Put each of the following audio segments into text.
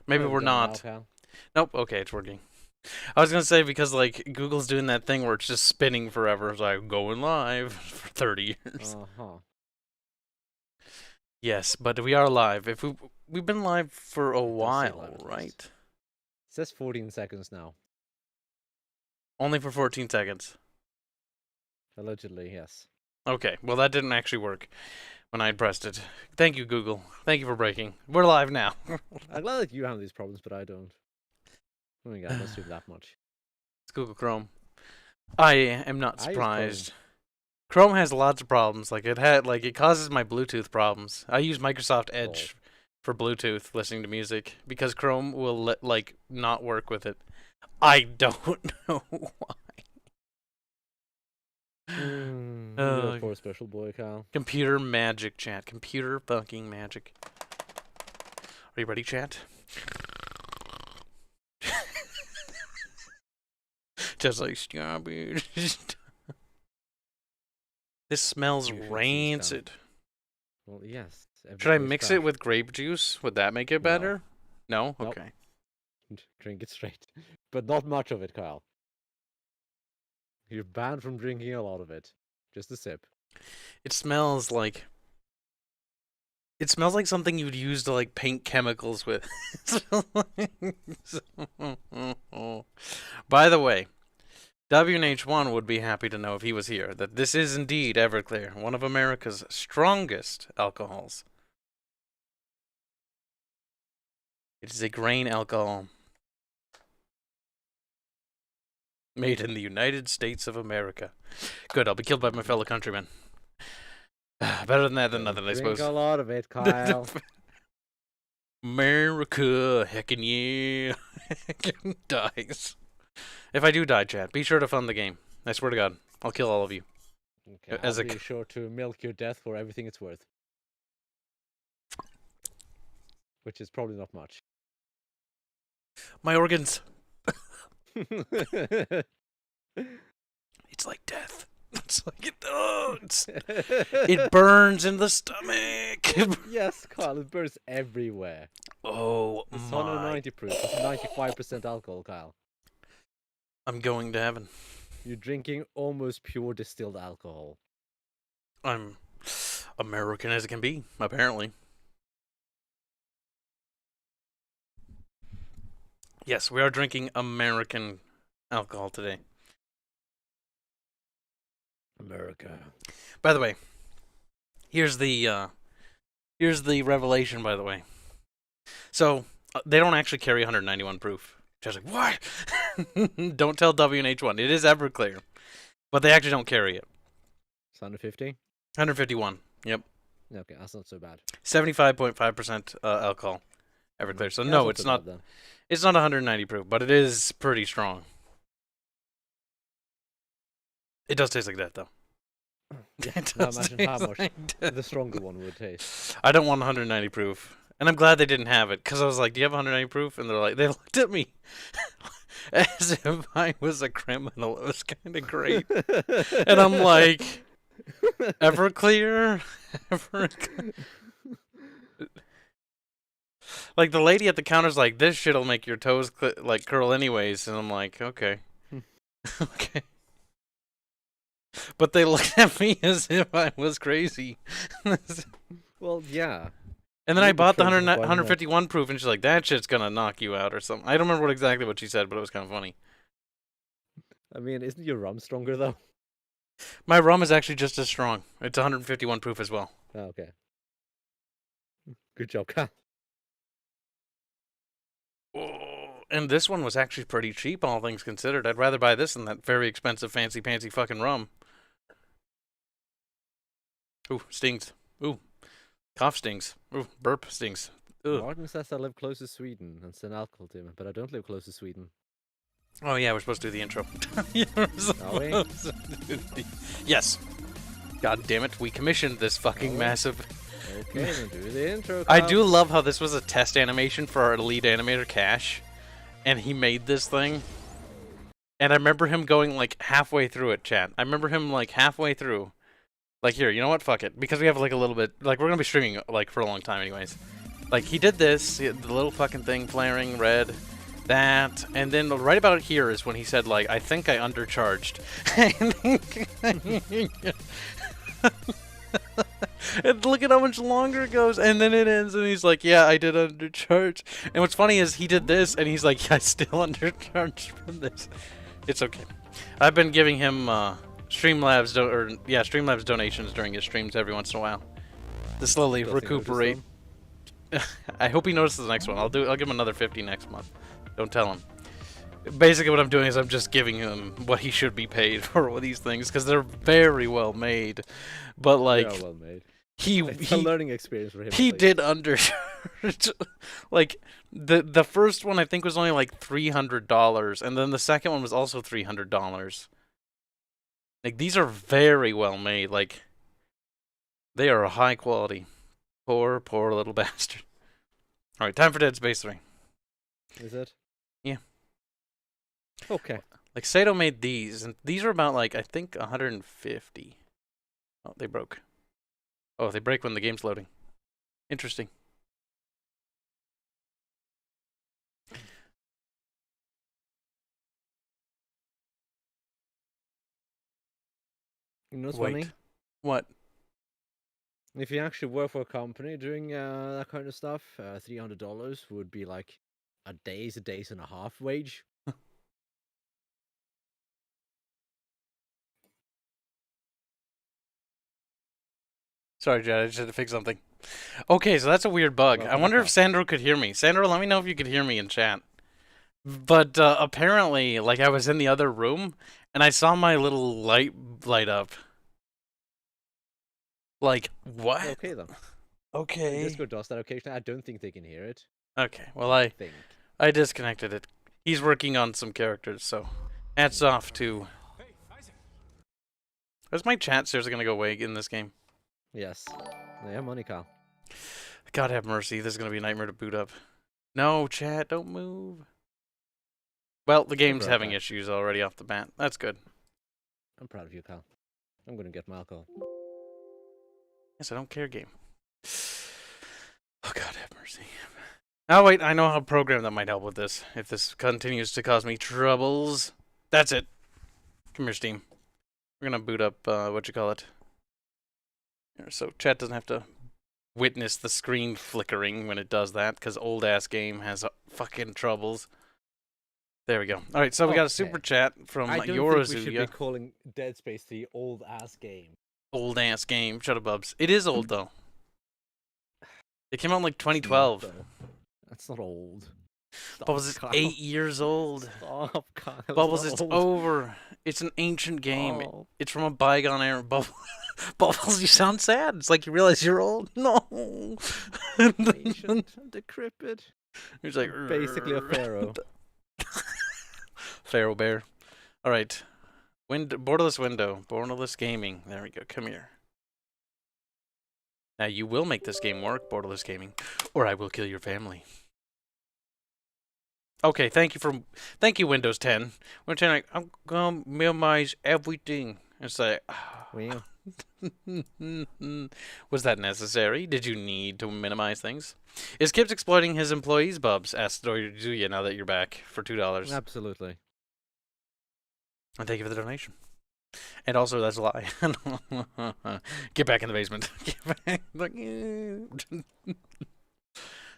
Maybe There we we're go now, not. pal. Nope. Okay, it's working. I was gonna say because like Google's doing that thing where it's just spinning forever. It's like going live for 30 years. Uh-huh. Yes, but we are live. If we've been live for a It does say while, live at least. right? It says 14 seconds now. Only for 14 seconds. Allegedly, yes. Okay, well that didn't actually work when I had pressed it. Thank you, Google. Thank you for breaking. We're live now. I'm glad that you have these problems, but I don't. Oh my god, I must do that much. It's Google Chrome. I am not I use Chrome. surprised. Chrome has lots of problems. It causes my Bluetooth problems. I use Microsoft Edge for Bluetooth listening to music because Chrome will not work with it. I don't know why. You're a poor special boy, Kyle. Computer magic, chat. Computer fucking magic. Are you ready, chat? Just like strawberries. This smells rancid. Well, yes. Should I mix it with grape juice? Would that make it better? No? Nope. Okay. Drink it straight. But not much of it, Kyle. You're banned from drinking a lot of it. Just a sip. It smells like... It smells like something you'd use to, like, paint chemicals with. By the way, WNH1 would be happy to know if he was here that this is indeed Everclear, one of America's strongest alcohols. It is a grain alcohol made in the United States of America. Good, I'll be killed by my fellow countrymen. Better than that than nothing, I suppose. Drink a lot of it, Kyle. America, heckin' yeah. Heckin' dies. If I do die, chat, be sure to fund the game. I swear to God, I'll kill all of you. Okay, I'll be sure to milk your death for everything it's worth. Which is probably not much. My organs. It's like death. It's like it burns in the stomach. Yes, Kyle, it burns everywhere. Oh it's my. 190 proof. It's 95% alcohol, Kyle. I'm going to heaven. You're drinking almost pure distilled alcohol. I'm American as it can be, apparently. Yes, we are drinking American alcohol today. America. By the way, here's the revelation, by the way. So, they don't actually carry 191 proof. Just like, what? Don't tell WNH1. It is Everclear. But they actually don't carry it. It's 150? 151. Yep. Okay, that's not so bad. 75.5% alcohol. Everclear. So, yeah, no, it's not. It's not 190 proof, but it is pretty strong. It does taste like that, though. Yeah, now imagine how much the stronger one would taste. I don't want 190 proof. And I'm glad they didn't have it, because I was like, do you have 190 proof? And they're like, they looked at me as if I was a criminal. It was kind of great. And I'm like, Everclear? Everclear? Like, the lady at the counter's like, this shit'll make your toes curl anyways. And I'm like, okay. Okay. But they looked at me as if I was crazy. Well, yeah. And then I bought the 151 proof, and she's like, that shit's gonna knock you out or something. I don't remember exactly what she said, but it was kind of funny. I mean, isn't your rum stronger, though? My rum is actually just as strong. It's 151 proof as well. Oh, okay. Good job, Cal. Oh, and this one was actually pretty cheap, all things considered. I'd rather buy this than that very expensive, fancy fucking rum. Ooh, stings. Ooh, cough stings. Ooh, burp stings. Ugh. Martin says I live close to Sweden and send alcohol to him, but I don't live close to Sweden. Oh yeah, we're supposed to do the intro. Are we? Yes. God damn it, we commissioned this fucking massive... Okay, then do the intro, Kyle. I do love how this was a test animation for our lead animator, Cash. And he made this thing. And I remember him going, like, halfway through it, chat. I remember him, like, halfway through. Like, here, you know what? Fuck it. Because we have, like, a little bit... Like, we're gonna be streaming, like, for a long time anyways. Like, he did this, the little fucking thing flaring red, that, and then right about here is when he said, like, I think I undercharged. And look at how much longer it goes, and then it ends, and he's like, yeah, I did undercharge. And what's funny is he did this, and he's like, yeah, I still undercharged from this. It's okay. I've been giving him Streamlabs donations during his streams every once in a while to slowly recuperate. I hope he notices the next one. I'll give him another 50 next month. Don't tell him. Basically, what I'm doing is I'm just giving him what he should be paid for these things because they're very well made. But like, they are well made. It's a learning experience for him. He did undercharge. Like the first one I think was only like $300, and then the second one was also $300. Like, these are very well made. Like, they are high quality. Poor little bastard. All right, time for Dead Space 3. Is it? Yeah. Okay. Like, Sato made these, and these are about, like, I think 150. Oh, they broke. Oh, they break when the game's loading. Interesting. You know what's Wait. funny? What? If you actually work for a company doing that kind of stuff, $300 would be like a day's and a half wage. Sorry, Jed, I just had to fix something. Okay, so that's a weird bug. Well, I wonder if Sandro could hear me. Sandro, let me know if you could hear me in chat. But apparently, like, I was in the other room, and I saw my little light up. Like, what? Okay, then. Okay. Discord does that occasionally. I don't think they can hear it. Okay, well, I disconnected it. He's working on some characters, so hats off to... Is my chat seriously going to go away in this game? Yes. Yeah, money, Kyle. God have mercy, this is going to be a nightmare to boot up. No, chat, don't move. Well, the game's having issues already off the bat. That's good. I'm proud of you, Kyle. I'm going to get my alcohol. Yes, I don't care, game. Oh, God have mercy. Oh, wait, I know how to program that might help with this. If this continues to cause me troubles. That's it. Come here, Steam. We're going to boot up, so chat doesn't have to witness the screen flickering when it does that, because old-ass game has fucking troubles. There we go. All right, so we got a super chat from Yorazuya. I don't think we should be calling Dead Space the old-ass game. Old-ass game. Shut up, Bubs. It is old, though. It came out in, like, 2012. That's not old. Stop, Bubbles is 8 years old. Stop, Kyle. Bubbles, it's over. It's an ancient game. Oh. It's from a bygone era. Bubbles, you sound sad. It's like you realize you're old. No. Ancient and decrepit. He's like basically a pharaoh. Pharaoh bear. All right. Borderless window. Borderless gaming. There we go. Come here. Now you will make this game work, Borderless gaming, or I will kill your family. Okay, thank you, Windows 10. Windows 10, like, I'm gonna minimize everything. It's like, well. Was that necessary? Did you need to minimize things? Is Kibs exploiting his employees, Bubs? Asked Doya now that you're back for $2. Absolutely. And thank you for the donation. And also, that's a lie. Get back in the basement. Get back.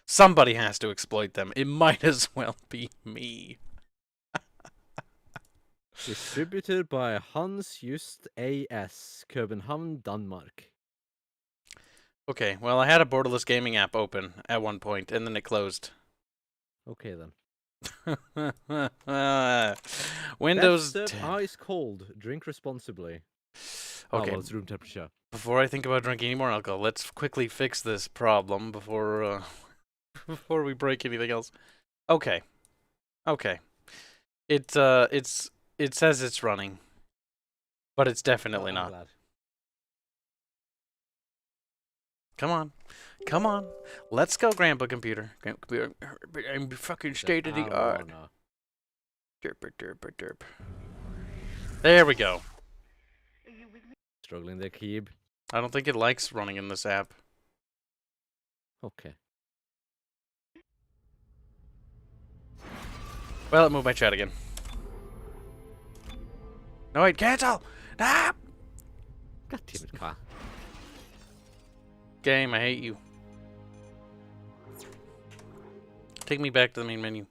Somebody has to exploit them. It might as well be me. Distributed by Hans Just AS, København, Denmark. Okay, well, I had a Borderless gaming app open at one point, and then it closed. Okay, then. Windows Best serve ice cold. Drink responsibly. Okay. Well, it's room temperature. Before I think about drinking any more alcohol, let's quickly fix this problem before before we break anything else. Okay. Okay. It says it's running, but it's definitely not. Glad. Come on. Come on. Let's go, Grandpa Computer. Grandpa Computer. I'm fucking state of the art. Derp, derp, derp. There we go. Struggling there, Kib. I don't think it likes running in this app. Okay. Well, it moved my chat again. No, wait, cancel! Ah! God damn it, Kyle. Game, I hate you. Take me back to the main menu.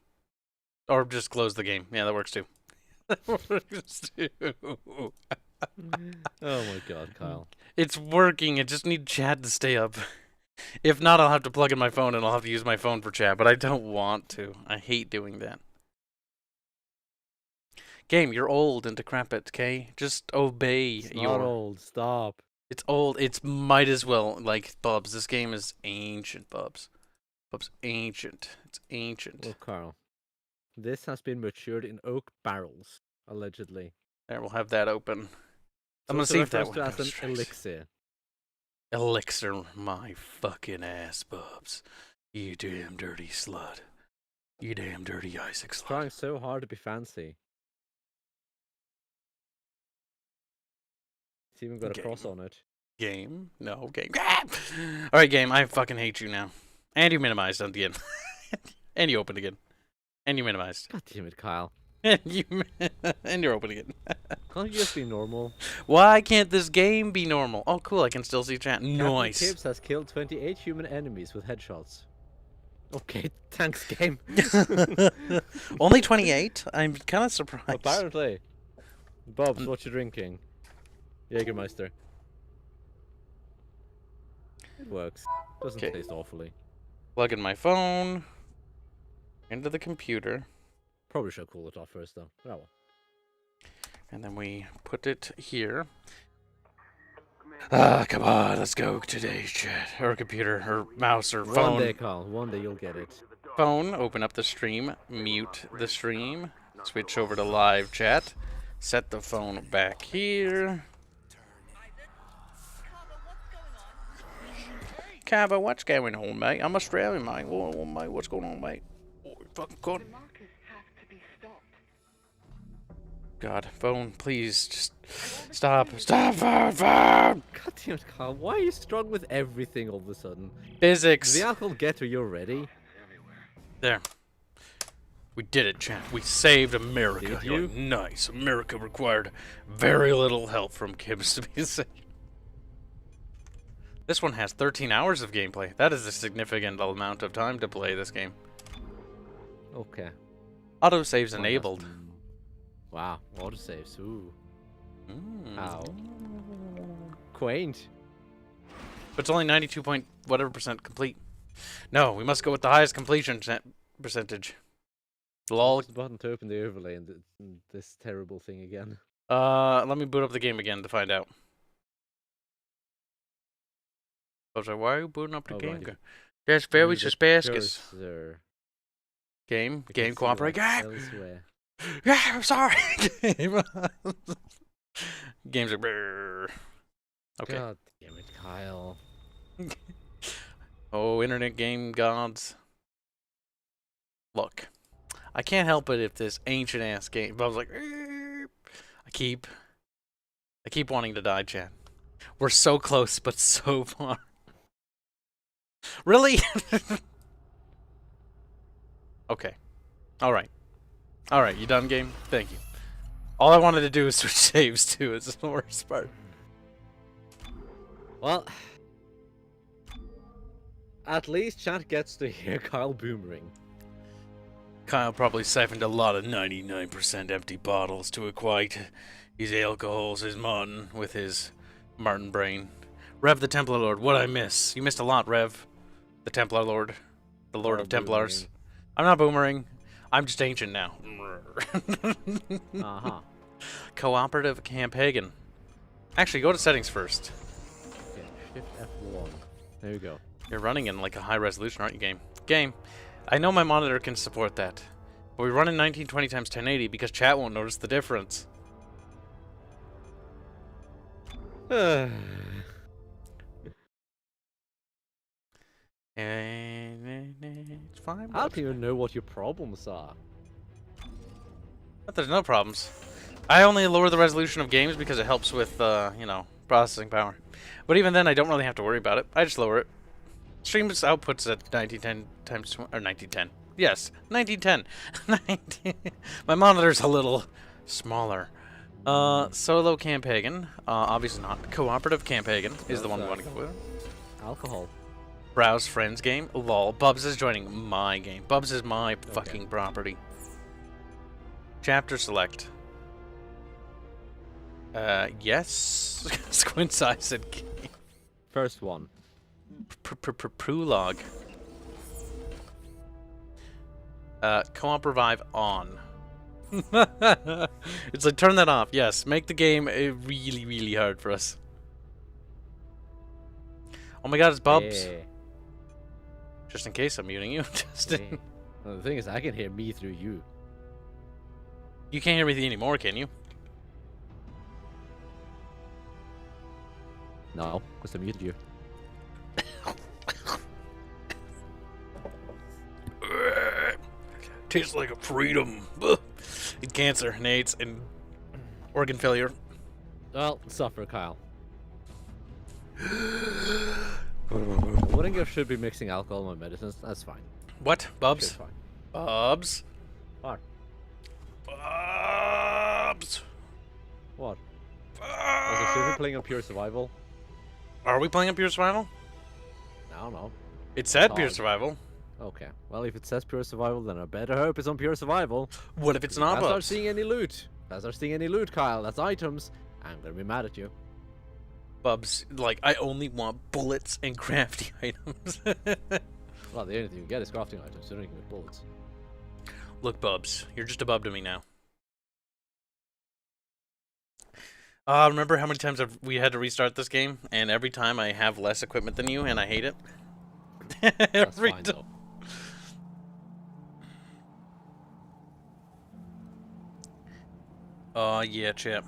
Or just close the game. Yeah, that works too. That works too. Oh my god, Kyle. It's working. I just need chat to stay up. If not, I'll have to plug in my phone and I'll have to use my phone for chat, but I don't want to. I hate doing that. Game, you're old and decrepit, okay? Just obey It's your... not old. Stop. It's old. It's might as well, like, Bubs. This game is ancient, Bubs. Bubs, ancient. It's ancient. Well, Carl, this has been matured in oak barrels, allegedly. There, we'll have that open. I'm So gonna it's see if that referred one to as goes an straight. elixir. Elixir my fucking ass, Bubs. You damn dirty slut. You damn dirty Isaac slut. Trying so hard to be fancy. It's even got a cross on it. Game? No, game. Alright, game, I fucking hate you now. And you minimized on the end. And you opened again. And you minimized. God damn it, Kyle. And you're open again. Can't you just be normal? Why can't this game be normal? Oh, cool, I can still see chat. Captain Nice. Kibs has killed 28 human enemies with headshots. Okay, thanks, game. Only 28? I'm kind of surprised. Apparently. Bobs, what you drinking? Jägermeister. It works. Doesn't Okay. taste awfully. Plug in my phone. Into the computer. Probably should cool it off first, though. Oh well. And then we put it here. Ah, come on, let's go today's chat. Or computer, or mouse, or phone. One day, Carl. One day you'll get it. Phone, open up the stream, mute the stream, switch over to live chat, set the phone back here. Cabo, what's going on, mate? I'm Australian, mate. Mate, what's going on, mate? Oh, fucking God. God, phone, please, just stop, phone. God damn it, Carl. Why are you strong with everything all of a sudden? Physics. Does the alcohol get to you already? There. We did it, chat. We saved America. Did You're you? like, nice. America required very little help from Kibs to be saved. This one has 13 hours of gameplay. That is a significant amount of time to play this game. Okay. Autosave's enabled. Wow, autosaves. Ooh. Mm. How? Quaint. But it's only 92 point whatever percent complete. No, we must go with the highest completion percentage. Lol. Press the button to open the overlay and this terrible thing again. Let me boot up the game again to find out. I was like, why are you booting up the Oh, game? right. That's very Need a suspicious. cursor. Game? I can Game see cooperate? light Game! elsewhere. Yeah, I'm sorry! Game. Games are... brrr. Okay. God damn it, Kyle. Oh, internet game gods. Look. I can't help it if this ancient ass game... But I was like... I keep wanting to die, chat. We're so close, but so far. Really? Okay. Alright. Alright, you done, game? Thank you. All I wanted to do was switch saves, too. It's the worst part. Well, at least chat gets to hear Kyle boomering. Kyle probably siphoned a lot of 99% empty bottles to equate his alcohols, his Martin, with his Martin brain. Rev the Templar Lord, what'd I miss? You missed a lot, Rev. The Templar Lord. The Lord of Templars. Boomering. I'm not boomering. I'm just ancient now. Uh-huh. Cooperative Campaign. Actually, go to settings first. Okay, shift F1. There you go. You're running in like a high resolution, aren't you, game? Game. I know my monitor can support that. But we run in 1920 x 1080 because chat won't notice the difference. And it's fine. I don't even know what your problems are. But there's no problems. I only lower the resolution of games because it helps with, you know, processing power. But even then, I don't really have to worry about it. I just lower it. Stream's outputs at 1910 times or 1910. Yes, 1910. 19... My monitor's a little smaller. Solo campaign. Obviously not. Cooperative campaign is the one we want to go with. Alcohol. Browse friends game. Lol. Bubs is joining my game. Bubs is my fucking property. Chapter select. Yes. Squint size said game. First one. Prologue. Co-op revive on. It's like, turn that off. Yes, make the game really, really hard for us. Oh my god, it's Bubs. Yeah. Just in case I'm muting you. Yeah. Well, the thing is, I can hear me through you. You can't hear me anymore, can you? No, because I muted you. Tastes like a freedom. And cancer, and AIDS, and organ failure. Well, suffer, Kyle. I wouldn't give should be mixing alcohol in my medicines. That's fine. What? Bubs? Fine. Bubs? What? Bubs? What? Should we playing on pure survival? Are we playing on pure survival? I don't know. It said pure survival. Okay. Well, if it says pure survival, then I better hope it's on pure survival. What if it's not, If I start Bubs? seeing any loot, Kyle, that's items, I'm gonna be mad at you. Bubs, like, I only want bullets and crafty items. Well, the only thing you get is crafting items, so you don't even get bullets. Look, Bubs, you're just a bub to me now. Remember how many times we had to restart this game? And every time I have less equipment than you, and I hate it? That's fine, though. Oh, yeah, chap.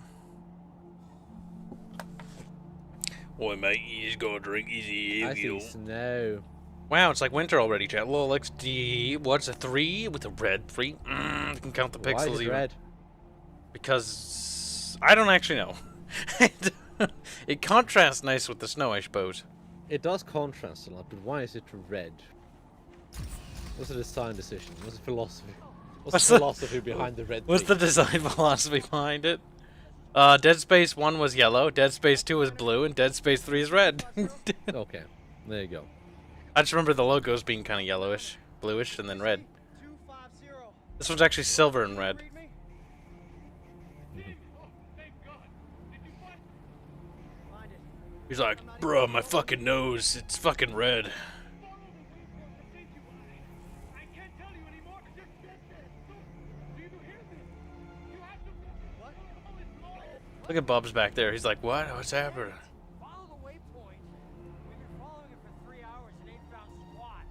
Oi, mate, you just gotta drink easy. I see snow. Wow, it's like winter already, chat. Lil XD, what's a 3 with a red 3? You can count the pixels Why is it even. red? Because I don't actually know. It contrasts nice with the snow, I suppose. It does contrast a lot, but why is it red? What's the design decision? What's the philosophy? What's the philosophy behind the red What's thing? the design philosophy behind it? Dead Space 1 was yellow, Dead Space 2 was blue, and Dead Space 3 is red. Okay, there you go. I just remember the logos being kind of yellowish, bluish, and then red. This one's actually silver and red. He's like, bruh, my fucking nose, it's fucking red. Look at Bubs back there. He's like, what? What's happening? Follow the waypoint. We've been following it for 3 hours and ain't found squat.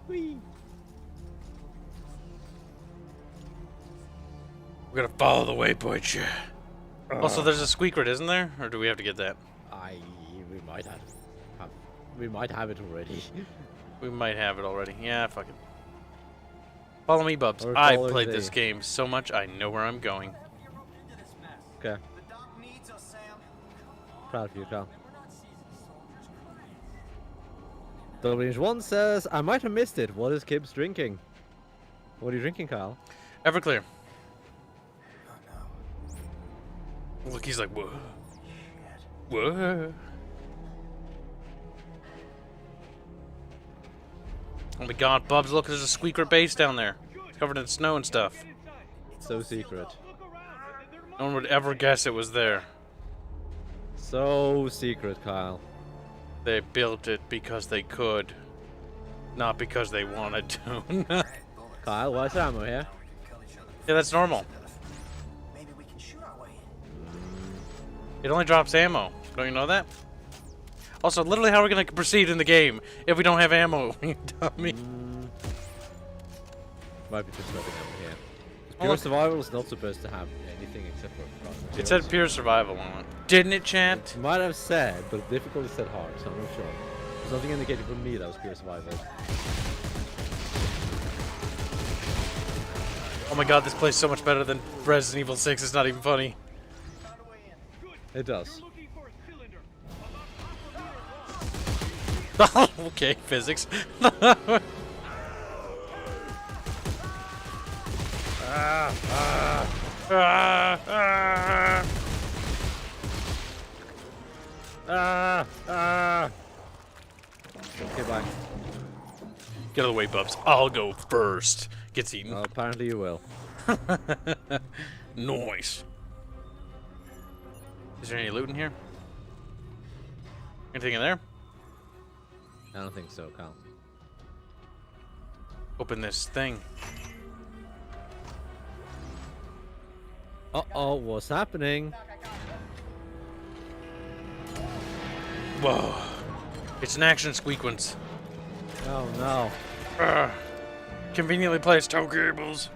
Whee! We're gonna follow the waypoint, yeah. Also, there's a squeakert, isn't there? Or do we have to get that? We might have it already. We might have it already. Yeah, fuck it. Follow me, Bubs. Or I've follow played the- this game so much, I know where I'm going. Okay. Proud of you, Kyle. W1 says, I might have missed it. What is Kibs drinking? What are you drinking, Kyle? Everclear. Look, he's like, whoa. Whoa. Oh my god, Bubs, look, there's a squeaker base down there. It's covered in snow and stuff. So secret. No one would ever guess it was there. So secret, Kyle. They built it because they could. Not because they wanted to. Yeah, Kyle, why is ammo here? that's normal. Maybe we can shoot our way It only drops ammo. Don't you know that? Also, literally, how are we going to proceed in the game if we don't have ammo? You dummy. Might be just nothing ammo here. Oh, Pure look. survival is not supposed to have anything except for It said pure survival on it. Didn't it, chat? It might have said, but difficulty said hard, so I'm not sure. There's nothing indicating for me that was pure survival. Oh my god, this plays so much better than Resident Evil 6. It's not even funny. It does. Okay, physics. Okay, bye. Get out of the way, Bubs. I'll go first. Gets eaten. Apparently you will. Nice. Is there any loot in here? Anything in there? I don't think so, Kyle. Open this thing. Uh-oh, what's happening? Whoa. It's an action sequence. Oh no. Conveniently placed tow cables.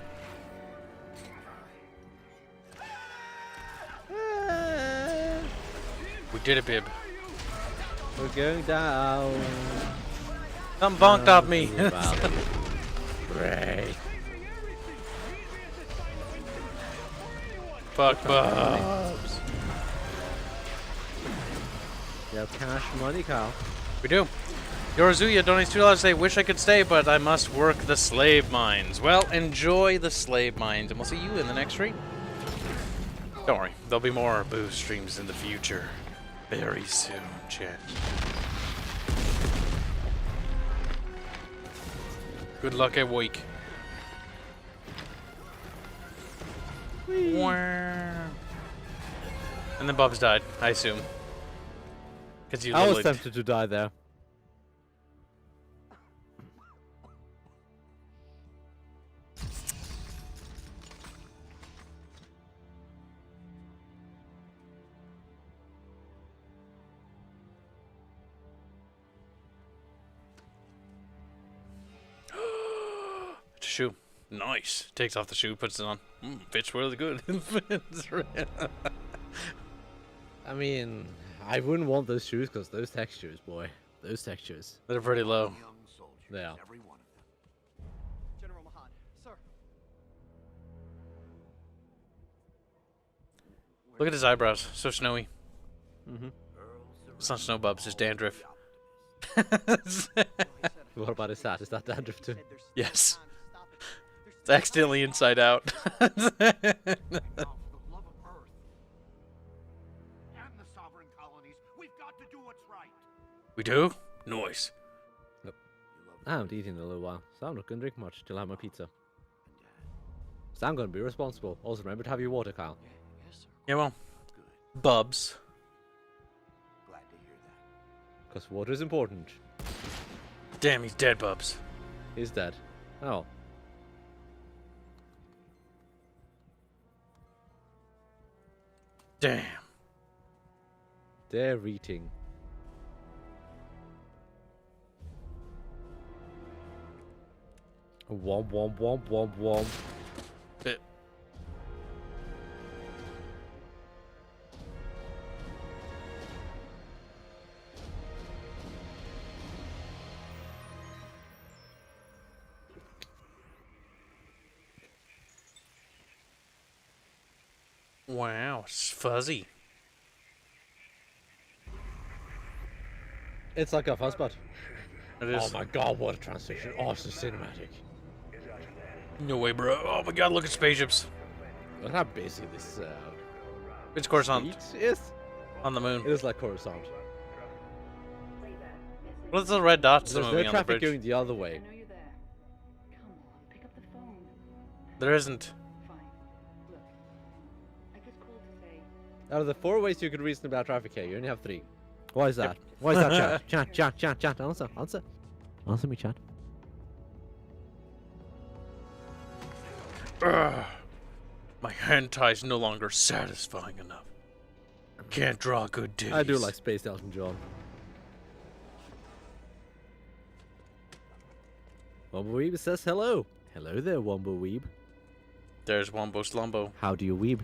We did it, Bib. We're going down. Something bonked off me. Great. Fuck Bubs. You have cash money, Kyle. We do. Yorizuya donates $2 to say, wish I could stay, but I must work the slave mines. Well, enjoy the slave mines, and we'll see you in the next stream. Don't worry, there'll be more boost streams in the future. Very soon, chat. Good luck at week. And then Bubs died, I assume. Because you I was literally... tempted to die there. It's a shoe. Nice. Takes off the shoe, puts it on. Fits really good. I mean, I wouldn't want those shoes because those textures, boy. Those textures. They're pretty low. They are. General Mahan, sir. Look at his eyebrows. So snowy. Mm-hmm. It's not snow, Bubs. It's dandruff. What about his hat? Is that dandruff too? Yes. It's accidentally inside out. We do? Nice. I haven't eaten in a little while, so I'm not going to drink much till I have my pizza. So I'm going to be responsible. Also, remember to have your water, Kyle. Yeah, well. Bubs. Because water is important. Damn, he's dead, Bubs. He's dead. Oh. Damn. They're eating. Womp womp womp womp womp. Bit. Wow, it's fuzzy. It's like a fuzzbud. It is. Oh my god, what a transition. Awesome cinematic. No way, bro. Oh my god, look at spaceships. Look how busy this It's Coruscant street is. on the moon. It is like Coruscant. What's the red dots There's moving no on the traffic bridge? going the other way. I know you're there. Come on, pick up the phone. There isn't. Fine. Look, I just called to say Out of the 4 ways you could reason about traffic here, you only have 3. Why is that? Why is that, chat? Chat. Answer. Answer me, chat. Ugh. My hentai's no longer satisfying enough. Can't draw good titties. I do like Space Elton John. Wombleweeb says hello. Hello there, Wombleweeb. There's Wombo Slumbo. How do you weeb?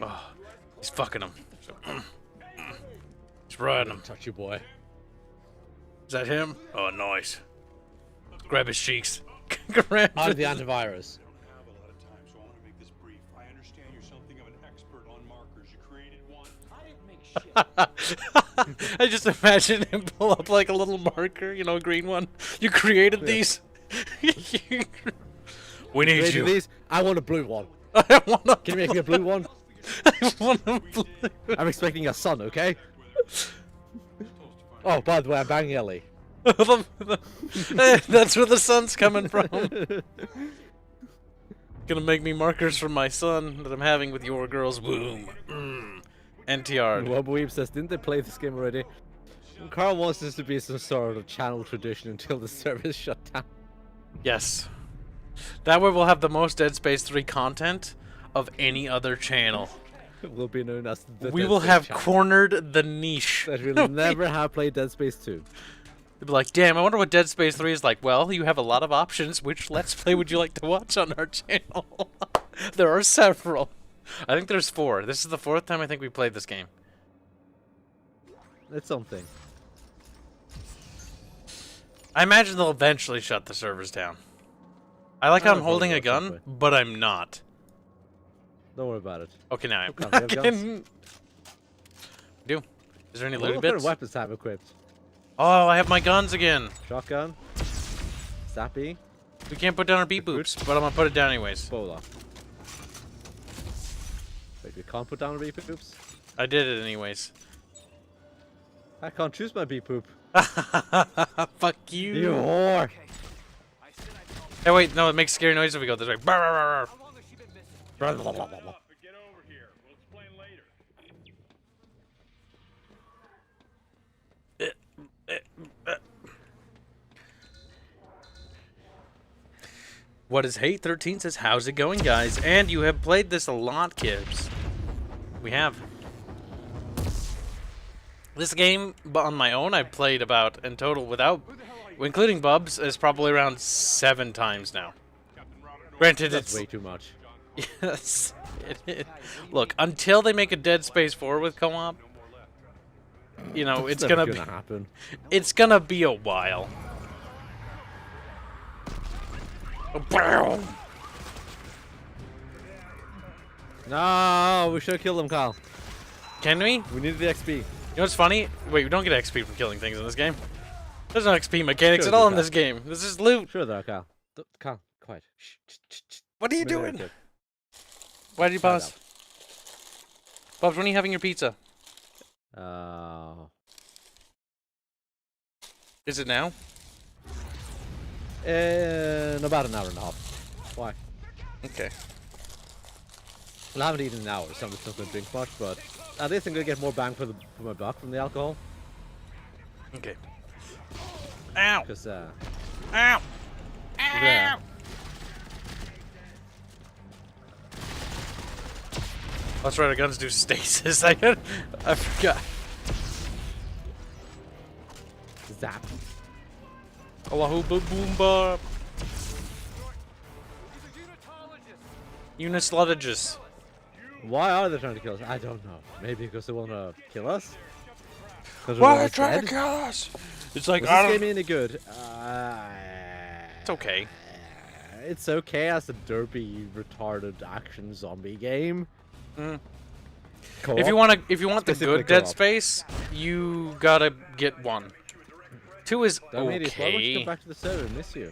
Oh, he's fucking him. He's riding him. Touch you, boy. Is that him? Oh, nice. Grab his cheeks. Grab Out of the his- antivirus. don't have a lot of time, so I want to make this brief. I understand you're something of an expert on markers. You created one. I didn't make I just imagine him pull up like a little marker, you know, a green one. You created these. We need Created you. these. I want a blue one. I want a Can you make me a blue one? I want a blue. I'm expecting a son, okay? Oh, by the way, I'm banging Ellie. That's where the sun's coming from. Gonna make me markers for my son that I'm having with your girl's womb. NTR. Wobweeb says, didn't they play this game already? Carl wants this to be some sort of channel tradition until the service shut down. Yes. That way we'll have the most Dead Space 3 content of any other channel. It will be known as the We Dead will Space have channel. cornered the niche. That will never have played Dead Space 2. They'll be like, damn, I wonder what Dead Space 3 is like. Well, you have a lot of options. Which Let's Play would you like to watch on our channel? There are several. I think there's 4. This is the 4th time I think we played this game. It's something. I imagine they'll eventually shut the servers down. I like how I'm holding a gun, but I'm not. Don't worry about it. Okay, now I'm. What kind of guns? Do. Is there any What loot kind of bits? weapons have equipped? Oh, I have my guns again. Shotgun? Sappy? We can't put down our beep boops, but I'm gonna put it down anyways. Bola. Wait, we can't put down a beep poops? I did it anyways. I can't choose my beep poop. Fuck you. You whore! Hey, wait, no, it makes scary noise if we go this way. Brr, brr, brr, How long has she been missing? Blah, blah, blah, blah, blah. Get over here. We'll explain later. What is Hate 13 says, how's it going, guys? And you have played this a lot, Kibs. We have. This game, but on my own, I've played about, in total, without, including Bubs, is probably around 7 times now. Granted, That's it's... way too much. Yes. Look, until they make a Dead Space 4 with co-op, you know, it's never gonna be... happen. It's gonna be a while. No, we should have killed him, Kyle. Can we? We needed the XP. You know what's funny? Wait, we don't get XP from killing things in this game. There's no XP mechanics Sure at all do, in this game. This is loot. Sure there, Kyle. Kyle, quiet. Shh, shh, shh, shh. What are you Come here, doing? kid. Why did you Quiet pause? Bubs, when are you having your pizza? Is it now? In about an hour and a half. Why? Okay. Well, I haven't eaten in an hour, so I'm just not going to drink much, but at least I'm going to get more bang for my buck from the alcohol. Okay. Ow! Because, Ow! yeah. That's right, our guns do stasis. I forgot. Zap. Allahu boom ba. Unislutages. Why are they trying to kill us? I don't know. Maybe because they want to kill us? Because Why are they trying to kill us? It's like, Was I this don't... game any good? It's okay. It's okay as a derpy, retarded action zombie game. Mm. Co-op? If you want the Specifically good Dead co-op. Space, you gotta get 1. 2 is Why don't you okay. come back to the server? I miss you.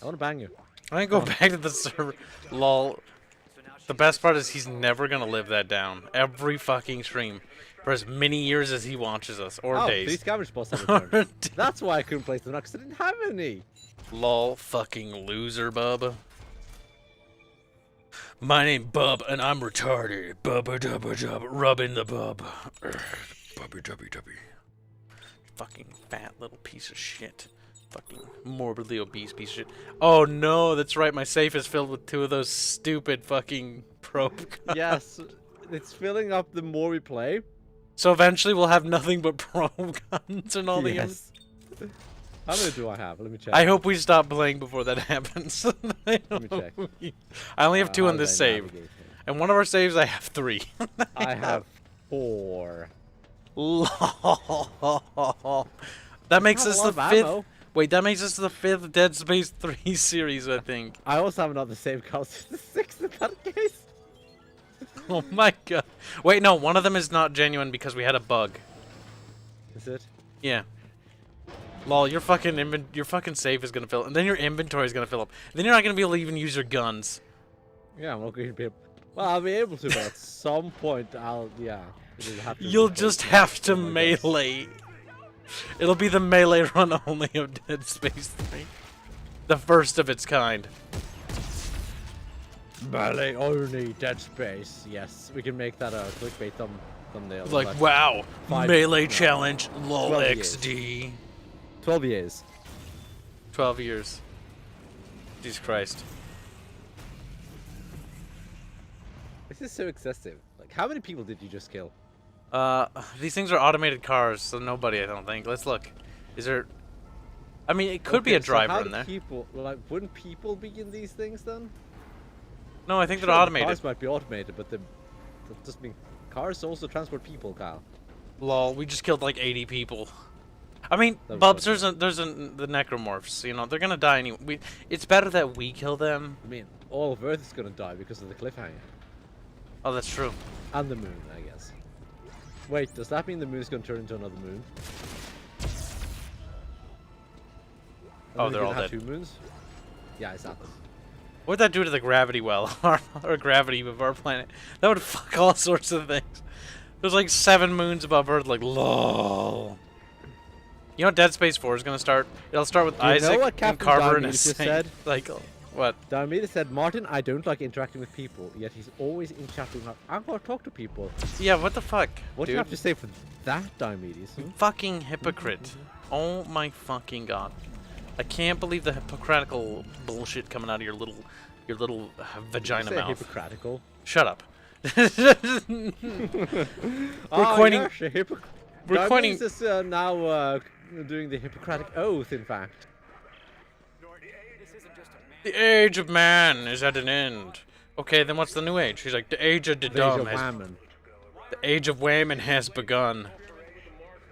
I want to bang you. I go back to the server. Lol. The best part is he's never gonna live that down. Every fucking stream. For as many years as he watches us. Or Oh, days. these scavenge bots have Or returned. days. That's why I couldn't place them because I didn't have any. Lol fucking loser, bub. My name Bub and I'm retarded. Bubba dubba dub. Rubbing the bub. Bubby dubby dubby. Fucking fat little piece of shit. Fucking morbidly obese piece of shit. Oh no, that's right, my safe is filled with 2 of those stupid fucking probe guns. Yes, it's filling up the more we play. So eventually we'll have nothing but probe guns and all the Yes. How many do I have? Let me check. I hope we stop playing before that happens. Let me check. I only have 2 How on did this I save. navigate here? And one of our saves I have 3. I have 4. Lol. That makes have us a the lot of 5th. ammo. Wait, that makes us the 5th Dead Space 3 series, I think. I also have another save cost. The 6th in that case. Oh my god. Wait, no, one of them is not genuine because we had a bug. Is it? Yeah. Lol, your fucking safe is gonna fill, and then your inventory is gonna fill up. Then you're not gonna be able to even use your guns. Yeah, I'm not going to be able... Well, I'll be able to, but at some point yeah. it'll have to You'll replace just my have to guns, I guess. melee. It'll be the melee run only of Dead Space 3. The first of its kind. Melee only Dead Space. Yes, we can make that a clickbait thumbnail. Like, wow, melee no, challenge, low 12 years. XD. 12 years. 12 years. Jesus Christ. This is so excessive. Like, how many people did you just kill? These things are automated cars, so nobody, I don't think. Let's look. Is there... I mean, it could be a Okay, so driver how in do there. people, like, wouldn't people be in these things then? No, I think Sure, they're the automated. Cars might be automated, but that doesn't mean cars also transport people, Kyle. Lol, we just killed like 80 people. I mean, That was Bubs, awesome. there's the necromorphs, you know, they're gonna die anyway. It's better that we kill them. I mean, all of Earth is gonna die because of the cliffhanger. Oh, that's true. And the moon, I guess. Wait, does that mean the moon is gonna turn into another moon? Oh, And then they're we all can have dead. 2 moons? Yeah, it's happened. What would that do to the gravity well, or gravity of our planet? That would fuck all sorts of things. There's like 7 moons above Earth, like, lol. You know Dead Space 4 is gonna start? It'll start with You know Isaac what and Captain Carver and a Diomedes just saint. said? Like, what? Diomedes said, Martin, I don't like interacting with people, yet he's always in chat room like, I'm gonna talk to people. Yeah, what the fuck, What do dude? you have to say for that, Diomedes? Fucking hypocrite. Oh my fucking god. I can't believe the hypocritical bullshit coming out of your little vagina Say mouth. hypocritical. Shut up. We're coining- We're coining- is now doing the Hippocratic Oath, in fact. This isn't just a man. The age of man is at an end. Okay, then what's the new age? He's like, the age of the dumb Age of has... women. The age of whammon has begun.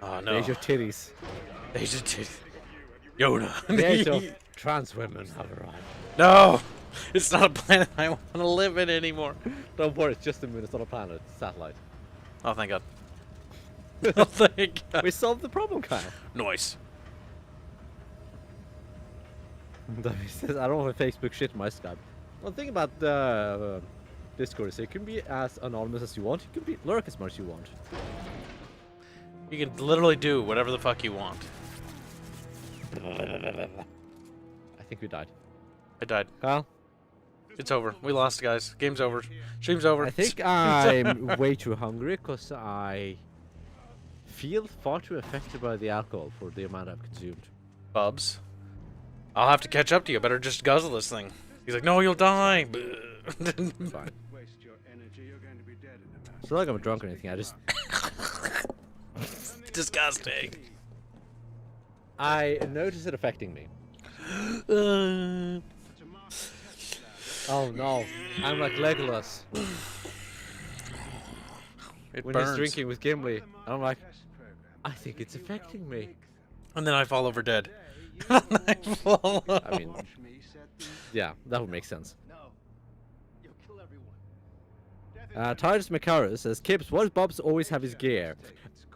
Oh no. Age of titties. The age of Yoda. The age of trans women have arrived. No! It's not a planet I want to live in anymore. Don't worry, it's just the moon, it's not a planet, it's a satellite. Oh, thank god. Oh, thank god. We solved the problem, Kyle. Noise. He says, I don't have a Facebook shit in my Skype. Well, the thing about Discord is it can be as anonymous as you want, you can be lurk as much as you want. You can literally do whatever the fuck you want. I think we died. I died. Kyle? It's over. We lost, guys. Game's over. Stream's over. I think I'm way too hungry because I feel far too affected by the alcohol for the amount I've consumed. Bubs. I'll have to catch up to you. Better just guzzle this thing. He's like, no, you'll die. Fine. Waste your energy, you're going to be dead in a minute. It's not like I'm drunk or anything, I just... Disgusting. I notice it affecting me. Oh no, I'm like Legolas It when burns. he's drinking with Gimli. I'm like, I think it's affecting me. And then I fall over dead. I fall I mean, yeah, that would make sense. No. You'll kill everyone. Titus Macaris says, Kibs, why does Bobs always have his gear?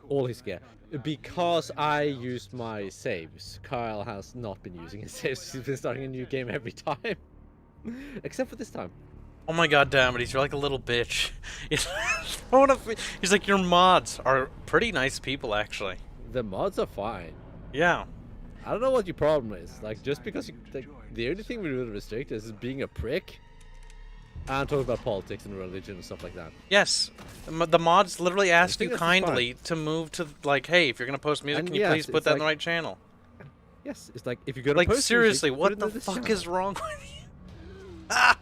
All his gear. Because I use my saves. Kyle has not been using his saves. He's been starting a new game every time. Except for this time. Oh my god, damn it! You're like a little bitch. He's like, your mods are pretty nice people, actually. The mods are fine. Yeah. I don't know what your problem is. Like, just because you... Like, the only thing we really restrict is being a prick. And talking about politics and religion and stuff like that. Yes. The mods literally ask think you that's fine. kindly to move to, like, hey, if you're gonna post music, And can you yes, please put it's that in the like- right channel? Yes, it's like, if you're gonna Like, post seriously, music, what put it the in this fuck channel. is wrong with you? Ah!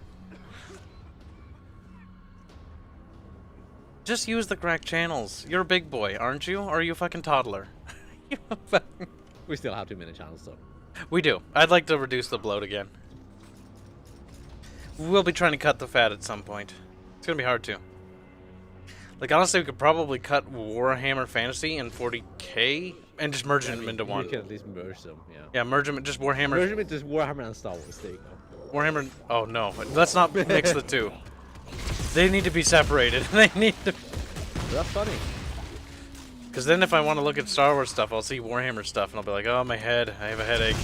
Just use the correct channels. You're a big boy, aren't you? Or are you a fucking toddler? We still have 2 minute channels, though. We do. I'd like to reduce the bloat again. We'll be trying to cut the fat at some point. It's gonna be hard to. Like, honestly, we could probably cut Warhammer Fantasy and 40K and just merge them into one. You can at least merge them, yeah. Yeah, merge them. Just Warhammer. Merge them into Warhammer and Star Wars, there you go. Warhammer. Oh no, let's not mix the two. They need to be separated. They need to. That's funny. Because then if I want to look at Star Wars stuff, I'll see Warhammer stuff, and I'll be like, oh, my head. I have a headache.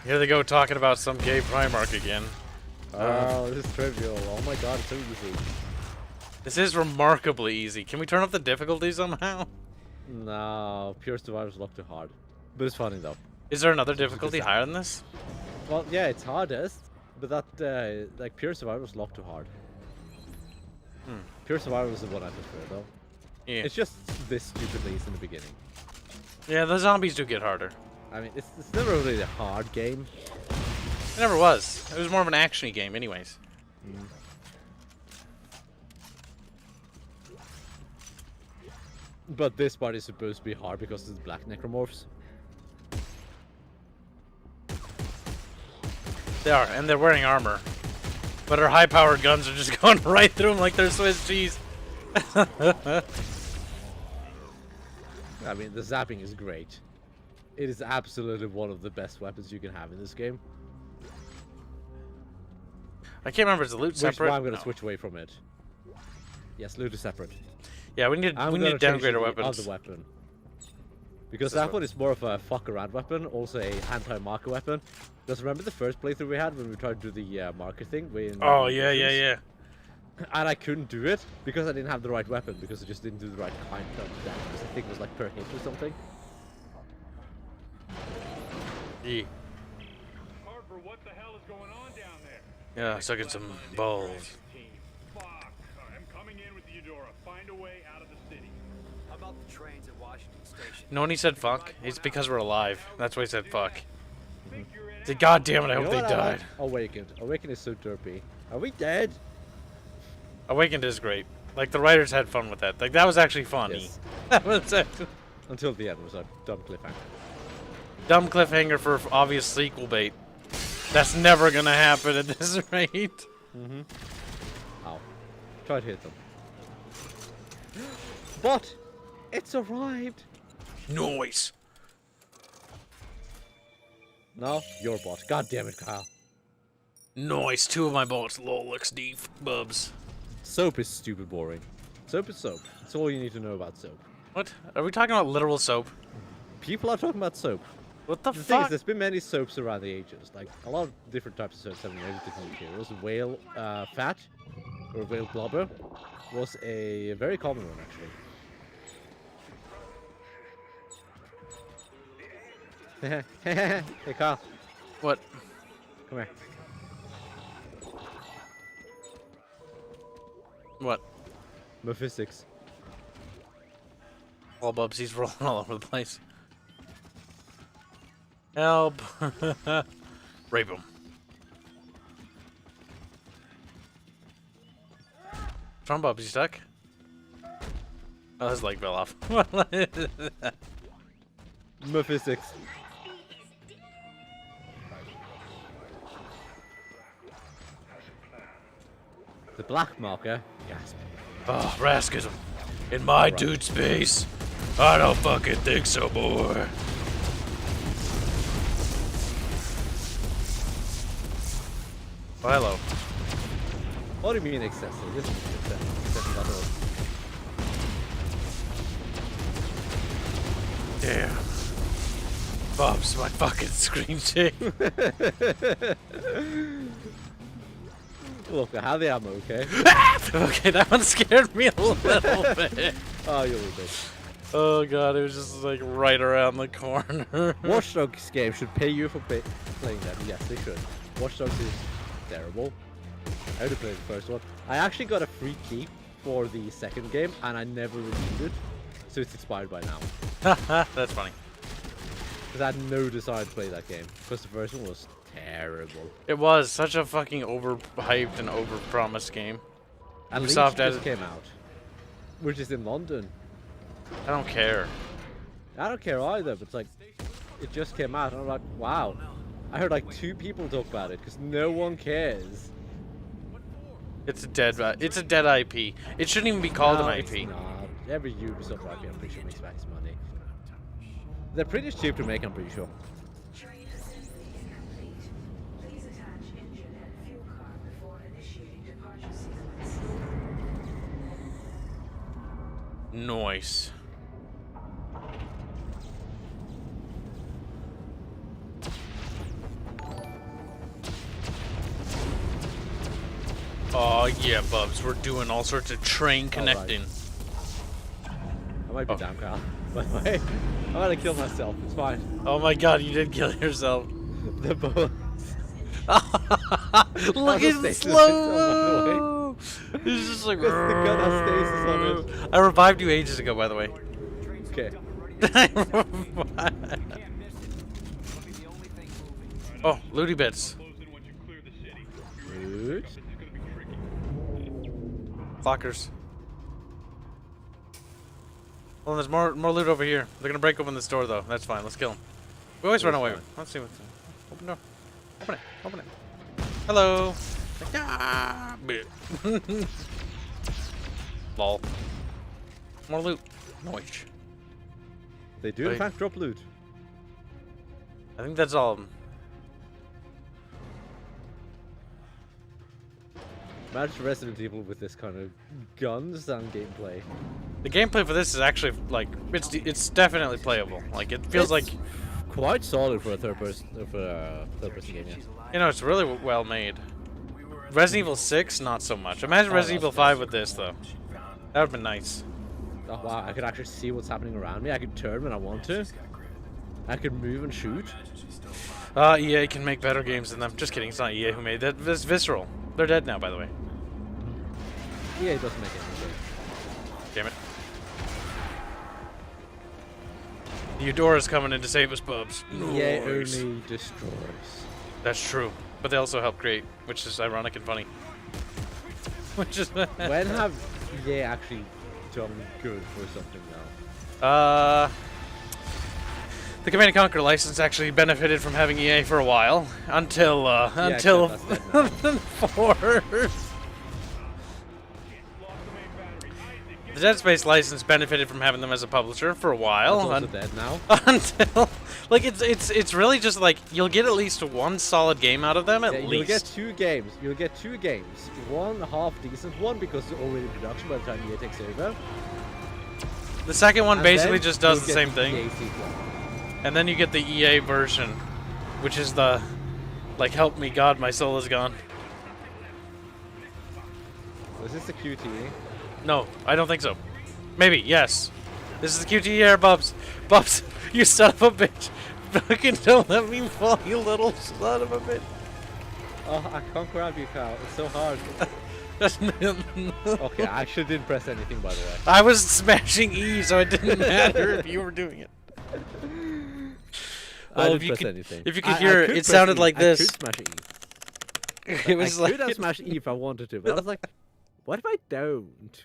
Here they go talking about some gay Primarch again. Oh, this is trivial. Oh my god, it's so easy. This is remarkably easy. Can we turn up the difficulty somehow? No, pure survival's locked too hard. But it's funny though. Is there another difficulty higher than this? Well, yeah, it's hardest, but that, like, pure survival's locked too hard. Pure survival is the one I prefer though. Yeah. It's just this stupidly easy in the beginning. Yeah, the zombies do get harder. I mean, it's never really a hard game. It never was. It was more of an action-y game anyways. But this part is supposed to be hard because it's black necromorphs. They are, and they're wearing armor. But our high-powered guns are just going right through them like they're Swiss cheese. I mean, the zapping is great. It is absolutely one of the best weapons you can have in this game. I can't remember, is the loot Which is separate? why I'm going to No. switch away from it. Yes, loot is separate. Yeah, we need I'm to gonna change downgrade our the weapons. other weapon. Because This that one. one is more of a fuck around weapon, also a anti-marker weapon. Because remember the first playthrough we had when we tried to do the marker thing? Oh, yeah, yeah, yeah. And I couldn't do it because I didn't have the right weapon, because I just didn't do the right kind of damage. Because I think it was like per hit or something. Yeah. Harper, what the hell is going on down there? Yeah, sucking some balls. Team. Fuck. I'm coming in with the Eudora. Find a way out of the city. How about the trains at Washington Station? You know when he said fuck? It's because we're alive. That's why he said fuck. Figure it Said, God damn it, I You hope know they what I died. like? Awakened. Awakened is so derpy. Are we dead? Awakened is great. Like, the writers had fun with that. Like, that was actually funny. Yes. That was actually... Until the end was a dumb cliffhanger. Dumb cliffhanger for obvious sequel bait. That's never gonna happen at this rate. Ow. Try to hit them. But it's arrived. Noise. No, your bot. God damn it, Kyle. Noise. 2 of my bots. Lol, XD bubs. Soap is stupid boring. Soap is soap. That's all you need to know about soap. What? Are we talking about literal soap? People are talking about soap. What the The thing is, fuck? there's been many soaps around the ages. Like, a lot of different types of soaps have been made with different materials. Whale fat, or whale blubber, was a very common one, actually. Hey, Kyle. What? Come here. What? Mephistics. Well, Bubs, he's rolling all over the place. Help. Rape him. What's wrong, Bubs? You stuck? Oh, his leg fell off. Mephistics. The black marker. Gasp. Oh, Rascasm. In my dude space? I don't fucking think so, boy. Oh, hello. What do you mean excessive? This is excessive at all. Damn. Bob's my fucking screen shake. Look, I have the ammo, okay? Okay, that one scared me a little bit. Oh, you'll be good. Oh god, it was just like right around the corner. Watch Dogs game should pay you for playing them. Yes, they should. Watch Dogs is terrible. I had to play the first one. I actually got a free key for the second game, and I never renewed it, so it's expired by now. That's funny. Because I had no desire to play that game, because the first one was terrible. It was such a fucking overhyped and overpromised game. And Leech Ubisoft just added- came out, which is in London. I don't care. I don't care either, but it's like, it just came out, and I'm like, wow. I heard like 2 people talk about it, because no one cares. It's a dead IP. It shouldn't even be called No, an it's IP. not. Every Ubisoft IP, I'm pretty sure, makes max money. They're pretty cheap to make, I'm pretty sure. Nice. Oh yeah, Bubs, we're doing all sorts of train connecting. I might be down, Kyle. By the way, I'm gonna kill myself. It's fine. Oh my god, you did kill yourself. The boat. Look at the slow. He's just like. The gun has stasis on it. I revived you ages ago, by the way. Okay. Oh, looty bits. Good. Clockers. Well, there's more loot over here. They're gonna break open this door, though. That's fine. Let's kill them. We always run away. Let's see what's. Open door. Open it. Open it. Hello. Ah, lol. More loot. Noise. They do in fact drop loot. I think that's all of them. Imagine Resident Evil with this kind of guns and gameplay. The gameplay for this is actually like it's definitely playable. Like it feels like quite solid for a third person game. Yeah. you know it's really well made. Resident Evil 6, not so much. Imagine Resident Evil 5 with this though. That would've been nice. Oh wow, I could actually see what's happening around me. I could turn when I want to. I could move and shoot. EA can make better games than them. Just kidding, it's not EA who made that. It's Visceral. They're dead now, by the way. EA doesn't make anything. Damn it. The Eudora's coming in to save us, Bubs. EA Nice. only destroys. That's true. But they also help create, which is ironic and funny. Which is When have EA actually done good for something now? The Command & Conquer license actually benefited from having EA for a while until until except that's dead now. 4. The Dead Space license benefited from having them as a publisher for a while. It's also dead now. Until like it's really just like you'll get at least one solid game out of them at least. You'll get 2 games. You'll get 2 games. One half decent one because it's already in production by the time EA takes over. The second one And basically then just does you'll the get same thing. EA sequel. And then you get the EA version, which is the like help me God, my soul is gone. Was this the QTE? No, I don't think so. Maybe, yes. This is the QTE era, Bubs. Bubs, you son of a bitch. Fucking don't let me fall, you little son of a bitch. Oh, I can't grab you, Kyle. It's so hard. Okay, I actually didn't press anything, by the way. I was smashing E, so it didn't matter if you were doing it. I Well, didn't press anything. if you could hear, could it press sounded E. like this. I could smash E. It was I could like have smashed E if I wanted to, but I was like, what if I don't?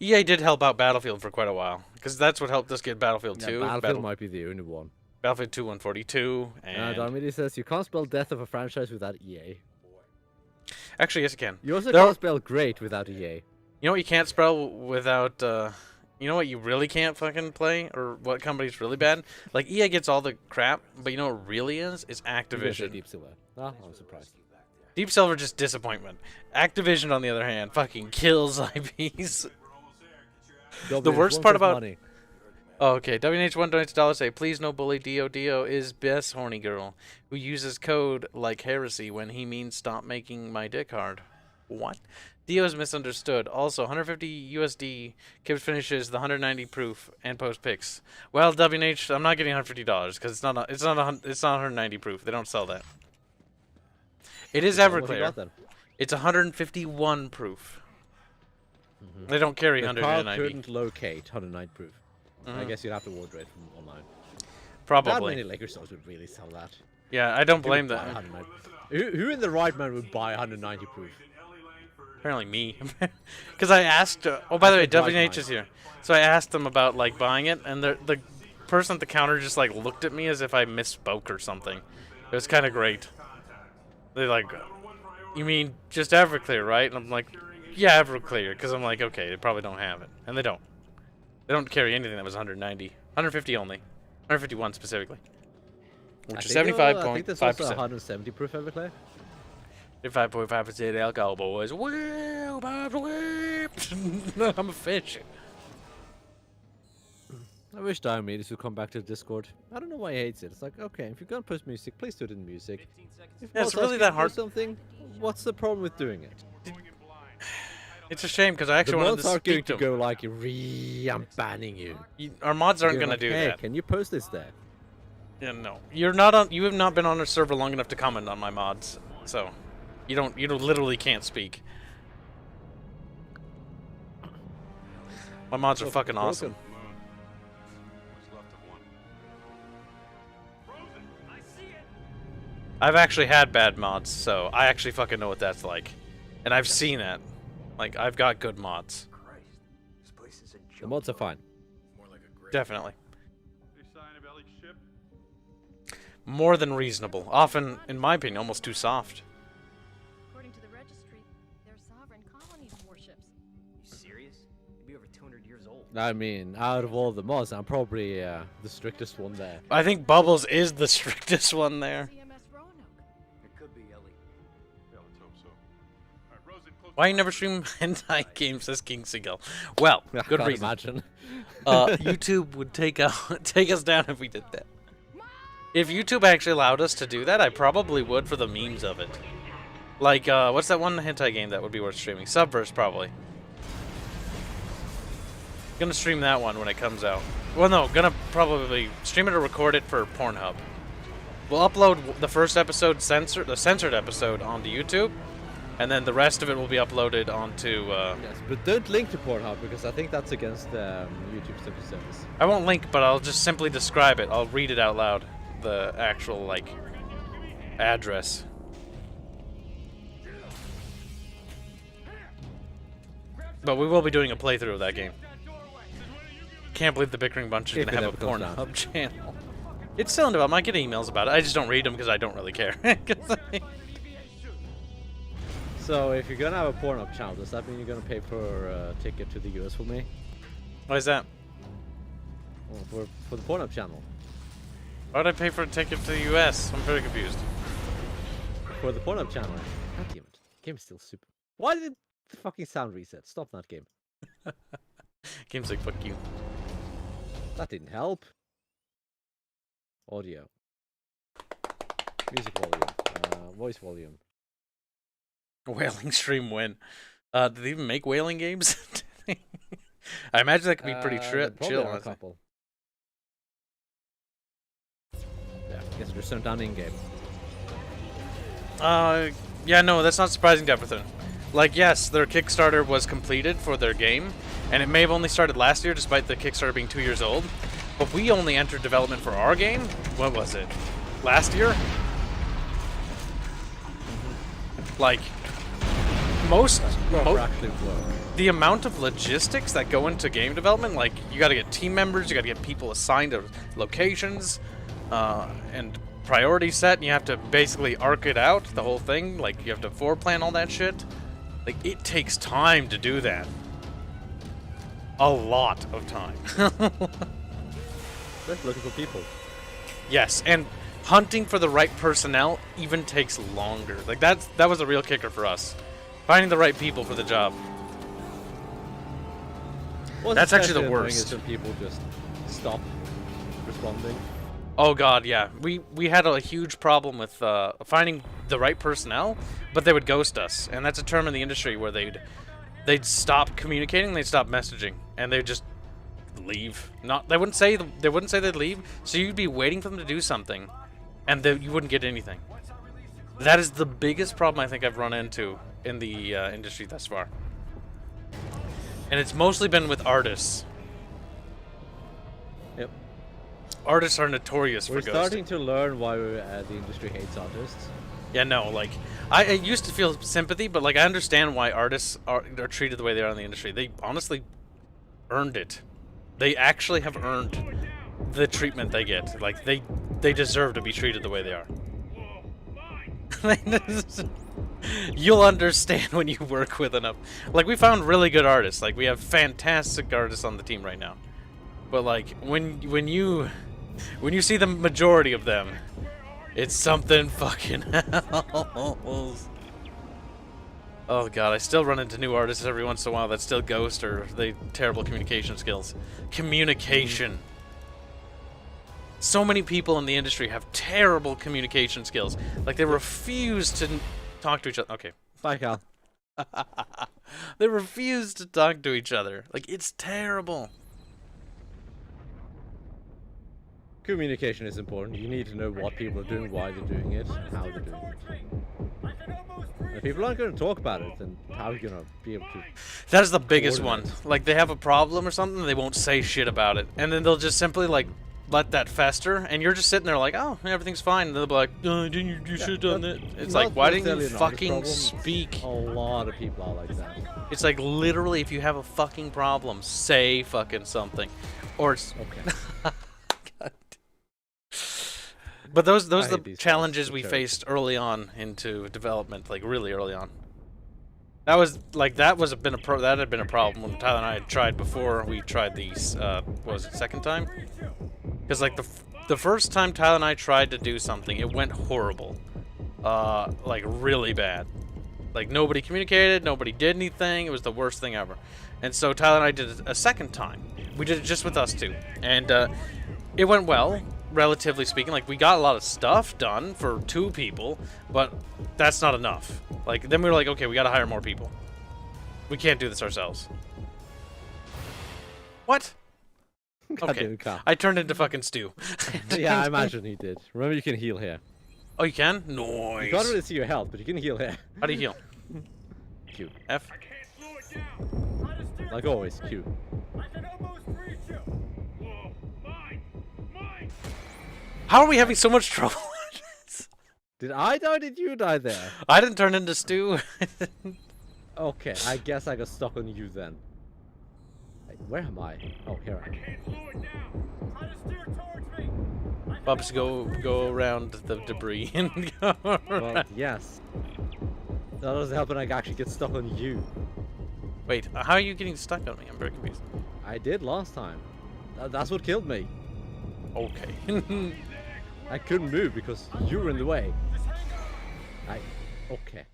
EA did help out Battlefield for quite a while, because that's what helped us get Battlefield 2. Battlefield might be the only one. Battlefield 2 142, and Darmidi says, you can't spell death of a franchise without EA. actually, yes, you can. You also There- can't spell great without EA. You know what you can't spell without, you know what you really can't fucking play? Or what company's really bad? Like, EA gets all the crap, but you know what really is? It's You guys say Activision. Deep Silver. Oh, I'm surprised. Deep Silver, just disappointment. Activision, on the other hand, fucking kills IPs. The worst part about... Money. Oh, okay, WH1 donates $1 say, please no bully Dio. Dio is best horny girl who uses code like heresy when he means stop making my dick hard. What? Dio is misunderstood. Also, 150 USD. Kibs finishes the 190 proof and post pics. Well, WH, I'm not getting $150 because it's not 190 proof. They don't sell that. It is What you Everclear. got then? It's 151 proof. They don't carry But Carl 190. couldn't locate 109 proof. I guess you'd have to order it from online. Not Probably. many Lakers stores would really sell that. Yeah, I don't blame Who would buy that. 190 Who in the right mind would buy 190 proof? Apparently me. Because I asked... oh, by the way, said right WH mind. is here. So I asked them about, like, buying it, and the person at the counter just, like, looked at me as if I misspoke or something. It was kind of great. They're like, you mean just Everclear, right? And I'm like, yeah, Everclear. Because I'm like, okay, they probably don't have it. And they don't. They don't carry anything that was 190. 150 only. 151 specifically. Which is I think there's also 75.5%. 170 proof Everclear. 5.5% alcohol, boys. Woo, Bob's Whip. I'm a fish. I wish Diomedes would come back to the Discord. I don't know why he hates it. It's like, okay, if you're gonna post music, please do it in music. If Yeah, it's mods really ask you that to hard. post something, what's the problem with doing it? It's a shame because I The actually wanted mods to aren't going speak to to them. go like, I'm banning you. Our mods aren't You're gonna like, do hey, that. can you post this there? Yeah, no. You're not on. You have not been on a server long enough to comment on my mods, so you don't. You literally can't speak. My mods are fucking awesome. I've actually had bad mods, so I actually fucking know what that's like, and I've seen that. Like, I've got good mods. The mods are fine. Definitely. Any sign of Ellie's ship? More than reasonable. Often, in my opinion, almost too soft. According to the registry, they're sovereign colony warships. You serious? You'd be over 200 years old. I mean, out of all the mods, I'm probably the strictest one there. I think Bubbles is the strictest one there. CMS Roanoke. It could be Ellie. Yeah, let's hope so. All right, Rosen, close. Why you never stream hentai games, says King Seagull. Well, I good can't reason. imagine. YouTube would take us down if we did that. If YouTube actually allowed us to do that, I probably would for the memes of it. Like, what's that one hentai game that would be worth streaming? Subverse, probably. Gonna stream that one when it comes out. Well, no, gonna probably stream it or record it for Pornhub. We'll upload the first episode, the censored episode, onto YouTube, and then the rest of it will be uploaded onto. Yes, but don't link to Pornhub because I think that's against YouTube's terms of service. I won't link, but I'll just simply describe it. I'll read it out loud. The actual, like, address. But we will be doing a playthrough of that game. Can't believe the Bickering Bunch is If going to it have a ever comes Pornhub channel. It's still in development. I get emails about it. I just don't read them because I don't really care. So if you're gonna have a Pornhub channel, does that mean you're gonna pay for a ticket to the US for me? Why is that? Well, for the Pornhub channel. Why'd I pay for a ticket to the US? I'm very confused. For the Pornhub channel. God damn it. Game's still super. Why did the fucking sound reset? Stop that game. Game's like, fuck you. That didn't help. Audio. Music volume. Voice volume. Whaling stream win. Did they even make whaling games? I imagine that could be pretty There probably chill. are a couple. Yeah, I guess we're sent down in game. Yeah, no, that's not surprising, Jefferson. Like, yes, their Kickstarter was completed for their game, and it may have only started last year, despite the Kickstarter being 2 years old. But we only entered development for our game. What was it? Last year? Like, the amount of logistics that go into game development, like, you got to get team members, you got to get people assigned to locations, and priority set, and you have to basically arc it out, the whole thing. Like, you have to foreplan all that shit. Like, it takes time to do that. A lot of time. Just looking for people. Yes, and hunting for the right personnel even takes longer. Like, that was a real kicker for us. Finding the right people for the job. What's That's actually the especially annoying worst. is when people just stop responding. Oh god, yeah. We had a huge problem with finding the right personnel, but they would ghost us. And that's a term in the industry where they'd stop communicating, they'd stop messaging, and they'd just leave. They wouldn't say they'd leave, so you'd be waiting for them to do something, and you wouldn't get anything. That is the biggest problem I think I've run into in the industry thus far. And it's mostly been with artists. Yep. Artists are notorious We're for ghosting. starting to learn why the industry hates artists. Yeah, no, like, I used to feel sympathy, but, like, I understand why artists are treated the way they are in the industry. They honestly earned it. They actually have earned the treatment they get. Like, they deserve to be treated the way they are. You'll understand when you work with enough. Like, we found really good artists. Like, we have fantastic artists on the team right now. But, like, when you see the majority of them, it's something fucking else. Oh god, I still run into new artists every once in a while that still ghost or they terrible communication skills. Communication. So many people in the industry have terrible communication skills. Like they refuse to talk to each other. Okay. Bye, Cal. They refuse to talk to each other. Like it's terrible. Communication is important. You need to know what people are doing, why they're doing it, and how they're doing it. If people aren't going to talk about it, then how are you going to be able to... That is the biggest one. coordinate? Like they have a problem or something, they won't say shit about it. And then they'll just simply like let that fester, and you're just sitting there like, oh, everything's fine. And they'll be like, oh, didn't you should have done that. It's like, why didn't you necessarily an artist fucking problem. speak? A lot of people are like that. It's like literally, if you have a fucking problem, say fucking something, or it's Okay. God. But those I are the hate these challenges guys. we They're faced early on into development, like really early on. That was like that had been a problem when Tyler and I had tried before we tried these. What was it, second time? Because like the first time Tyler and I tried to do something, it went horrible, like really bad. Like nobody communicated, nobody did anything. It was the worst thing ever. And so Tyler and I did it a second time. We did it just with us two, and it went well, relatively speaking. Like we got a lot of stuff done for 2 people, but that's not enough. Like then we were like, okay, we got to hire more people. We can't do this ourselves. What? Okay, Goddamn Cal. I turned into fucking stew. Yeah, I imagine he did. Remember, you can heal here. Oh, you can? You Nice. can't really see your health, but you can heal here. How do you heal? Q. F? I can't slow it down. Try to steer Like always, Q. I can almost reach you. Whoa, mine, mine. How are we having so much trouble? Did I die? Did you die there? I didn't turn into stew. Okay, I guess I got stuck on you then. Hey, where am I? Oh, here I am. Can't slow it down. Try to steer towards me. I can Bubs, almost go reach you. around the debris and go Well, around. yes. That doesn't help when I actually get stuck on you. Wait, how are you getting stuck on me? I'm very confused. I did last time. That's what killed me. Okay. I couldn't move because you were in the way. Just hang on. Okay.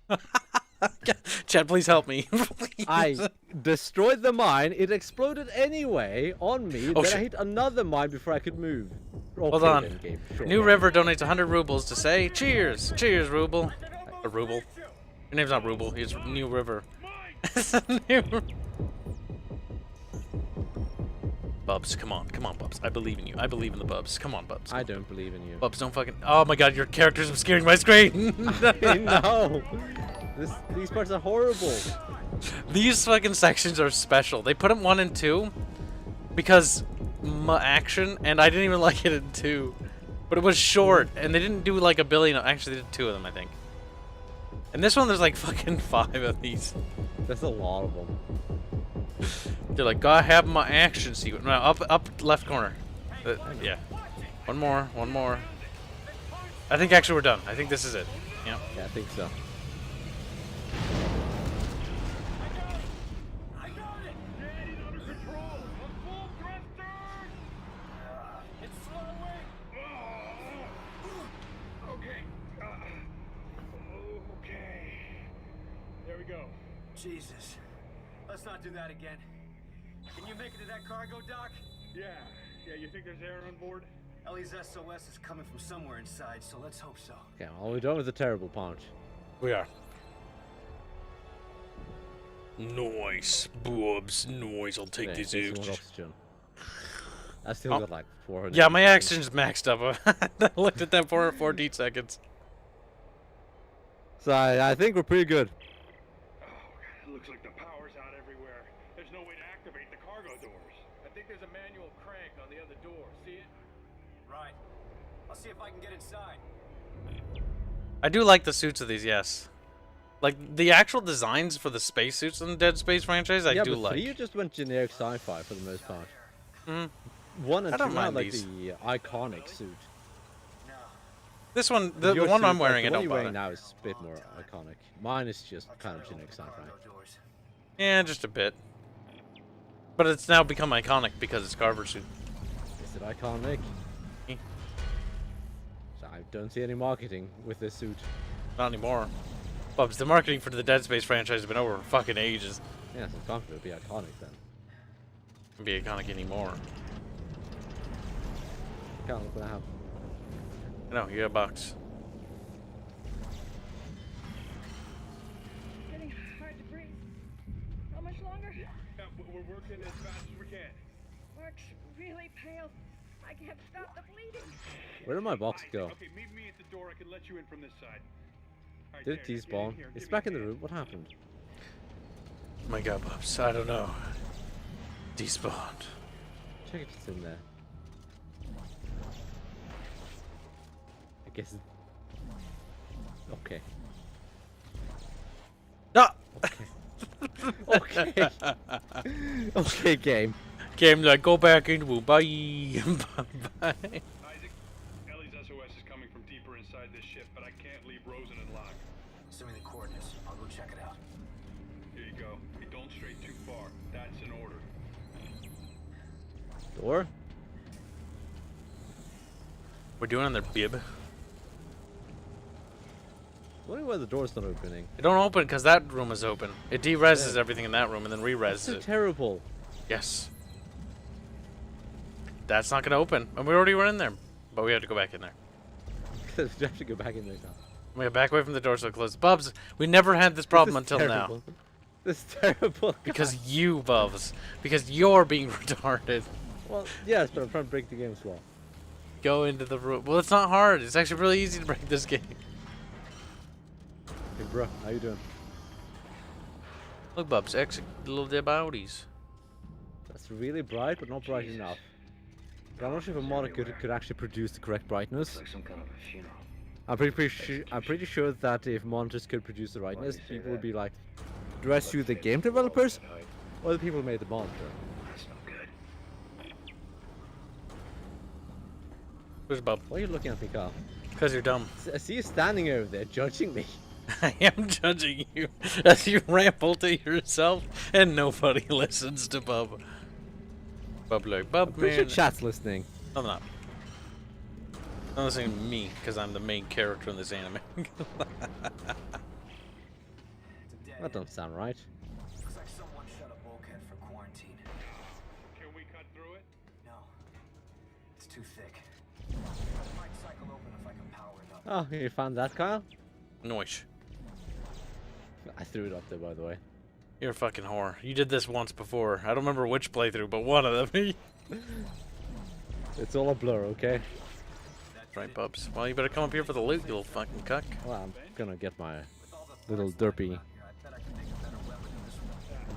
Chad, please help me. Please. I destroyed the mine. It exploded anyway on me. Oh, then I shit. hit another mine before I could move. Okay, Hold on. then, game. Sure, New why River donates 100 rubles to say cheers. Cheers, Ruble. A Ruble. Your name's not Ruble. It's New River. New... Bubs, come on, Bubs. I believe in you. I believe in the Bubs. Come on, Bubs. I don't believe in you. Bubs, don't fucking. Oh my God, your character's obscuring my screen. No. These parts are horrible. These fucking sections are special. They put them 1 and 2 because action, and I didn't even like it in 2. But it was short, and they didn't do like a billion. Actually, they did 2 of them, I think. And this one, there's like fucking 5 of these. There's a lot of them. They're like, gotta have my action sequence. No, up left corner. Yeah. One more. I think actually we're done. I think this is it. Yeah. Yeah, I think so. I got it. He's under control. On full thrusters. It's slowing. Okay. Okay. There we go. Jesus. Let's not do that again. Can you make it to that cargo dock? Yeah. You think there's air on board? Ellie's SOS is coming from somewhere inside, so let's hope so. Okay, well, we're done with the terrible punch. We are. Nice, Bubs. Nice. I'll take Yeah, this this one out. oxygen. I still Oh. got like 400. Yeah, my action's maxed up. I looked at that for 14 seconds. So I think we're pretty good. It looks like the power's out everywhere. There's no way to activate the cargo doors. I think there's a manual crank on the other door. See it? Right. I'll see if I can get inside. I do like the suits of these, yes. Like, the actual designs for the spacesuits in the Dead Space franchise, I yeah, do but like. 3 just went generic sci-fi for the most part. Mm. 1 and I 2 don't had mind like these. the iconic suit. No. This one, the Your one suit, I'm wearing, like, I the one don't you're wearing bother. now is a bit more iconic. Mine is just kind of generic sci-fi. Doors. Yeah, just a bit. But it's now become iconic because it's Carver's suit. Is it iconic? Eh. So I don't see any marketing with this suit. Not anymore. Bubs, the marketing for the Dead Space franchise has been over for fucking ages. Yeah, so Conclave would be iconic then. Won't be iconic anymore. Can't look what I have. No, you got a box. It's getting hard to breathe. How much longer? Yeah, we're working as fast as we can. Mark's really pale. I can't stop the bleeding. Where did my box Isaac, go? Okay, meet me at the door. I can let you in from this side. All right, Did it there, get in despawn? here, It's give me back a in the hand. room. What happened? Oh my god, Bubs. I don't know. Despawned. Check if it's in there. I guess it... Okay. Ah! Okay. Okay, game. Game like, go back into it. Bye. Bye. Isaac, Ellie's SOS is coming from deeper inside this ship, but I can't leave Rosen in lock. Send me the coordinates. I'll go check it out. Here you go. Hey, don't stray too far. That's an order. Door? We're doing on their bib. Wonder why the door's not opening. It don't open because that room is open. It de-reses everything in that room and then That's re-reses so it. terrible. Yes. That's not gonna open. And we already were in there. But we have to go back in there. You have to go back in there now. We gotta back away from the door so it closes. Bubs, we never had this problem This is until now. terrible. This is terrible. Because you, Bubs. Because you're being retarded. Well, yes, but I'm trying to break the game as well. Go into the room. Well, it's not hard. It's actually really easy to break this game. Hey, bro, how you doing? Look, Bubs, little dead bodies. That's really bright, but not bright enough. But I'm not sure if a mod could actually produce the correct brightness. Like some kind of a funeral. I'm pretty sure that if monitors could produce the brightness, people would be like, do I sue the game developers or the people who made the monitor? That's no good. Where's Bub? Why are you looking at me, Carl? Because you're dumb. I see you standing over there judging me. I am judging you as you ramble to yourself and nobody listens to Bub. Bub like, Bub, Pretty sure man. chat's listening. I'm not. I'm listening to me because I'm the main character in this anime. It's a dead That don't sound right. Looks like someone shut a bulkhead for quarantine. Can we cut through it? No. It's too thick. It might cycle open if I can power it up. Oh, you found that, Kyle? Noise. I threw it up there, by the way. You're a fucking whore. You did this once before. I don't remember which playthrough, but one of them. It's all a blur, okay? Right, Bubs. Well, you better come up here for the loot, you little fucking cuck. Well, I'm gonna get my little derpy Here, I bet I can make a better weapon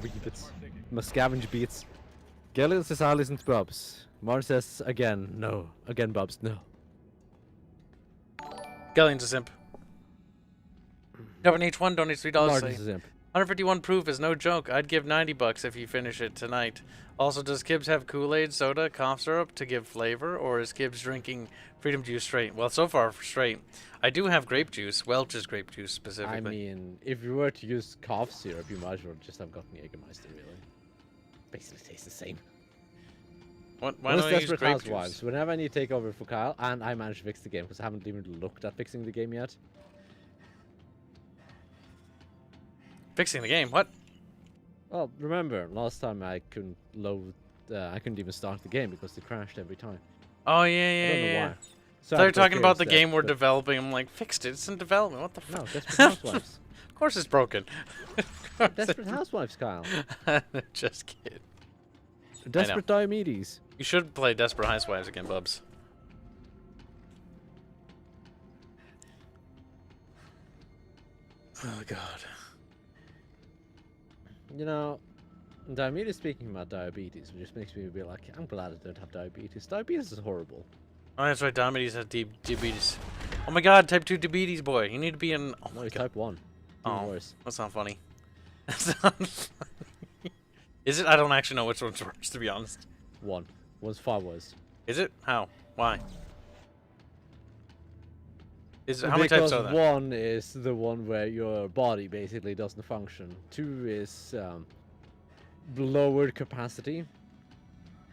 than this one. rebits. My scavenge beats. Gillian says I listen to Bubs. Martin says again, no. Again, Bubs, no. Gillion's a simp. Kevin H1 donates $3. Martin's saying, a simp. 151 proof is no joke. I'd give $90 if you finish it tonight. Also, does Kibs have Kool-Aid, soda, cough syrup to give flavor, or is Kibs drinking Freedom Juice straight? Well, so far straight. I do have grape juice, Welch's grape juice specifically. I mean, if you were to use cough syrup, you might as well just have gotten Jägermeister, really. Basically tastes the same. Why Why don't I use Desperate grape Housewives. juice? Whenever I need to take over for Kyle, and I managed to fix the game, because I haven't even looked at fixing the game yet. Fixing the game? What? Well, remember, last time I couldn't load, I couldn't even start the game because it crashed every time. Oh, yeah, I yeah, don't know yeah. why. So I they're had to go talking about the instead, game we're but- developing. I'm like, fixed it. It's in development. What the No, fuck? Desperate Housewives. Of course it's broken. Desperate Housewives, Kyle. Just kidding. Desperate Diomedes. You should play Desperate Housewives again, Bubs. Oh, God. You know, Diomedes speaking about diabetes, which just makes me be like, I'm glad I don't have diabetes. Diabetes is horrible. Oh, that's right. Diomedes has diabetes. Oh my God, type 2 diabetes, boy. You need to be in. Oh No, my he's God. type 1. Even Oh, worse. that's not funny. That's not funny. Is it? I don't actually know which one's worse, to be honest. 1. One's far worse. Is it? How? Why? Is how many types are there? 1 is the one where your body basically doesn't function. 2 is lowered capacity.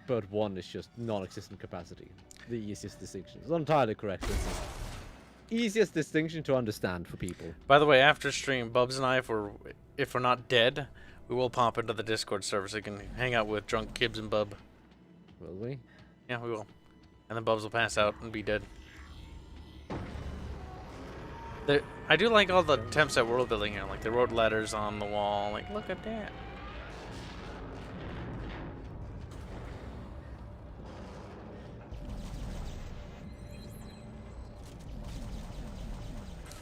But 1 is just non-existent capacity. The easiest distinction. It's not entirely correct. But easiest distinction to understand for people. By the way, after stream, Bubs and I, if we're not dead, we will pop into the Discord server so you can hang out with drunk Kibs and Bub. Will we? Yeah, we will. And then Bubs will pass out and be dead. I do like all the attempts at world building here. Like, they wrote letters on the wall. Like, look at that.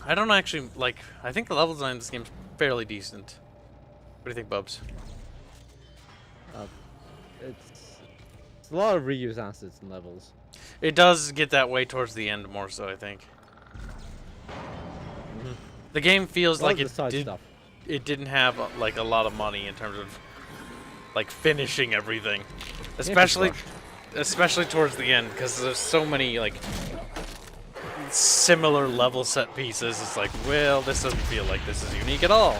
I don't actually, like, I think the level design in this game's fairly decent. What do you think, Bubs? It's a lot of reuse assets and levels. It does get that way towards the end more so, I think. The game feels like it didn't have like a lot of money in terms of like finishing everything, especially towards the end, because there's so many like similar level set pieces. It's like, well, this doesn't feel like this is unique at all.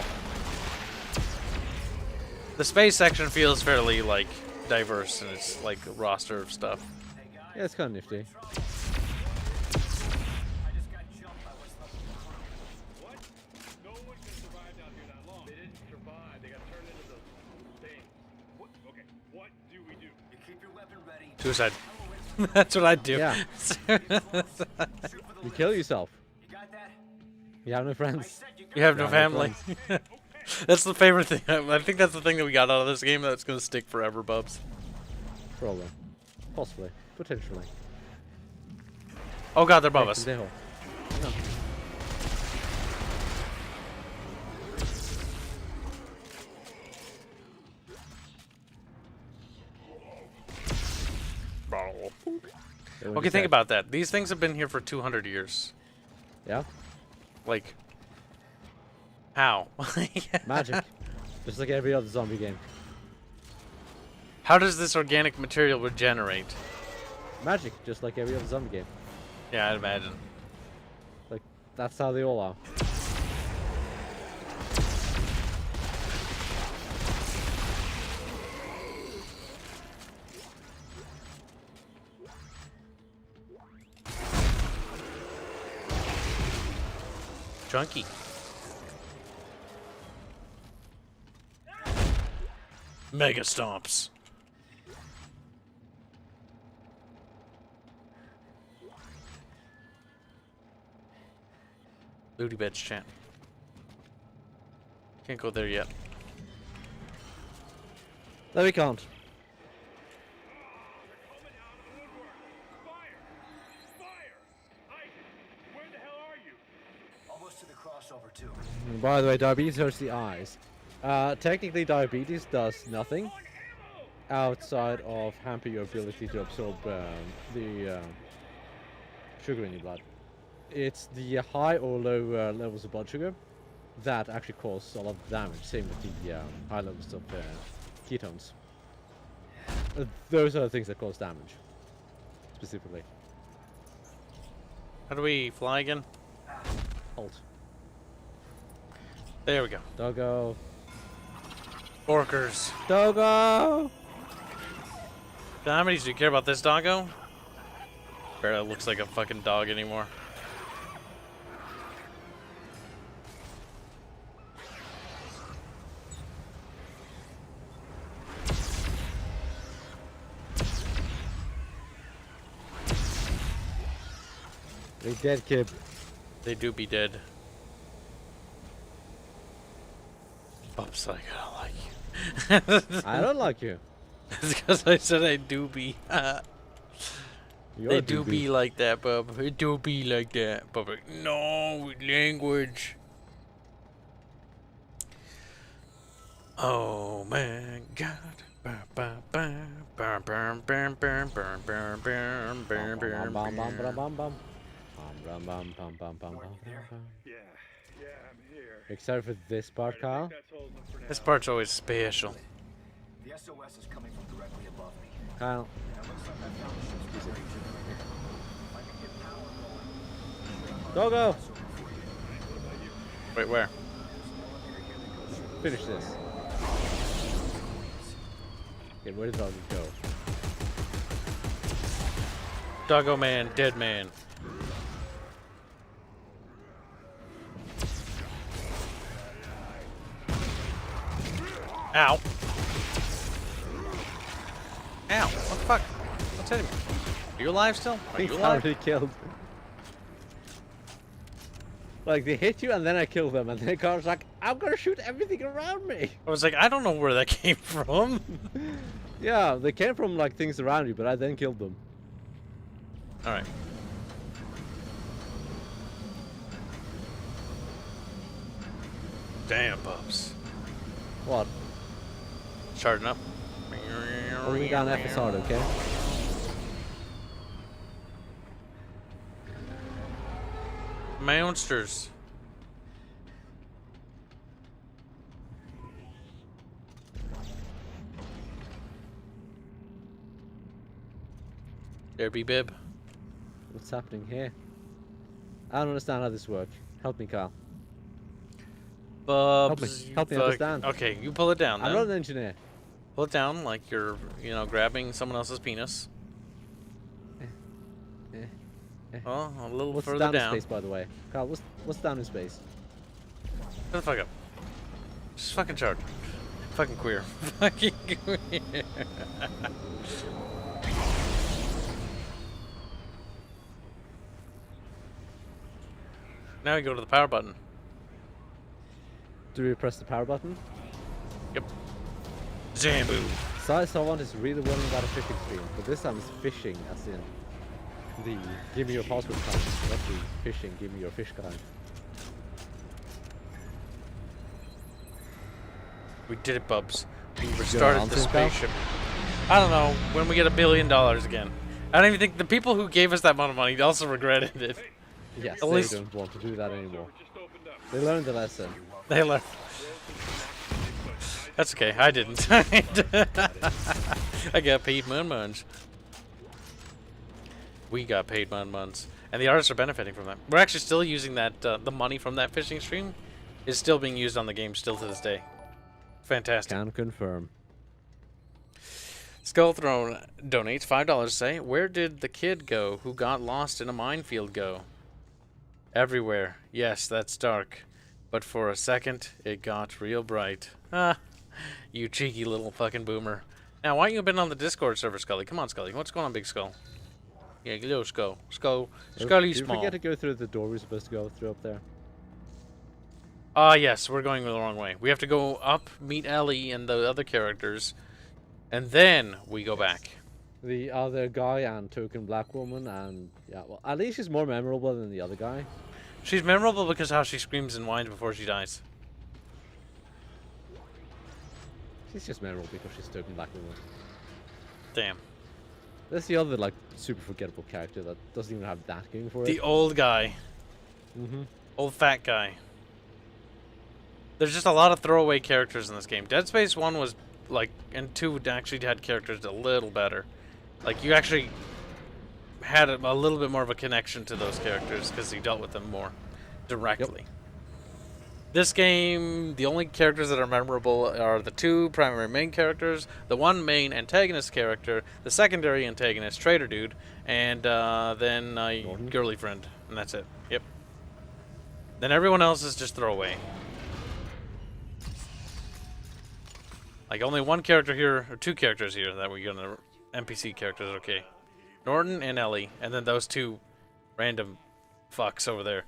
The space section feels fairly like diverse in its like roster of stuff. Yeah, it's kind of nifty. Suicide. That's what I do. Yeah. You kill yourself. You have no friends. You have no family. That's the favorite thing. I think that's the thing that we got out of this game that's going to stick forever, Bubs. Probably. Possibly. Potentially. Oh god, they're above us. No. Okay, think about that. These things have been here for 200 years. Yeah? Like, how? Magic. Just like every other zombie game. How does this organic material regenerate? Magic, just like every other zombie game. Yeah, I'd imagine. Like, that's how they all are. Chunky. Mega stomps. Booty beds chat. Can't go there yet. No, we can't. And by the way, diabetes hurts the eyes. Technically, diabetes does nothing outside of hamper your ability to absorb the sugar in your blood. It's the high or low levels of blood sugar that actually cause a lot of damage. Same with the high levels of ketones. Those are the things that cause damage, specifically. How do we fly again? Halt. There we go. Doggo. Orkers. Doggo! Diomedes, do you care about this doggo? Barely looks like a fucking dog anymore. They dead, kid. They do be dead. Bub's like, I don't like you. I don't like you. It's because I said I do be. You're They a do doobie. be like that, bub. It do be like that. Bub, like, no, language. Oh my god. Bum, bum, bum, bum, bum, bum, bum, bum, bum, bum, bum, bum, bum. Yeah, I'm here. Except for this part, Kyle. That's holding them for now. This part's always special. The SOS is coming from directly above me. Kyle. And it looks like I found the ship's generator. If I can get power going, Doggo! Wait, where? Finish this. Okay, where did Doggo go? Doggo man, dead man. Ow. Ow. What the fuck? What's hitting me? Are you alive still? Are you He's alive? already killed. Like, they hit you and then I kill them, and then the car's like, I'm gonna shoot everything around me. I was like, I don't know where that came from. Yeah, they came from like things around you, but I then killed them. Alright. Damn, Bubs. What? Charging up. Only down FSR, okay? Monsters. There be bib. What's happening here? I don't understand how this works. Help me, Kyle. Bubs. Help me you fuck- understand. Okay, you pull it down I'm then. not an engineer. Pull it down like you're, grabbing someone else's penis. Well, a little What's further down down. in space, by the way? Kyle, what's down in space? Shut the fuck up. Just fucking charge. Fucking queer. Fucking queer. Now we go to the power button. Do we press the power button? Yep. Zambu. Size I want is really warning about a fishing stream, but this time it's fishing, as in the give me your password kind, not the fishing, give me your fish kind. We did it, Bubs. We restarted the answer, Kyle? spaceship. I don't know, when we get $1 billion again. I don't even think the people who gave us that amount of money also regretted it. Yes, At they least- don't want to do that anymore. They learned the lesson. They learned. That's okay, I didn't. I got paid months. We got paid months. And the artists are benefiting from that. We're actually still using that, the money from that fishing stream is still being used on the game still to this day. Fantastic. Can confirm. Skull Throne donates $5 to say, where did the kid go who got lost in a minefield go? Everywhere. Yes, that's dark. But for a second, it got real bright. Ah, you cheeky little fucking boomer. Now, why you been on the Discord server, Scully? Come on, Scully. What's going on, Big Skull? Yeah, little Skull. Scully Did you small. forget to go through the door we're supposed to go through up there? Ah, yes, we're going the wrong way. We have to go up, meet Ellie and the other characters, and then we go back. The other guy and token black woman, and yeah, well, at least she's more memorable than the other guy. She's memorable because how she screams and whines before she dies. She's just memorable because she's token black woman. Damn. There's the other like super forgettable character that doesn't even have that going for it. The old guy. Mm-hmm. Old fat guy. There's just a lot of throwaway characters in this game. Dead Space 1 was like, and 2 actually had characters a little better. Like, you actually had a little bit more of a connection to those characters because you dealt with them more directly. This game, the only characters that are memorable are the 2 primary main characters, the 1 main antagonist character, the secondary antagonist, Trader Dude, and then Norton? Girly Friend, and that's it. Yep. Then everyone else is just throwaway. Like, only 1 character here, or 2 characters here that we're gonna NPC characters, okay. Norton and Ellie, and then those 2 random fucks over there.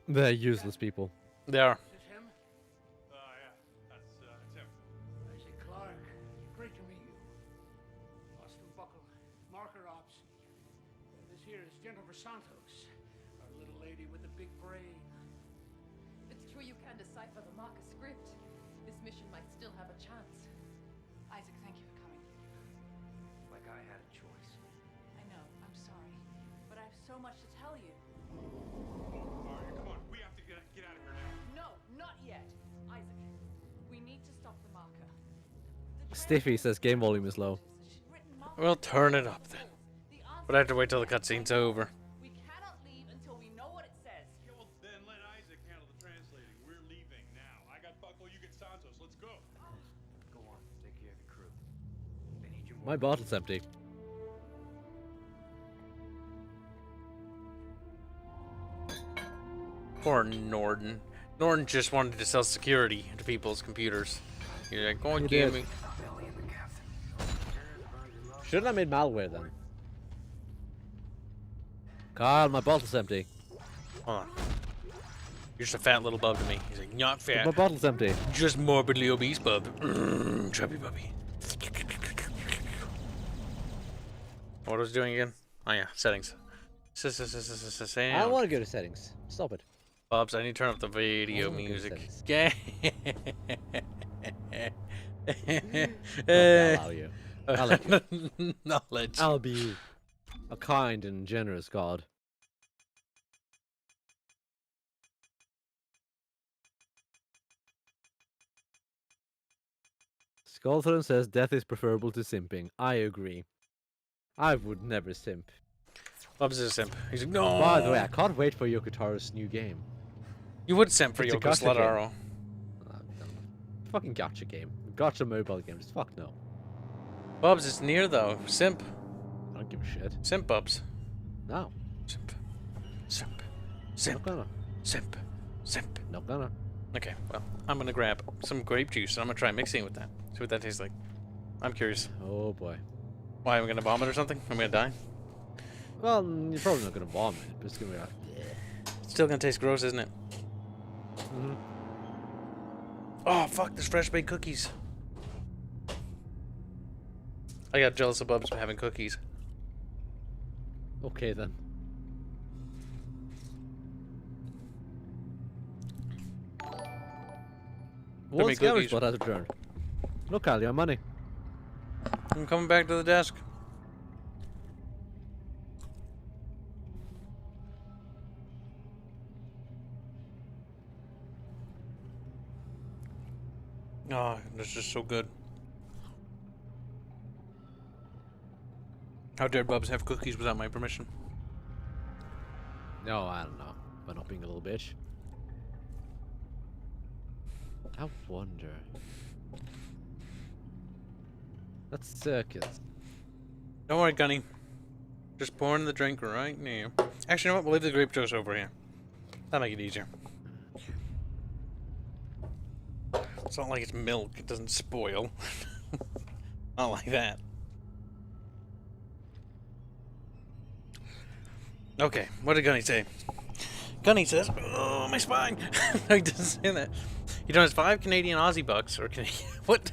They're useless people. They are. Him? Yeah, that's him. Isaac Clark, great to meet you. Austin Buckle, Marker Ops. This here is Jennifer Santos, our little lady with the big brain. It's true you can decipher the marker script. This mission might still have a chance. Isaac, thank you for coming. Like I had a choice. I know, I'm sorry. But I have so much to tell you. All right, come on. We have to get out of here now. No, not yet. Isaac, we need to stop the marker. The Stiffy says game volume is low. written marker- Well, turn it up then. The answer But I have to wait till the cutscene's over. we cannot leave until we know what it says. Yeah, well, then let Isaac handle the translating. We're leaving now. I got Buckle, you get Santos. Let's go. Go on, take care of the crew. They need you more. My bottle's empty. Poor Norton. Norton just wanted to sell security to people's computers. You're like, go and He give did. me. Shouldn't I made malware then? Carl, my bottle's empty. Hold on. You're just a fat little bub to me. He's like, not fat. My bottle's empty. Just morbidly obese bub. Chubby bubby. What was I doing again? Oh yeah, settings. I don't want to go to settings. Stop it. Bubs, I need to turn up the video wanna go to music. settings. Yeah. I'll allow you. I'll let you. Knowledge. I'll be a kind and generous god. Skullthorn says death is preferable to simping. I agree. I would never simp. Bubs is a simp. He's like, no. By the way, I can't wait for Yokotaro's new game. You would simp for It's a Yoko gacha game. Slataro. Fucking gacha game. Gacha mobile games. Fuck no. Bubs, it's near though. Simp. I don't give a shit. Simp, Bubs. No. Simp. Simp. Not Simp. gonna. Simp. Simp. Not gonna. Okay, well, I'm gonna grab some grape juice and I'm gonna try mixing it with that. See what that tastes like. I'm curious. Oh boy. Why, am I gonna vomit or something? I'm gonna die? Well, you're probably not gonna vomit, but it's gonna be like. It's still gonna taste gross, isn't it? Mhm. Oh, fuck, there's fresh baked cookies. I got jealous of Bubs for having cookies. Okay then. One me scammer cookies. spot has returned. Look, Al, your money. I'm coming back to the desk. Oh, that's just so good. How dare Bubs have cookies without my permission? No, I don't know. By not being a little bitch. I wonder. That's circus. Don't worry, Gunny. Just pouring the drink right now. Actually, you know what? We'll leave the grape juice over here. That'll make it easier. It's not like it's milk. It doesn't spoil. Not like that. Okay, what did Gunny say? Gunny says, oh, my spine. No, he doesn't say that. He donates 5 Canadian Aussie bucks, or Canadian, what?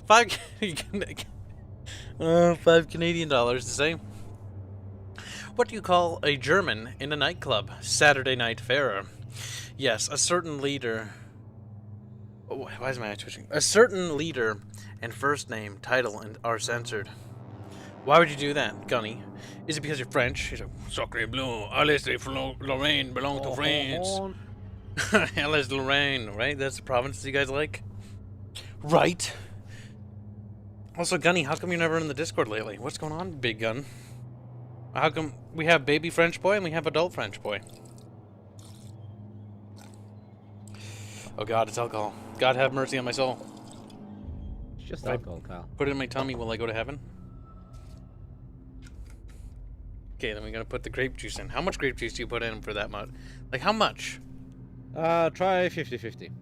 5 Canadian dollars to say. What do you call a German in a nightclub? Saturday night farer. Yes, a certain leader. Oh, why is my eye twitching? A certain leader and first name, title, and are censored. Why would you do that, Gunny? Is it because you're French? He's like, Sacre bleu, Alice de Lorraine belong to France. Alice de Lorraine, right? That's the province you guys like? Right. Also, Gunny, how come you're never in the Discord lately? What's going on, Big Gun? How come we have baby French boy and we have adult French boy? Oh God, it's alcohol. God have mercy on my soul. It's just Right. alcohol, Kyle. Put it in my tummy. Will I go to heaven? Okay, then we're gonna put the grape juice in. How much grape juice do you put in for that much? Like, how much? Try 50-50.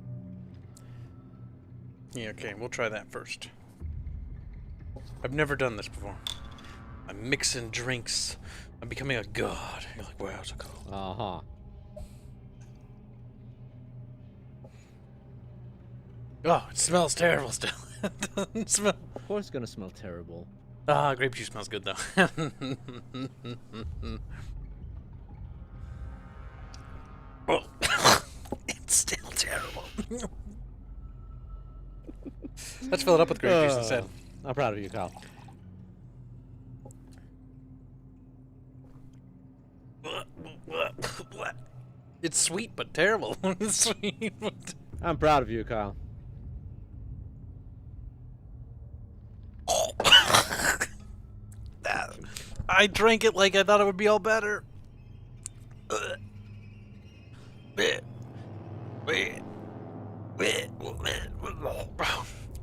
Yeah, okay, we'll try that first. I've never done this before. I'm mixing drinks. I'm becoming a god. You're like, wow, so cool. Uh-huh. Oh, it smells terrible still. It doesn't smell. Of course it's gonna smell terrible. Ah, grape juice smells good though. Oh, it's still terrible. Let's fill it up with grape juice instead. I'm proud of you, Kyle. It's sweet but terrible. It's sweet but... I'm proud of you, Kyle. I drank it like I thought it would be all better.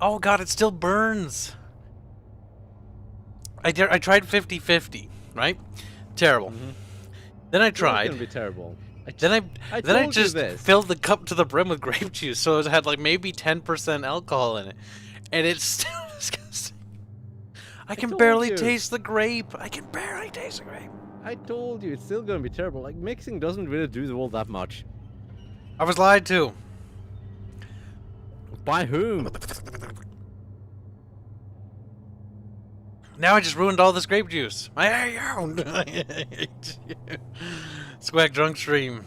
Oh God, it still burns. I tried 50-50, right? Terrible. Then I It's tried. gonna be terrible. Then I told you just this. filled the cup to the brim with grape juice, so it had like maybe 10% alcohol in it, and it's still disgusting. I can told barely you. taste the grape. I can barely taste the grape. I told you, it's still gonna be terrible. Like, mixing doesn't really do the world that much. I was lied to. By whom? Now I just ruined all this grape juice. I hate you. Squack Drunk Stream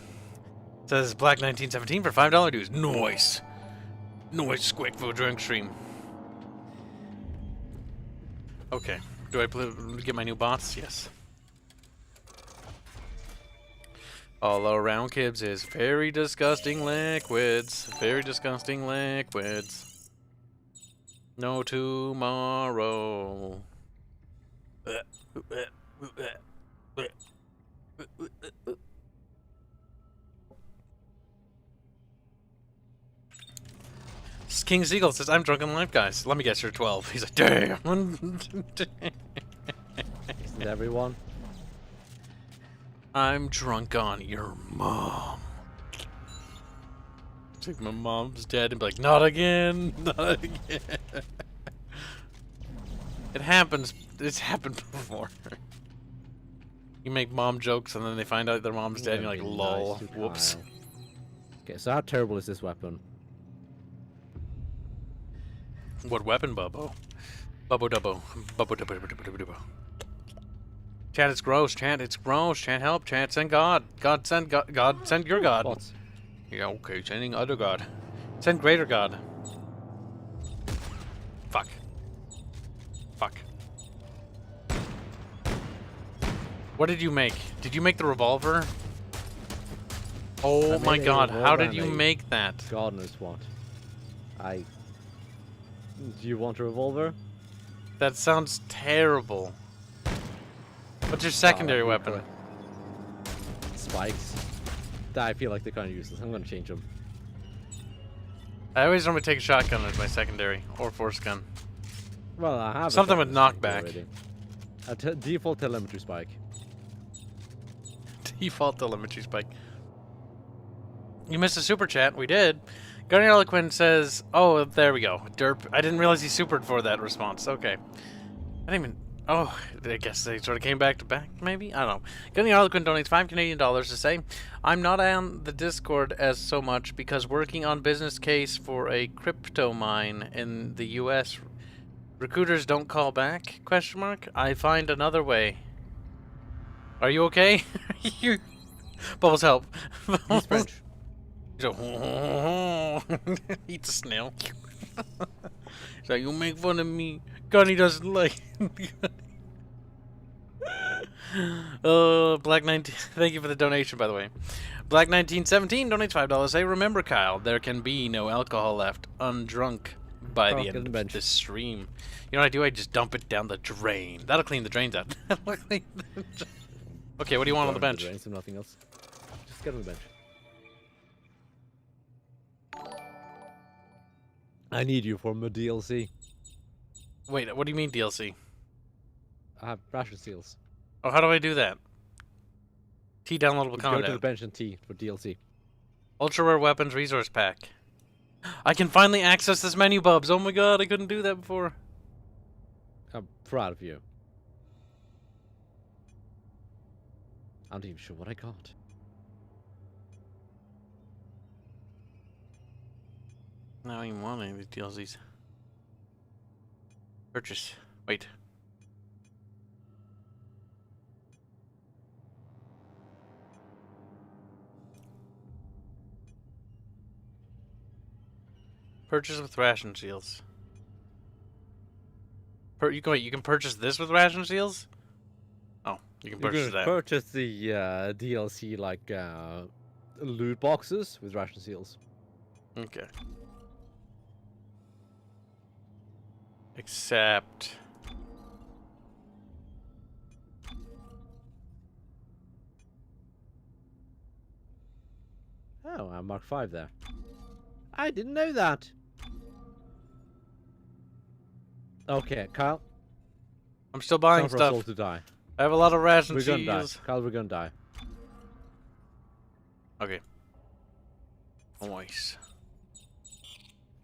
says Black 1917 for $5 dues. Nice. Nice, Squack for Drunk Stream. Okay. Do I get my new bots? Yes. All around Kibs is very disgusting liquids. Very disgusting liquids. No tomorrow. King Seagull says, I'm drunk on life, guys. Let me guess, you're 12. He's like, damn. Isn't everyone? I'm drunk on your mom. It's like my mom's dead and be like, not again, not again. It happens. It's happened before. You make mom jokes and then they find out their mom's dead and you're like, lol, Nice to whoops. Kyle. Okay, so how terrible is this weapon? What weapon, Bubbo? Bubbo Dubbo. Bubbo Dubbo Dubbo Dubbo. Chat, it's gross. Chat, it's gross. Chat, help. Chat, send God. God, send God. God, send your God. Bots. Yeah, okay. Sending other God. Send greater God. Fuck. Fuck. What did you make? Did you make the revolver? Oh I my made a god, how revolver did you and a- make that? God knows what. Do you want a revolver? That sounds terrible. What's your secondary Oh, weapon? Spikes. I feel like they're kind of useless. I'm gonna change them. I always normally take a shotgun as my secondary, or force gun. Well, I have a Something with shotgun spike knockback. already. A default telemetry spike. Default telemetry spike. You missed a super chat. We did. Gunny Eloquent says, oh, there we go. Derp. I didn't realize he supered for that response. Okay. I didn't even... Oh, I guess they sort of came back to back, maybe? I don't know. Gunny Eloquent donates $5 Canadian to say, I'm not on the Discord as so much because working on business case for a crypto mine in the US. Recruiters don't call back? Question mark. I find another way. Are you okay? you... Bubbles, help. He's French. So, eat the snail. So you make fun of me. Gunny doesn't like. Black 19. Thank you for the donation, by the way. Black 1917 donates $5. Hey, remember, Kyle, there can be no alcohol left. Undrunk by the end of this stream. You know what I do? I just dump it down the drain. That'll clean the drains out. Okay, what do you want on the bench? Drains and nothing else. Just get on the bench. I need you for my DLC. Wait, what do you mean DLC? I have ration seals. Oh, how do I do that? T downloadable Go to the content. bench and T for DLC. Ultra rare weapons resource pack. I can finally access this menu, Bubs. Oh my god, I couldn't do that before. I'm proud of you. I'm not even sure what I got. I don't even want any of these DLCs. Purchase. Wait. Purchase with ration seals. You can purchase this with ration seals? Oh, you can purchase that. Purchase the DLC like loot boxes with ration seals. Okay. Accept. Oh, I'm Mark 5 there. I didn't know that. Okay, Kyle. I'm still buying Time for us all stuff. to die. I have a lot of ration We're gonna die. seals. Kyle, we're gonna die. Okay. Nice.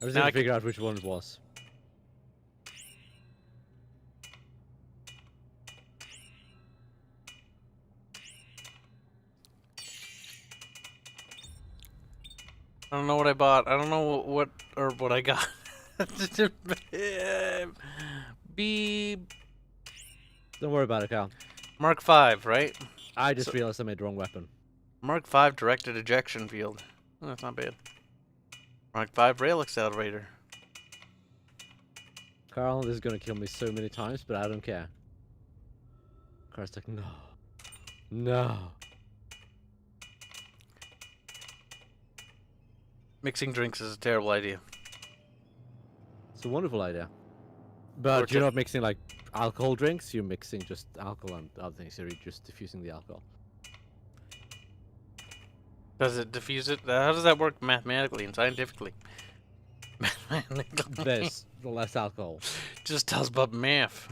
I was Now able I to figure out which one it was. I don't know what I bought. I don't know what I got. B Don't worry about it, Cal. Mark 5, right? I just realized I made the wrong weapon. Mark 5 directed ejection field. Oh, that's not bad. Mark 5 rail accelerator. Carl, this is gonna kill me so many times, but I don't care. Carl's like, no. No. Mixing drinks is a terrible idea. It's a wonderful idea. But you're not mixing like alcohol drinks, you're mixing just alcohol and other things, you're just diffusing the alcohol. Does it diffuse it? How does that work mathematically and scientifically? There's less alcohol. Just tells about math.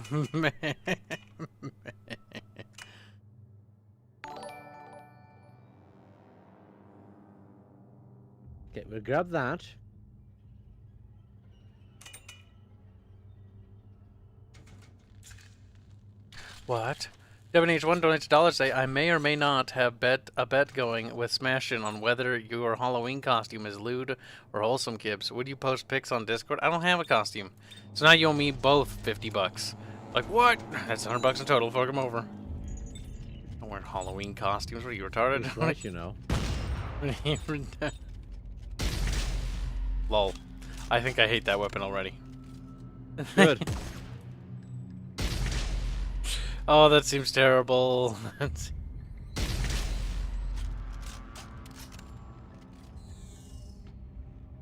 Okay, we'll grab that. What? H1 donates $1 say, I may or may not have a bet going with Smashin on whether your Halloween costume is lewd or wholesome, Kibs. Would you post pics on Discord? I don't have a costume. So now you owe me both $50. Like, what? That's $100 in total. Fuck him over. I'm wearing Halloween costumes. What are you, retarded? That's right, you know. Lol. I think I hate that weapon already. Good. Oh, that seems terrible.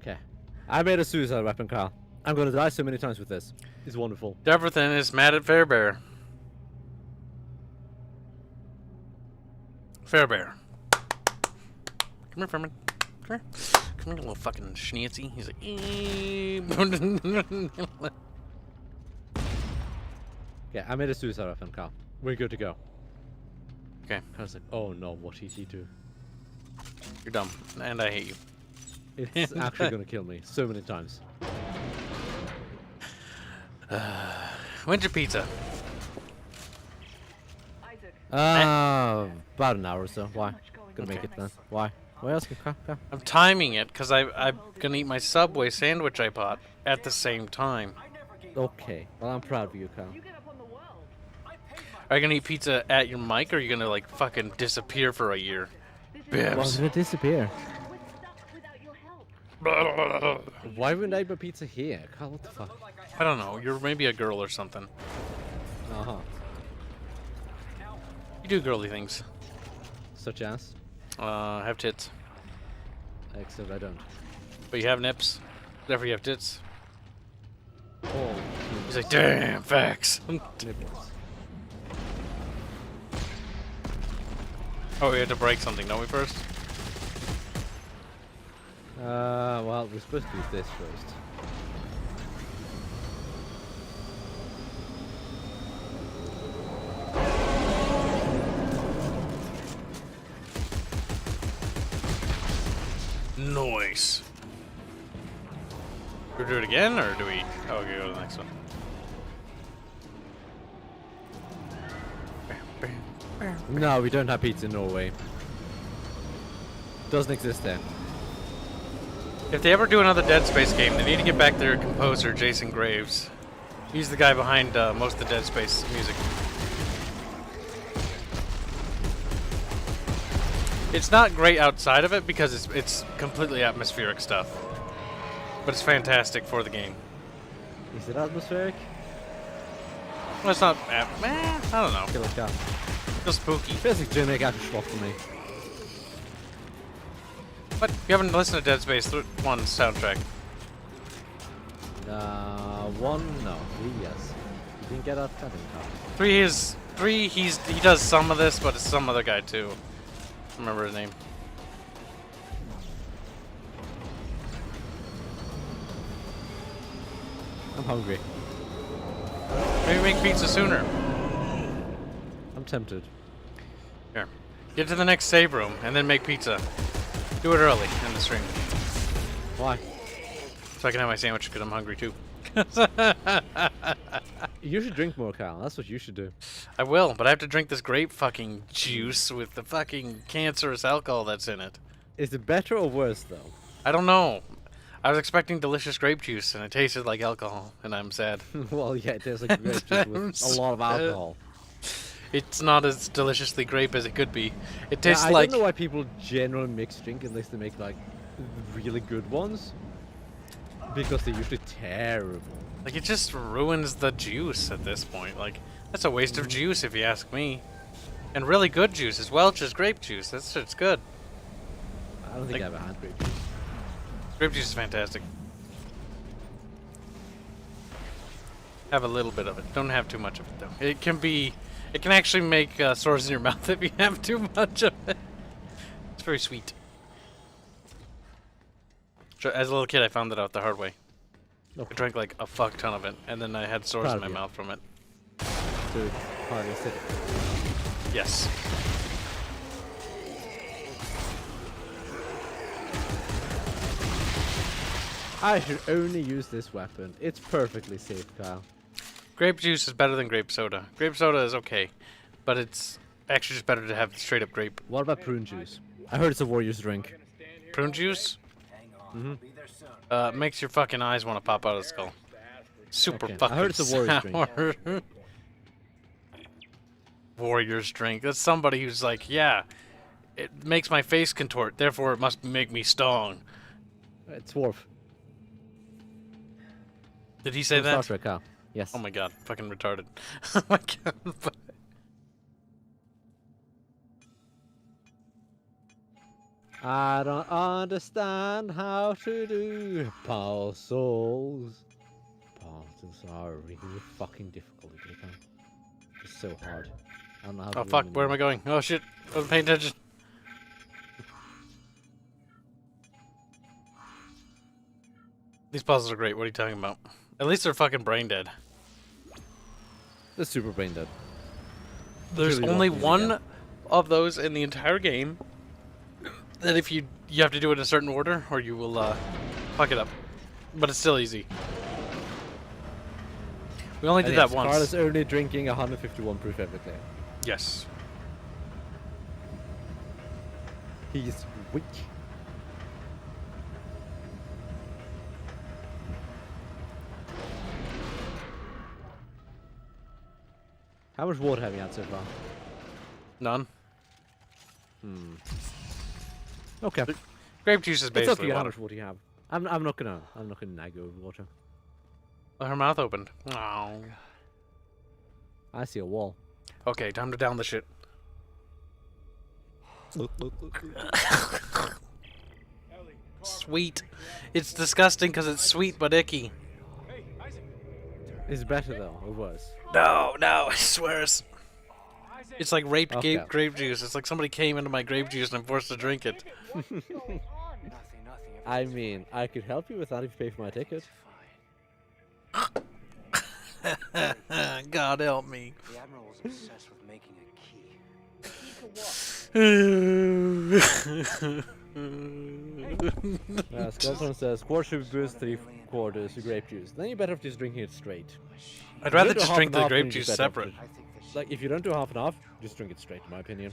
Okay. I made a suicide weapon, Carl. I'm gonna die so many times with this. It's wonderful. Jefferson is mad at Fairbear. Fairbear. Come here, Furman. Come here. Come here, little fucking schnitzy. He's like, Okay, I made a suicide weapon, Carl. We're good to go. okay, Carl's like, oh no, what did he do? you're dumb, and I hate you. It's actually gonna kill me so many times. When's your pizza? About an hour or so. Why? Gonna make it then. Why? Why else? Carl? I'm timing it because I'm gonna eat my Subway sandwich I bought at the same time. Okay. Well, I'm proud of you, Carl. Are you gonna eat pizza at your mic, or are you gonna like fucking disappear for a year? Well, I'm Bibs. gonna disappear. Why wouldn't I eat my pizza here? Carl, what the fuck? I don't know. You're maybe a girl or something. Uh-huh. You do girly things. Such as? Have tits, Except I don't. but you have nips. Therefore, you have tits. Oh, He's like, damn, facts. nipples. Oh, we have to break something, don't we, first? Well, we're supposed to do this first. Nice. Do we do it again, or do we... Oh, okay, go to the next one. No, we don't have pizza in Norway. Doesn't exist there. If they ever do another Dead Space game, they need to get back their composer, Jason Graves. He's the guy behind most of the Dead Space music. It's not great outside of it because it's completely atmospheric stuff. But it's fantastic for the game. Is it atmospheric? Well, it's not... I don't know. Feel like that. It's spooky. Feels like Jimmy got schlock for me. But you haven't listened to Dead Space 1's soundtrack. One, no. 3, yes. You didn't get that cutting card. 3, he does some of this, but it's some other guy too. I don't remember his name. I'm hungry. Maybe make pizza sooner. I'm tempted. Here. Get to the next save room and then make pizza. Do it early in the stream. Why? So I can have my sandwich because I'm hungry too. You should drink more, Kyle. That's what you should do. I will, but I have to drink this grape fucking juice with the fucking cancerous alcohol that's in it. Is it better or worse, though? I don't know. I was expecting delicious grape juice, and it tasted like alcohol, and I'm sad. Well, yeah, it tastes like grape juice with a lot of alcohol. It's not as deliciously grape as it could be. It Yeah, tastes I like... don't know why people generally mix drink unless they make, like, really good ones. Because they're usually terrible. Like, it just ruins the juice at this point. Like, that's a waste of juice if you ask me. And really good juice is Welch's grape juice. That's it's good. I don't think Like- I ever had grape juice. Grape juice is fantastic. Have a little bit of it. Don't have too much of it, though. It can actually make sores in your mouth if you have too much of it. It's very sweet. So, as a little kid, I found that out the hard way. I drank like a fuck ton of it, and then I had sores Proud in of my you. mouth from it. So it's hardly acidic. Yes. I should only use this weapon. It's perfectly safe, Kyle. Grape juice is better than grape soda. Grape soda is okay, but it's actually just better to have straight up grape. What about prune juice? I heard it's a warrior's drink. Prune juice Mm-hmm. makes your fucking eyes want to pop out of the skull. Super Okay, I fucking heard it's a warrior's drink. sour. Warrior's drink. That's somebody who's like, yeah, it makes my face contort, therefore it must make me strong. It's Worf. Did he say From Star that? Trek, Kyle. Yes. Oh my god, fucking retarded. Oh my god. I don't understand how to do puzzles. Puzzles are really fucking difficult, Kyle. It's so hard. I don't know how to Oh do fuck, them where am I going? Oh shit, I wasn't paying attention. These puzzles are great, what are you talking about? At least they're fucking brain dead. The super brain dead. There's Really only don't use one again. of those in the entire game that if you have to do it in a certain order or you will fuck it up. But it's still easy. We only did that once. Carl is only drinking 151 proof everything. Yes. He's weak. How much water have you had so far? None. Okay. Grape juice is It's up to basically you how water. much water you have. I'm not gonna nag over water. Her mouth opened. Oh. I see a wall. Okay, time to down the shit. Sweet. It's disgusting because it's sweet but icky. It's better though, or worse. No, I swear it's like raped Okay. grape juice. It's like somebody came into my grape juice and I'm forced to drink it. I mean, I could help you with that if you pay for my ticket. God help me. The Admiral was obsessed with making a key. Skeleton says, quarter should be boost 3/4 to grape juice. Then you're better off just drinking it straight. I'd rather You do just half drink and the half, grape then you're juice better off separate. just- Like, if you don't do half and half, just drink it straight, in my opinion.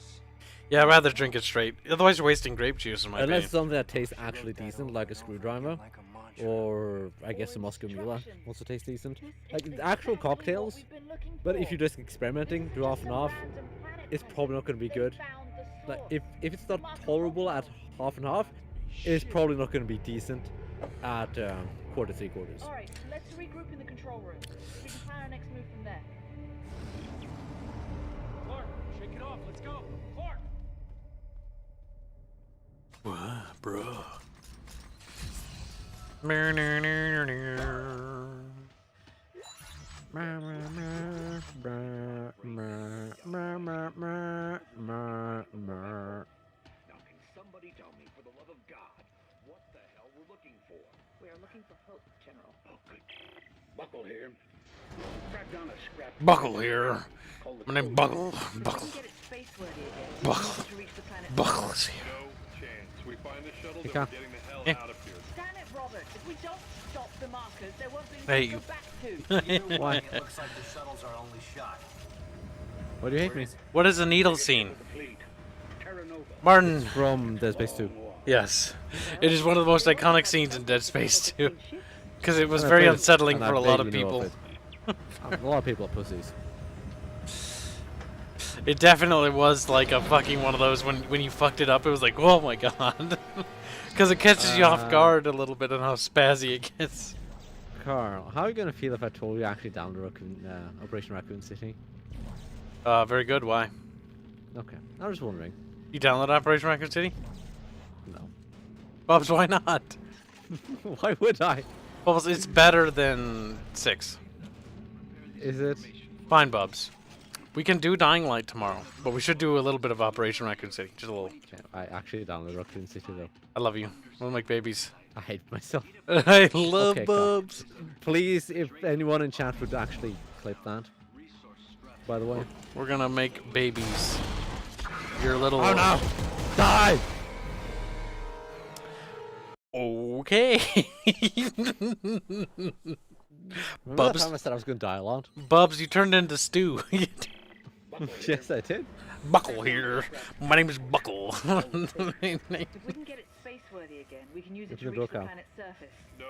Yeah, I'd rather drink it straight. Otherwise, you're wasting grape juice in my Unless opinion. something that tastes actually decent, like a screwdriver. Or, I guess, a Moscow Mule also tastes decent. Like, actual cocktails. But if you're just experimenting, do half and half, it's probably not going to be good. Like, if it's not tolerable at half and half, it's probably not going to be decent at quarter 3/4. Alright, let's regroup in the control room. We can plan our next move from there. Clark, shake it off. Let's go. Clark! What, bro? Now, can somebody tell me, for the love of God, what the hell we're looking for? We are looking for hope, General. Oh, good. Buckle here. Crack down a scrap. Buckle here. Call the My name code. Buckle. So we Buckle. can get it space-worthy again. Buckle. To reach the planet. Buckle is here. No chance. we find the shuttle, You then we're can't. getting the hell Eh. out of here. Damn it, Robert. If we don't stop the markers, there won't be Hey, anything you. to go back to. Either Why? way, it looks like the shuttle's our only shot. Why do you hate me? What is a needle scene? The fleet. Terra Nova. Martin. From Dead Space 2. Yes. It is one of the most iconic scenes in Dead Space 2. Because it was And I very played it, unsettling and for I a lot of vaguely know people. it. A lot of people are pussies. It definitely was like a fucking one of those when you fucked it up, it was like, oh my god. Because it catches you off guard a little bit on how spazzy it gets. Carl, how are you going to feel if I told you actually down to Operation Raccoon City? Very good, why? Okay, I was wondering. You download Operation Raccoon City? No. Bubs, why not? Why would I? Bubs, it's better than 6. Is it? Fine, Bubs. We can do Dying Light tomorrow, but we should do a little bit of Operation Raccoon City. Just a little. Okay, I actually downloaded Raccoon City though. I love you. We'll make babies. I hate myself. I love Okay, Carl. Bubs. Please, if anyone in chat would actually clip that. By the way. We're gonna make babies. Your little. Oh no! Die! Okay. Remember Bubs. that time I said I was going to die a lot? Bubs, you turned into stew. Yes, I did. Buckle here. My name is Buckle. If we can get it space-worthy again, we can use it Open to the reach door, the Cal. planet's surface. No.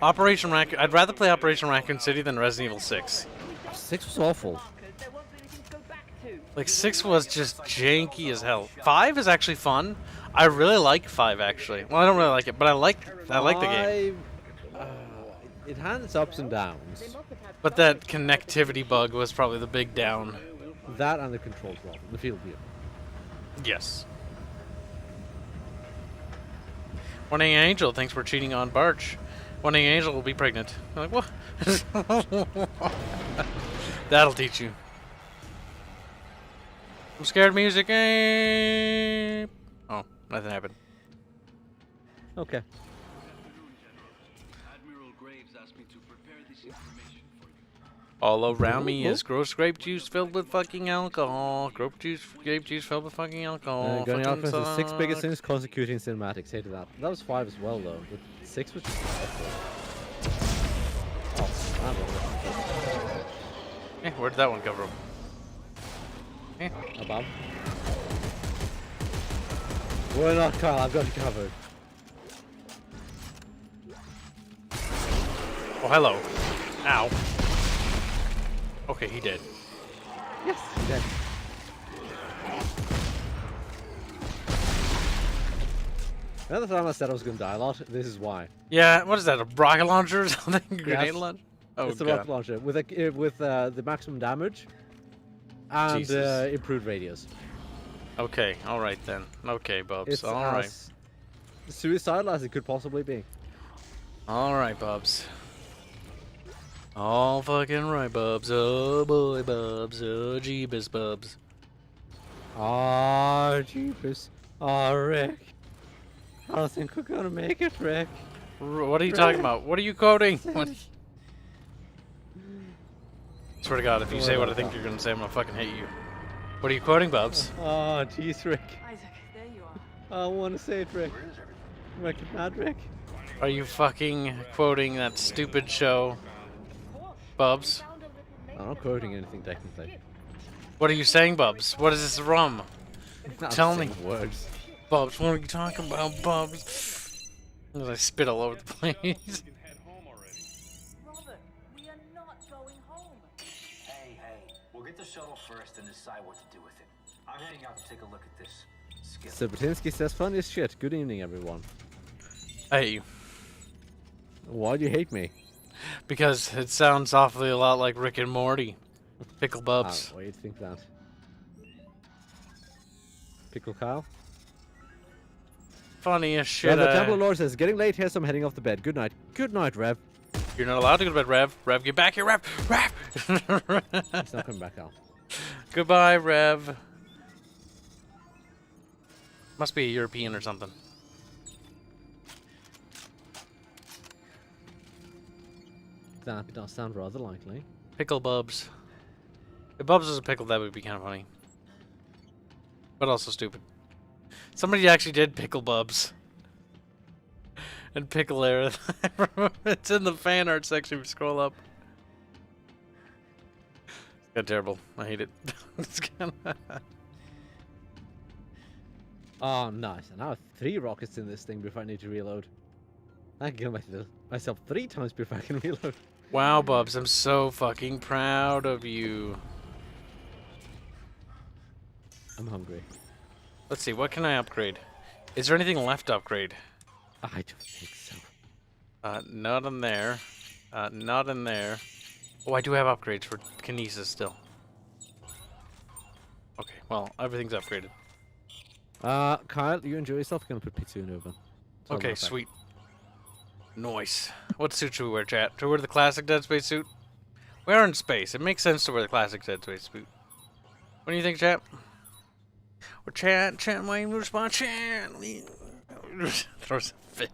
Operation Raccoon. I'd rather play Operation Raccoon City than Resident Evil 6. 6 was awful. Markers, there won't be anything to go back to. Like 6 was just janky as hell. 5 is actually fun. I really like 5 actually. Well, I don't really like it, but I like the game. It had its ups and downs. But that connectivity bug was probably the big down. That and the controls problem, the field view. Yes. One A Angel thinks we're cheating on Barch. One A Angel will be pregnant. I'm like, what? That'll teach you. I'm scared music. Oh, nothing happened. Okay. Admiral Graves asked me to prepare this information for you. All around me is gross grape juice filled with fucking alcohol. Grape juice filled with fucking alcohol. Going out Fucking for the 6 biggest suck. things constituting cinematics. Hated that. That was 5 as well, though. But 6 was just awful. Oh, man, Eh, where did that one come from? Eh. above. We're not, Carl. I've got you covered. Oh, hello. Ow. Okay, he did. Yes, you did. Another time I said I was going to die a lot. This is why. Yeah, what is that? A rocket launcher or something? Grenade launcher? Oh, It's the God. rocket launcher with the maximum damage and Jesus. improved radius. Okay, alright then. Okay, Bubs. It's Alright. as suicidal as it could possibly be. Alright, Bubs. All fucking right, Bubs. Oh boy, Bubs. Oh, Jeebus, Bubs. Ah, jeepers. Ah, Rick. I don't think we're gonna make it, Rick. What are you talking about? What are you quoting? What? Swear to God, if you say what I think you're gonna say, I'm gonna fucking hate you. What are you quoting, Bubs? Ah, jeez, Rick. Isaac, there you are. I want to say it, Rick. Rick, mad Rick. Are you fucking quoting that stupid show, Bubs? I'm not quoting anything technically. What are you saying, Bubs? What is this rum? Not Tell me. saying words. Bubs, what are you talking about, Bubs? As I spit all over the place. Can head home already. Robert, we are not going home. Hey, we'll get the shuttle first and decide what to do with it. I'm heading out to take a look at this. Skip. Sabatinsky says funny as shit. Good evening, everyone. I hate you. Why do you hate me? Because it sounds awfully a lot like Rick and Morty. Pickle Bubs. Why do you think that? Pickle Kyle? Funny as Yeah, shit. the Temple Lord says, getting late here, so I'm heading off to bed. Good night. Good night, Rev. You're not allowed to go to bed, Rev. Rev, get back here, Rev. Rev! He's not coming back, Al. Goodbye, Rev. Must be a European or something. That does sound rather likely. Pickle Bubs. If Bubs was a pickle, that would be kind of funny. But also stupid. Somebody actually did pickle Bubs. And pickle Aerith. It's in the fan art section if you scroll up. It's got terrible. I hate it. It's kinda... Oh, nice. And I have 3 rockets in this thing before I need to reload. I can kill myself 3 times before I can reload. Wow, Bubs, I'm so fucking proud of you. I'm hungry. Let's see, what can I upgrade? Is there anything left to upgrade? I don't think so. Not in there. Not in there. Oh, I do have upgrades for Kinesis still. Okay, well, everything's upgraded. Kyle, you enjoy yourself? I'm gonna put pizza in the oven. Sorry Okay, about that. sweet. Nice. What suit should we wear, chat? To wear the classic Dead Space suit? We are in space. It makes sense to wear the classic Dead Space suit. What do you think, chat? Well, chat, why you respond, chat? Throws a fit.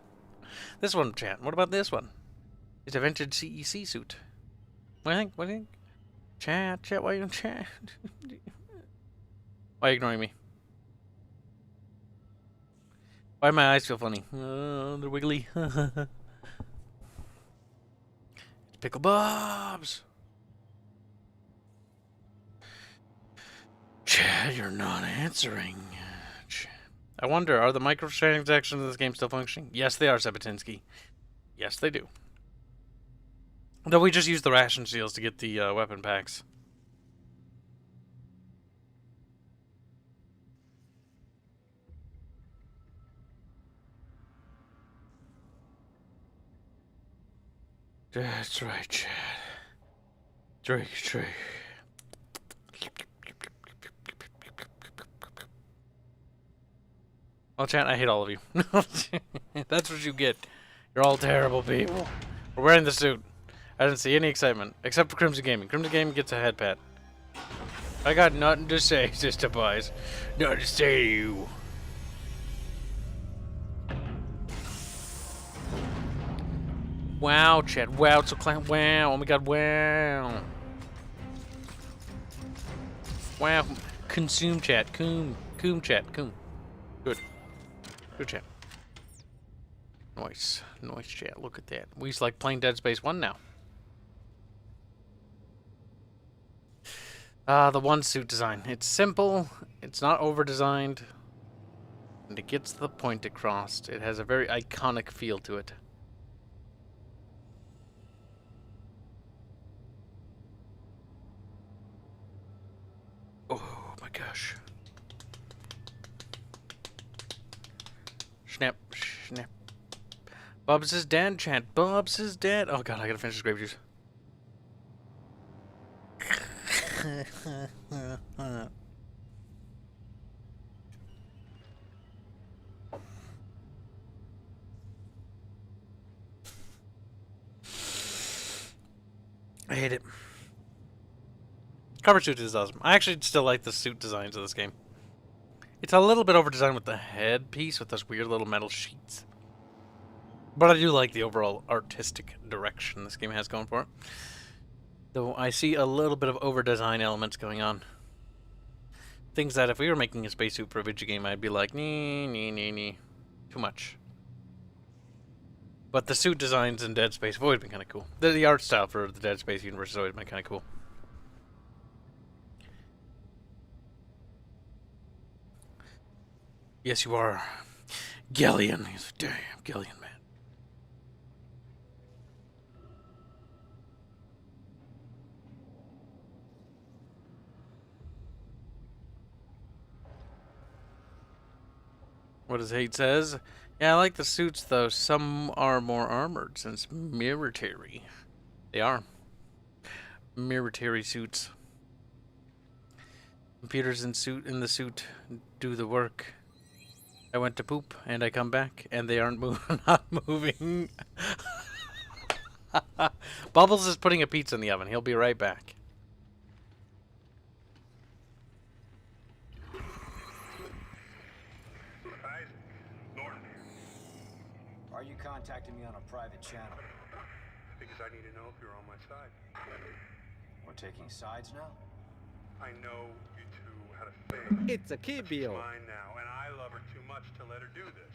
This one, chat. What about this one? It's a vintage CEC suit. What do you think? What do you think? Chat, why you chat? Why are you ignoring me? Why do my eyes feel funny? They're wiggly. Pickle Bobs. Chad, you're not answering. I wonder, are the microtransactions in this game still functioning? Yes, they are, Sabatinsky. Yes, they do. Though we just use the ration seals to get the weapon packs. That's right, Chad. Drake. Well, Chad, I hate all of you. That's what you get. You're all terrible people. We're wearing the suit. I didn't see any excitement, except for Crimson Gaming. Crimson Gaming gets a head pat. I got nothing to say, Sister Pies. Nothing to say to you. Wow, Chad. Wow, it's so clown. Wow. Oh my god, wow. Wow. Consume chat. Coom chat. Coom. Good. Good chat. Nice. Nice chat. Look at that. We just like playing Dead Space 1 now. The one suit design. It's simple. It's not over-designed. And it gets the point across. It has a very iconic feel to it. Oh my gosh. Snap. Bubs is dead, chat. Bubs is dead. Oh god, I gotta finish this grape juice. I hate it. Cover suit is awesome. I actually still like the suit designs of this game. It's a little bit over-designed with the headpiece with those weird little metal sheets. But I do like the overall artistic direction this game has going for it. Though I see a little bit of over-design elements going on. Things that if we were making a spacesuit for a video game, I'd be like, nee. Too much. But the suit designs in Dead Space have always been kind of cool. The art style for the Dead Space universe has always been kind of cool. Yes, you are. Galleon. He's a damn Galleon man. What his hate says. Yeah, I like the suits, though. Some are more armored, since military. They are. Military suits. Computers in the suit do the work. I went to poop, and I come back, and they aren't not moving. Bubbles is putting a pizza in the oven. He'll be right back. Are you contacting me on a private channel? Because I need to know if you're on my side. We're taking sides now? I know you two how to think. It's a Kibio. Mine now, and I love her too much to let her do this.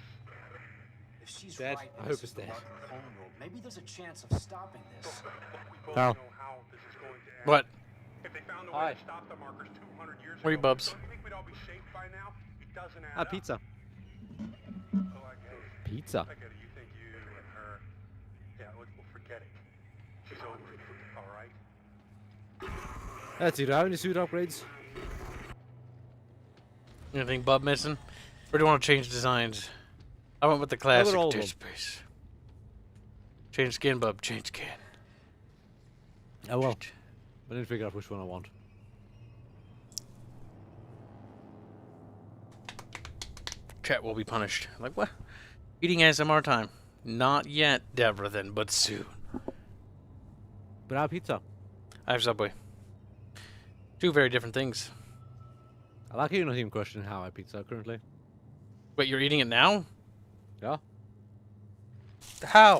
If she's Dead? right, I and hope this it's is the dead. Marker homeworld, maybe there's a chance of stopping this. We both Carl. know how this is going to end. What? If they found a Hi. way to stop the markers 200 years Where you, ago, Bubs? don't you think we'd all be safe by now? It doesn't add Ah, up. pizza. Oh, I get it. Pizza. I get it. You think you and her. Yeah, we'll forget it. She's over it. All right? That's it. How many suit upgrades? Anything Bub missing? Or do you want to change designs? I went with the classic all of Dead them. Space. Change skin, Bub. Change skin. Oh well. I didn't figure out which one I want. Chat will be punished. Like, what? Eating ASMR time. Not yet, Deborah, then, but soon. But I have pizza. I have Subway. Two very different things. I like you not even questioning how I have pizza currently. Wait, you're eating it now? Yeah. How?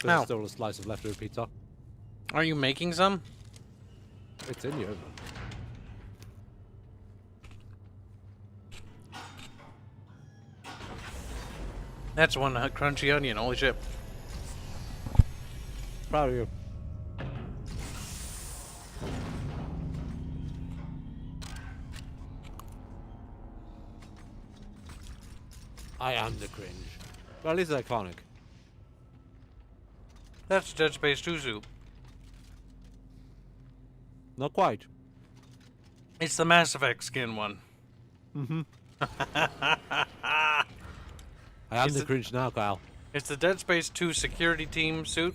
There's How? still a slice of leftover pizza. Are you making some? It's in the oven. That's one crunchy onion. Holy shit. Proud of you. I am the cringe. Well, at least it's iconic. That's Dead Space 2 soup. Not quite. It's the Mass Effect skin one. Mm-hmm. I am Is the it- cringe now, Kyle. It's the Dead Space 2 security team suit.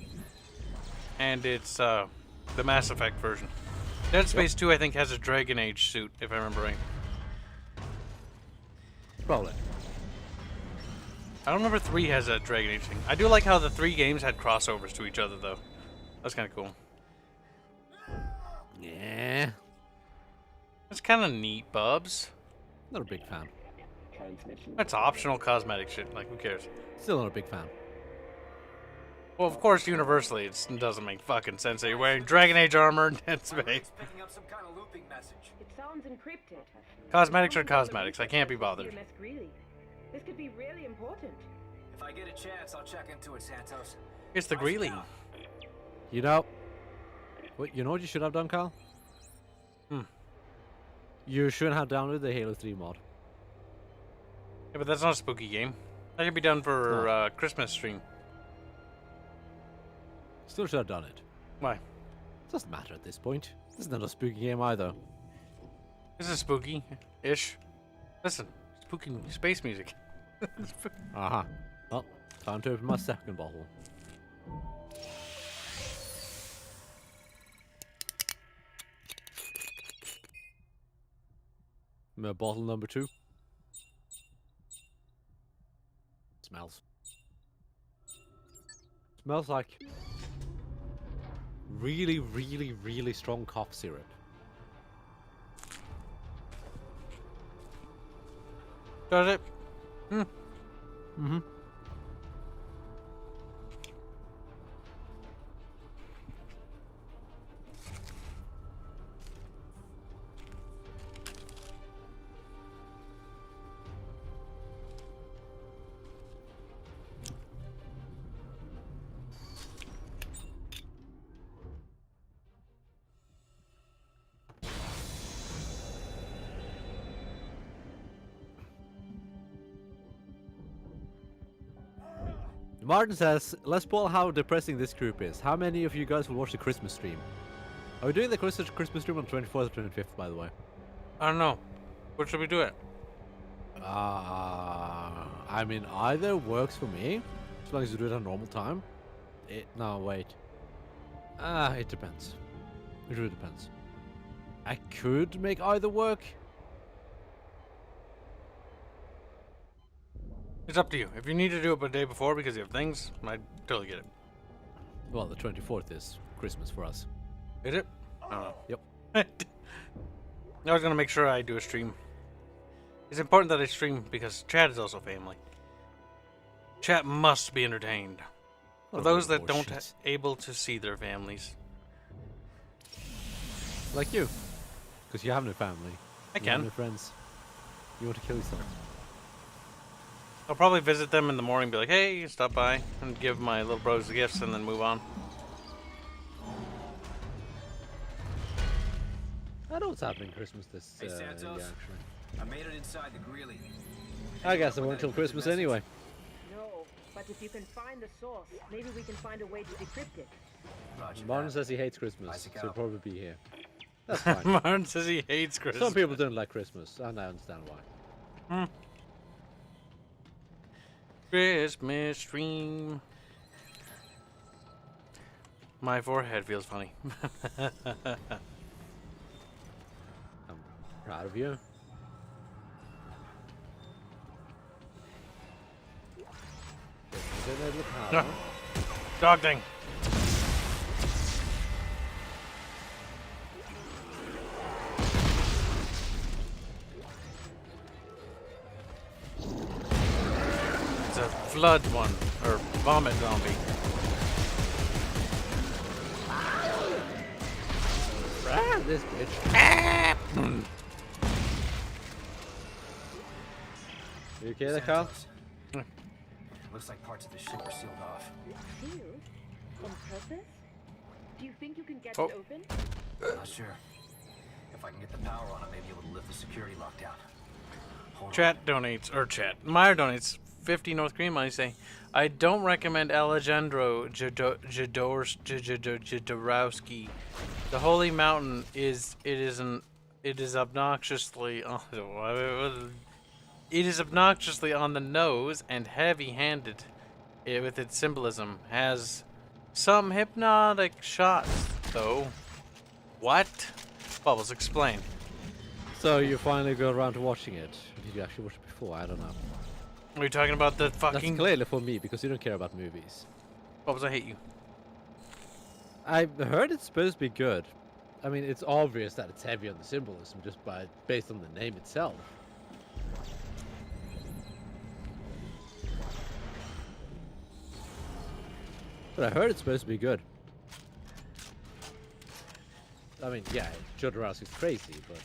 And it's the Mass Effect version. Dead Space 2, I think, has a Dragon Age suit, if I remember right. Probably. I don't remember 3 has a Dragon Age thing. I do like how the 3 games had crossovers to each other, though. That's kind of cool. Yeah. That's kind of neat, Bubs. Not a big fan. That's optional cosmetic shit. Like, who cares? Still not a big fan. Well, of course, universally, it doesn't make fucking sense that you're wearing Dragon Age armor in Dead Space. Picking up some kind of looping message. It sounds encrypted. Cosmetics are cosmetics. I can't be bothered. This could be really important. If I get a chance, I'll check into it, Santos. It's the Greeley. You know... What, you know what you should have done, Kyle? Hmm. You shouldn't have downloaded the Halo 3 mod. Yeah, but that's not a spooky game. That could be done for Christmas stream. Still should have done it. Why? It doesn't matter at this point. This is not a spooky game either. This is spooky-ish. Listen, spooky space music. Uh-huh. Well, time to open my second bottle. My bottle number 2. Smells. Smells like really, really, really strong cough syrup. Does it? Hmm. Mm-hmm. Martin says, let's poll how depressing this group is. How many of you guys will watch the Christmas stream? Are we doing the Christmas stream on 24th or 25th, by the way? I don't know. Where should we do it? I mean, either works for me, as long as you do it at normal time. No, wait. It depends. It really depends. I could make either work. It's up to you. If you need to do it the day before because you have things, I totally get it. Well, the 24th is Christmas for us. Is it? I don't know. Yep. I was gonna make sure I do a stream. It's important that I stream because chat is also family. Chat must be entertained. For What those a that don't bullshit. able to see their families. Like you. Because you have no family. I You have can. no friends. You want to kill yourself. I'll probably visit them in the morning, be like, hey, stop by, and give my little bros the gifts, and then move on. I know what's happening Christmas this Hey, year, Santos. actually. I made it inside the Greeley. I guess it won't till Christmas anyway. No, but if you can find the source, maybe we can find a way to decrypt it. Roger Martin that. says he hates Christmas, Isaac so he'll out. probably be here. That's fine. Martin says he hates Christmas. Some people don't like Christmas, and I understand why. Christmas stream. My forehead feels funny. I'm proud of you. Dog thing. It's a flood one, or vomit zombie. Ah, this bitch. You okay there, Carl? Santos. Looks like parts of the ship are sealed off. Sealed? On purpose? Do you think you can get Oh. it open? Not sure. If I can get the power on, I may be able to lift the security lockdown. Hold on. Chat donates, or chat. Meyer donates 50 North Korean money saying, I don't recommend Alejandro Jodorowsky. The Holy Mountain is obnoxiously it is obnoxiously on the nose and heavy-handed with its symbolism. Has some hypnotic shots, though. What? Bubbles, explain. So you finally go around to watching it. Did you actually watch it before? I don't know. Are you talking about the That's fucking... clearly for me, because you don't care about movies. Bubbles, I hate you. I heard it's supposed to be good. I mean, it's obvious that it's heavy on the symbolism just based on the name itself. But I heard it's supposed to be good. I mean, yeah, Jodorowsky's crazy, but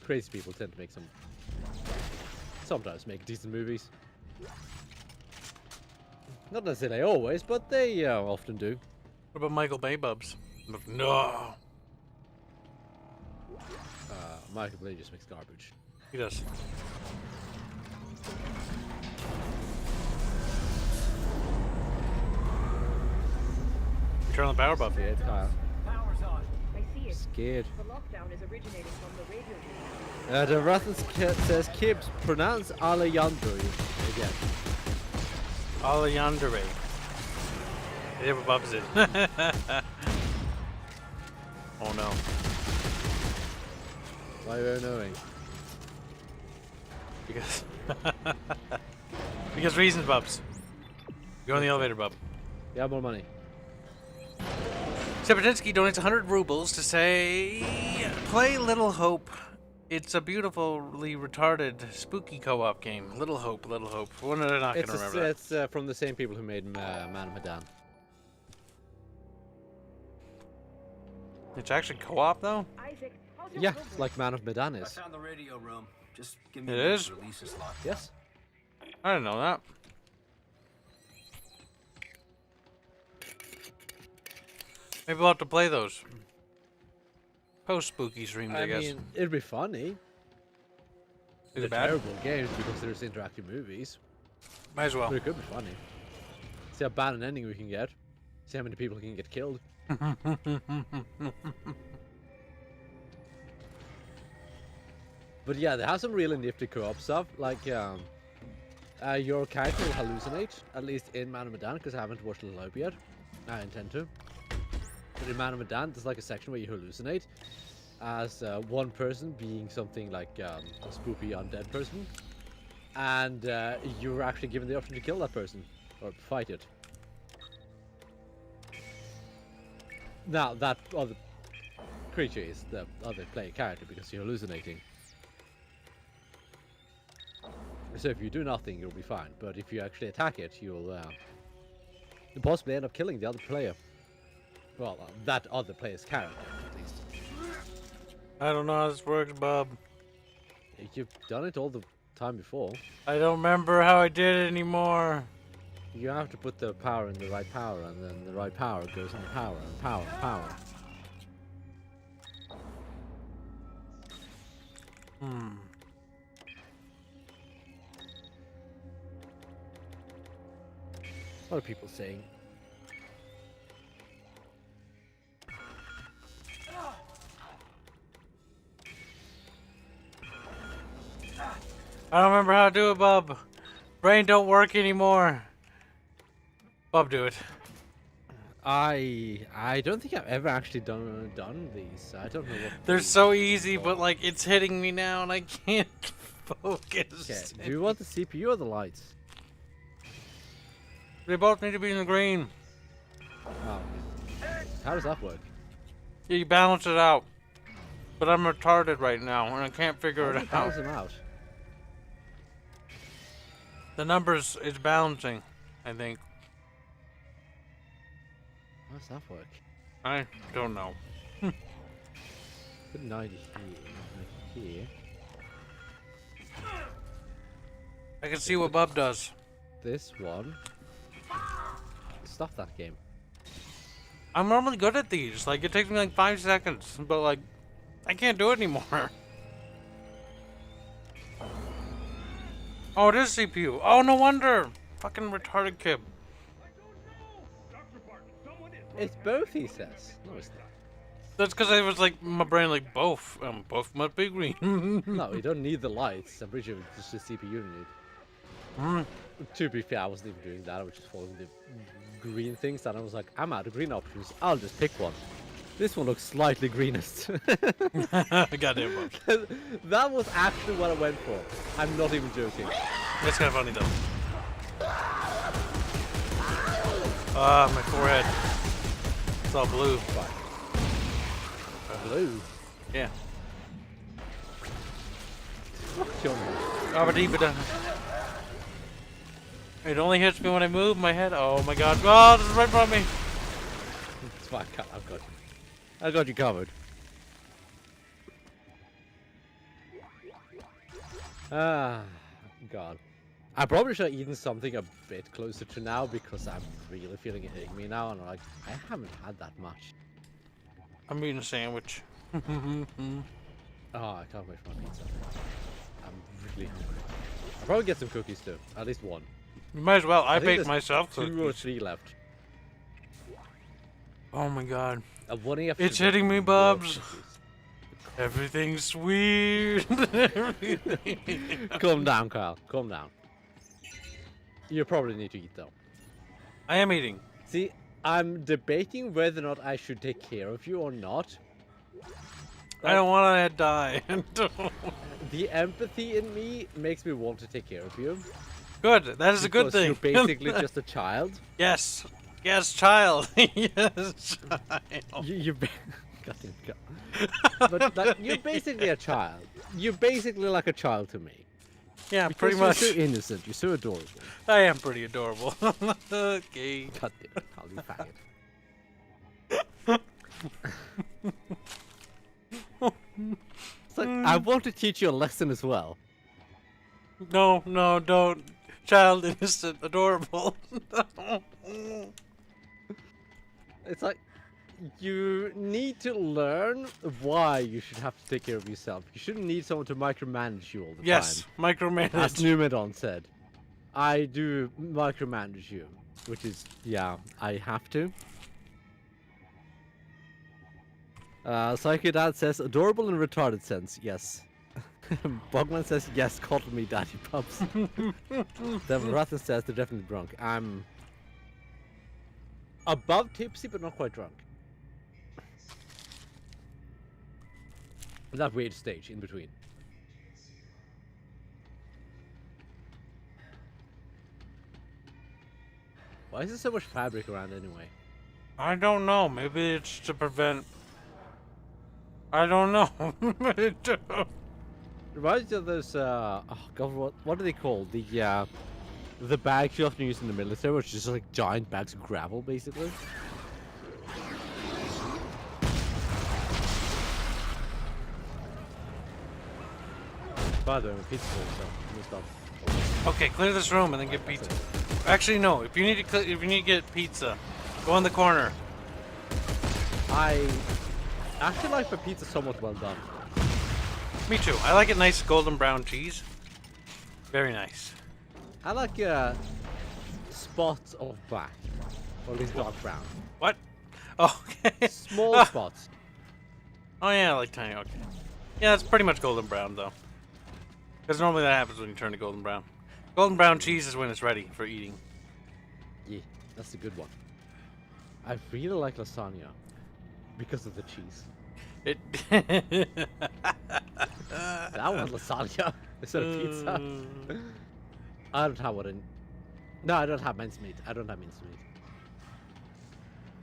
crazy people tend to make sometimes make decent movies. Not necessarily always, but they often do. What about Michael Bay Bubs? No. Michael Bay just makes garbage. He does. Turn on the power, Bub. Scared, Kyle. Power's on. I see it. Scared. The lockdown is originating from the radio. The Rathens says Kibs, pronounce Alejandro again. Alejandro. They have a Bubs it. Oh no. Why are you knowing? Because because reasons, Bubs. Go in the elevator, Bub. You have more money. Sepetinsky donates 100 rubles to say, play Little Hope. It's a beautifully retarded, spooky co-op game. Little Hope, Little Hope. We're not going to remember that. It's from the same people who made Man of Medan. It's actually co-op, though? Isaac, how's your Yeah, progress? it's like Man of Medan I is. found the radio room. Just give me It a minute is? to release this lockdown. Yes. I didn't know that. Maybe we'll have to play those. Post-spooky streams, I I guess. mean, it'd be funny. Is They're it bad? terrible games because there's interactive movies. Might as well. But it could be funny. See how bad an ending we can get. See how many people can get killed. But yeah, they have some really nifty co-op stuff. Like, your character will hallucinate, at least in Man of Medan, because I haven't watched Little Hope yet. I intend to. But in Man of Medan, there's like a section where you hallucinate as one person being something like a spooky undead person. And you're actually given the option to kill that person, or fight it. Now, that other creature is the other player character because you're hallucinating. So if you do nothing, you'll be fine. But if you actually attack it, you'll possibly end up killing the other player. Well, that other player's character, at least. I don't know how this works, Bub. You've done it all the time before. I don't remember how I did it anymore. You have to put the power in the right power, and then the right power goes in the power, and power, power. What are people saying? I don't remember how to do it, Bub. Brain don't work anymore. Bub, do it. I don't think I've ever actually done these. I don't know what. They're so easy, but like it's hitting me now, and I can't focus. Okay. Do you want the CPU or the lights? They both need to be in the green. Oh. How does that work? Yeah, you balance it out. But I'm retarded right now, and I can't figure it out. Balance them out. The numbers is balancing, I think. How does that work? I don't know. Put 90 here. I can see what Bub does. This one. Stop that game. I'm normally good at these. Like, it takes me like 5 seconds, but like, I can't do it anymore. Oh, it is CPU. Oh, no wonder. Fucking retarded kid. It's both, he says. No, it's not. That's because I was like, my brain like, both. Both must be green. No, you don't need the lights. I'm pretty sure it's just the CPU you need. To be fair, I wasn't even doing that. I was just following the green things, and I was like, I'm out of green options. I'll just pick one. This one looks slightly greenest. Goddamn Bub. That was actually what I went for. I'm not even joking. That's kind of funny though. Ah, my forehead. It's all blue. Blue? Yeah. Fuck your Abba-dee-ba-da. It only hits me when I move my head. Oh my god. Oh, this is right in front of me. It's fine, I've got you. I got you covered. Ah, God. I probably should have eaten something a bit closer to now because I'm really feeling it hitting me now, and I'm like, I haven't had that much. I'm eating a sandwich. Oh, I can't wait for my pizza. I'm really hungry. I'll probably get some cookies too, at least one. You might as well. I think baked there's myself 2 or cookies. 3 left. Oh my god. It's hitting me, Bubs. Everything's sweet. Calm down, Kyle. Calm down. You probably need to eat though. I am eating. See, I'm debating whether or not I should take care of you or not. I don't want to die. The empathy in me makes me want to take care of you. Good. That is a good Because thing. You're basically just a child. Yes. Yes, child. Yes, child. You're but you're basically a child. You're basically like a child to me. Yeah, Because pretty much. You're so innocent. You're so adorable. I am pretty adorable. Okay. God damn it, Kyle, you faggot. It's like, I want to teach you a lesson as well. No, no, don't. Child, innocent, adorable. It's like, you need to learn why you should have to take care of yourself. You shouldn't need someone to micromanage you all the Yes, time. micromanage. As Numedon said, I do micromanage you, which is, yeah, I have to. Psycho Dad says, adorable in retarded sense, yes. Bogman says, yes, coddle me, daddy pups. Devil Rathan says, they're definitely drunk. I'm above tipsy, but not quite drunk. That weird stage in between. Why is there so much fabric around anyway? I don't know. Maybe it's to prevent. I don't know. Reminds me of those, oh god, what are they called? The bags you often use in the military, which is just like giant bags of gravel, basically. By the way, pizza so I'm gonna stop. Okay, clear this room and then get pizza. Actually, no. If you need to get pizza, go in the corner. I actually like my pizza somewhat well done. Me too. I like it nice golden brown cheese. Very nice. I like spots of black, or at least dark brown. What? Oh, okay. Small spots. Oh yeah, I like tiny. Okay. Yeah, it's pretty much golden brown though. Because normally that happens when you turn to golden brown. Golden brown cheese is when it's ready for eating. Yeah, that's a good one. I really like lasagna because of the cheese. It. That was lasagna instead of pizza. I don't have one. No, I don't have mincemeat. I don't have mincemeat.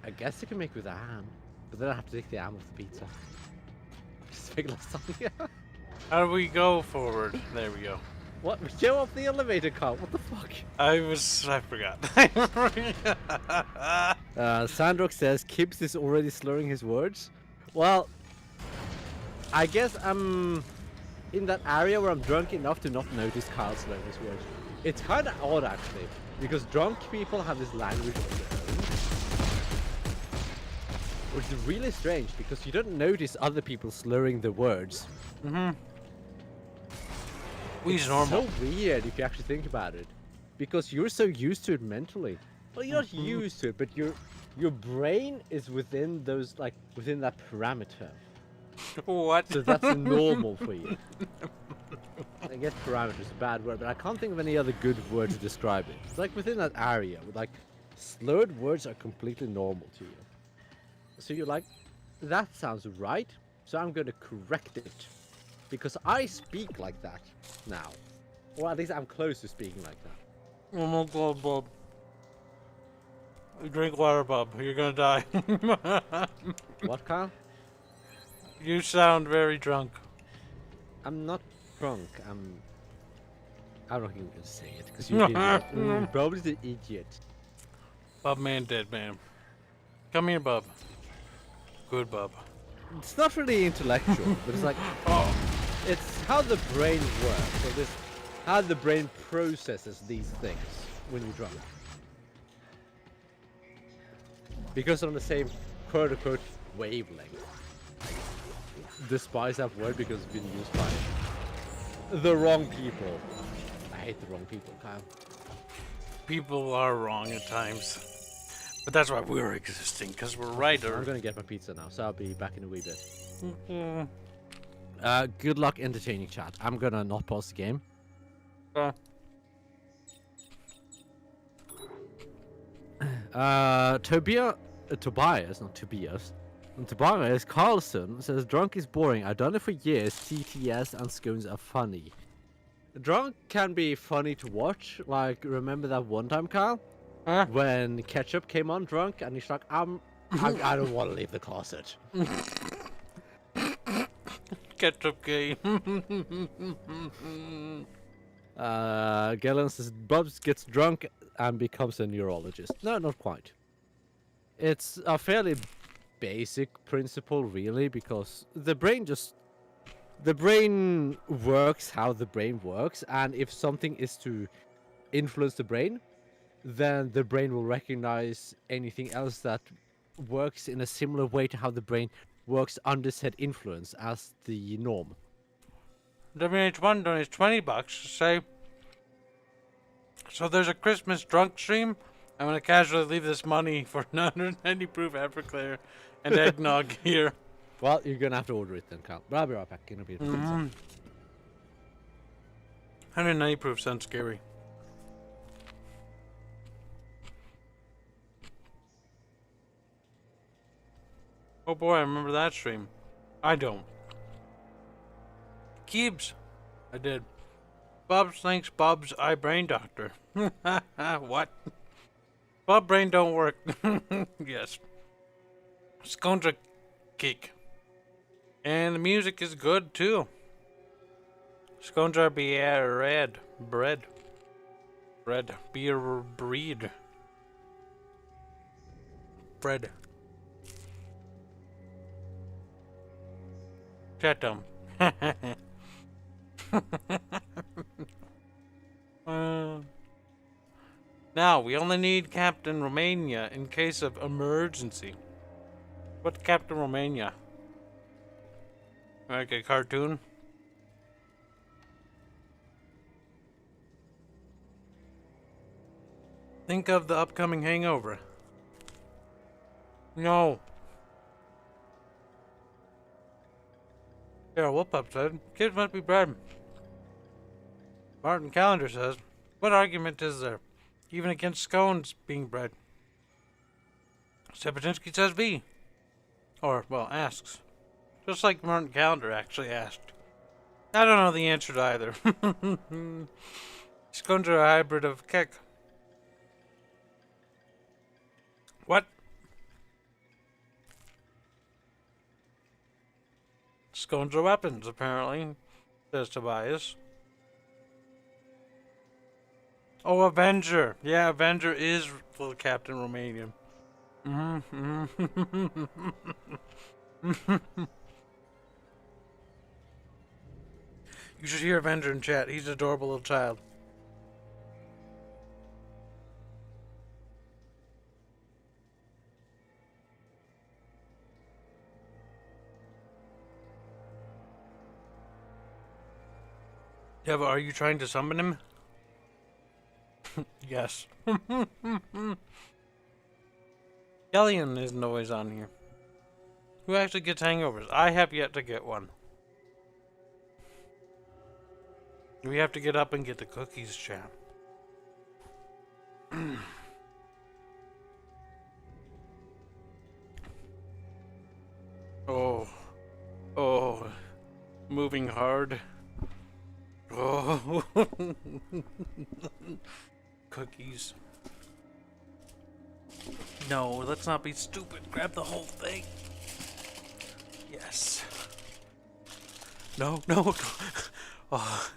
I guess you can make with a ham, but then I have to take the ham off the pizza. Just make lasagna. How do we go forward? There we go. What? Show up the elevator car. What the fuck? I forgot. Sandrock says Kibs is already slurring his words. Well, I guess I'm in that area where I'm drunk enough to not notice Kyle slurring his words. It's kind of odd actually, because drunk people have this language of their own, which is really strange because you don't notice other people slurring the words. It's normal. So weird if you actually think about it, because you're so used to it mentally. Well, you're not used to it, but your brain is within those within that parameter. What? So that's normal for you. I guess parameter is a bad word, but I can't think of any other good word to describe it. It's like within that area, slurred words are completely normal to you. So you're like, that sounds right, so I'm going to correct it. Because I speak like that now. Or at least I'm close to speaking like that. Oh my god, Bob. Drink water, Bob. You're gonna die. What, Kyle? You sound very drunk. I'm not drunk. I'm not even gonna say it because you're probably the idiot. Bob man dead, man. Come here, Bob. Good, Bob. It's not really intellectual, but it's like, it's how the brain works. So this, how the brain processes these things when you're drunk. Because on the same quote-unquote wavelength. Despise that word because it's been used by the wrong people. I hate the wrong people, Kyle. People are wrong at times. But that's why we're existing, because we're right. I'm gonna get my pizza now, so I'll be back in a wee bit. Mm-hmm. Good luck entertaining chat. I'm gonna not pause the game. Tobias, not Tobias. Tobias Carlson says drunk is boring. I've done it for years. TTS and scones are funny. Drunk can be funny to watch. Like, remember that one time, Kyle? Huh? When Ketchup came on drunk and he's like, I don't want to leave the closet. Ketchup gay. Galen says Bubs gets drunk and becomes a neurologist. No, not quite. It's a fairly basic principle, really, because the brain works how the brain works, and if something is to influence the brain, then the brain will recognize anything else that works in a similar way to how the brain works under said influence as the norm. WH1 donates $20 to say, so there's a Christmas drunk stream. I'm going to casually leave this money for 990 proof Everclear and eggnog here. Well, you're going to have to order it then, Carl. But I'll be right back. Gonna be 190 proof sounds scary. Oh boy, I remember that stream. I don't. Kibs. I did. Bob's thanks Bob's eye brain doctor. What? Bob brain don't work. Yes. Scones are cake. And the music is good too. Scones are beer red. Bread. Bread. Beer breed. Bread. Chatham. Now, we only need Captain Romania in case of emergency. What's Captain Romania? Like a cartoon? Think of the upcoming hangover. No. Yeah, Whoop-Up said, kids must be bred. Martin Calendar says, what argument is there, even against scones being bred? Sepetinsky says B. Or, well, asks. Just like Martin Calendar actually asked. I don't know the answer to either. Scones are a hybrid of kek. What? Scones are weapons, apparently, says Tobias. Oh, Avenger. Yeah, Avenger is full Captain Romanian. You should hear Avenger in chat. He's an adorable little child. Yeah, but are you trying to summon him? Yes. Kellyan isn't always on here. Who actually gets hangovers? I have yet to get one. We have to get up and get the cookies, chat. Oh. Oh. Moving hard. Oh. Cookies. No, let's not be stupid. Grab the whole thing. Yes. No, no. Oh.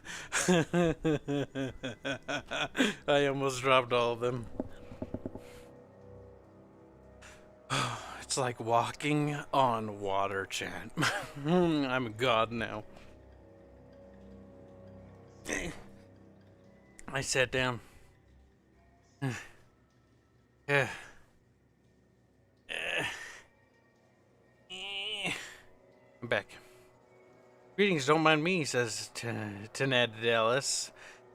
I almost dropped all of them. It's like walking on water, chat. I'm a god now. I sat down. Yeah. I'm back. Greetings, don't mind me, says Ned Dallas.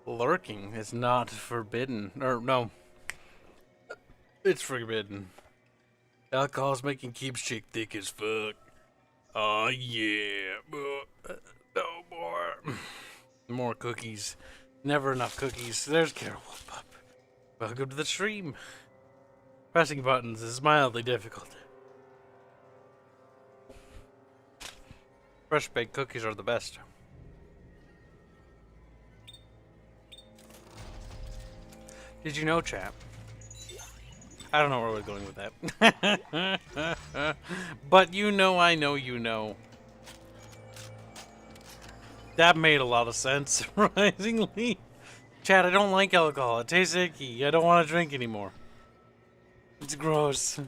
Lurking is not forbidden. Or, no. It's forbidden. Alcohol's making Kibs chick thick as fuck. Oh, yeah. No more. More cookies. Never enough cookies. There's Carol Whoop-Up. Welcome to the stream. Pressing buttons is mildly difficult. Fresh baked cookies are the best. Did you know, chap? I don't know where we're going with that. But you know I know you know. That made a lot of sense, surprisingly. Chad, I don't like alcohol. It tastes icky. I don't want to drink anymore. It's gross.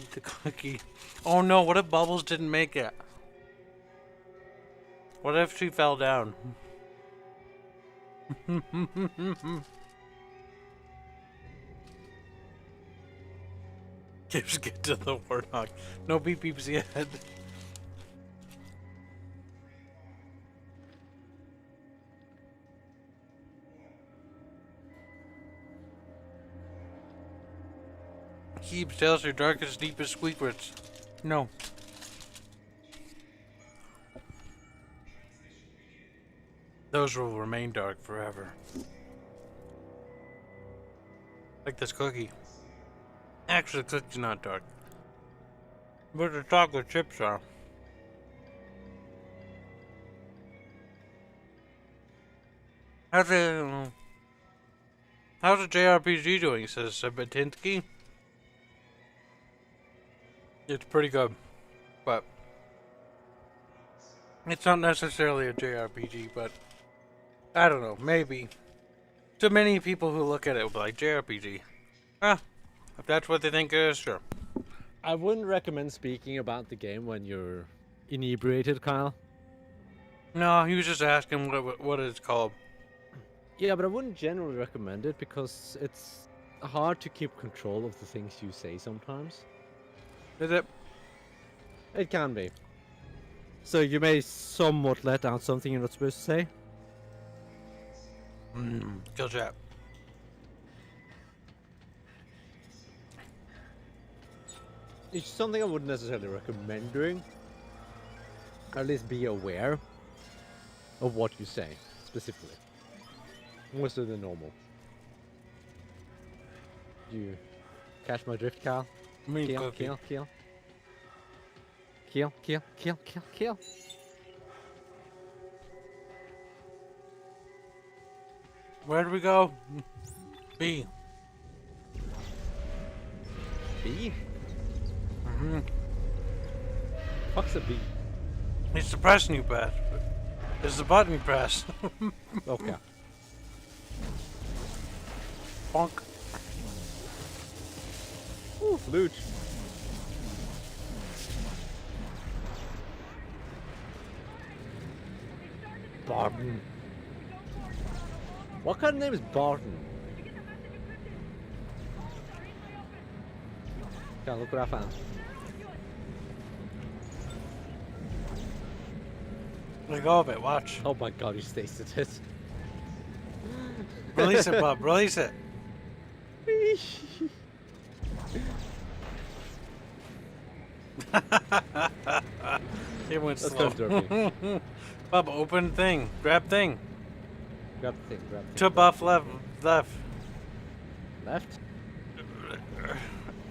Eat the cookie. Oh no, what if Bubbles didn't make it? What if she fell down? Just get to the warthog. No beep beeps yet. Kibs, tell us your darkest, deepest secrets. No. Those will remain dark forever. Like this cookie. Actually, the cookie's not dark. But the chocolate chips are. How's the JRPG doing, says Sabatinsky? It's pretty good, but it's not necessarily a JRPG, but I don't know, maybe. To many people who look at it will be like, JRPG. Ah, if that's what they think it is, sure. I wouldn't recommend speaking about the game when you're inebriated, Kyle? No, he was just asking what it's called. Yeah, but I wouldn't generally recommend it because it's hard to keep control of the things you say sometimes. Is it? It can be. So you may somewhat let out something you're not supposed to say. Kill chat. It's something I wouldn't necessarily recommend doing. At least be aware of what you say, specifically. More so than normal. You catch my drift, Cal? Me Kill, cookie. kill, kill. Kill, kill, kill, kill, kill. Where do we go? B. B? Mm-hmm. Fuck's a B? It's depressing you, bad. It's the button you press. Okay. Bonk. Ooh, loot. Barton. What kind of name is Barton? Okay, look what I found. Let go of it, watch. Oh my god, you tasted it. Release it, bub, release it. It went Let's slow. go, Dorky. Bub, open thing. Grab thing. Grab the thing, grab the thing. To buff left. Left. Left?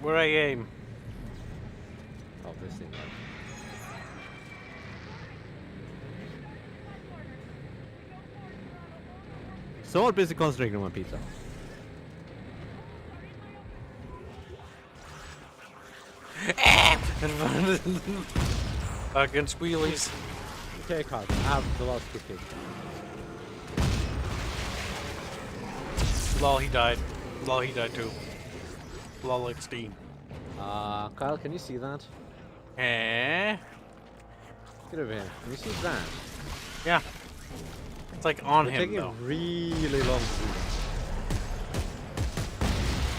Where I aim. Oh, this thing. Right. Somewhat busy concentrating on my pizza. Fucking squealies. Okay, Carl, I have the last cookie. Lol, he died. Lol, he died too. Lol, like Steam. Kyle, can you see that? Eh? Get over here. Can you see that? Yeah. It's like on They're him taking though. really long to do that.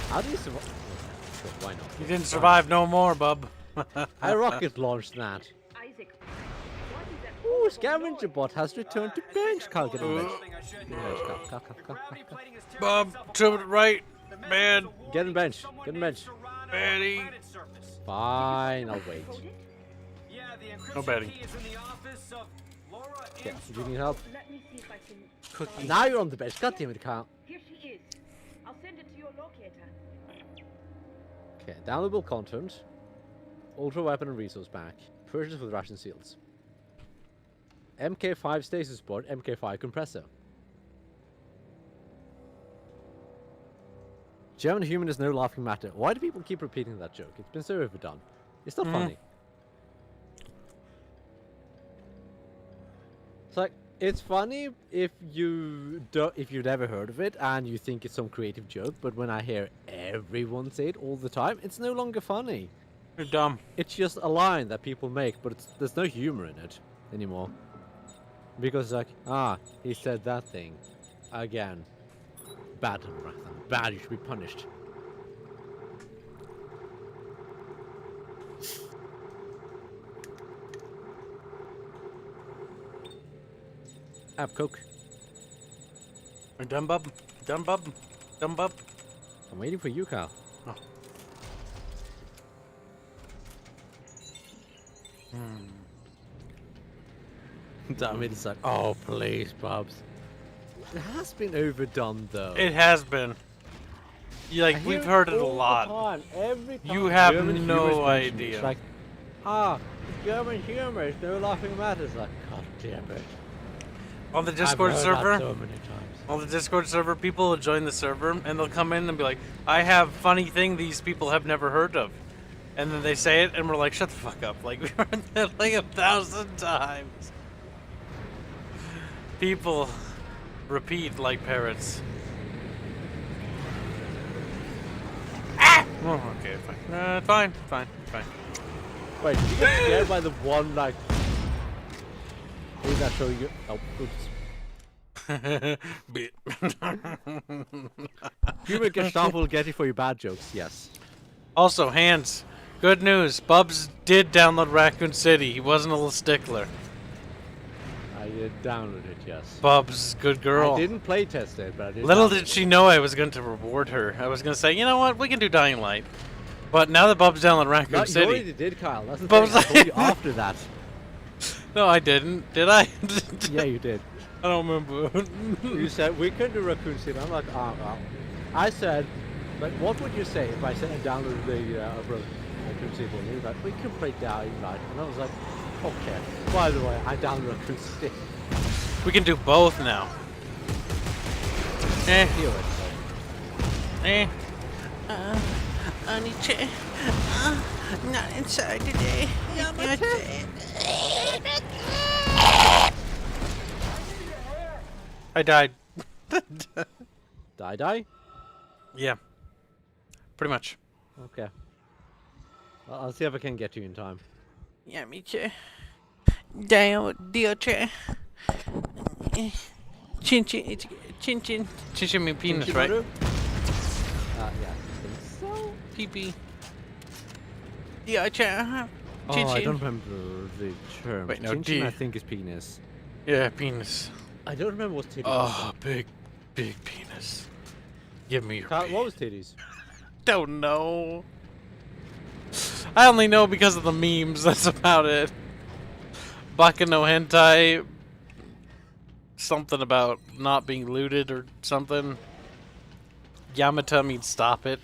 How do you survive? Sure, why not? You didn't survive no more, bub. I rocket launched that. Isaac, what is that? Ooh, scavenger bot has returned to bench. Kyle, get in bench. Get in bench, Kyle. Kyle. Bub, to the right. Man. Get in bench. Get in bench. Betty. Fine, I'll wait. No Betty. Okay, do you need help? Let me see if I can. Cookie. Now you're on the bench. God damn it, Kyle. Here she is. I'll send it to your locator. Okay, downloadable content. Ultra weapon and resource pack. Purchase with ration seals. MK5 stasis board, MK5 compressor. German human is no laughing matter. Why do people keep repeating that joke? It's been so overdone. It's not funny. It's like, it's funny if you if you've never heard of it and you think it's some creative joke, but when I hear everyone say it all the time, it's no longer funny. You're dumb. It's just a line that people make, but there's no humor in it anymore. Because it's like, he said that thing again. Bad, Rathan. Bad, you should be punished. Have Coke. Are done, bub? Done, bub? Done, bub? I'm waiting for you, Kyle. Oh. Damn it, it's like, oh, please, Bubs. It has been overdone, though. It has been. Like, I we've hear heard it a all the lot. time, every time You have German humor no is mentioned, idea. It's like, German humor is no laughing matter. It's like, god damn it. On the Discord I've heard server, that so many times. on the Discord server, people will join the server and they'll come in and be like, I have funny thing these people have never heard of. And then they say it and we're like, shut the fuck up. Like, we've heard that like 1,000 times. People repeat like parrots. Ah! Oh, okay, fine. Fine. Wait, did you get scared by the one, like, Is that show you? Oh, oops. Bit. Human Gestapo will get you for your bad jokes. Yes. Also, Hands. Good news. Bubs did download Raccoon City. He wasn't a little stickler. I did download it. Yes. Bubs, good girl. I didn't play test it, but I did. Little download did she know I was going to reward her. I was going to say, you know what? We can do Dying Light. But now that Bubs downloaded Raccoon No, you City. already did, Kyle. That's the Bubs, thing. I told you after that. No, I didn't. Did I? Yeah, you did. I don't remember. You said we can do Raccoon City. I'm like, well. I said, like, what would you say if I said I downloaded the Raccoon City? And you were like, we can play Dying Light. And I was like, okay. By the way, I downloaded Raccoon City. We can do both now. Eh. Hear it. Eh. Aniche. Not inside today. I died. Die? Yeah. Pretty much. Okay. I'll see if I can get you in time. Yeah, me too. Down, dear chair. Chin chin, chin chin. Chin chin mean penis, right? Yeah. I think so. Pee pee. Dear chair. Chin Oh, I chin. don't remember the term. Wait, no, Chin-chin, D. I think is penis. Yeah, penis. I don't remember what's titties. Oh, big penis. Give me your Kyle, penis. what was titties? Don't know. I only know because of the memes. That's about it. Baka no hentai. Something about not being looted or something. Yamata means stop it.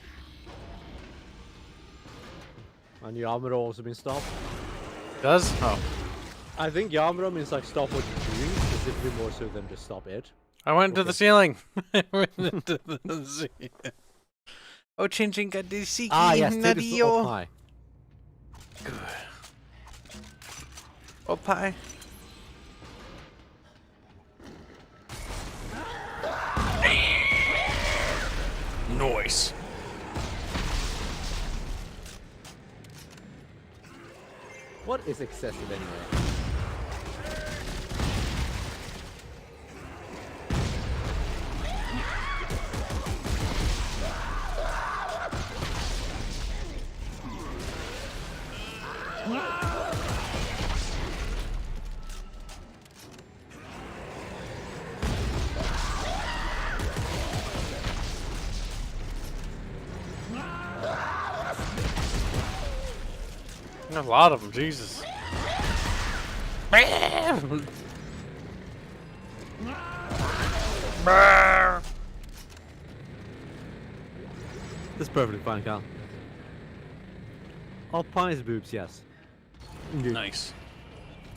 And Yamura also means stop. Does? Oh. I think Yamura means like stop what you're doing, specifically more so than just stop it. I went to the Okay. ceiling. I went into the ceiling. Oh, Chin Chin got the Siki. Ah, yes, titties up high. Good. Oh, pie. Noise. What is excessive anyway? A lot of them, Jesus. That's perfectly fine, Cal. All pies boobs, yes. Indeed. Nice.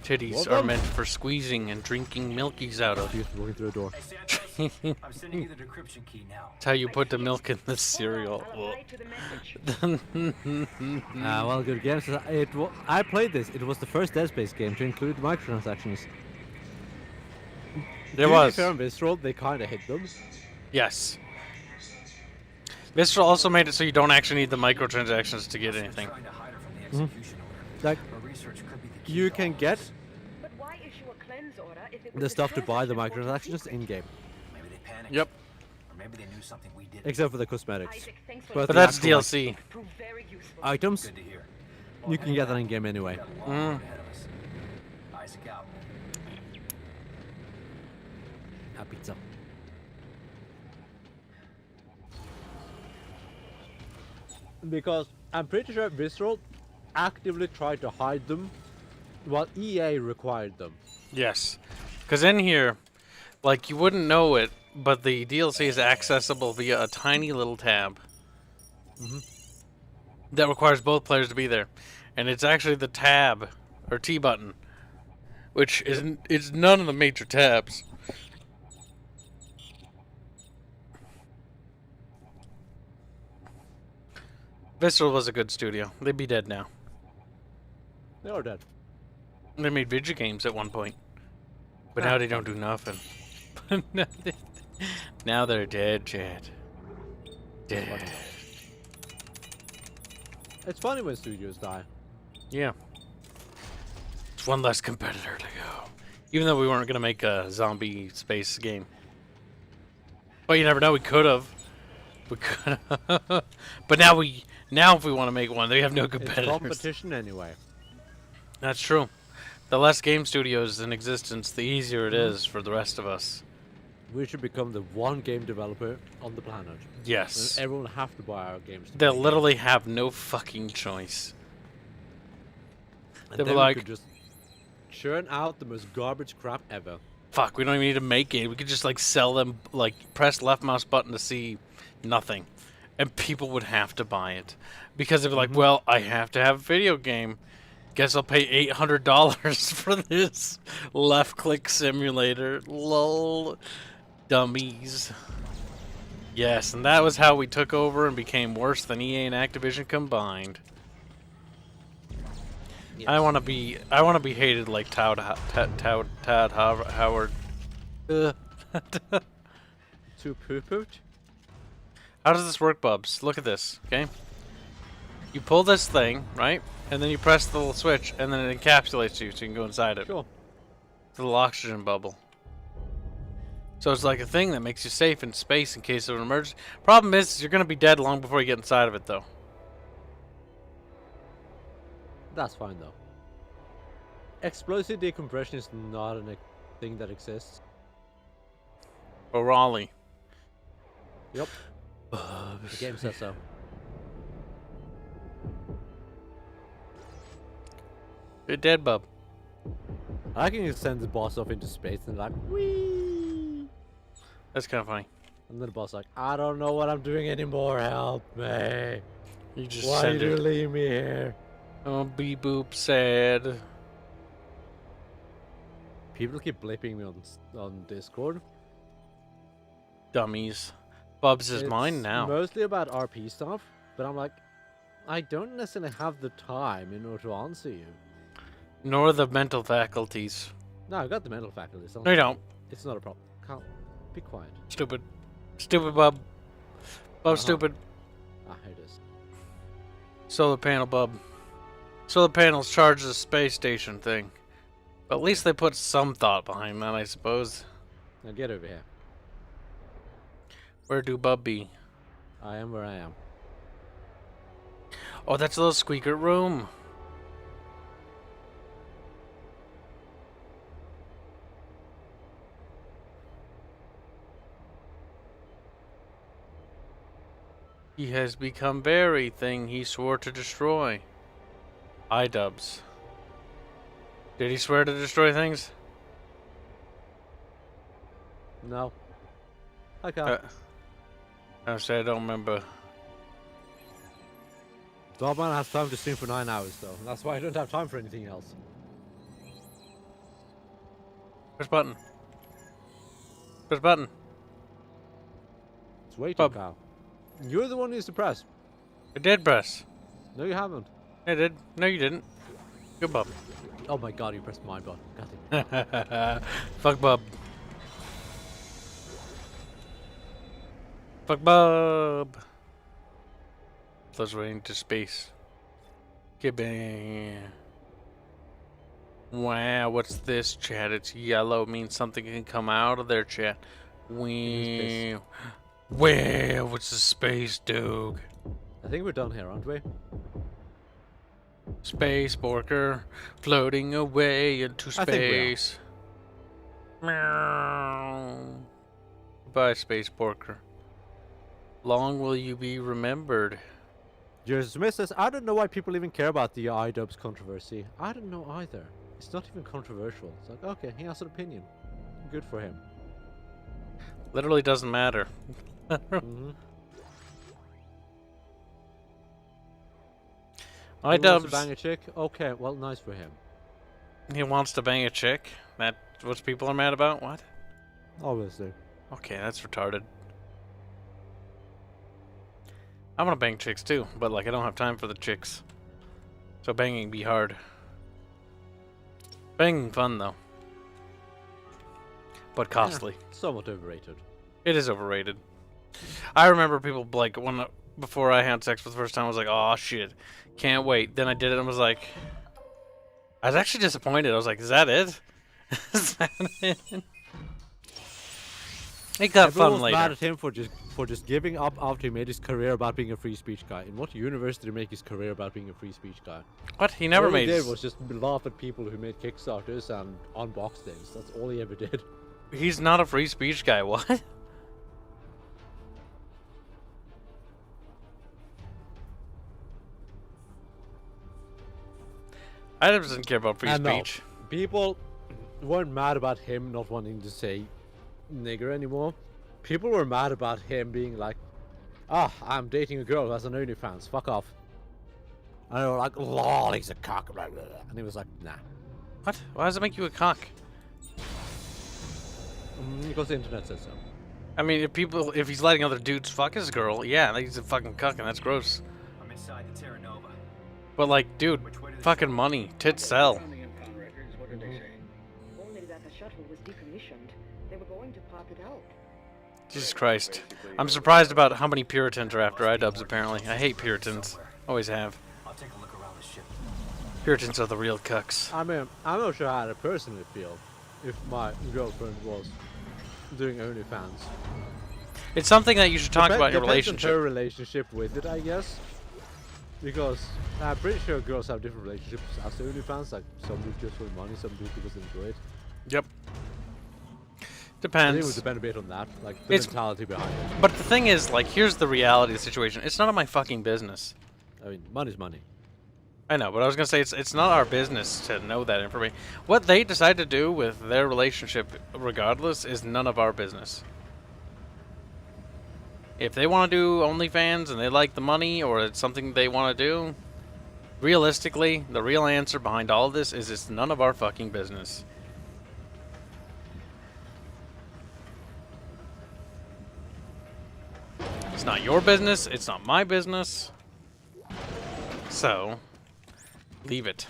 Titties Well are done. meant for squeezing and drinking milkies out of. Excuse me, walking through a door. Hey, Santos, I'm sending you the decryption key now. That's how you put the milk in the cereal. Reply to the message. Well, good game. So I played this. It was the first Dead Space game to include microtransactions. There To be was. fair on Visceral, they kind of hit them. Yes. Visceral also made it so you don't actually need the microtransactions to get anything. Trying to hide her from the execution order. Like, Her research could be the key you to can all get this. But why issue a cleanse order if it was the stuff to buy the transaction reported microtransactions secret? in-game. Maybe they panicked. Yep. Or maybe they knew something we didn't. Except for the cosmetics. Isaac, thanks for But But the that's actual, like, DLC. Proved very useful. items, Good to hear. you can get that in-game anyway. We've got a long road ahead of us. Isaac out. Pizza. Because I'm pretty sure Visceral actively tried to hide them, while EA required them. Yes. Because in here, like, you wouldn't know it, but the DLC is accessible via a tiny little tab. That requires both players to be there. And it's actually the tab, or T button, which is none of the major tabs. Visceral was a good studio. They'd be dead now. They are dead. They made video games at one point. But now they don't do nothing. Now they're dead, Chad. Dead. It's funny when studios die. Yeah. It's one less competitor to go. Even though we weren't gonna make a zombie space game. But you never know, we could have. We could have. But now if we want to make one, they have no It's competitors. competition anyway. That's true. The less game studios in existence, the easier it is for the rest of us. We should become the one game developer on the planet. Yes. And everyone will have to buy our games. They'll literally have no fucking choice. And They'll be then like, we could just churn out the most garbage crap ever. fuck, we don't even need to make it. We could just like sell them, like press left mouse button to see nothing. And people would have to buy it. Because they'd be like, well, I have to have a video game. Guess I'll pay $800 for this left click simulator. Lol. Dummies. Yes, and that was how we took over and became worse than EA and Activision combined. Yes. I want to be hated like Todd Howard. Too poo-poot? How does this work, Bubs? Look at this, okay? You pull this thing, right? And then you press the little switch, and then it encapsulates you so you can go inside it. Sure. It's a little oxygen bubble. So it's like a thing that makes you safe in space in case of an emergency. Problem is, you're going to be dead long before you get inside of it, though. That's fine, though. Explosive decompression is not a thing that exists. Or Raleigh. Yep. The game says so. You're dead, bub. I can just send the boss off into space and like, whee! That's kind of funny. And then the boss like, I don't know what I'm doing anymore, help me. You just Why send did you it. leave me here? Oh, beep boop sad. People keep blipping me on Discord. Dummies. Bubs is It's mine now. Mostly about RP stuff, but I'm like, I don't necessarily have the time in order to answer you. Nor the mental faculties. No, I've got the mental faculties. No, you don't. It's not a problem. Can't be quiet. Stupid. Stupid, bub. Bub, Uh-huh. stupid. Ah, here it is. Solar panel, bub. Solar panels charge the space station thing. But at least they put some thought behind that, I suppose. Now get over here. Where do bub be? I am where I am. Oh, that's a little squeaker room. He has become very thing he swore to destroy. iDubbbz. Did he swear to destroy things? No. I can't. I say I don't remember. Dogman has time to stream for 9 hours, though. That's why I don't have time for anything else. Push button. Push button. It's waiting, Bub. pal. You're the one who needs to press. I did press. No, you haven't. I did. No, you didn't. Good bub. Oh my god, you pressed my button. God damn. Fuck bub. Fuck bub. Let's run into space. Gibbing. Wow, what's this, chat? It's yellow. Means something can come out of there, chat. Wow. Wow, what's the space, dog? I think we're done here, aren't we? Space Borker floating away into I think we are. space. Meow. Goodbye, Space Borker. Long will you be remembered? Joseph Smith says, I don't know why people even care about the iDubbbz controversy. I don't know either. It's not even controversial. It's like, okay, he has an opinion. Good for him. Literally doesn't matter. Mm-hmm. I He wants to dubs. bang a chick? Okay, well, nice for him. He wants to bang a chick. That's what people are mad about. What? Obviously. Okay, that's retarded. I want to bang chicks too, but like I don't have time for the chicks. So banging be hard. Banging fun though. But costly. Somewhat overrated. It is overrated. I remember people like before I had sex for the first time I was like, oh shit, can't wait. Then I did it and was like, I was actually disappointed. I was like, is that it? It got Everyone fun was mad later. at him for just giving up after he made his career about being a free speech guy. In what universe did he make his career about being a free speech guy? What? He never all made. he did was just laugh at people who made Kickstarters and unbox things. That's all he ever did. He's not a free speech guy. What? I doesn't care about free And no, speech. people weren't mad about him not wanting to say nigger anymore. People were mad about him being like, "Ah, I'm dating a girl who has an OnlyFans. Fuck off." And they were like, "Lol, he's a cock." Blah, blah, blah. And he was like, "Nah." What? Why does it make you a cock? Because the internet says so. I mean, if he's letting other dudes fuck his girl, yeah, he's a fucking cuck, and that's gross. I'm inside the Terra Nova. But like, dude, fucking money, tits sell. On the impound records, what did they say? Only that the shuttle was decommissioned. They were going to pop it out. Jesus Christ. I'm surprised about how many Puritans are after iDubbbz, apparently. I hate Puritans. Always have. I'll take a look around the ship. Puritans are the real cucks. I mean, I'm not sure how to personally feel if my girlfriend was doing OnlyFans. It's something that you should talk about in your Depends on her relationship. relationship with it, I guess. Because I'm pretty sure girls have different relationships as to OnlyFans. Like, some do it just for the money, some do it because they enjoy it. Yep. I think it Depends. would depend a bit on that, like the It's- mentality behind it. But the thing is, like, here's the reality of the situation. It's none of my fucking business. I mean, money's money. I know, but I was gonna say it's not our business to know that information. What they decide to do with their relationship, regardless, is none of our business. If they want to do OnlyFans and they like the money, or it's something they want to do, realistically, the real answer behind all of this is it's none of our fucking business. It's not your business. It's not my business. So, leave it.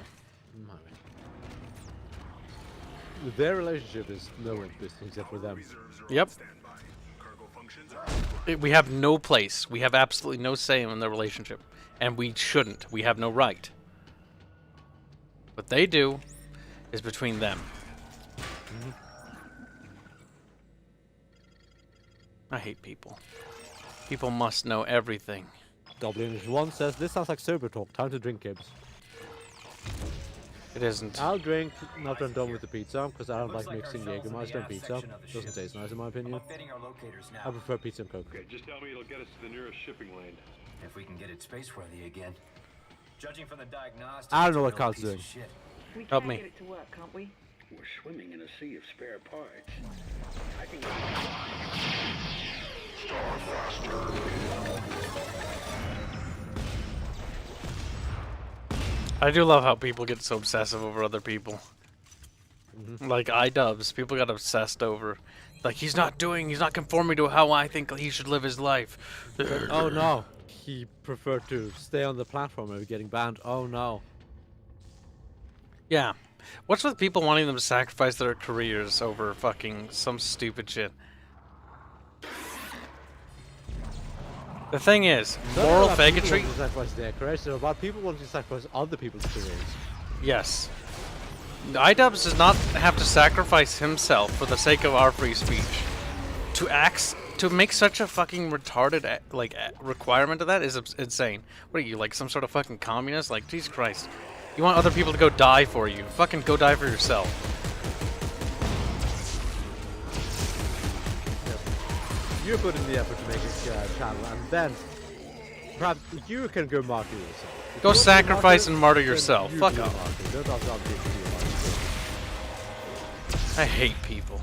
Their relationship is no one's business except for them. Yep. We have no place. We have absolutely no say in the relationship. And we shouldn't. We have no right. What they do is between them. I hate people. People must know everything. Goblinish 1 says, "This sounds like sober talk. Time to drink, Kibs." It isn't. I'll drink after I'm done with the pizza, because I don't like mixing Jägermeister and pizza. Doesn't taste nice in my opinion. Updating our locators now. I prefer pizza and Coke. Okay, just tell me it'll get us to the nearest shipping lane. If we can get it space-worthy again. Judging from the diagnostics, I don't know it's what a real Carl's piece of doing. shit. We Help can me. get it to work, can't we? We're swimming in a sea of spare parts. I can I do love how people get so obsessive over other people. Like iDubbbz, people got obsessed over. Like, he's not conforming to how I think he should live his life. Oh no, he preferred to stay on the platform over getting banned. Oh no. Yeah. What's with people wanting them to sacrifice their careers over fucking some stupid shit? The thing is, moral faggotry. People sacrifice their careers. It's about people wanting to sacrifice other people's careers. Yes. iDubbbz does not have to sacrifice himself for the sake of our free speech. To make such a fucking retarded requirement of that is insane. What are you, like some sort of fucking communist? Like, Jesus Christ. You want other people to go die for you. Fucking go die for yourself. You put in the effort to make this channel, and then perhaps you can go martyr yourself. If Go you want to be sacrifice martyred, and martyr then yourself. you Fuck be a off. martyr. Don't ask other people to be a martyr. I hate people.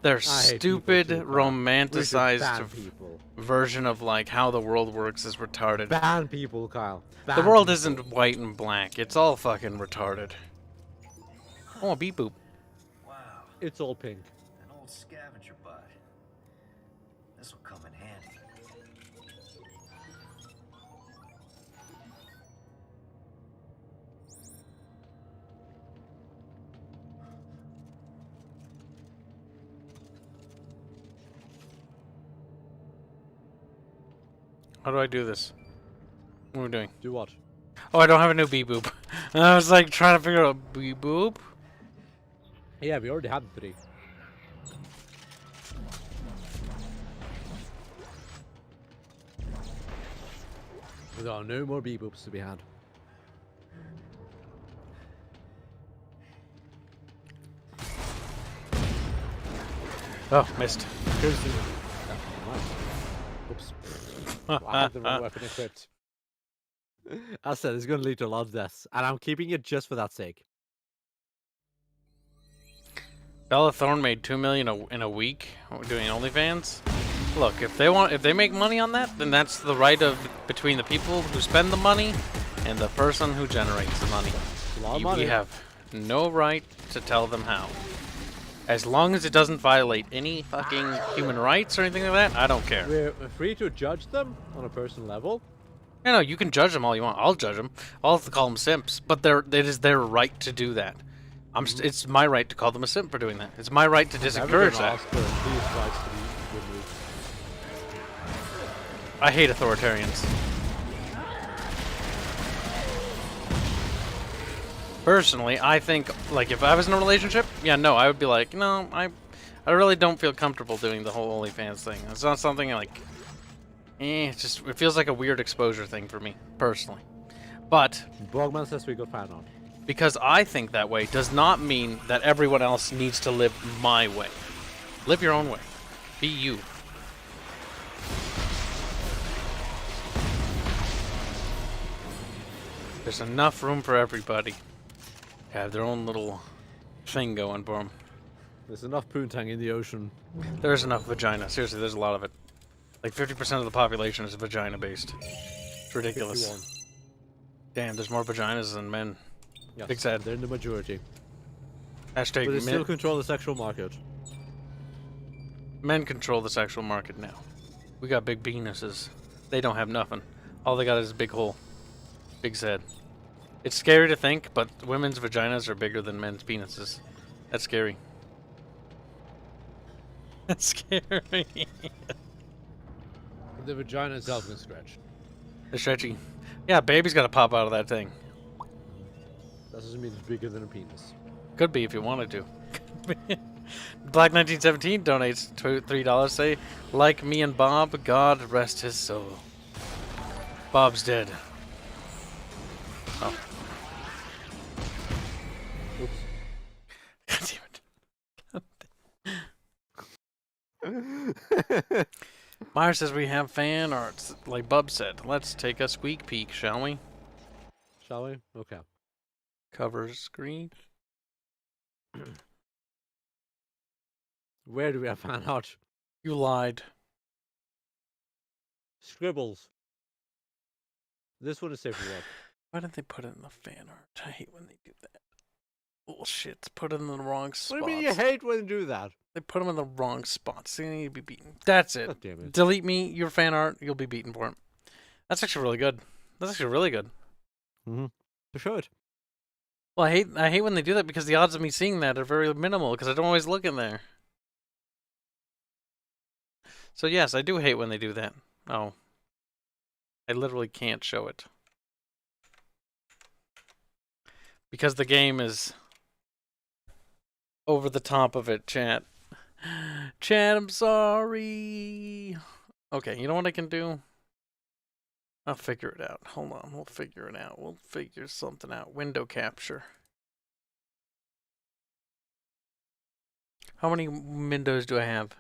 Their I hate stupid, people too, Carl. We should ban romanticized people. version of like how the world works is retarded. Ban people, Kyle. The Ban world people. isn't white and black. It's all fucking retarded. Oh, a beep boop. Wow, It's all pink. an old scavenger bot. This'll come in handy. How do I do this? What are we doing? Do what? Oh, I don't have a new beep boop. I was like trying to figure out beep boop. Yeah, we already had the 3. There are no more bee-boops to be had. Oh, missed. Oops. I had the wrong weapon equipped. As I said, it's going to lead to a lot of deaths, and I'm keeping it just for that sake. Bella Thorne made $2 million in a week doing OnlyFans. Look, if they make money on that, then that's the right of between the people who spend the money and the person who generates the money. A lot of money. We have no right to tell them how. As long as it doesn't violate any fucking human rights or anything like that, I don't care. We're free to judge them on a personal level. You know, you can judge them all you want. I'll judge them. I'll have to call them simps, but it is their right to do that. It's my right to call them a simp for doing that. It's my right to discourage that. I hate authoritarians. Personally, I think, like, if I was in a relationship, yeah, no, I would be like, no, I really don't feel comfortable doing the whole OnlyFans thing. It's not something like, it feels like a weird exposure thing for me, personally. But Bogman says we got fan on. Because I think that way does not mean that everyone else needs to live my way. Live your own way. Be you. There's enough room for everybody to have their own little thing going for them. There's enough poontang in the ocean. There's enough vagina. Seriously, there's a lot of it. Like 50% of the population is vagina-based. It's ridiculous. 51. Damn, there's more vaginas than men. Yes, Big sad. they're in the majority. Hashtag But they still control the sexual market. Men control the sexual market now. We got big penises. They don't have nothing. All they got is a big hole. Big sad. It's scary to think, but women's vaginas are bigger than men's penises. That's scary. That's scary. The vagina itself can stretch. They're stretchy. Yeah, baby's got to pop out of that thing. That doesn't mean it's bigger than a penis. Could be if you wanted to. Black 1917 donates $3. Say, like me and Bob, God rest his soul. Bob's dead. Oh. Oops. God damn it. Meyer says we have fan art. Like Bub said, let's take a squeak peek, shall we? Shall we? Okay. Cover screen. Where do we have fan art? You lied. Scribbles. This one is safe for work. Why didn't they put it in the fan art? I hate when they do that. Bullshit. Put it in the wrong spots. What do you mean you hate when they do that? They put them in the wrong spots. They need to be beaten. That's it. God damn it. Delete me, your fan art, you'll be beaten for it. That's actually really good. That's actually really good. Mm-hmm. For sure. Well, I hate when they do that because the odds of me seeing that are very minimal because I don't always look in there. So yes, I do hate when they do that. Oh. I literally can't show it. Because the game is over the top of it, chat. Chat, I'm sorry. Okay, you know what I can do? I'll figure it out. Hold on, we'll figure it out. We'll figure something out. Window capture. How many windows do I have?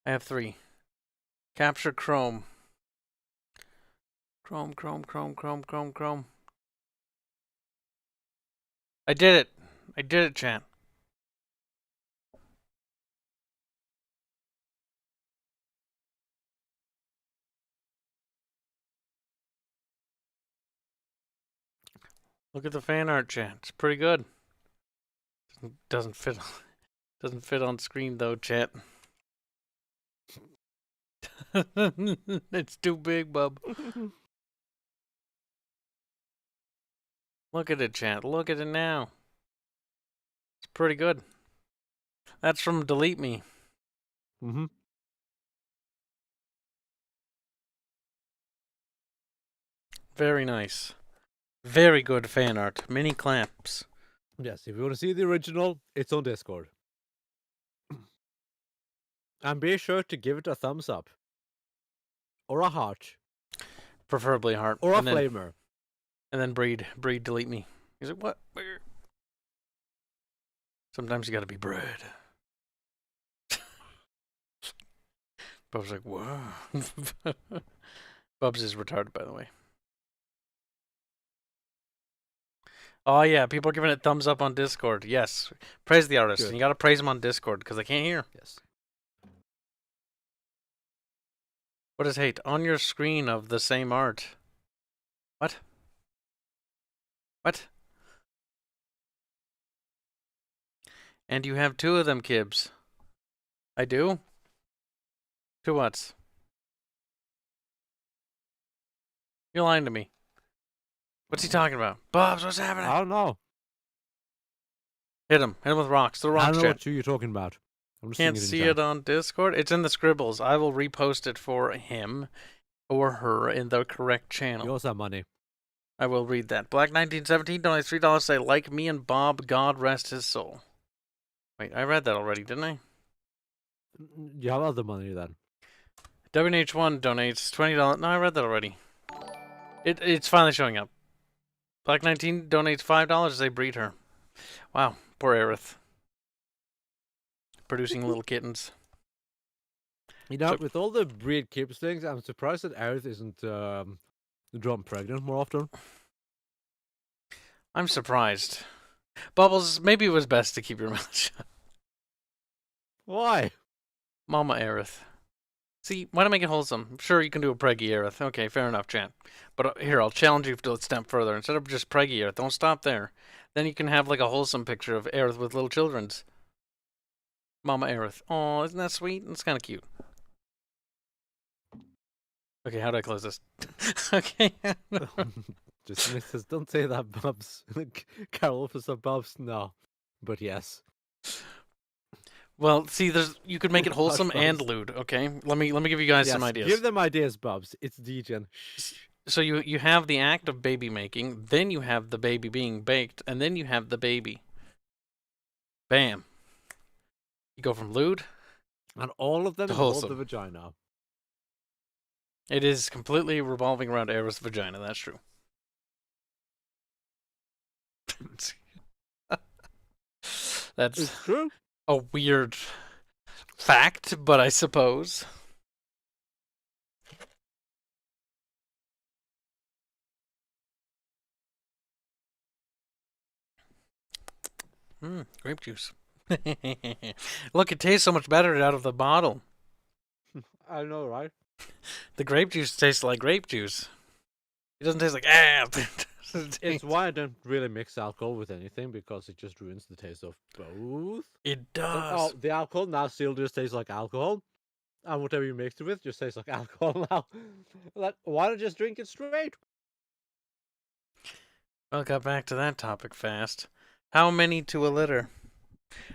I have 3. Capture Chrome. Chrome. I did it, chat. Look at the fan art, chat. It's pretty good. Doesn't fit on screen though, chat. It's too big, bub. Look at it, chat. Look at it now. It's pretty good. That's from Delete Me. Mm-hmm. Very nice. Very good fan art. Mini clamps. Yes, if you want to see the original, it's on Discord. And be sure to give it a thumbs up. Or a heart. Preferably heart. Or a and then, flamer. And then breed delete me. He's like, what? Where? Sometimes you gotta be bred. Bubs like, whoa. Bubs is retarded, by the way. Oh yeah, people are giving it thumbs up on Discord. Yes. Praise the artist. And you gotta praise them on Discord, because I can't hear. Yes. What is hate? On your screen of the same art. What? What? And you have 2 of them, Kibs. I do? 2 whats? You're lying to me. What's he talking about? Bubs, what's happening? I don't know. Hit him. Hit him with rocks. The rocks, I don't know chat. what you're talking about. I'm just Can't seeing see it on Discord. It's in the scribbles. I will repost it for him or her in the correct channel. You also have money. I will read that. Black1917 donates $3 to say, like me and Bob, God rest his soul. Wait, I read that already, didn't I? You have other money then. WNH1 donates $20. No, I read that already. It's finally showing up. Black19 donates $5 to say, breed her. Wow, poor Aerith. Producing little kittens. You know, with all the breed Kibs things, I'm surprised that Aerith isn't drawn pregnant more often. I'm surprised. Bubbles, maybe it was best to keep your mouth shut. Why? Mama Aerith. See, why not make it wholesome? Sure, you can do a preggy Aerith. Okay, fair enough, chat. But here, I'll challenge you to a step further. Instead of just preggy Aerith, don't stop there. Then you can have like a wholesome picture of Aerith with little children's. Mama Aerith. Oh, isn't that sweet? It's kind of cute. Okay, how do I close this? Okay. Just misses. Don't say that, Bubs. Carol for some Bubs. No, but yes. Well, see, you could make it wholesome and lewd. Okay, let me give you guys some ideas. Give them ideas, Bubs. It's degen. So you have the act of baby making, then you have the baby being baked, and then you have the baby. Bam. You go from lewd and all of them to involve wholesome. The vagina. It is completely revolving around Aerith's vagina. That's true. It's true. A weird fact, but I suppose. Grape juice. Look, it tastes so much better out of the bottle. I know, right? The grape juice tastes like grape juice. It doesn't taste like ah. It's why I don't really mix alcohol with anything, because it just ruins the taste of both. It does. The alcohol now still just tastes like alcohol, and whatever you mix it with just tastes like alcohol now. Why not just drink it straight? Well, got back to that topic fast. How many to a litter?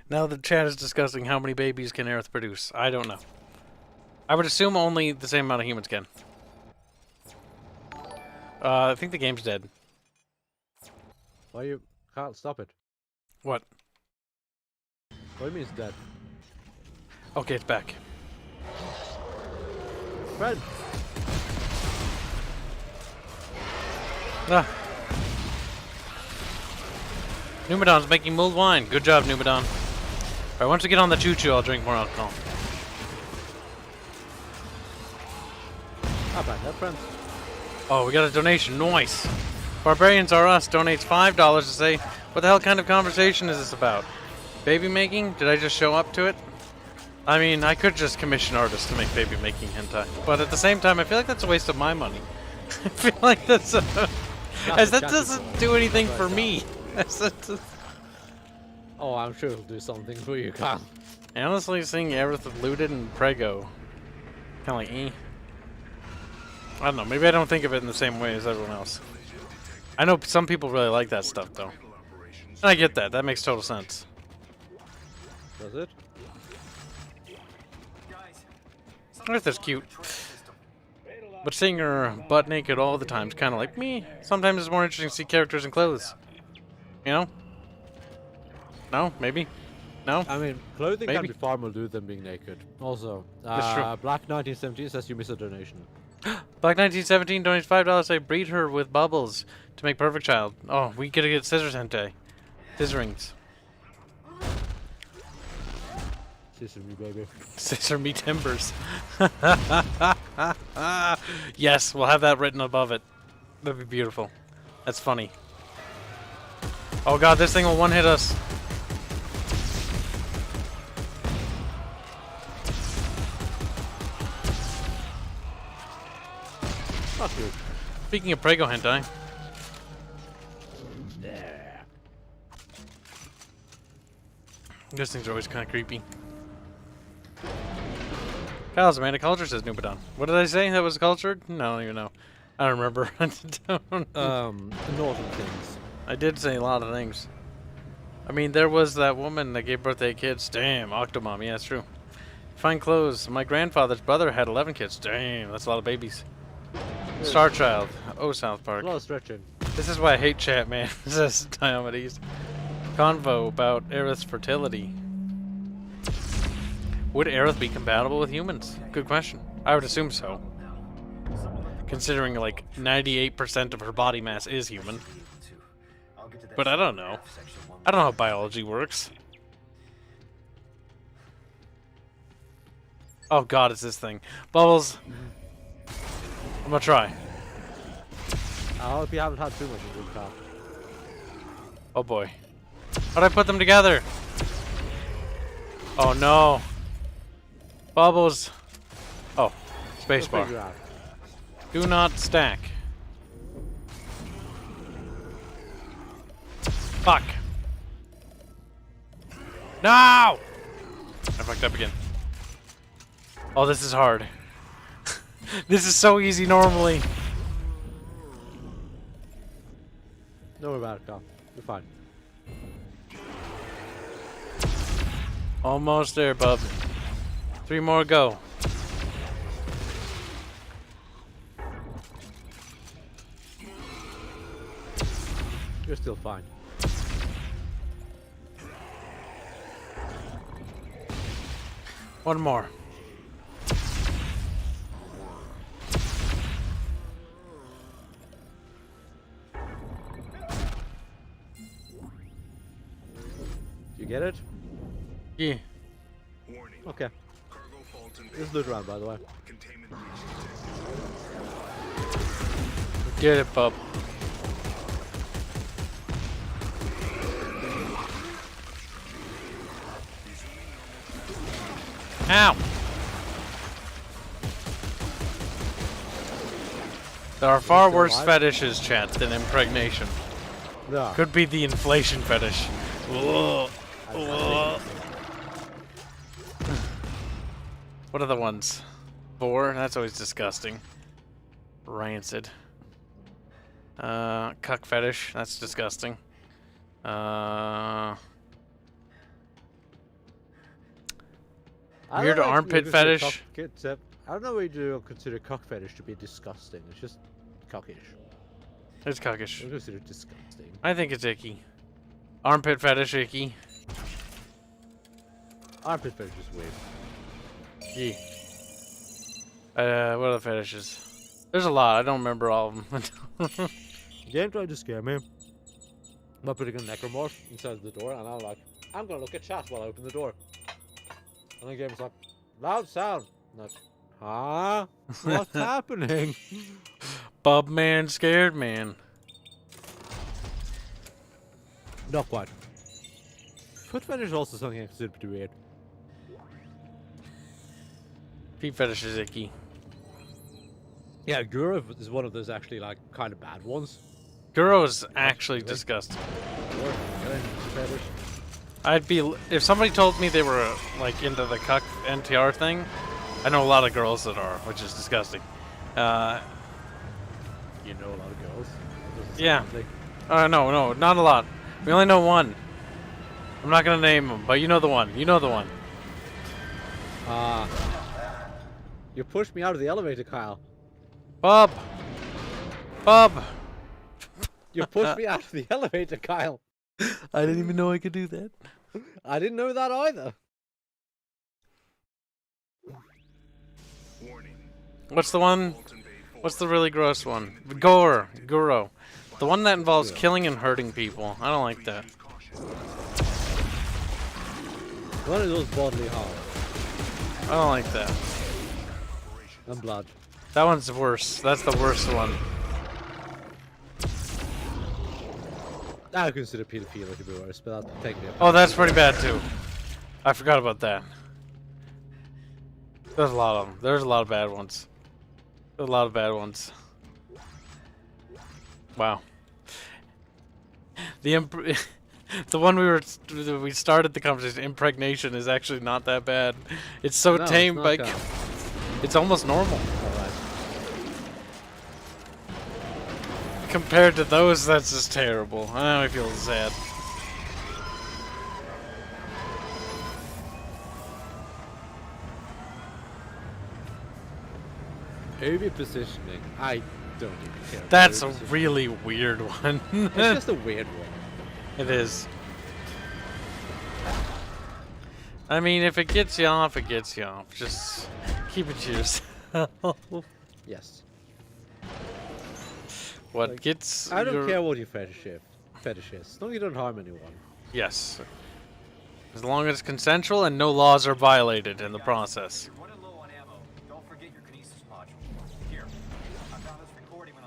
Now the chat is discussing how many babies can Aerith produce. I don't know. I would assume only the same amount of humans can. I think the game's dead. Why you can't stop it? What? What do you mean it's dead? Okay, it's back. Fred! Ah. Numadon's making mulled wine. Good job, Numadon. Alright, once we get on the choo-choo, I'll drink more alcohol. How about that, friends? Oh, we got a donation. Nice. Barbarians Are Us donates $5 to say, what the hell kind of conversation is this about? Baby making? Did I just show up to it? I mean, I could just commission artists to make baby making hentai. But at the same time, I feel like that's a waste of my money. I feel like that's as that doesn't do anything for me. Oh, I'm sure it'll do something for you, Kyle. Honestly, seeing Aerith with looted and prego, kind of like, eh. I don't know, maybe I don't think of it in the same way as everyone else. I know some people really like that stuff, though. And I get that, that makes total sense. Does it? Aerith is cute. But seeing her butt naked all the time is kind of like me. Sometimes it's more interesting to see characters in clothes. You know? No, maybe. No. I mean, clothing Maybe. can be far more lewd than being naked. Also, That's true. Black 1917 says you miss a donation. Black 1917 donates $5. I breed her with bubbles to make perfect child. Oh, we gotta get scissors hentai. Scissorings. Sister me, baby. Scissor me timbers. Yes, we'll have that written above it. That'd be beautiful. That's funny. Oh god, this thing will one-hit us. Not good. Speaking of prego hentai. Those things are always kind of creepy. Kyle's a man of culture, says Nupadon. What did I say that was cultured? No, I don't even know. I don't remember. I don't know. Northern things. I did say a lot of things. I mean, there was that woman that gave birth to 8 kids. Damn, Octomom. Yeah, that's true. Fine clothes. My grandfather's brother had 11 kids. Damn, that's a lot of babies. Star Child. Oh, South Park. A lot of stretching. This is why I hate chat, man. Says Diomedes. Convo about Aerith's fertility. Would Aerith be compatible with humans? Good question. I would assume so. Considering like 98% of her body mass is human. But I don't know. I don't know how biology works. Oh god, it's this thing. Bubbles. I'm gonna try. I hope you haven't had too much of this car. Oh boy. How'd I put them together? Oh no. Bubbles. Oh. Spacebar. Do not stack. Fuck. No! I fucked up again. Oh, this is hard. This is so easy normally. Don't worry about it, Carl. You're fine. Almost there, bub. 3 more go. You're still fine. One more. You get it? Yeah. Okay. This is loot around, by the way. Get it, bub. Ow! There are far worse fetishes, chat, than impregnation. No. Could be the inflation fetish. Ugh. Ugh. What are the ones? Boar? That's always disgusting. Rancid. Cuck fetish. That's disgusting. Weird armpit fetish. I don't know why you do consider cock fetish to be disgusting. It's just cockish. It's cockish. I consider it disgusting. I think it's icky. Armpit fetish icky. Armpit fetish is weird. Yeah. What are the fetishes? There's a lot. I don't remember all of them. Game tried to scare me. I'm putting a necromorph inside the door, and I'm like, I'm gonna look at chat while I open the door. And the game's like, loud sound. I'm like, huh? What's happening? Bub man, scared man. Not quite. Foot fetish is also something I consider pretty weird. Feet fetish is icky. Yeah, Guru is one of those actually like kind of bad ones. Guro is actually disgusting. I'd be if somebody told me they were like into the cuck NTR thing. I know a lot of girls that are, which is disgusting. You know a lot of girls. Yeah. No, not a lot. We only know one. I'm not gonna name him, but you know the one. You know the one. You pushed me out of the elevator, Kyle. Bub. Bub. You pushed me out of the elevator, Kyle. I didn't even know I could do that. I didn't know that either. What's the one? What's the really gross one? Goro. The one that involves killing and hurting people. I don't like that. One of those bodily harm. I don't like that. And blood. That one's worse. That's the worst one. I consider pedophilia to be worse, but that's technically. Oh, that's pretty bad too. I forgot about that. There's a lot of them. There's a lot of bad ones. There's a lot of bad ones. Wow. The the one we started the conversation, impregnation, is actually not that bad. It's so tame, like it's almost normal. Alright. Compared to those, that's just terrible. Now I feel sad. Over positioning. I don't even care. That's a really weird one. It's just a weird one. It is. I mean, if it gets you off, it gets you off. Just keep it to yourself. Yes. What Like, gets I don't your... care what your fetish is. As long as you don't harm anyone. Yes. As long as it's consensual and no laws are violated in the process.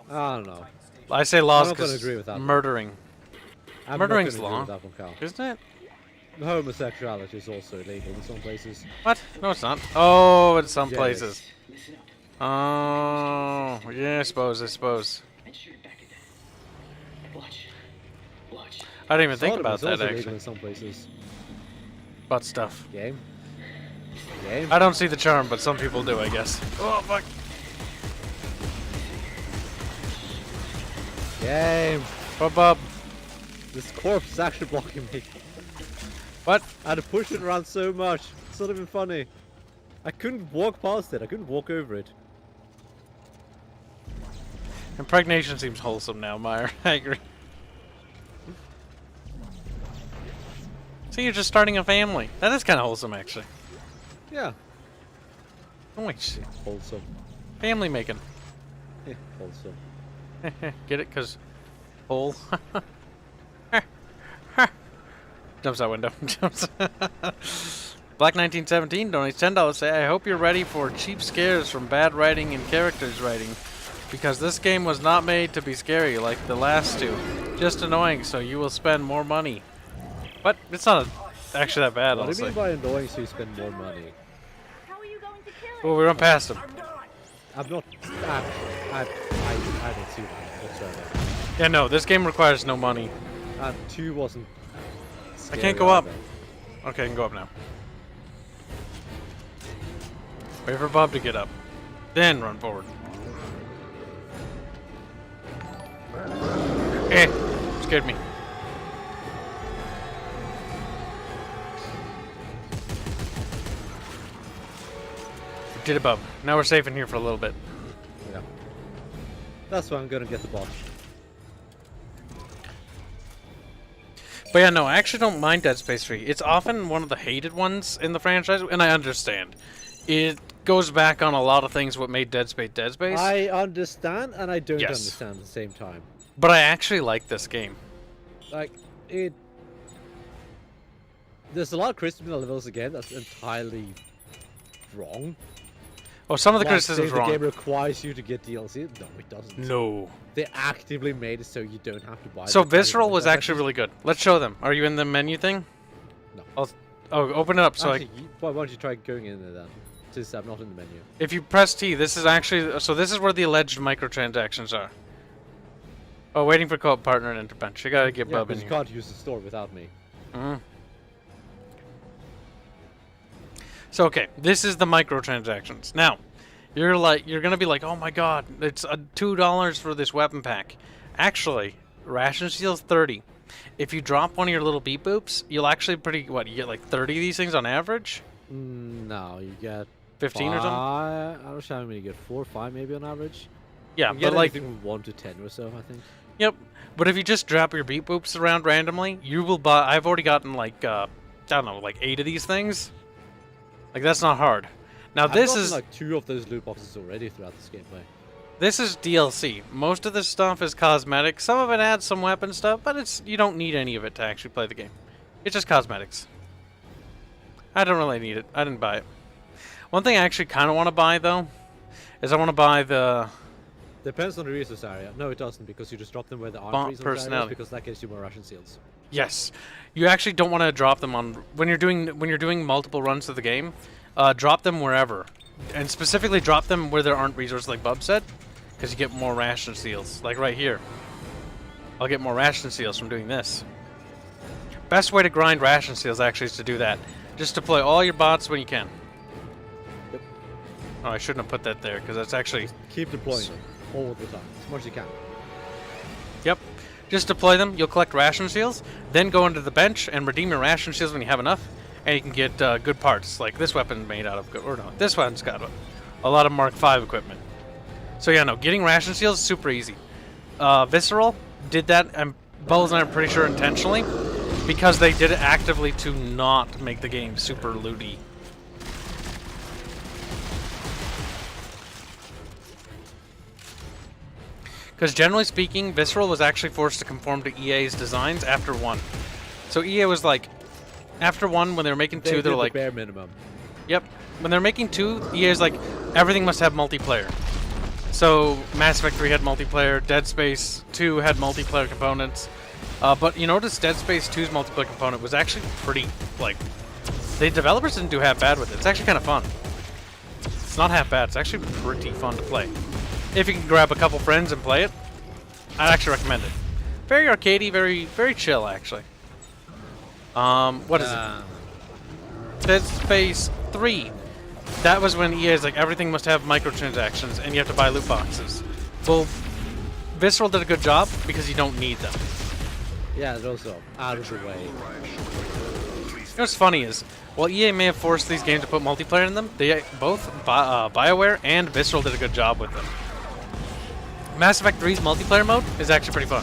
I don't know. I say laws I'm not gonna because agree with that one. murdering. I'm Murdering's not gonna law, agree with that one, Carl. isn't it? Homosexuality is also illegal in some places. What? No, it's not. Oh, in some Yes. places. Oh, yeah, I suppose. I didn't even think Sodom about is that, also illegal actually. in some places. Butt stuff. Game. I don't see the charm, but some people do, I guess. Oh, fuck. Game. Bub. This corpse is actually blocking me. What? I had to push it around so much. It's not even funny. I couldn't walk past it. I couldn't walk over it. Impregnation seems wholesome now, Meyer. I agree. See, you're just starting a family. That is kind of wholesome, actually. Yeah. Oh, wait, shit. Wholesome. Family making. Yeah, wholesome. Get it? Because hole. Jumps out window. Jumps. Black 1917 donates $10. Say, I hope you're ready for cheap scares from bad writing and characters writing, because this game was not made to be scary like the last two. Just annoying, so you will spend more money. But it's not actually that bad. What do you mean by annoying so you spend more money? How are you going to kill it? Well, we went past him. I'm not. I don't see that whatsoever. Yeah, no, this game requires no money. And 2 wasn't. I can't go up. Okay, I can go up now. Wait for Bob to get up. Then run forward. Scared me. We did it, Bob. Now we're safe in here for a little bit. Yeah. That's why I'm gonna get the bot. But yeah, no, I actually don't mind Dead Space 3. It's often one of the hated ones in the franchise, and I understand. It goes back on a lot of things what made Dead Space Dead Space. I understand, and I don't Yes. understand at the same time. But I actually like this game. Like, it... There's a lot of criticism in the levels again that's entirely wrong. Oh, some of the Like, criticism's saying wrong. the game requires you to get DLC. No, it doesn't. No. They actively made it so you don't have to buy So the Visceral was DLC. actually really good. Let's show them. Are you in the menu thing? No. Oh, open it up so Actually, why don't you try going in there then? Since I'm not in the menu. if you press T, this is actually... So this is where the alleged microtransactions are. Oh, waiting for co-op partner and interbench. You gotta get Yeah, Bub in because you here. can't use the store without me. So, okay. This is the microtransactions. Now, you're gonna be like, oh my god, it's $2 for this weapon pack. Actually, ration steel's 30. If you drop one of your little beep boops, you'll actually you get like 30 of these things on average? No, you get 15 or something? I don't know how many you get. 4 or 5 maybe on average. Yeah, You but get like... anything from 1 to 10 or so, I think. Yep. But if you just drop your beep boops around randomly, you will buy. I've already gotten like I don't know, like 8 of these things. Like that's not hard. Now I've this gotten is like 2 of those loot boxes already throughout this gameplay. this is DLC. Most of this stuff is cosmetic. Some of it adds some weapon stuff, but it's you don't need any of it to actually play the game. It's just cosmetics. I don't really need it. I didn't buy it. One thing I actually kind of want to buy though is I want to buy the Depends on the resource area. No, it doesn't, because you just drop them where there aren't Bomb resource areas, personality. because that gives you more Russian seals. Yes, you actually don't want to drop them on when you're doing multiple runs of the game. Drop them wherever, and specifically drop them where there aren't resources, like Bub said, because you get more ration seals. Like right here, I'll get more ration seals from doing this. Best way to grind ration seals actually is to do that. Just deploy all your bots when you can. Yep. Oh, I shouldn't have put that there because that's actually. Just keep deploying them all the time, as much as you can. Yep. Just deploy them, you'll collect ration seals, then go into the bench and redeem your ration seals when you have enough, and you can get good parts, like this weapon made out of, or no, this one's got a lot of Mark V equipment. So yeah, no, getting ration seals is super easy. Visceral did that, and Bubbles and I are pretty sure intentionally, because they did it actively to not make the game super looty. Because generally speaking, Visceral was actually forced to conform to EA's designs after 1. So EA was like, after 1, when they were making 2, they're like, bare minimum. Yep. When they're making 2, EA's like, everything must have multiplayer. So Mass Effect 3 had multiplayer, Dead Space 2 had multiplayer components. But you notice Dead Space 2's multiplayer component was actually pretty, like, the developers didn't do half bad with it. It's actually kind of fun. It's not half bad. It's actually pretty fun to play. If you can grab a couple friends and play it, I'd actually recommend it. Very arcadey, very chill, actually. What is it? Dead Space 3. That was when EA's like, everything must have microtransactions and you have to buy loot boxes. Well, Visceral did a good job because you don't need them. Yeah, they're also out of the way. What's funny is, while EA may have forced these games to put multiplayer in them, they both, BioWare and Visceral did a good job with them. Mass Effect 3's multiplayer mode is actually pretty fun.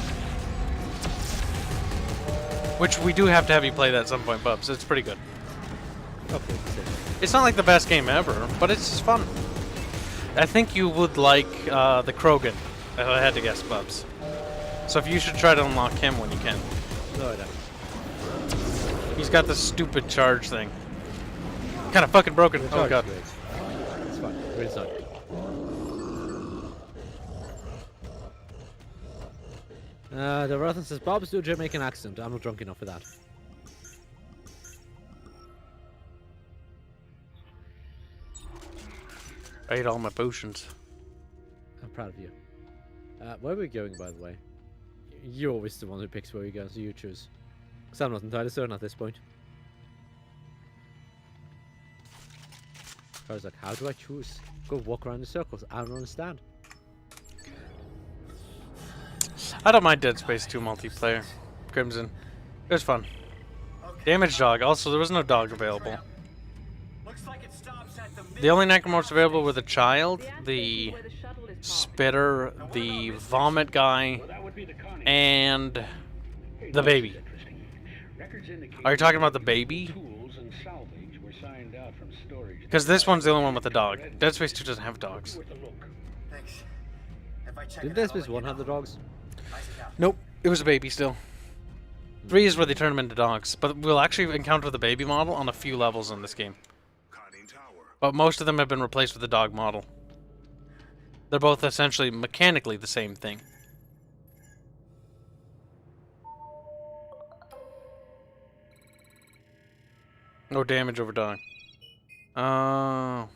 Which we do have to have you play that at some point, Bubs. It's pretty good. Okay. It's not like the best game ever, but it's just fun. I think you would like the Krogan, if I had to guess, Bubs. So if you should try to unlock him when you can. No, I don't. He's got this stupid charge thing. Kind of fucking broken. Oh god. It's fine. We're inside. The Rothan says, Bob's do a Jamaican accent. I'm not drunk enough for that. I ate all my potions. I'm proud of you. Where are we going, by the way? You're always the one who picks where we go, so you choose. Because I'm not entirely certain at this point. I was like, how do I choose? Go walk around in circles. I don't understand. I don't mind Dead Space 2 multiplayer. Crimson. It was fun. Damage dog. Also, there was no dog available. The only necromorphs available were the child, the spitter, the vomit guy, and the baby. Are you talking about the baby? Because this one's the only one with the dog. Dead Space 2 doesn't have dogs. Didn't Dead Space 1 have the dogs? Nope, it was a baby still. 3 is where they turn them into dogs, but we'll actually encounter the baby model on a few levels in this game. But most of them have been replaced with the dog model. They're both essentially mechanically the same thing. No damage over dog. Oh.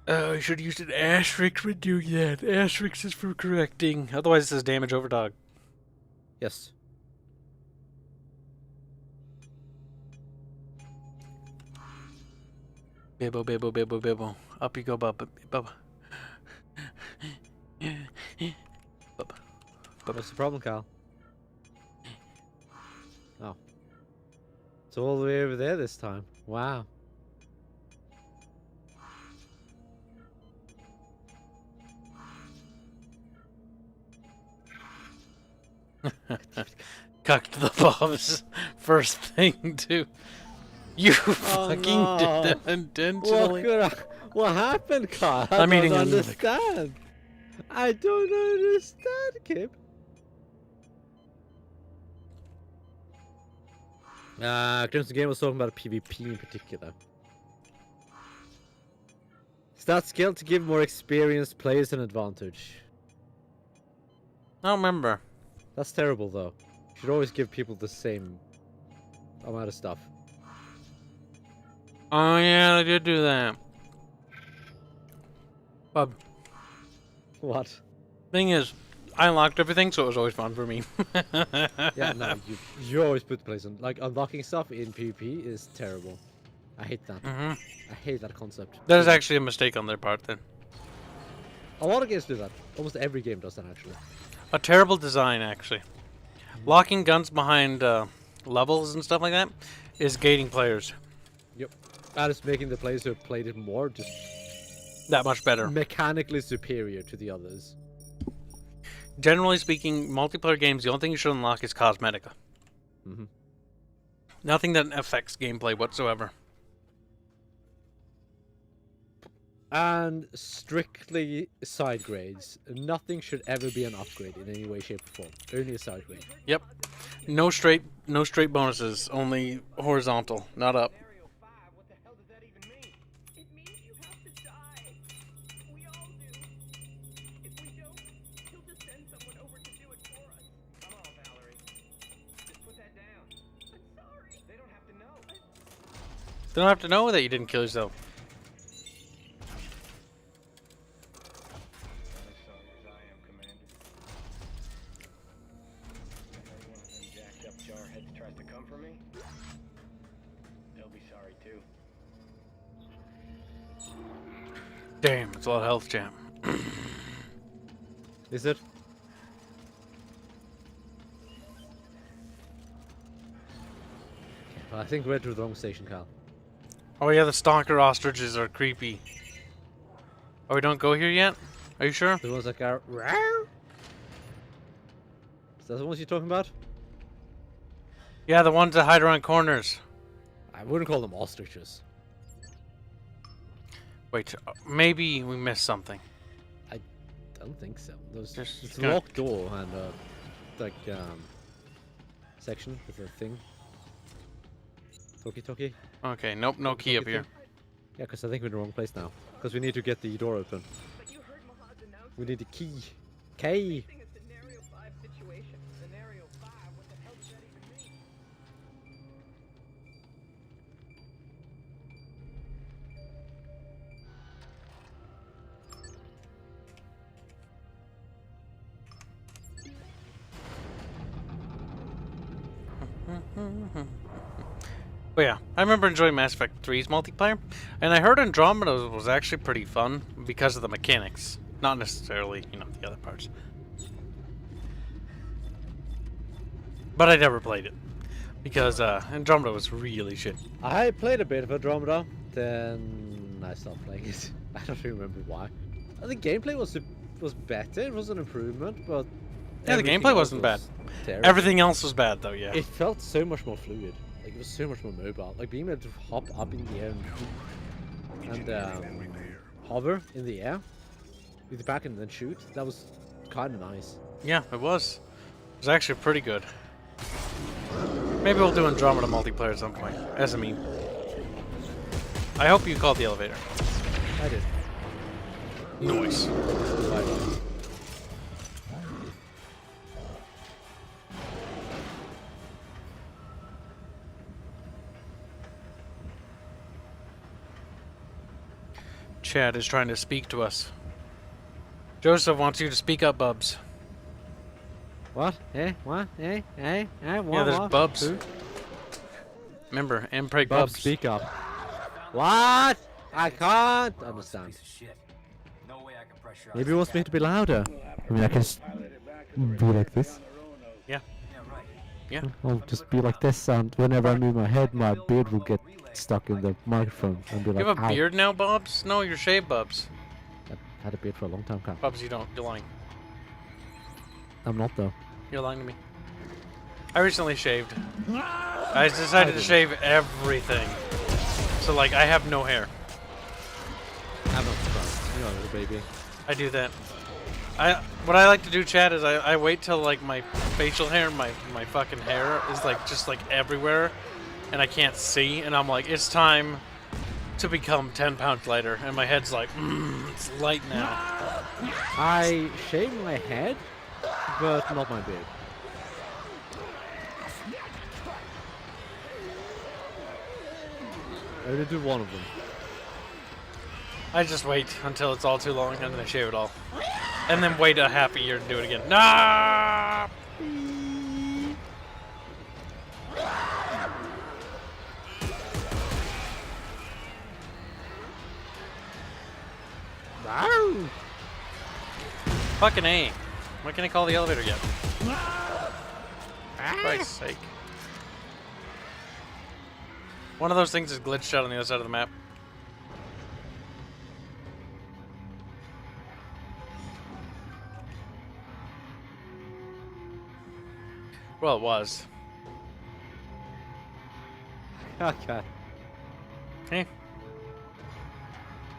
Oh, I should have used an asterisk when doing that. Asterisk is for correcting. Otherwise it says damage over dog. Yes. Bibbo, bibbo, bibbo, bibbo. Up you go, bubba, bubba. Bubba. What's the problem, Kyle? Oh. It's all the way over there this time. Wow. Cucked the Bobs. First thing too. You fucking did that intentionally. What happened, Carl? I'm I eating don't a- understand. I don't understand, Kib. Crimson Game was talking about PvP in particular. Start skill to give more experienced players an advantage. I don't remember. That's terrible, though. You should always give people the same amount of stuff. Oh yeah, I did do that. Bub. What? Thing is, I unlocked everything, so it was always fun for me. Yeah, no, you always put the place on. Like, unlocking stuff in PvP is terrible. I hate that. Mm-hmm. I hate that concept. That is actually a mistake on their part then. A lot of games do that. Almost every game does that, actually. A terrible design, actually. Locking guns behind levels and stuff like that is gating players. Yep. And it's making the players who have played it more just That much better. mechanically superior to the others. Generally speaking, multiplayer games, the only thing you should unlock is cosmetica. Mm-hmm. Nothing that affects gameplay whatsoever. And strictly side grades. Nothing should ever be an upgrade in any way, shape, or form. Only a side grade. Yep. No straight bonuses, only horizontal, not up. It means you have to die. We all do. If we don't, he'll just send someone over to do it for us. Come on, Valerie. Just put that down. I'm sorry. They don't have to know. They don't have to know that you didn't kill yourself. Not as sorry as I am, Commander. If one of them jacked up jarheads tries to come for me, they'll be sorry too. Damn, it's a lot of health, champ. Is it? I think we're to the wrong station, Cal. Oh yeah, the stalker ostriches are creepy. Oh, we don't go here yet? Are you sure? The ones that go. Is that the ones you're talking about? Yeah, the ones that hide around corners. I wouldn't call them ostriches. Wait, maybe we missed something. I don't think so. There's Just it's a gonna- locked door and like section with a thing. Toki. Okay, nope, no key up here. Yeah, because I think we're in the wrong place now. Because we need to get the door open. But you heard Mahad's announcement. We need the key. Key. Facing a scenario 5 situation. Scenario 5? What the hell does that even mean? But yeah, I remember enjoying Mass Effect 3's multiplayer, and I heard Andromeda was actually pretty fun because of the mechanics, not necessarily, you know, the other parts. But I never played it because Andromeda was really shit. I played a bit of Andromeda, then I stopped playing it. I don't remember why. I think gameplay was better. It was an improvement, but Yeah, the everything gameplay else wasn't bad. was terrible. Everything else was bad though, yeah. It felt so much more fluid. Like it was so much more mobile. Like being able to hop up in the air and hover in the air with the back and then shoot. That was kind of nice. Yeah, it was. It was actually pretty good. Maybe we'll do Andromeda multiplayer at some point, as a meme. I hope you called the elevator. I did. Noise. Chad is trying to speak to us. Joseph wants you to speak up, Bubs. What? What? What? Yeah, there's Bubs. Who? Remember, Mpreg Bubs, Bubs. speak up. What? I can't understand. Piece of shit. No way I can pressurize Maybe he wants me to be louder. I mean, I can be like this. Yeah. Yeah, right. Yeah. I'll just be like this, and whenever I move my head, my beard will get stuck in the microphone and be like, You have a "Ow." beard now, Bubs? No, you're shaved, Bubs. I've had a beard for a long time, Carl. Bubs, you don't. You're lying. I'm not though. You're lying to me. I recently shaved. I decided to shave everything. So like I have no hair. I'm not surprised. You're a little baby. I do that. What I like to do, Chad, is I wait till like my facial hair and my fucking hair is like just like everywhere and I can't see, and I'm like, it's time to become 10 pounds lighter, and my head's like, it's light now. I shave my head, but not my beard. I only do one of them. I just wait until it's all too long and then I shave it all. And then wait a half a year to do it again. Nah! Fucking A. Why can't I call the elevator yet? For Christ's sake. One of those things is glitched out on the other side of the map. Well, it was. Okay. Hey.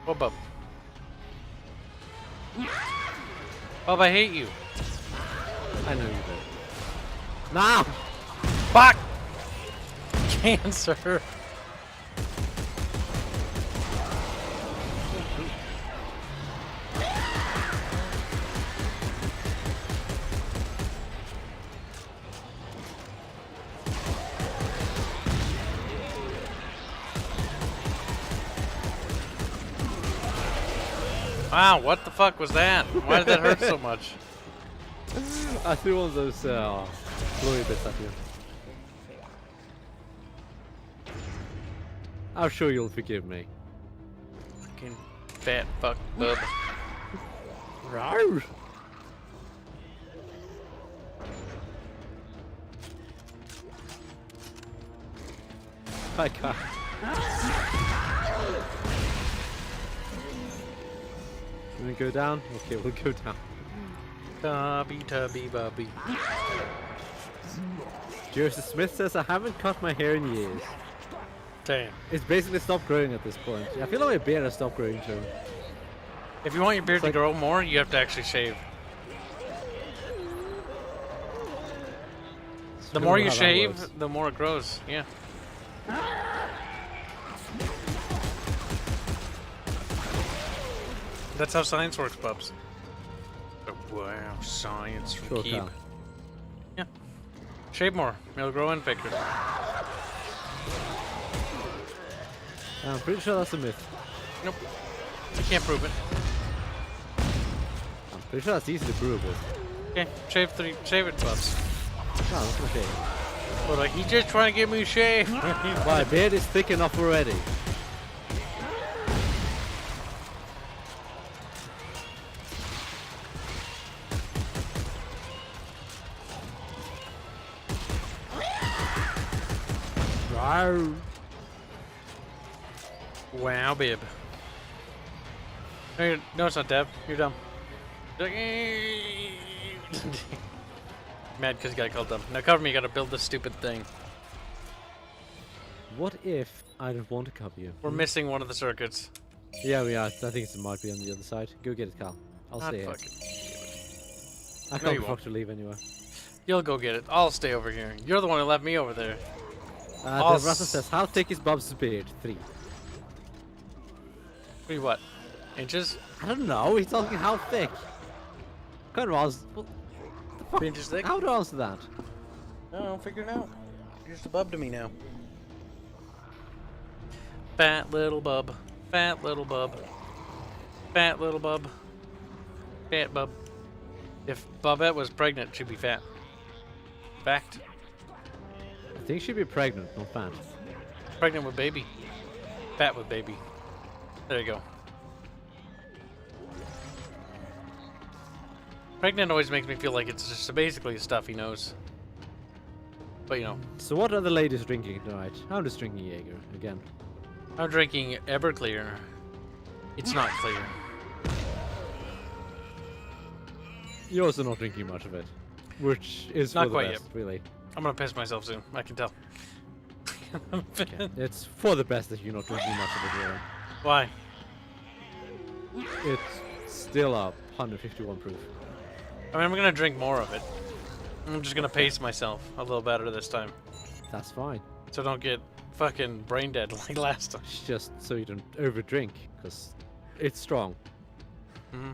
What, Bub? Bub, I hate you. I know you do. Nah! Fuck! Cancer. Wow, what the fuck was that? Why did that hurt so much? I threw one of those glory bits at you. I'm sure you'll forgive me. Fucking fat fuck bub. Rawr. I can't. Can we go down? Okay, we'll go down. Tubby bubby. Joseph Smith says I haven't cut my hair in years. Damn. It's basically stopped growing at this point. I feel like my beard has stopped growing too. If you want your beard It's to like- grow more, you have to actually shave. The more you how that shave, works. the more it grows. Yeah. That's how science works, Bubs. Oh, wow, science from Sure, Keep. Cal. Yeah. Shave more. It'll grow in thicker. I'm pretty sure that's a myth. Nope. I can't prove it. I'm pretty sure that's easily provable. Okay, shave it, Bubs. No, I'm not gonna shave. But like, he's just trying to get me shaved. My beard is thick enough already. Rawr. Wow, bib. No, it's not Dev. You're dumb. Mad because you got called dumb. Now cover me, you gotta build this stupid thing. What if I don't want to cover you? We're missing one of the circuits. Yeah, we are. I think it might be on the other side. Go get it, Cal. I'll Not stay here. fucking. I No, can't you be won't. fucked to leave anywhere. You'll go get it. I'll stay over here. You're the one who left me over there. The Russell says, how thick is Bob's beard? 3. 3 what? Inches? I don't know. He's talking how thick. Kind of answer. What the fuck? 3 inches thick? How to answer that? No, figure it out. You're just a bub to me now. Fat little bub. Fat little bub. Fat little bub. Fat bub. If Bobette was pregnant, she'd be fat. Fact. I think she'd be pregnant, not fat. Pregnant with baby. Fat with baby. There you go. Pregnant always makes me feel like it's just basically a stuffy nose. But you know, So what are the ladies drinking tonight? I'm just drinking Jaeger again. I'm drinking Everclear. It's not clear. You're also not drinking much of it, which is Not for the quite best, really. I'm gonna piss myself soon. I can tell. Okay. It's for the best that you're not drinking much of it. Really. Why? It's still a 151 proof. I mean, I'm gonna drink more of it. I'm just gonna pace myself a little better this time, That's fine. so I don't get fucking brain dead like last time. It's just so you don't overdrink, because it's strong. Hmm.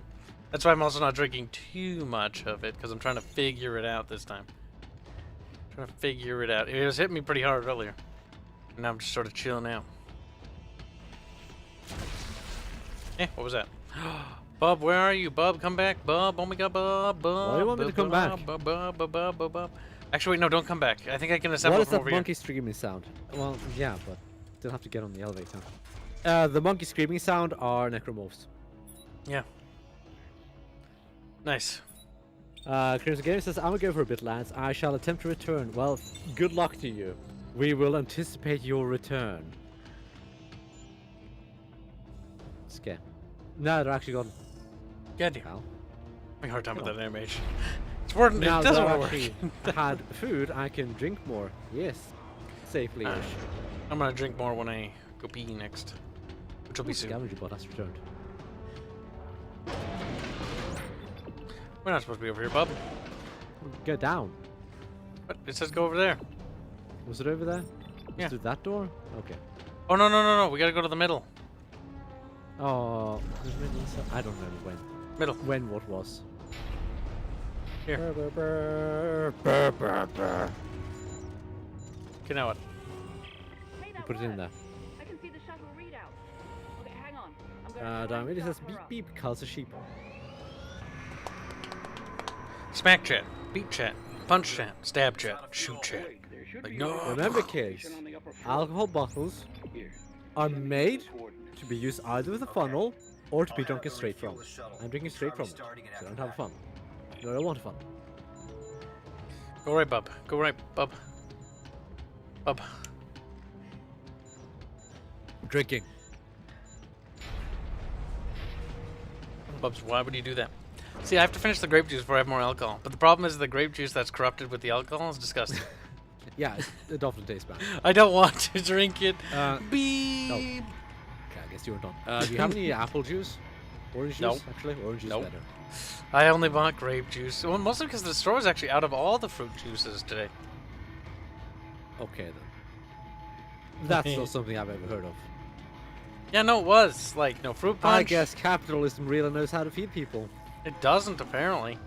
That's why I'm also not drinking too much of it, because I'm trying to figure it out this time. Trying to figure it out. It was hitting me pretty hard earlier, and now I'm just sort of chilling out. What was that? Bub, where are you? Bub, come back. Bub, oh my god, Bub. Why do you want me to come back? Bub. Actually, wait, no, don't come back. I think I can assemble What is from that over monkey screaming sound? Well, yeah, but still have to get on the elevator. The monkey screaming sound are necromorphs. here. Yeah. Nice. Crimson Gamer says, I'm gonna go for a bit, lads. I shall attempt to return. Well, good luck to you. We will anticipate your return. Scare. No, they're actually gone. God damn. Pal. Having a hard time with Come that animation. It's working. Now It that doesn't I've work. actually had food, I can drink more. Yes. Safely-ish. I'm gonna drink more when I go pee next, which will be soon. Scavenger bot has returned. We're not supposed to be over here, bub. Go down. What? It says go over there. Was it over there? Yeah. Through that door? Okay. Oh no! We gotta go to the middle. Oh, I don't know when. Middle. When what was? Here. Okay, now what? Hey, You put it in there. I can see the shuttle readout. Okay, hang on. I'm Down. It says beep beep, calls a sheep. Smack chat, beat chat, punch chat, stab chat, shoot chat. Like no. Remember, kids, alcohol bottles are made to be used either with a funnel or to be drunken straight from. I'm drinking straight from it, so I don't have fun. No, I don't want fun. Go right, bub. Go right, bub. Bub. Drinking. Bubs, why would you do that? See, I have to finish the grape juice before I have more alcohol. But the problem is the grape juice that's corrupted with the alcohol is disgusting. Yeah, it often tastes bad. I don't want to drink it. Beep. No. Okay, I guess you were done. Do you have any apple juice? Orange juice? No. Actually, orange juice Nope. better. I only bought grape juice. Well, mostly because the store is actually out of all the fruit juices today. Okay then. That's not something I've ever heard of. Yeah, no, it was. Like, no fruit punch. I guess capitalism really knows how to feed people. It doesn't, apparently.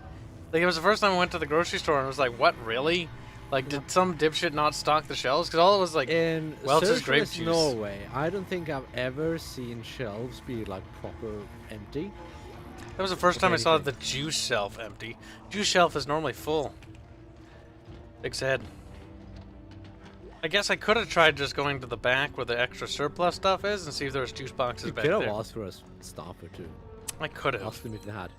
Like, it was the first time I went to the grocery store and I was like, what, really? Like, did some dipshit not stock the shelves? Because all it was like, In Welch's grape socialist juice. Norway, I don't think I've ever seen shelves be like proper empty. That was the first time I saw anything. the juice shelf empty. Juice shelf is normally full. Big head. I guess I could have tried just going to the back where the extra surplus stuff is and see if there was juice boxes You back could have there. asked for a staff or two. I could have. Ask them if they had.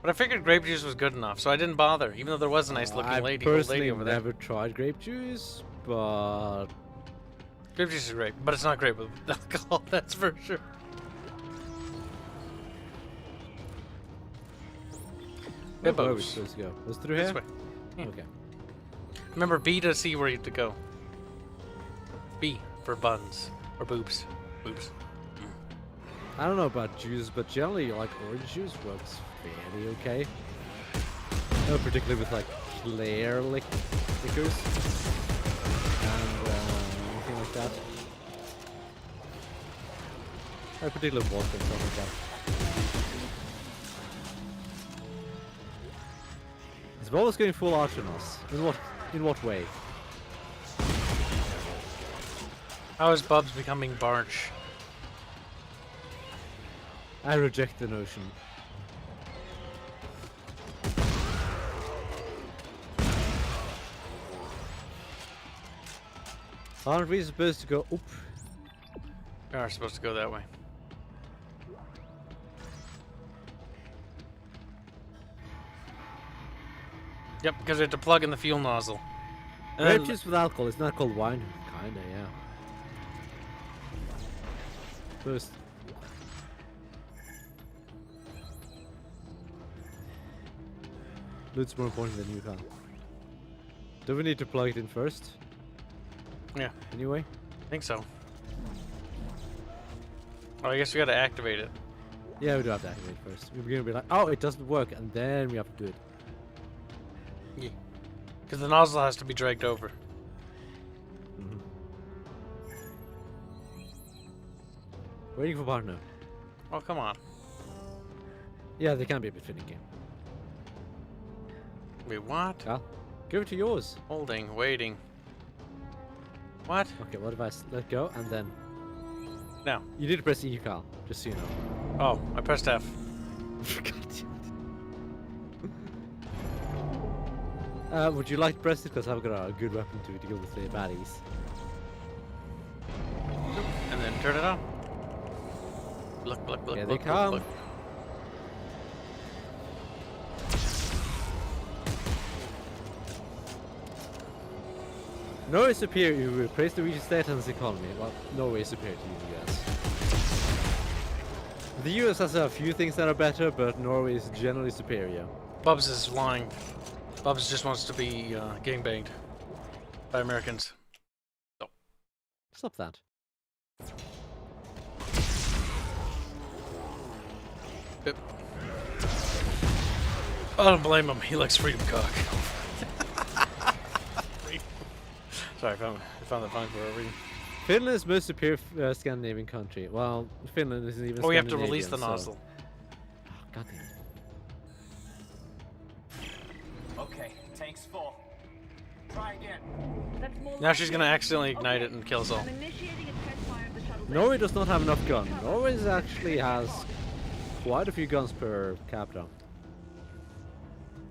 But I figured grape juice was good enough, so I didn't bother, even though there was a nice looking I've lady, old personally lady over there. never tried grape juice, but Grape juice is great, but it's not great with alcohol, that's for sure. where were we Bibbos. supposed to go? Was it through This here? way. Yeah. Okay. Remember B to see where you have to go. B for buns. Or boobs. Boobs. I don't know about juice, but generally, like, orange juice works fairly okay. No, particularly with, like, clear liquors and anything like that. I particularly vodka and stuff like that. Is Bolas going full arch on us? In what way? How is Bubs becoming Barch? I reject the notion. Aren't we supposed to go up? We are supposed to go that way. Yep, because we have to plug in the fuel nozzle. And Grape then- juice with alcohol, it's not called wine. Kinda, yeah. First. Loot's more important than you, Kyle. Do we need to plug it in first? Yeah, Anyway? I think so. Oh, I guess we gotta activate it. Yeah, we do have to activate it first. We're gonna be like, oh, it doesn't work, and then we have to do it. Yeah. Because the nozzle has to be dragged over. Waiting for partner. Oh, come on. Yeah, they can be a bit finicky. Wait, what? Cal, give it to yours. Holding, waiting. What? Okay, what if I let go and then... Now. You need to press E, Cal, just so you know. Oh, I pressed F. God damn it. Would you like to press it? Because I've got a good weapon to deal with the baddies. And then turn it on. Look, Here they look, come. look. Norway is superior. You replace the region's state and its economy. Well, Norway is superior to the US. The US has a few things that are better, but Norway is generally superior. Bubs is lying. Bubs just wants to be gangbanged by Americans. Oh. Stop that. Yep. I don't blame him. He likes freedom cock. Sorry, I found that fine for a reason. Finland is most superior Scandinavian country. Well, Finland isn't even. Oh, we have to release the Scandinavian, nozzle. Oh, God damn it. Okay, tank's full. Try again. That's more Now like she's it. gonna accidentally ignite it and kill us all. I'm initiating a test fire of the shuttle. Norway does not have enough guns. Norway actually has quite a few guns per capita.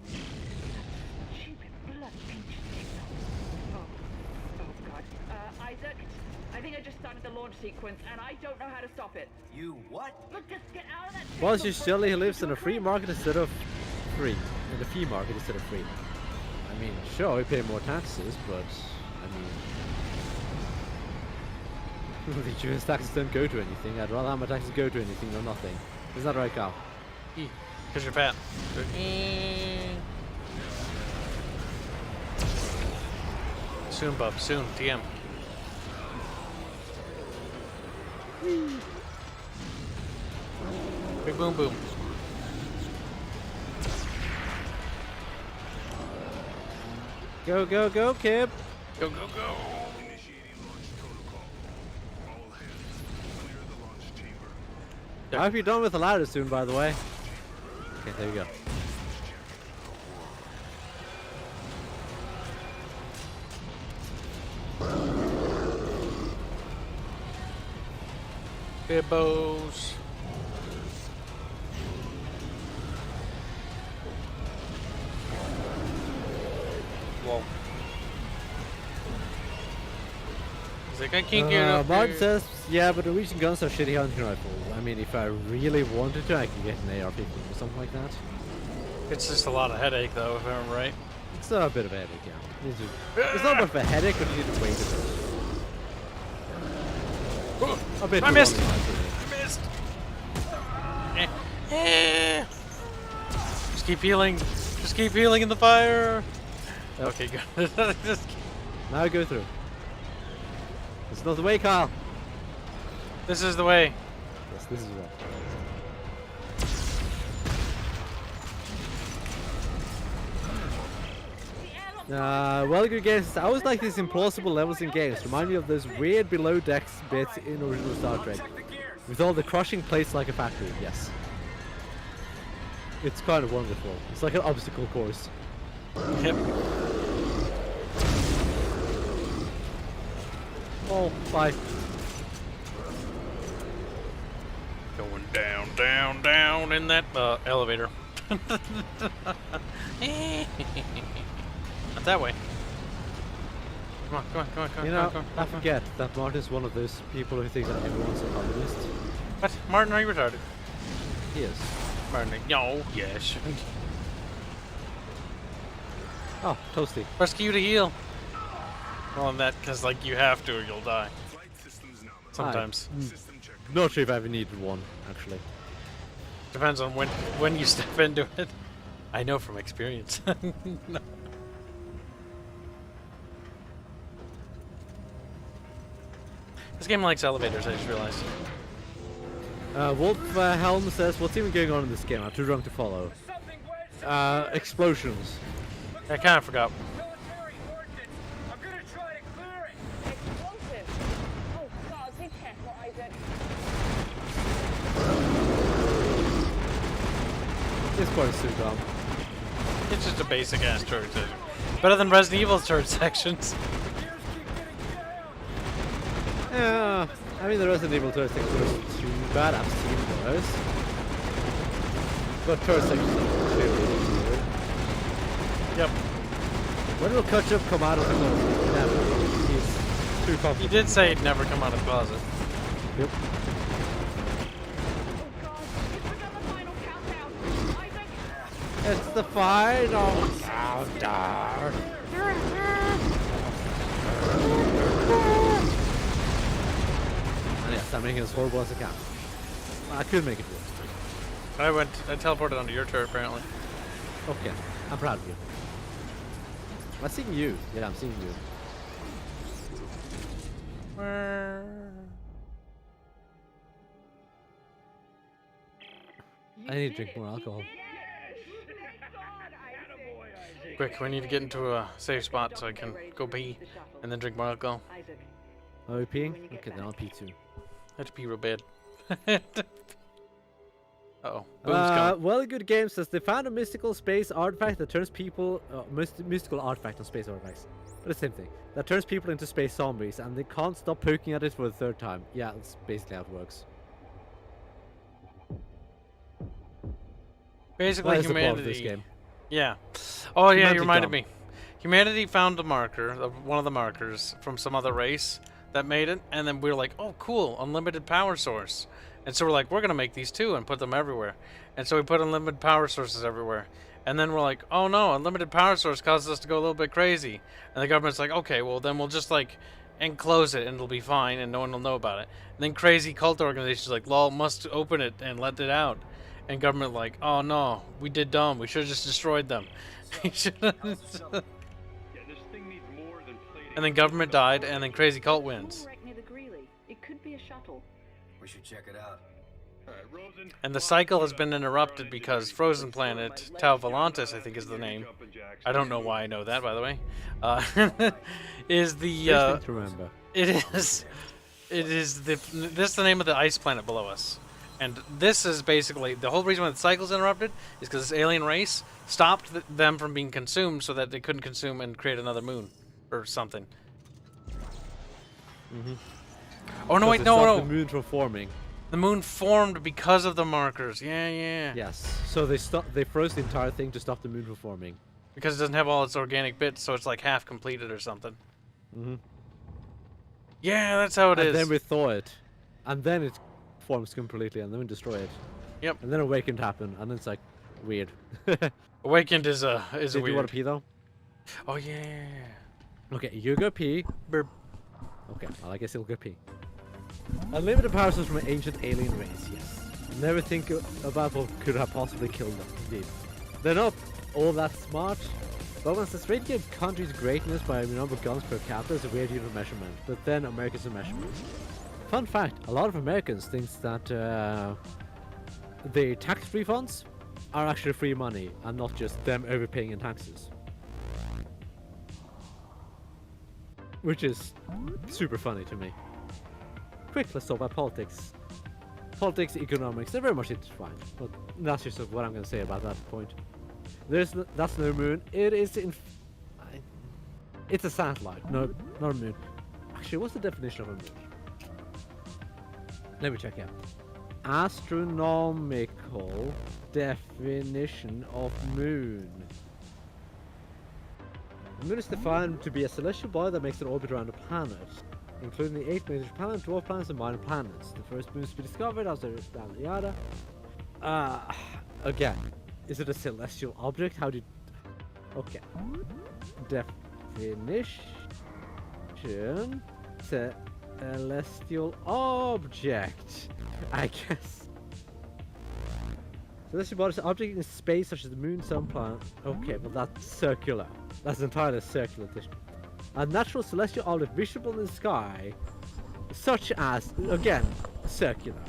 Stupid bloody peach signal. Oh God. Isaac, I think I just started the launch sequence, and I don't know how to stop it. You what? Look, just get out of that. Well, signal. she surely lives in a free market instead of free. In the fee market instead of free. I mean, sure, we pay more taxes, but I mean, the US taxes don't go to anything. I'd rather have my taxes go to anything than nothing. Is that right, Carl? Because you're fat. Soon, bub. Soon. TM. Big boom boom. Go, go, go, Kib! Go, go, go. I hope you're done with the ladder soon, by the way. Okay, there you go. Bibbos. Whoa. He's like, I can't get up Martin here. says, yeah, but Norwegian guns are shitty hunting rifles. I mean, if I really wanted to, I could get an AR-15 or something like that. It's just a lot of headache, though, if I'm right. It's not a bit of a headache, yeah. It's not much of a headache, but you need to wait a bit. A bit I too missed. long, in my opinion. I missed. Just keep healing. Just keep healing in the fire. Yep. Okay, good. Just Now go through. It's not the way, Kyle. this is the way. Yes, this is right. Well, good games. I always like these implausible levels in games. Remind me of those weird below decks bits in original Star Trek. With all the crushing plates like a factory, yes. It's kind of wonderful. It's like an obstacle course. Yep. Oh, bye. Going down, down, down in that elevator. Not that way. Come on, come on, come on, come on. You come on, know, come on, I come on. forget that Martin is one of those people who think that everyone's a communist. What? Martin, are you retarded? He is. Martin, no, yes. Oh, Toasty. Press Q to heal. Well, and that, because, like, you have to or you'll die. Sometimes. Not sure if I ever needed one, actually. Depends on when you step into it. I know from experience. No. This game likes elevators, I just realized. Wolf Helm says, what's even going on in this game? I'm too drunk to follow. Explosions. I kind of forgot. Military ordnance. I'm gonna try to clear it. Explosives. Oh God, be careful, Isaac. This part is so dumb. It's just a basic ass turret section. Better than Resident Evil's turret sections. Yeah, I mean the Resident Evil turret sections are too bad. I've seen those. But turret sections are clearly good. Yep. When will Ketchup come out of the closet? Never. He's too comfortable. He did say he'd never come out of the closet. Yep. It's the final countdown. And yes, I'm making it as horrible as I can. I could make it worse. I teleported onto your turret apparently. Okay, I'm proud of you. I'm seeing you. Yeah, I'm seeing you. I need to drink more alcohol. Quick, we need to get into a safe spot so I can go pee and then drink more alcohol. Are you peeing? Okay, then I'll pee too. I have to pee real bad. Uh-oh. Boom's coming. Well, Good Game says they found a mystical space artifact that turns people... mystical artifact on space artifacts. But the same thing. That turns people into space zombies, and they can't stop poking at it for the third time. Yeah, that's basically how it works. Basically, That is the plot of humanity... this game. Yeah. Oh, yeah, Humanity you reminded dumb. me. Humanity found a marker, one of the markers, from some other race that made it, and then we were like, oh, cool, unlimited power source. And so we're like, we're going to make these too and put them everywhere. And so we put unlimited power sources everywhere. And then we're like, oh no, unlimited power source causes us to go a little bit crazy. And the government's like, okay, well then we'll just like enclose it and it'll be fine and no one will know about it. And then crazy cult organizations like, lol, must open it and let it out. And government like, oh no, we did dumb. We should have just destroyed them. And then government died and then crazy cult wins. It could be a shuttle. We should check it out. And the cycle has been interrupted because Frozen Planet, Tau Volantis, I think is the name. I don't know why I know that, by the way. Is the To remember. It is this is the name of the ice planet below us. And this is basically the whole reason why the cycle's interrupted is because this alien race stopped them from being consumed so that they couldn't consume and create another moon or something. Oh no, wait, no. The moon from forming. The moon formed because of the markers. Yeah. Yes. So they froze the entire thing to stop the moon from forming. Because it doesn't have all its organic bits, so it's like half completed or something. Yeah, that's how it is. And then we thaw it. And then it forms completely, and then we destroy it. Yep. And then Awakened happened, and then it's like, weird. Awakened is a Did weird. you want to pee, though? Oh, yeah. Okay, you go pee. Burp. Okay, well, I guess he'll go pee. Unlimited power source from an ancient alien race, yes. Never think about what could have possibly killed them, indeed. They're not all that smart, but once the straight game country's greatness by the number of guns per capita is a weird unit of measurement, but then America's a measurement. Fun fact, a lot of Americans think that the tax refunds are actually free money and not just them overpaying in taxes. Which is super funny to me. Quick, let's talk about politics. Politics, economics, they're very much intertwined, but that's just what I'm going to say about that point. That's no moon. It is it's a satellite. No, not a moon. Actually, what's the definition of a moon? Let me check out. Astronomical definition of moon. The moon is defined to be a celestial body that makes an orbit around a planet, including the 8 major planets, dwarf planets, and minor planets. The first moons to be discovered after yada yada. Again, is it a celestial object? How do you... Okay. Definition. Celestial object, I guess. Celestial body is an object in space such as the moon, sun, planet. Okay, well that's circular. That's entirely circular. A natural celestial object visible in the sky such as, again, circular.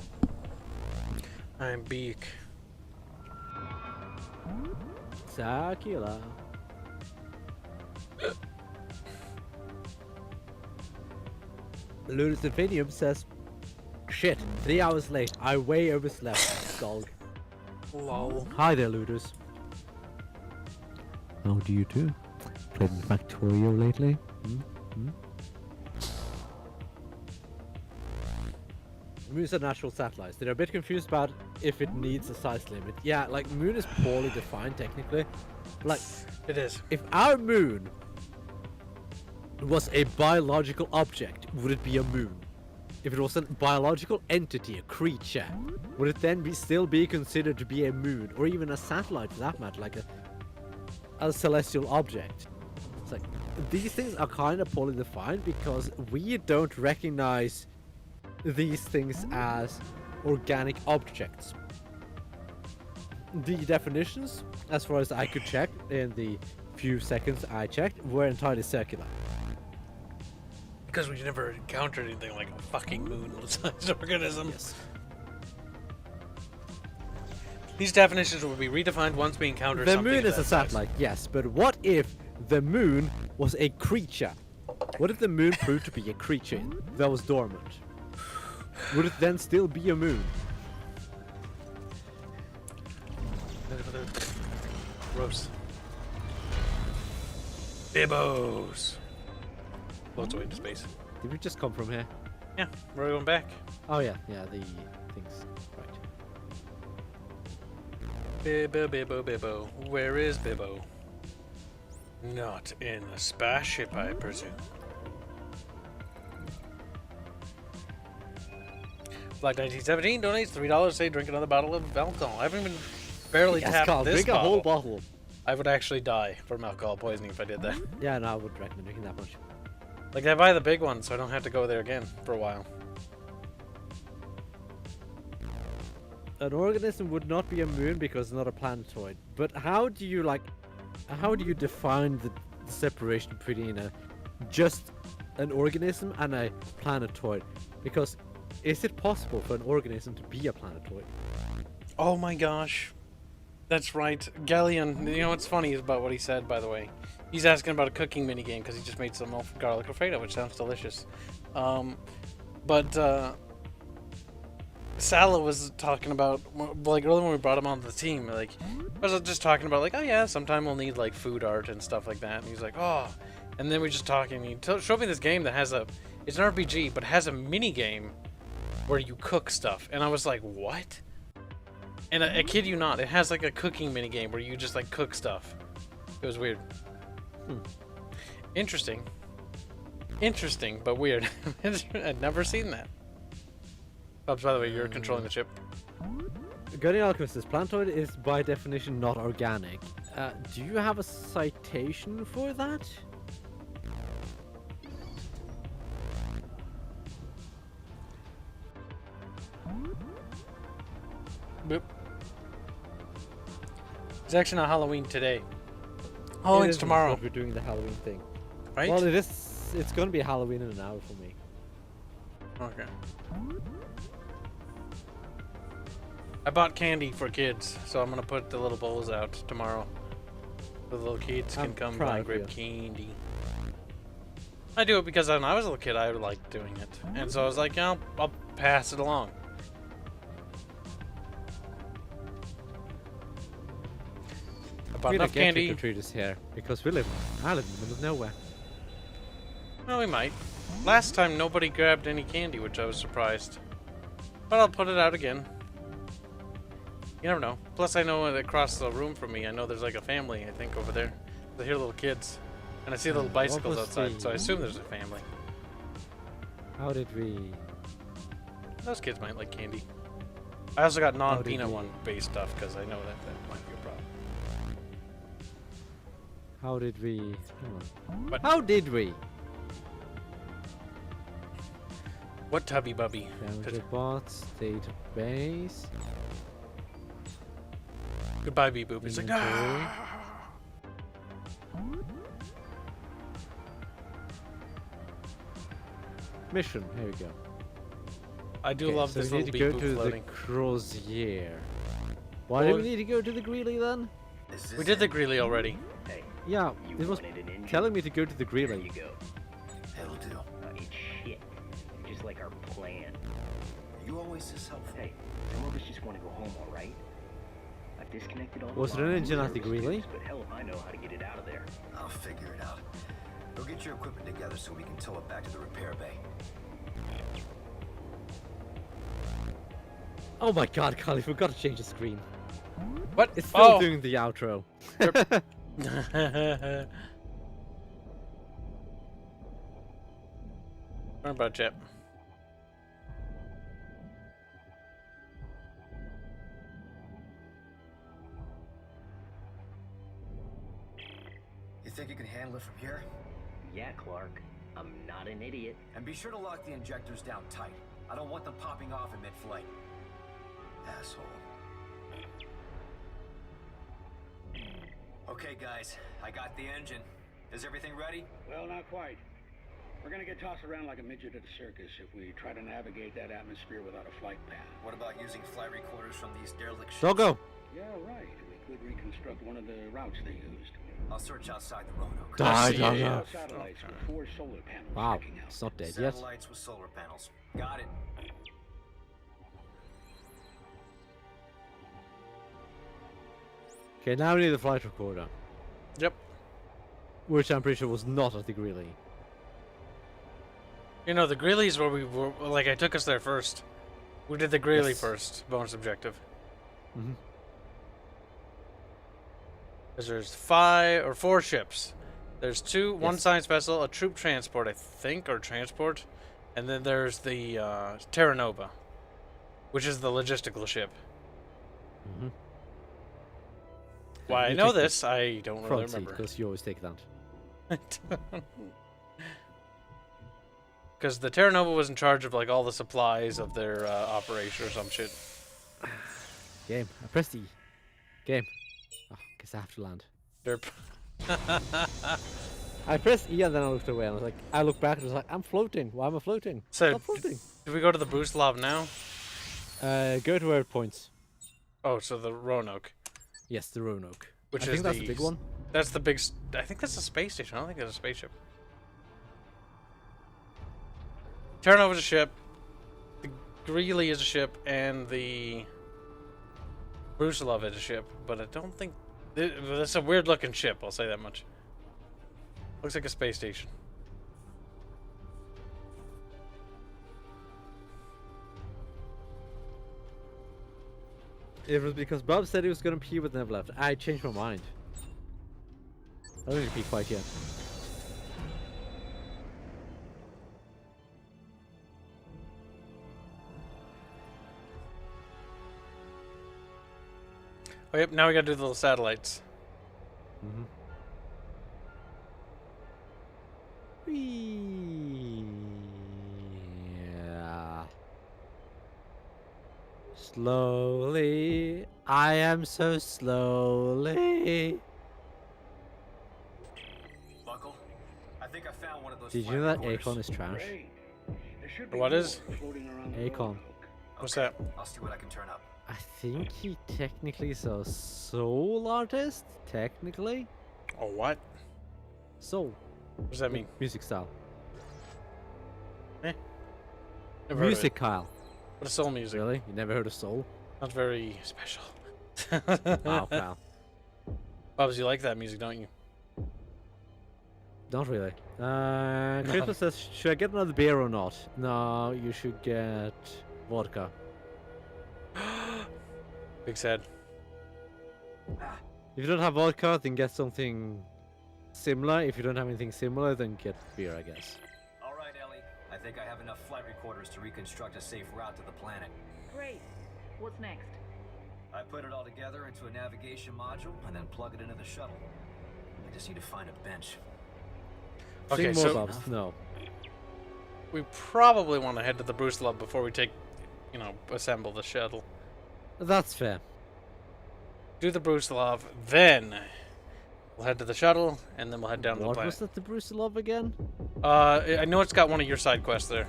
I'm Beak. Circular. Ludus Infinium says, shit, 3 hours late. I way overslept, dog. Lol. Hi there, Ludus. How do you do? Played in Factorio lately? Moons are natural satellites. They're a bit confused about if it needs a size limit. Yeah, like moon is poorly defined technically. Like, It is. if our moon was a biological object, would it be a moon? If it was a biological entity, a creature, would it then still be considered to be a moon, or even a satellite for that matter, like a celestial object? It's like, these things are kind of poorly defined because we don't recognize these things as organic objects. The definitions, as far as I could check in the few seconds I checked, were entirely circular. Because we never encountered anything like a fucking moon-sized organism. Yes. These definitions will be redefined once we encounter The something moon of is that a size. satellite, yes, but what if the moon was a creature? What if the moon proved to be a creature that was dormant? Would it then still be a moon? Gross. Bibbos. Floats away into space. Did we just come from here? Yeah, we're going back. Oh yeah, yeah, the things. Right. Bibbo, Bibbo, Bibbo. Where is Bibbo? Not in the spaceship, I presume. Black 1917 donates $3. Say drink another bottle of alcohol. I haven't even barely Yes, tapped Carl, this drink bottle. a whole bottle. I would actually die from alcohol poisoning if I did that. Yeah, no, I wouldn't recommend drinking that much. Like, I buy the big one, so I don't have to go there again for a while. An organism would not be a moon because it's not a planetoid. But how do you define the separation between just an organism and a planetoid? Because is it possible for an organism to be a planetoid? Oh my gosh. That's right. Galleon, you know what's funny about what he said, by the way? He's asking about a cooking minigame because he just made some garlic alfredo, which sounds delicious. Sala was talking about, like, earlier when we brought him onto the team, like, I was just talking about, like, oh yeah, sometime we'll need, like, food art and stuff like that. And he's like, oh. And then we just talking, he showed me this game that has it's an RPG, but has a minigame where you cook stuff. And I was like, what? And I kid you not, it has like a cooking minigame where you just like cook stuff. It was weird. Interesting. Interesting, but weird. I'd never seen that. Bubs, by the way, you're controlling the chip. Guardian Alchemist says planetoid is by definition not organic. Do you have a citation for that? Boop. It's actually not Halloween today. Oh, it's tomorrow. We're doing the Halloween thing. Right? Well, it is. It's going to be Halloween in an hour for me. Okay. I bought candy for kids, so I'm gonna put the little bowls out tomorrow. The little kids can I'm come proud by of grab you. candy. I do it because when I was a little kid, I liked doing it, and so I was like, yeah, I'll pass it along. I bought We enough don't get candy. trick-or-treaters here because I live in the middle of nowhere. Well, we might. Last time nobody grabbed any candy, which I was surprised. But I'll put it out again. You never know. Plus, I know across the room from me, I know there's like a family, I think, over there. I hear little kids. And I see little bicycles was outside, the- so I assume there's a family. How did we? Those kids might like candy. I also got non-peanut we- one based stuff, because I know that might be a problem. How did we? Hang on. What? How did we? What tubby bubby? Download bots database. Goodbye, Bee Boop. It's like, Inventory. Mission. Here we go. I do Okay, love so this we little need to beep go boop to floating. the Crozier. Why do we need to go to the Greeley then? We did the Greeley already. Hey, Yeah, you it was wanted an engine? telling me to go to the There Greeley. you go. It'll do. It's shit. Just like our plan. Are you always this helpful? Hey, some of us just want to go home, all right? I've disconnected all the Was there an lines engine and at the service Greeley? tubes, but hell if I know how to get it out of there. I'll figure it out. Go get your equipment together so we can tow it back to the repair bay. Oh my god, Carl, we forgot to change the screen. What? It's still Oh! doing the outro. What about Chip? You think you can handle it from here? Yeah, Clark. I'm not an idiot. And be sure to lock the injectors down tight. I don't want them popping off in mid-flight. Asshole. Okay, guys. I got the engine. Is everything ready? Well, not quite. We're gonna get tossed around like a midget at a circus if we try to navigate that atmosphere without a flight path. What about using flight recorders from these derelict ships? Doggo! Yeah, right. We could reconstruct one of the routes they used. I'll search outside the Roanoke. Die, see Doggo. ya. Satellites with 4 solar panels Wow, sticking out. it's not dead yet. Satellites with solar panels. Got it. Okay, now we need the flight recorder. Yep. Which I'm pretty sure was not at the Greeley. You know, the Greeley's where we were, like, I took us there first. We did the Greeley Yes. first, bonus objective. Mm-hmm. Because there's 5 or 4 ships. There's 2, one Yes. science vessel, a troop transport, I think, or transport. And then there's the Terra Nova, which is the logistical ship. Mm-hmm. Why I You know take the this, I don't really Front seat, remember. because you always take that. Because the Terra Nova was in charge of like all the supplies of their operation or some shit. Game. I pressed E. Game. Oh, guess I have to land. Derp. I pressed E and then I looked away and I was like, I looked back and I was like, I'm floating. Why am I floating? So, Stop floating. do we go to the Bruslav now? Go to where it points. Oh, so the Roanoke. Yes, the Roanoke. Which I is think that's the big one. That's the big. I think that's a space station. I don't think that's a spaceship. Terra Nova's a ship. The Greeley is a ship, and the Brusilov is a ship. But I don't think it's a weird-looking ship. I'll say that much. Looks like a space station. It was because Bob said he was going to pee but never left. I changed my mind. I don't need to pee quite yet. Oh, yep. Now we gotta do the little satellites. Mm-hmm. Yeah. Slowly. I am so slowly. Buckle, I think I found one of those. Did you flight know that recorders. Acorn is trash? Great. There should be What more is? floating around the Acorn. Roanoke. What's Okay, that? I'll see what I can turn up. I think he technically is a soul artist. Technically. Oh, what? Soul. What does that mean? Music style. Never heard of Music, it. Kyle. What is soul music? Really? You never heard of soul? Not very special. Wow, Kyle. Bubs, you like that music, don't you? Not really. Christmas says, should I get another beer or not? No, you should get vodka. Big sad. If you don't have vodka, then get something similar. If you don't have anything similar, then get beer, I guess. All right, Ellie. I think I have enough flight recorders to reconstruct a safe route to the planet. Great. What's next? I put it all together into a navigation module and then plug it into the shuttle. I just need to find a bench. Okay, Sing more, so Bobs. No. we probably want to head to the Brusilov before we take, assemble the shuttle. That's fair. Do the Brusilov, then we'll head to the shuttle, and then we'll head down to the What planet. was that, the Brusilov again? I know it's got one of your side quests there.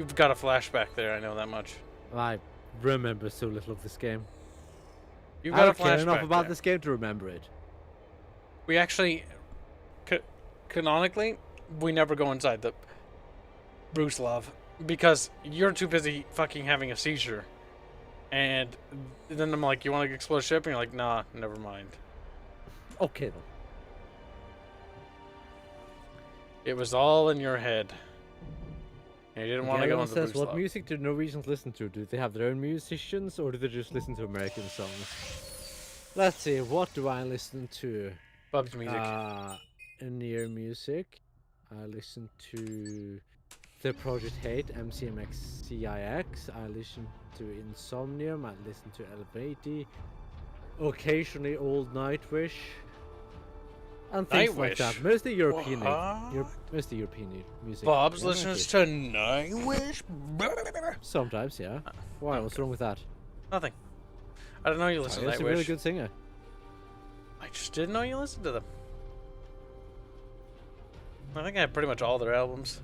You've got a flashback there, I know that much. I remember so little of this game. You've I got a don't care flashback enough about there. this game to remember it. We actually, canonically, we never go inside the Bruce Love because you're too busy fucking having a seizure. And then I'm like, you want to explode ship? And you're like, nah, never mind. Okay, then. It was all in your head. And you didn't want to go into the says, Bruce what Love. music do Norwegians listen to? Do they have their own musicians, or do they just listen to American songs? Let's see, what do I listen to? Bub's music. Near music. I listen to The Project Hate, MCMXCIX. I listen to Insomnium. I listen to Elevati. Occasionally Old Nightwish. And things like that. Mostly European. Mostly European music. Bob's Yeah, listens to Nightwish. Sometimes, yeah. Why? What's wrong with that? Nothing. I don't know you listen to Nightwish. He's a really good singer. I just didn't know you listened to them. I think I have pretty much all their albums.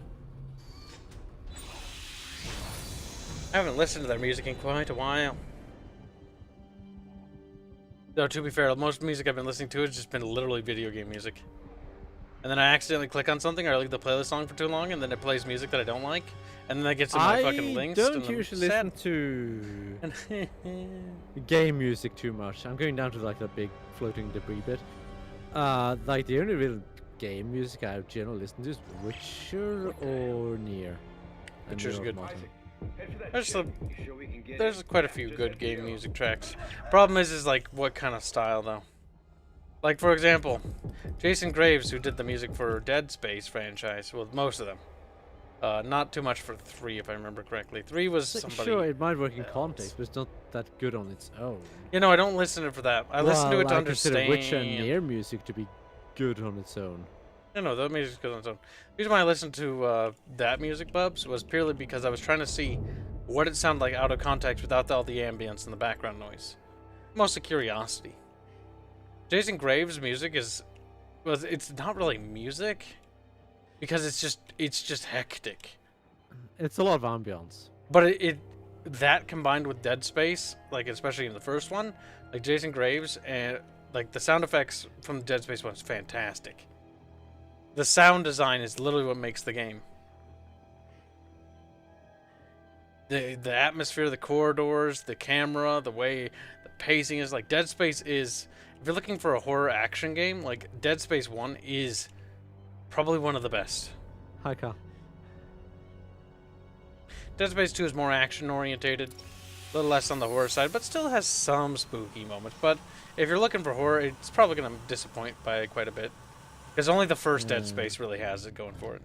I haven't listened to their music in quite a while. Though, to be fair, most music I've been listening to has just been literally video game music. And then I accidentally click on something, or I leave the playlist song for too long, and then it plays music that I don't like. And then that gets in my fucking links. I don't usually listen to game music too much. I'm going down to like the big floating debris bit. Like the only real game music I generally listen to is Witcher or Nier. Witcher's good. There's There's quite a few good game music tracks. Problem is like what kind of style though. Like for example, Jason Graves, who did the music for Dead Space franchise, well most of them. Not too much for 3, if I remember correctly. 3 was somebody. Sure, it might work in context, but it's not that good on its own. You know, I don't listen to it for that. I listen to it to I understand. consider Witcher and Nier music to be good on its own. No, that music's good on its own. The reason why I listened to that music, Bubs, was purely because I was trying to see what it sounded like out of context without all the ambience and the background noise. Mostly curiosity. Jason Graves' music it's not really music because it's just hectic. It's a lot of ambience. But that combined with Dead Space, like especially in the first one, like Jason Graves and like the sound effects from Dead Space was fantastic. The sound design is literally what makes the game. The atmosphere, the corridors, the camera, the way the pacing is, like Dead Space is, if you're looking for a horror action game, like Dead Space 1 is probably one of the best. Hi, Carl. Dead Space 2 is more action orientated, a little less on the horror side, but still has some spooky moments. But if you're looking for horror, it's probably going to disappoint by quite a bit. Because only the first Dead Space really has it going for it.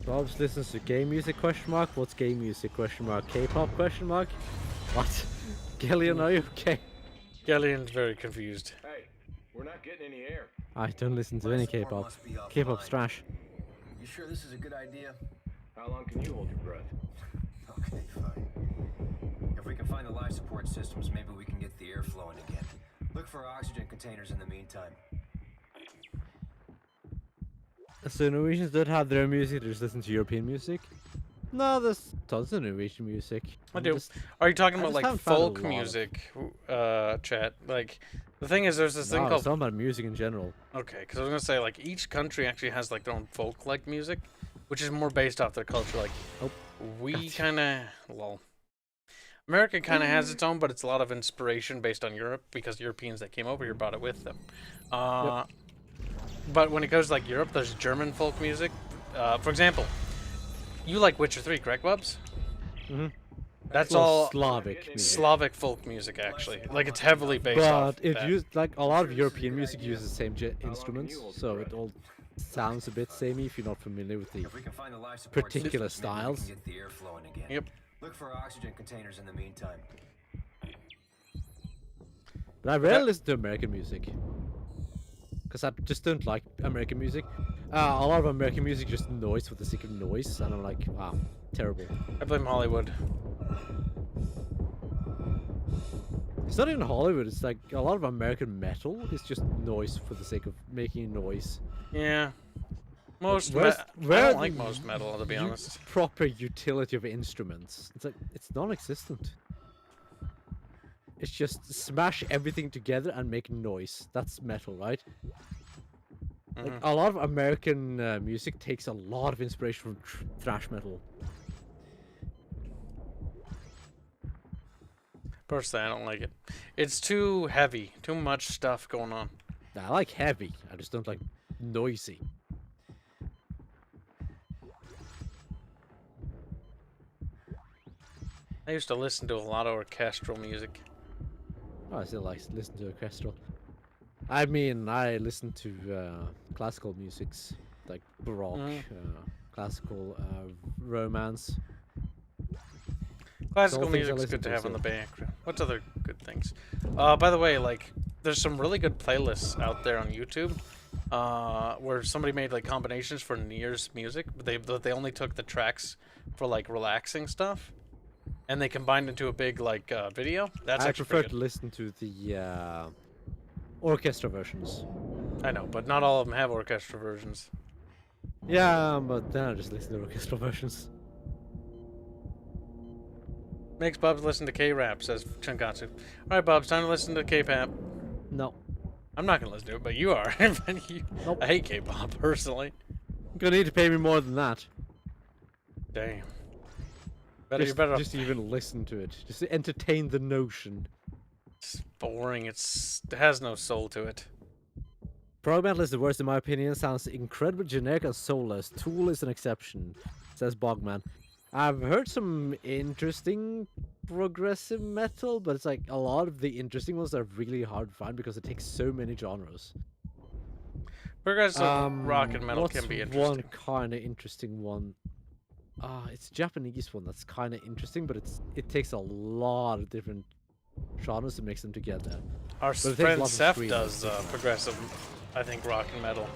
Bob's listens to game music, question mark? What's game music, question mark? K-pop, question mark? What? Gillian, are you okay? Gillian's very confused. Hey, we're not getting any air. I don't listen to any K-pop. K-pop's trash. You sure this is a good idea? How long can you hold your breath? Okay, fine. If we can find the life support systems, maybe we can get the air flowing again. Look for oxygen containers in the meantime. So Norwegians don't have their own music, they just listen to European music? No, there's tons of Norwegian music. I do. Are you talking about like haven't found a folk lot of- music, chat? Like, the thing is, there's this thing No, called... it's talking about music in general. Okay, because I was going to say, like, each country actually has, like, their own folk-like music, which is more based off their culture. Like, we kind of... Well, America kind of has its own, but it's a lot of inspiration based on Europe, because Europeans that came over here brought it with them. But when it goes to, like, Europe, there's German folk music. For example, you like Witcher 3, correct, Bubs? Mm-hmm. That's Well, all Slavic music. Slavic folk music, actually. Like, it's heavily based off But it that. used like a lot of European music uses the same instruments, so it all sounds a bit samey if you're not familiar with the If we can find the life support particular systems, maybe we can styles. get the air flowing again. Yep. Look for oxygen containers in the meantime. But I rarely listen to American music. Because I just don't like American music. A lot of American music just noise for the sake of noise, and I'm like, wow, terrible. I blame Hollywood. It's not even Hollywood, it's like a lot of American metal is just noise for the sake of making noise. Yeah. Most Where's- I where don't are like the most metal, to be honest. Proper utility of instruments. It's like it's non-existent. It's just smash everything together and make noise. That's metal, right? Like Mhm. a lot of American music takes a lot of inspiration from thrash metal. Personally, I don't like it. It's too heavy. Too much stuff going on. I like heavy. I just don't like noisy. I used to listen to a lot of orchestral music. Oh, I still like to listen to orchestral. I mean, I listen to classical musics like baroque, classical romance. Classical all things I music's listen good to to, have in so- the background. What's other good things? By the way, like, there's some really good playlists out there on YouTube, where somebody made like combinations for Nier's music, but they only took the tracks for like relaxing stuff, and they combined into a big like video. That's I actually prefer pretty to listen to the orchestra versions. good. I know, but not all of them have orchestra versions. Yeah, but then I just listen to orchestral versions. Makes Bubs listen to K-rap, says Chunkatsu. All right, Bubs, time to listen to K-pop. No. I'm not gonna listen to it, but you are. Nope. I hate K-pop personally. You're gonna need to pay me more than that. Damn. Just, You better. just even listen to it. Just to entertain the notion. It's boring. It has no soul to it. Prog metal is the worst in my opinion. Sounds incredibly generic and soulless. Tool is an exception, says Bogman. I've heard some interesting progressive metal, but it's like a lot of the interesting ones are really hard to find because it takes so many genres. Progressive rock and metal what's can be one interesting. kind of interesting one? It's a Japanese one that's kind of interesting, but it takes a lot of different genres to mix them together. Our But it takes friend lots of Seth screaming. does progressive, I think, rock and metal.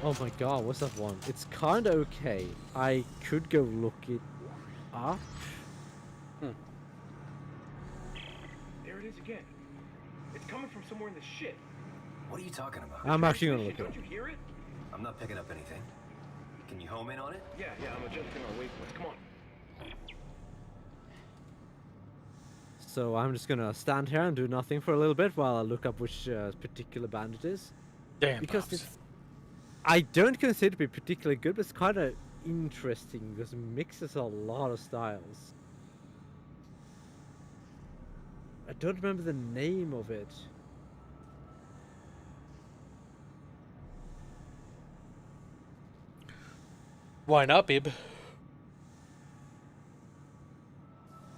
Oh my god, what's that one? It's kind of okay. I could go look it up. There it is again. It's coming from somewhere in the ship. What are you talking about? I'm actually gonna look it Don't up. you hear it? I'm not picking up anything. Can you home in on it? Yeah, I'm adjusting our wavelengths. Come on. So I'm just gonna stand here and do nothing for a little bit while I look up which particular band it is. Damn, Because Pops. it's, I don't consider it to be particularly good, but it's kind of interesting because it mixes a lot of styles. I don't remember the name of it. Why not, Bib?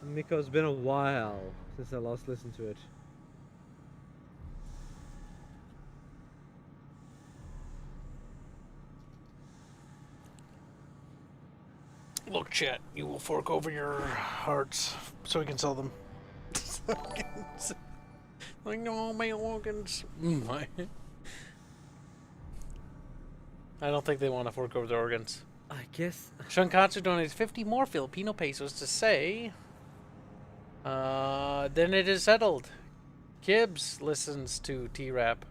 Miko, it's been a while since I last listened to it. Look, chat, you will fork over your hearts so we can sell them. Like, no, my organs. I don't think they want to fork over their organs. I guess. Shunkatsu donates 50 more Filipino pesos to say, then it is settled. Kibs listens to T-Rap.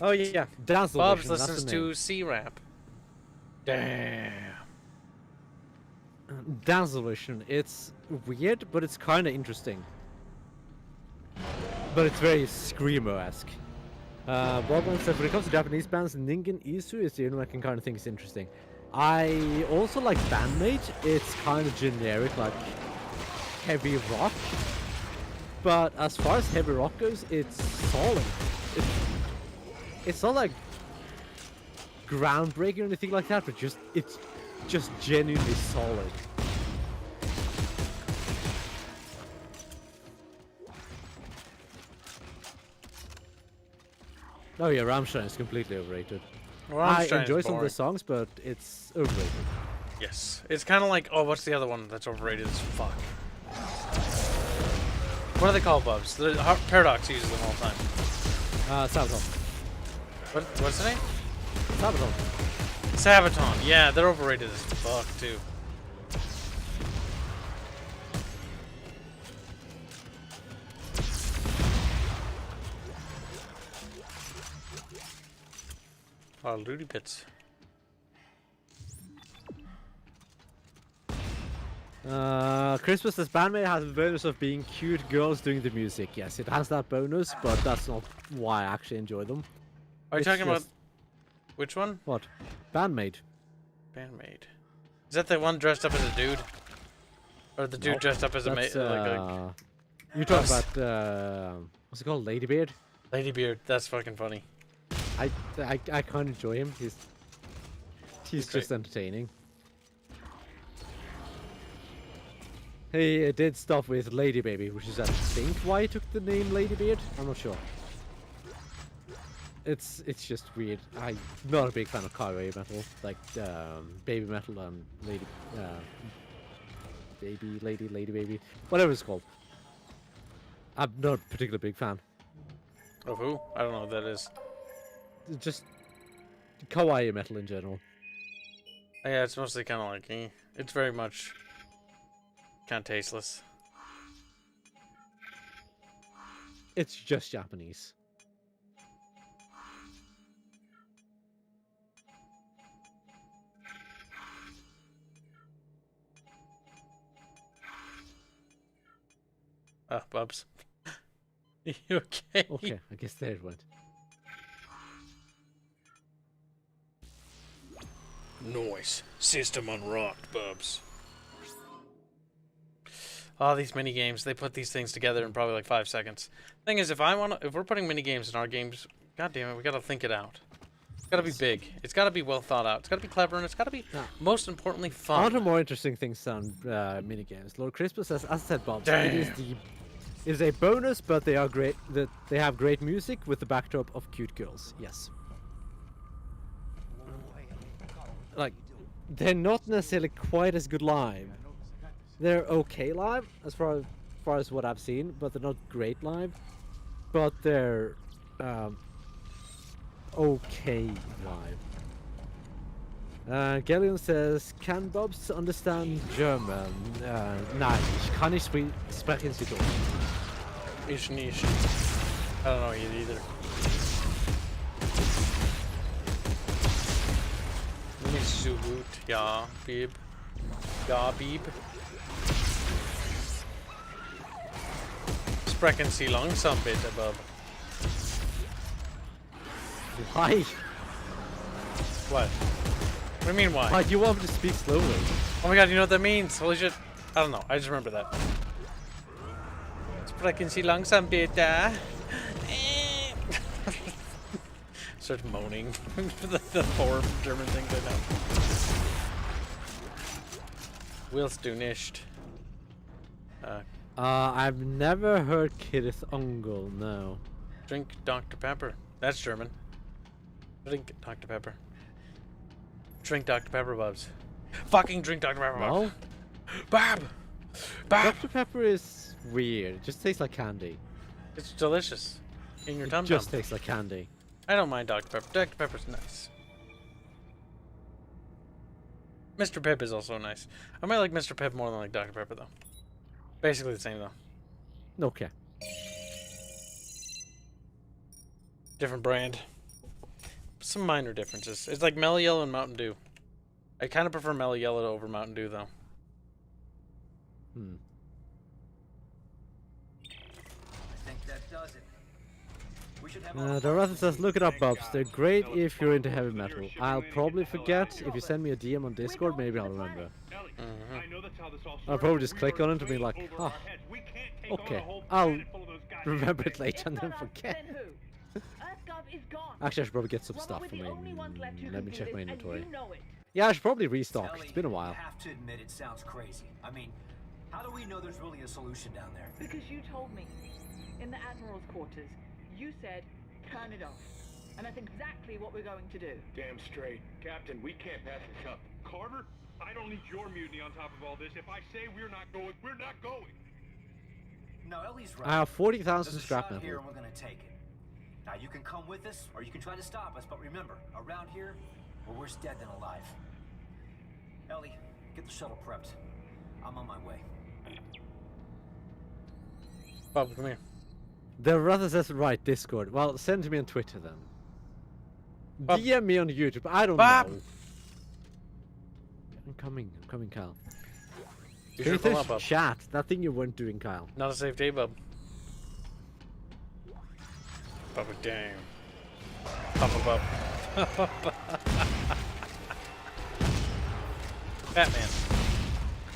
Oh yeah, Dance Bob's Salvation, that's listens the to name. C-Rap. Damn. Dance Salvation. It's weird, but it's kind of interesting. But it's very screamo-esque. Bobman said, when it comes to Japanese bands, Ningen Isu is the only one I can kind of think is interesting. I also like Bandmate. It's kind of generic, like heavy rock. But as far as heavy rock goes, it's solid. It's not like groundbreaking or anything like that, but it's just genuinely solid. Oh yeah, Rammstein is completely overrated. I Rammstein is enjoy some of the boring. songs, but it's overrated. Yes. It's kind of like, oh, what's the other one that's overrated as fuck? What are they called, Bubs? Paradox uses them all the time. Sabaton. What's the name? Sabaton. Sabaton. Yeah, they're overrated as fuck, too. Oh, Looty Bits. Christmas, this bandmate has the bonus of being cute girls doing the music. Yes, it has that bonus, but that's not why I actually enjoy them. Are you It's talking about just- which one? What? Bandmate. Bandmate. Is that the one dressed up as a dude? Or the dude Nope. dressed up as a That's, like you talk about what's it called? Ladybeard? Ladybeard? That's fucking funny. I can't enjoy him. He's great. just entertaining. He did stuff with Lady Baby, which is I think why he took the name Ladybeard. I'm not sure. It's just weird. I'm not a big fan of kawaii metal, like baby metal and lady baby, whatever it's called. I'm not a particularly big fan. Of who? I don't know what that is. Just kawaii metal in general. Yeah, it's mostly kind of like, it's very much kind of tasteless. It's just Japanese. Ah, Bubs. You okay? Okay, I guess there it went. Noise. System unrocked, Bubs. Oh, these mini games, they put these things together in probably like 5 seconds. Thing is, if we're putting mini games in our games, god damn it, we gotta think it out. It's gotta be big. It's gotta be well thought out. It's gotta be clever, and it's gotta be, most importantly, fun. Other more interesting things on minigames. Lord Crispus says, as I said, Bob, it is a bonus, but they are great. That they have great music with the backdrop of cute girls. Yes. Like, they're not necessarily quite as good live. They're okay live as far as what I've seen, but they're not great live. But they're okay live. Gellion says, can Bobs understand German? Nein, ich kann nicht sprechen Sie Deutsch. Ich nicht. I don't know it either. Nicht so gut. Ja, Bib. Ja, Bib. Sprechen Sie langsam bitte, Bob. Why? What? What do you mean why? Why do you want me to speak slowly? Oh my god, you know what that means? Holy shit. I don't know. I just remember that. Sprechen Sie langsam bitte. Start moaning. the four German things I know. Willst du nicht? I've never heard Kidith Ungle, no. Drink Dr. Pepper. That's German. Drink Dr. Pepper. Drink Dr. Pepper, Bubs. Fucking drink Dr. Pepper, Bubs. No? Bob! Bob! Dr. Pepper is weird. It just tastes like candy. It's delicious. In your tum It just tastes like candy. I don't mind Dr. Pepper. Dr. Pepper's nice. Mr. Pibb is also nice. I might like Mr. Pibb more than like Dr. Pepper, though. Basically the same, though. Okay. Different brand. Some minor differences. It's like Mellow Yellow and Mountain Dew. I kind of prefer Mellow Yellow over Mountain Dew, though. I think that does it. We should have Dorothy says, look it up, Bobs. They're great if you're into heavy metal. I'll probably forget. If you send me a DM on Discord, maybe I'll remember. I'll probably just click on it and be like, oh, okay. I'll remember it later and then forget. Actually, I should probably get some stuff for me. Let me check my inventory. Yeah, I should probably restock. It's been a while. I have to admit, it sounds crazy. I mean, how do we know there's really a solution down there? Because you told me. In the Admiral's quarters, you said, turn it off. And that's exactly what we're going to do. Damn straight. Captain, we can't pass this up. Carter, I don't need your mutiny on top of all this. If I say we're not going, we're not going. No, Ellie's right. I have 40,000 There's a scrap shot here metal. and we're gonna take it. Now you can come with us, or you can try to stop us, but remember, around here, we're worse dead than alive. Ellie, get the shuttle prepped. I'm on my way. Bob, come here. The brother says, right, Discord. Well, send to me on Twitter then. Bob. DM me on YouTube. I don't Bob. know. I'm coming, Kyle. You Can you should pull finish up, Bob. chat? That thing you weren't doing, Kyle. Not a safe day, Bub. Bubba, damn. Bub. Batman.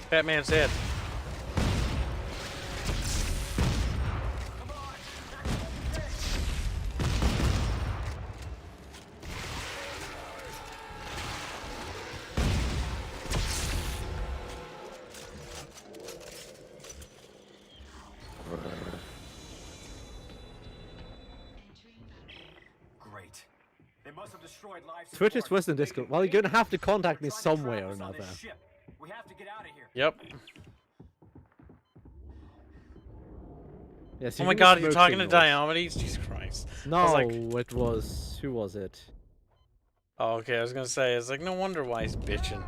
Batman's dead. Great. They must have destroyed live Twitch is support. worse than Discord. Well, you're gonna have to contact me We're trying to some way trap or us on this another. ship. We have to get out of here. Yep. Yes, Oh you my can god, you're smoke talking to signals. Diomedes? Jesus Christ. No, I was like, it was... Who was it? oh, okay, I was gonna say, it's like, no wonder why he's bitching.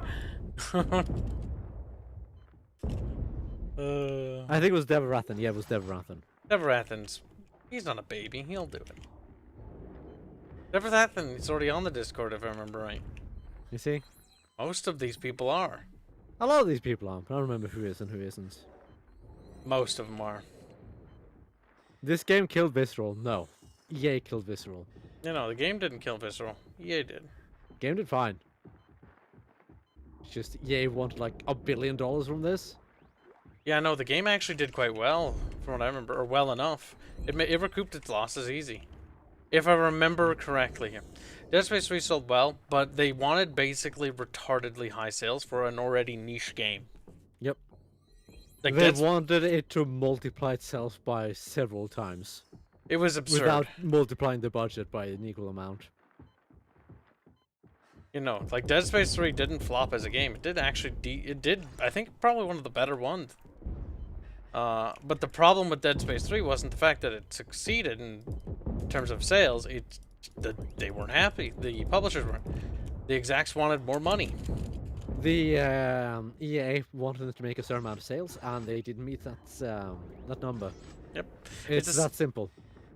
I think it was Devarathan. Yeah, it was Devarathan. Devarathans. He's not a baby. He'll do it. Devarathon, he's already on the Discord, if I remember right. You see? Most of these people are. A lot of these people are, but I don't remember who is and who isn't. Most of them are. This game killed Visceral. No. EA killed Visceral. No, the game didn't kill Visceral. EA did. Game did fine. It's just EA wanted like $1 billion from this. Yeah, no, the game actually did quite well, from what I remember, or well enough. It recouped its losses easy. If I remember correctly here. Dead Space 3 sold well, but they wanted basically retardedly high sales for an already niche game. Yep. Like They wanted it to multiply itself by several times. It was absurd. Without multiplying the budget by an equal amount. You know, like Dead Space 3 didn't flop as a game. It did actually, it did, I think, probably one of the better ones. But the problem with Dead Space 3 wasn't the fact that it succeeded in terms of sales. They weren't happy. The publishers weren't. The execs wanted more money. The EA wanted to make a certain amount of sales, and they didn't meet that number. Yep. It's that simple.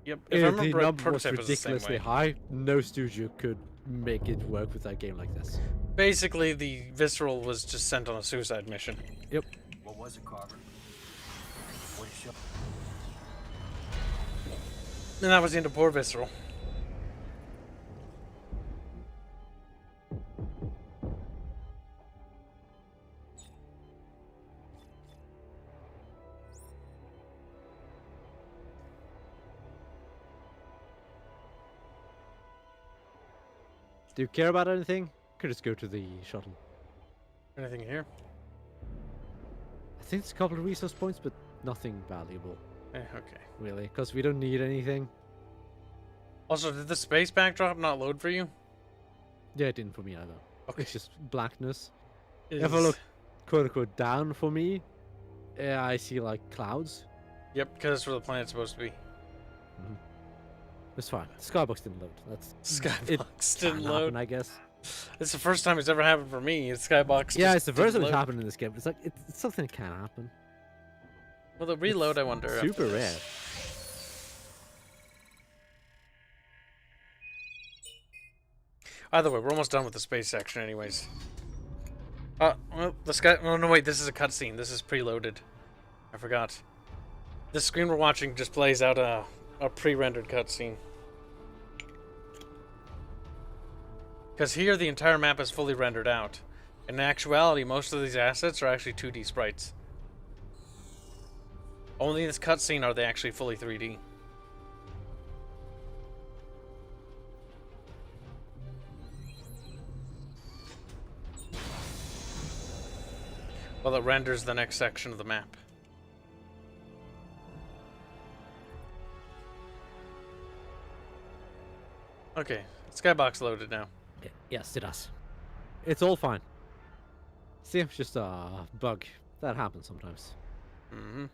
Yep. If If I the remember right, number was Prototype was the same ridiculously way. high, no studio could make it work with that game like this. Basically, the Visceral was just sent on a suicide mission. Yep. What was it, Carver? What did you show? And that was the end of poor Visceral. Do you care about anything? Could just go to the shuttle. Anything here? I think it's a couple of resource points, but nothing valuable. Okay. Really, because we don't need anything. Also, did the space backdrop not load for you? Yeah, it didn't for me either. Okay. It's just blackness. It If I is- look, quote unquote, down for me, I see like clouds. Yep, because that's where the planet's supposed to be. It's fine. Skybox didn't load. That's Skybox didn't can load. happen, I guess. It's the first time it's ever happened for me. It's Skybox. Yeah, just it's the first time didn't it's load. happened in this game. It's like it's something that can happen. Well, the reload, I wonder. after Super this. rare. Either way, we're almost done with the space section, anyways. Well, the sky. Oh no, wait. This is a cutscene. This is preloaded. I forgot. This screen we're watching just plays out a pre-rendered cutscene. Because here the entire map is fully rendered out. In actuality, most of these assets are actually 2D sprites. Only in this cutscene are they actually fully 3D. Well, it renders the next section of the map. Okay, Skybox loaded now. Yes, it does. It's all fine. See, it's just a bug. That happens sometimes. Mm-hmm.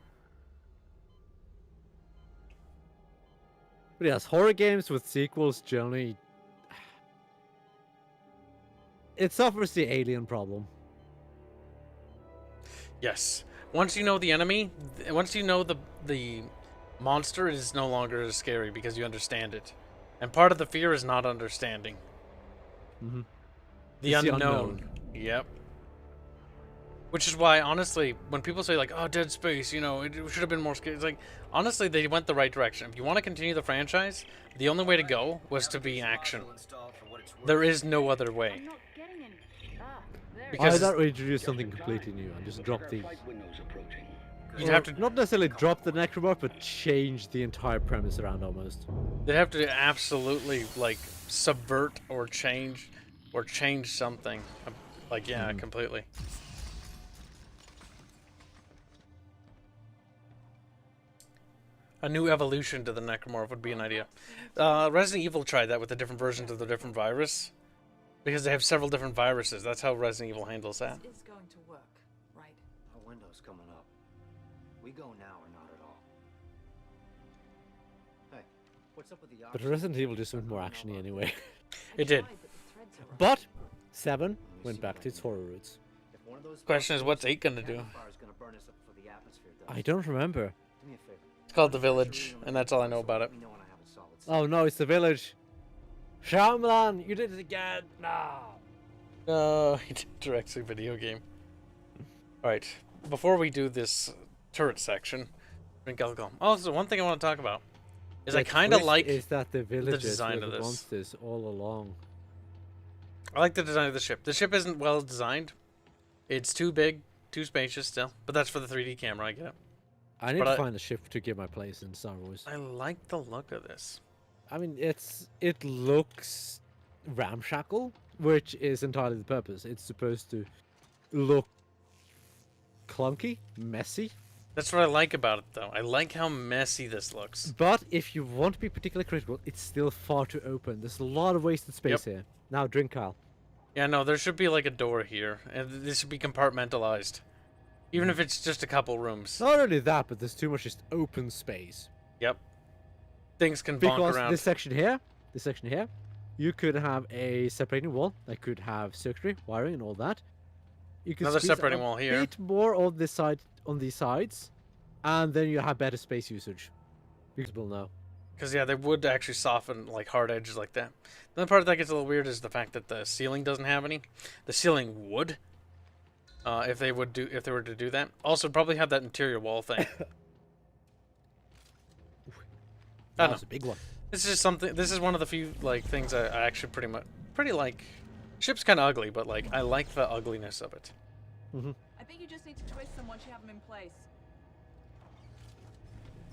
But yes, horror games with sequels generally... It suffers the alien problem. Yes. Once you know the enemy, once you know the monster, it is no longer as scary because you understand it. And part of the fear is not understanding. Mm-hmm. The It's the unknown. Yep. Which is why, honestly, when people say like, "Oh, Dead Space," you know, it should have been more scary. It's like, honestly, they went the right direction. If you want to continue the franchise, the only way to go was to be action. There is no other way. I'm not getting any. There. Why Because not introduce something completely new and just drop the... you'd have to, Not necessarily drop the necromorph, but change the entire premise around almost. they'd have to absolutely like subvert or change something. Like, yeah, completely. A new evolution to the necromorph would be an idea. Resident Evil tried that with the different versions of the different virus, because they have several different viruses. That's how Resident Evil handles that. This is going to work, right? Our window's coming up. We go now or not at all. Hey, what's up with the But Resident Evil just went more actiony anyway. It did. But 7 went back to its horror roots. Question is, what's 8 gonna do? I don't remember. It's called The Village, and that's all I know about it. Oh no, it's the village. Shyamalan, you did it again. No. No, he directs a video game. Alright, before we do this turret section, oh, so one thing I want to talk about is I kind of like is that the villagers design were of the this. monsters all along. I like the design of the ship. The ship isn't well designed. It's too big, too spacious still, but that's for the 3D camera, I get it. I need But to find a ship to get my place in Star Wars. I like the look of this. I mean, it looks ramshackle, which is entirely the purpose. It's supposed to look clunky, messy. That's what I like about it, though. I like how messy this looks. But if you want to be particularly critical, it's still far too open. There's a lot of wasted space here. Now, drink, Kyle. Yeah, no, there should be like a door here, and this should be compartmentalized. Even if it's just a couple rooms. Not only that, but there's too much just open space. Yep. Things can bonk Because around. this section here, you could have a separating wall that could have circuitry, wiring, and all that. You could Another squeeze separating a wall here. bit more on this side, on these sides, and then you have better space usage. Because we'll know. Because, yeah, they would actually soften, like, hard edges like that. The other part that gets a little weird is the fact that the ceiling doesn't have any. The ceiling would, if they were to do that. Also, probably have that interior wall thing. I don't That's know. a big one. This is something. This is one of the few like things I actually pretty like. Ship's kind of ugly, but like I like the ugliness of it. Mm-hmm. I think you just need to twist them once you have them in place.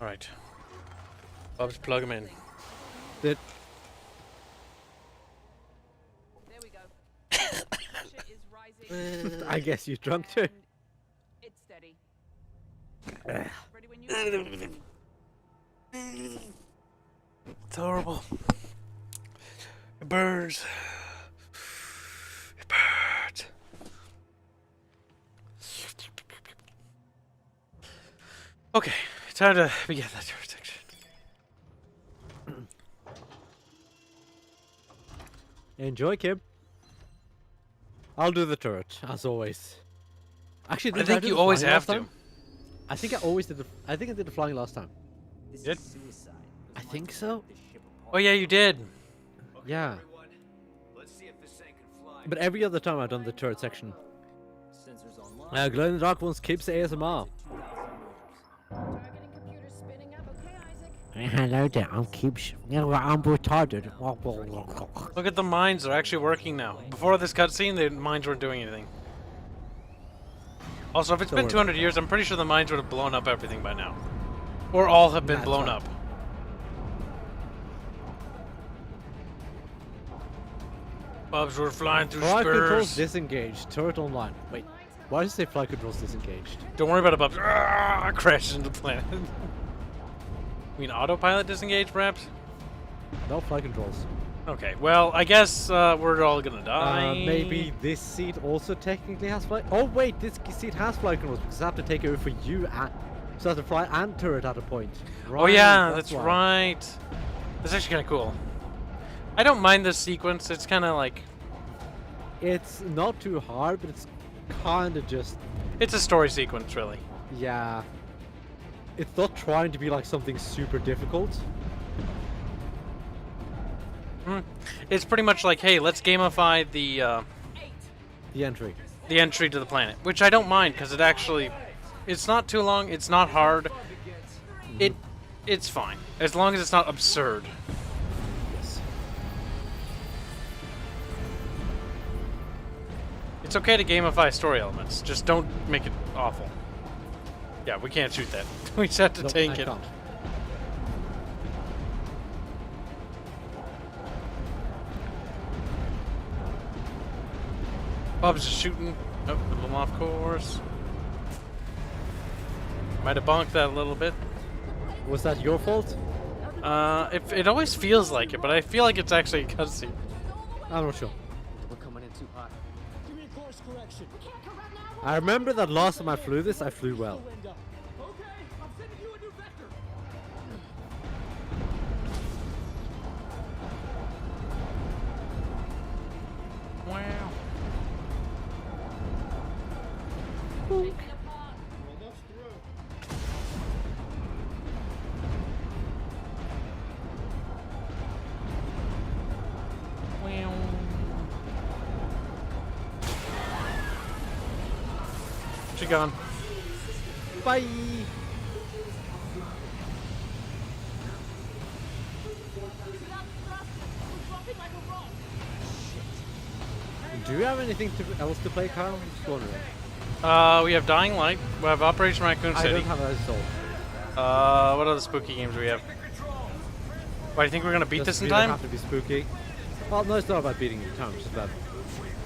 All right, Bob's plug them in. That There we go. Pressure is rising. I guess you drunk too. and it's steady. Ready when you are. It's horrible. It burns. It burns. Okay, time to begin that jurisdiction. Enjoy, Kib. I'll do the turret, as always. Actually, I didn't think do you the always flying have last to. time? I think I always did the. I think I did the flying last time. Did? I think so. Oh yeah, you did. Yeah. Let's see if this thing can fly. But every other time I've done the turret section. Glow in the Dark ones keeps ASMR. Targeting computer spinning up. Okay, Isaac. Hello there, I'm Kibs. I'm retarded. Look at the mines; they're actually working now. Before this cutscene, the mines weren't doing anything. Also, if it's been 200 years, I'm pretty sure the mines would have blown up everything by now, or all have been blown up. Bubs, we're flying through Flight controls spurs. disengaged. Turret online. Wait, why does it say flight controls disengaged? Don't worry about it, Bubs. Crashes into the planet. I mean, autopilot disengaged, perhaps? No flight controls. Okay, well, I guess we're all gonna die. Maybe this seat also technically has flight. Oh wait, this seat has flight controls because I have to take it over for you, so I have to fly and turret at a point. Oh yeah, Right, that's why. right. That's actually kind of cool. I don't mind this sequence. It's kind of like It's not too hard, but it's kind of just it's a story sequence, really. yeah. It's not trying to be like something super difficult. It's pretty much like, hey, let's gamify the entry to the planet, which I don't mind because it's not too long, it's not hard, it's fine as long as it's not absurd. Yes. It's okay to gamify story elements, just don't make it awful. Yeah, we can't shoot that. We just have to tank it. Can't. Bob's just shooting. Oh, a little off course. Might have bonked that a little bit. Was that your fault? It always feels like it, but I feel like it's actually a cutscene. I'm not sure. We're coming in too hot. Give me a course correction. I remember that last time I flew this, I flew well. Okay, I'm sending you a new vector. Wow. She gone. Bye! Do you have anything else to play, Kyle? I'm just wondering. We have Dying Light. We have Operation Raccoon I City. don't have that installed. What other spooky games do we have? Why, do you think we're gonna beat this in Doesn't time? have to be spooky. Well, no, it's not about beating the time, it's about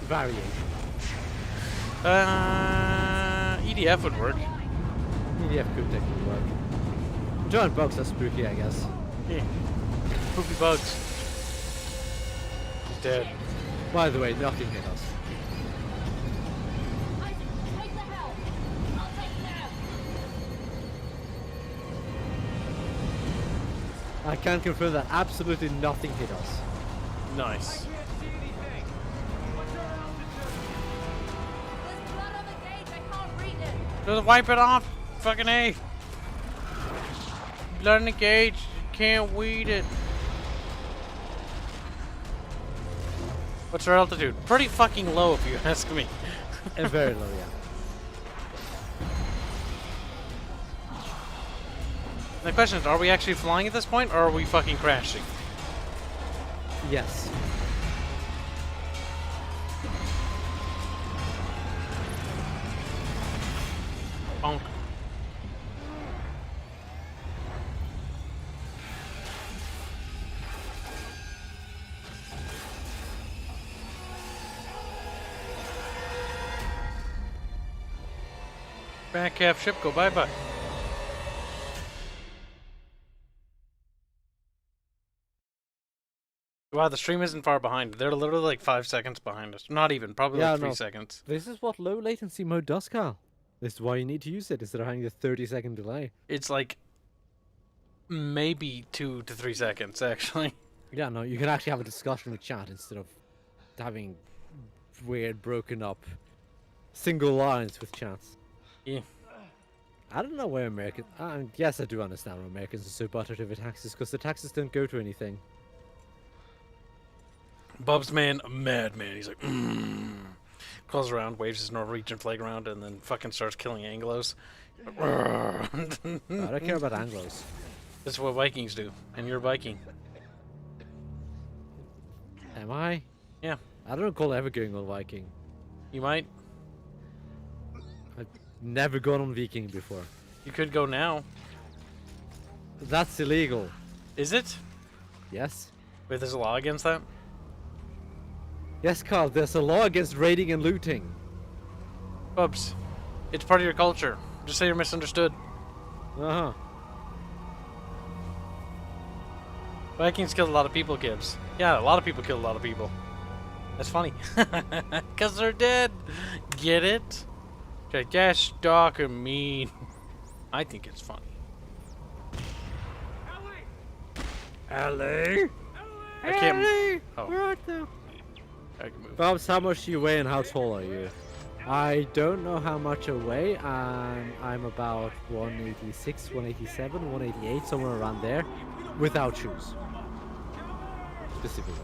variation. EDF would work. EDF could technically work. Giant bugs are spooky, I guess. Yeah. Spooky bugs. He's dead. By the way, nothing hit us. I can confirm that absolutely nothing hit us. Nice. Just wipe it off. Fucking A. Blood in the gauge. Can't weed it. What's our altitude? Pretty fucking low if you ask me. Very low, yeah. The question is, are we actually flying at this point, or are we fucking crashing? Yes. Bonk. Back half ship, go bye-bye. Wow, the stream isn't far behind. They're literally like 5 seconds behind us. Not even, probably like 3 seconds. This is what low latency mode does, Carl. This is why you need to use it instead of having a 30-second delay. It's like maybe 2 to 3 seconds, actually. Yeah, no, you can actually have a discussion with chat instead of having weird, broken up single lines with chats. Yeah. I don't know where Americans... yes, I do understand why Americans are so buttered over taxes, because the taxes don't go to anything. Bub's man, a madman. He's like, crawls around, waves his Norwegian flag around, and then fucking starts killing Anglos. I don't care about Anglos. That's what Vikings do, and you're a Viking. Am I? Yeah. I don't recall ever going on Viking. You might. I've never gone on Viking before. You could go now. That's illegal. Is it? Yes. Wait, there's a law against that? Yes, Carl, there's a law against raiding and looting. Bubs, it's part of your culture. Just say you're misunderstood. Uh-huh. Vikings killed a lot of people, Kibs. Yeah, a lot of people killed a lot of people. That's funny. Because they're dead. Get it? Okay, that's dark and mean. I think it's funny. Ellie? I can't. Ellie! Oh. Where art thou? I can move. Bobs, how much do you weigh and how tall are you? I don't know how much I weigh, and I'm about 186, 187, 188, somewhere around there, without shoes. specifically.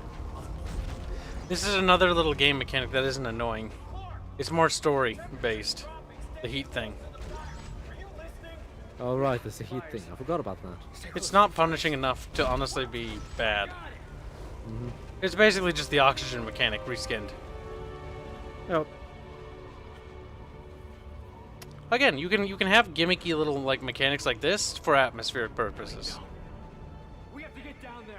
This is another little game mechanic that isn't annoying. It's more story based. The heat thing. Oh right, there's a heat thing. I forgot about that. It's not punishing enough to honestly be bad. It's basically just the oxygen mechanic reskinned. Yep. Again, you can have gimmicky little like mechanics like this for atmospheric purposes. We have to get down there.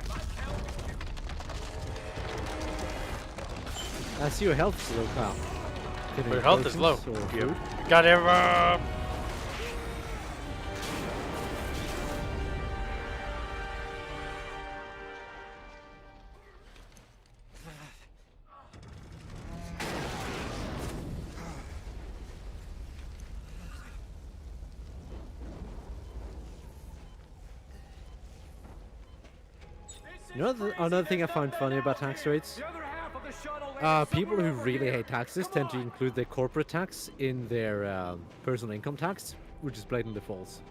I see your health is low, Kyle. Your health is low. Or Yep. food? Got him. You know another thing I find funny about tax rates? People who really hate taxes tend to include their corporate tax in their personal income tax, which is blatantly false.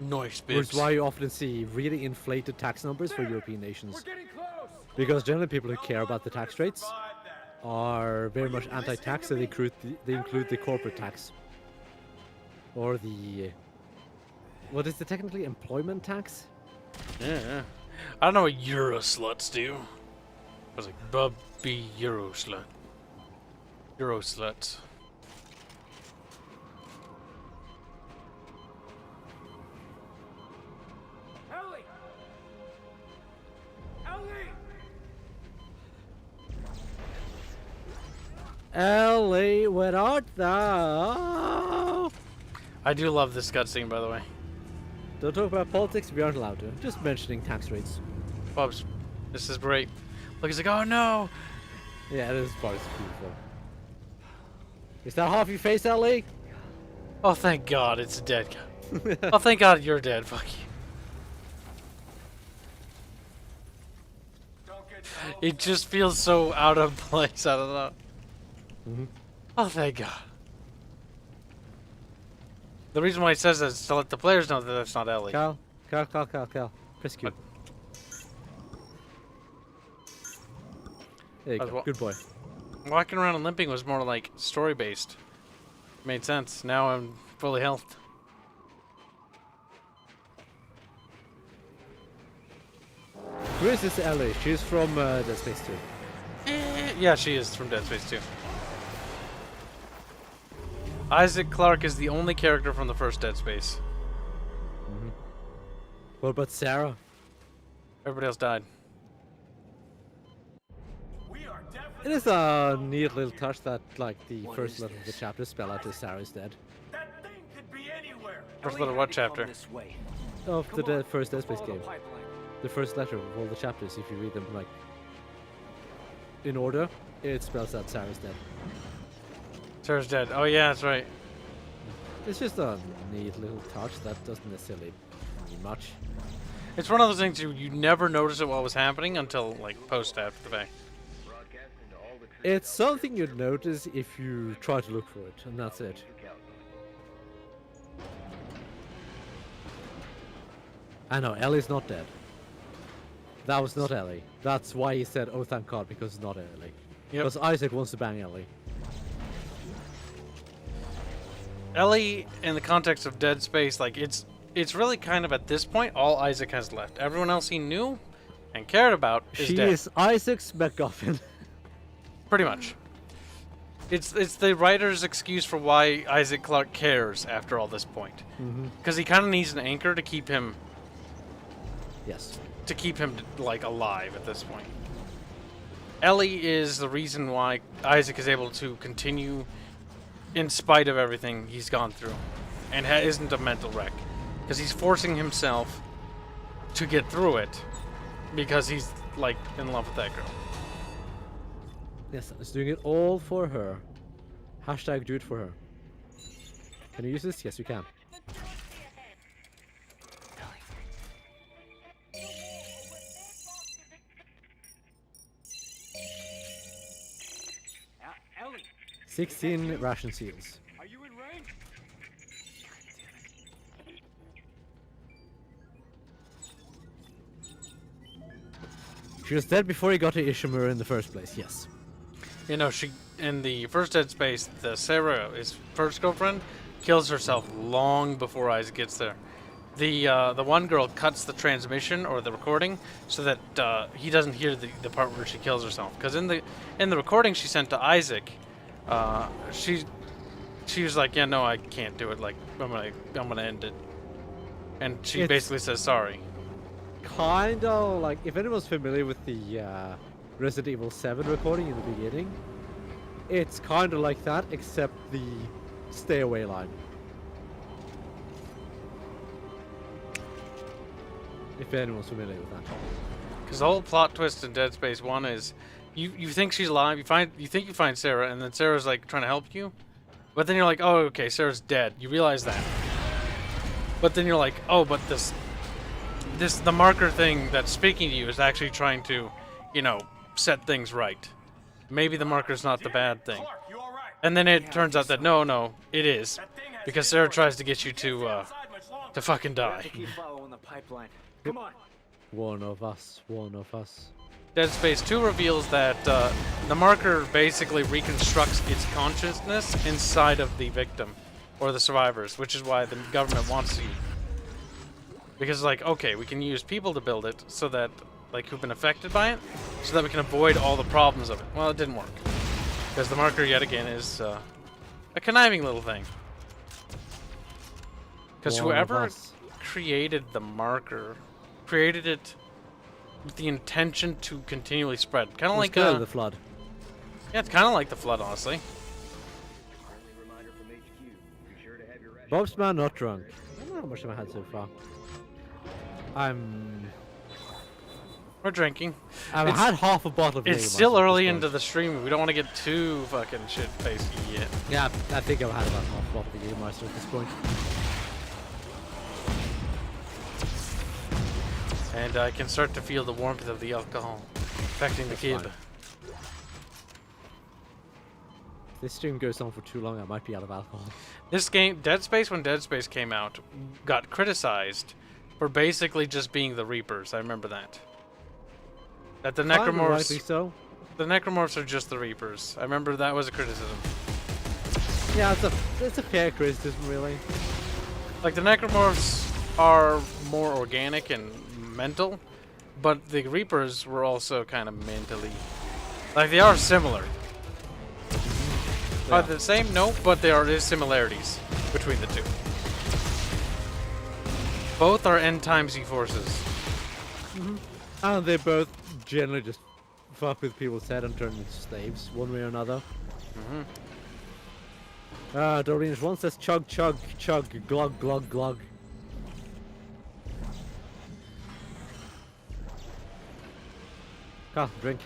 Nice, Which is bitch. why you often see really inflated tax numbers for European nations. Because generally people who care about the tax rates are very much anti-tax, so they include the corporate tax. Or the... what is the technically employment tax? Yeah. I don't know what Euro sluts do. I was like, Bubby Euro slut. Euro sluts. Ellie! Ellie! Ellie, where art thou? I do love this cutscene, by the way. Don't talk about politics, we aren't allowed to. Just mentioning tax rates. Bubs, this is great. Look, he's like, oh no! Yeah, this part is beautiful. Is that half your face, Ellie? Oh, thank God, it's a dead guy. Oh, thank God you're dead. Fuck you. It just feels so out of place. I don't know. Oh, thank God. The reason why it says that is to let the players know that that's not Ellie. Cal. Press Q. There you go. Good boy. Walking around and limping was more like story based. Made sense. Now I'm fully healthed. Who is this Ellie? She's from Dead Space 2. Yeah, she is from Dead Space 2. Isaac Clarke is the only character from the first Dead Space. What about Sarah? Everybody else died. It is a neat little touch that, like, the first letter of the chapter spell out that Sarah is dead. First letter what chapter? Of the first Dead Space game. The first letter of all the chapters, if you read them, like, in order, it spells out Sarah's dead. Sarah's dead. Oh yeah, that's right. It's just a neat little touch that doesn't necessarily mean much. It's one of those things you never notice it while it was happening until like post after the fact. It's something you'd notice if you try to look for it, and that's it. I know, Ellie's not dead. That was not Ellie. That's why he said, oh thank God, because it's not Ellie. Yep. Because Isaac wants to bang Ellie. Ellie, in the context of Dead Space, like it's really kind of at this point all Isaac has left. Everyone else he knew and cared about is dead. She is Isaac's MacGuffin. Pretty much. It's the writer's excuse for why Isaac Clarke cares after all this point. Because he kind of needs an anchor to keep him. Yes. To keep him like alive at this point. Ellie is the reason why Isaac is able to continue in spite of everything he's gone through, and isn't a mental wreck, because he's forcing himself to get through it, because he's like in love with that girl. Yes, I was doing it all for her. Hashtag do it for her. Can you use this? Yes, you can. 16 ration seals. Are you in rank? She was dead before he got to Ishimura in the first place, yes. You know, she in the first Dead Space, the Sarah, his first girlfriend, kills herself long before Isaac gets there. The one girl cuts the transmission or the recording so that he doesn't hear the part where she kills herself. Because in the recording she sent to Isaac, she was like, yeah, no, I can't do it. Like, I'm gonna end it. And she basically says sorry. Kinda like, if anyone's familiar with the Resident Evil 7 recording in the beginning, it's kinda like that, except the stay away line. If anyone's familiar with that. Because the whole plot twist in Dead Space 1 is you think she's alive, you think you find Sarah, and then Sarah's like trying to help you. But then you're like, oh, okay, Sarah's dead. You realize that. But then you're like, oh, but the marker thing that's speaking to you is actually trying to, you know, set things right. Maybe the marker's not the bad thing. And then it turns out that no, it is. Because Sarah tries to get you to fucking die. Keep following the pipeline. Come on. One of us. Dead Space 2 reveals that the marker basically reconstructs its consciousness inside of the victim or the survivors, which is why the government wants you. Because, like, okay, we can use people to build it so that, like, who've been affected by it, so that we can avoid all the problems of it. Well, it didn't work. Because the marker, yet again, is a conniving little thing. Because whoever created the marker created it with the intention to continually spread. Kind of like the Flood. Yeah, it's kind of like the Flood, honestly. Bob's man not drunk. I don't know how much I've had so far. We're drinking. I've had half a bottle of It's still early into the stream. We don't want to get too fucking shit-faced yet. Yeah, I think I've had about half a bottle of Jägermeister at this point. And I can start to feel the warmth of the alcohol affecting the kid. If this stream goes on for too long, I might be out of alcohol. This game, Dead Space, when Dead Space came out, got criticized for basically just being the Reapers. I remember that. That the Necromorphs... Rightly so. The Necromorphs are just the Reapers. I remember that was a criticism. Yeah, it's a fair criticism, really. Like, the Necromorphs are more organic and mental, but the Reapers were also kind of mentally... Like, they are similar. Are they the same? No, but there is similarities between the two. Both are end time Z forces. And they both generally just fuck with people's head and turn them into slaves, one way or another. Doreen one says chug, chug, chug, glug, glug, glug. Carl, drink.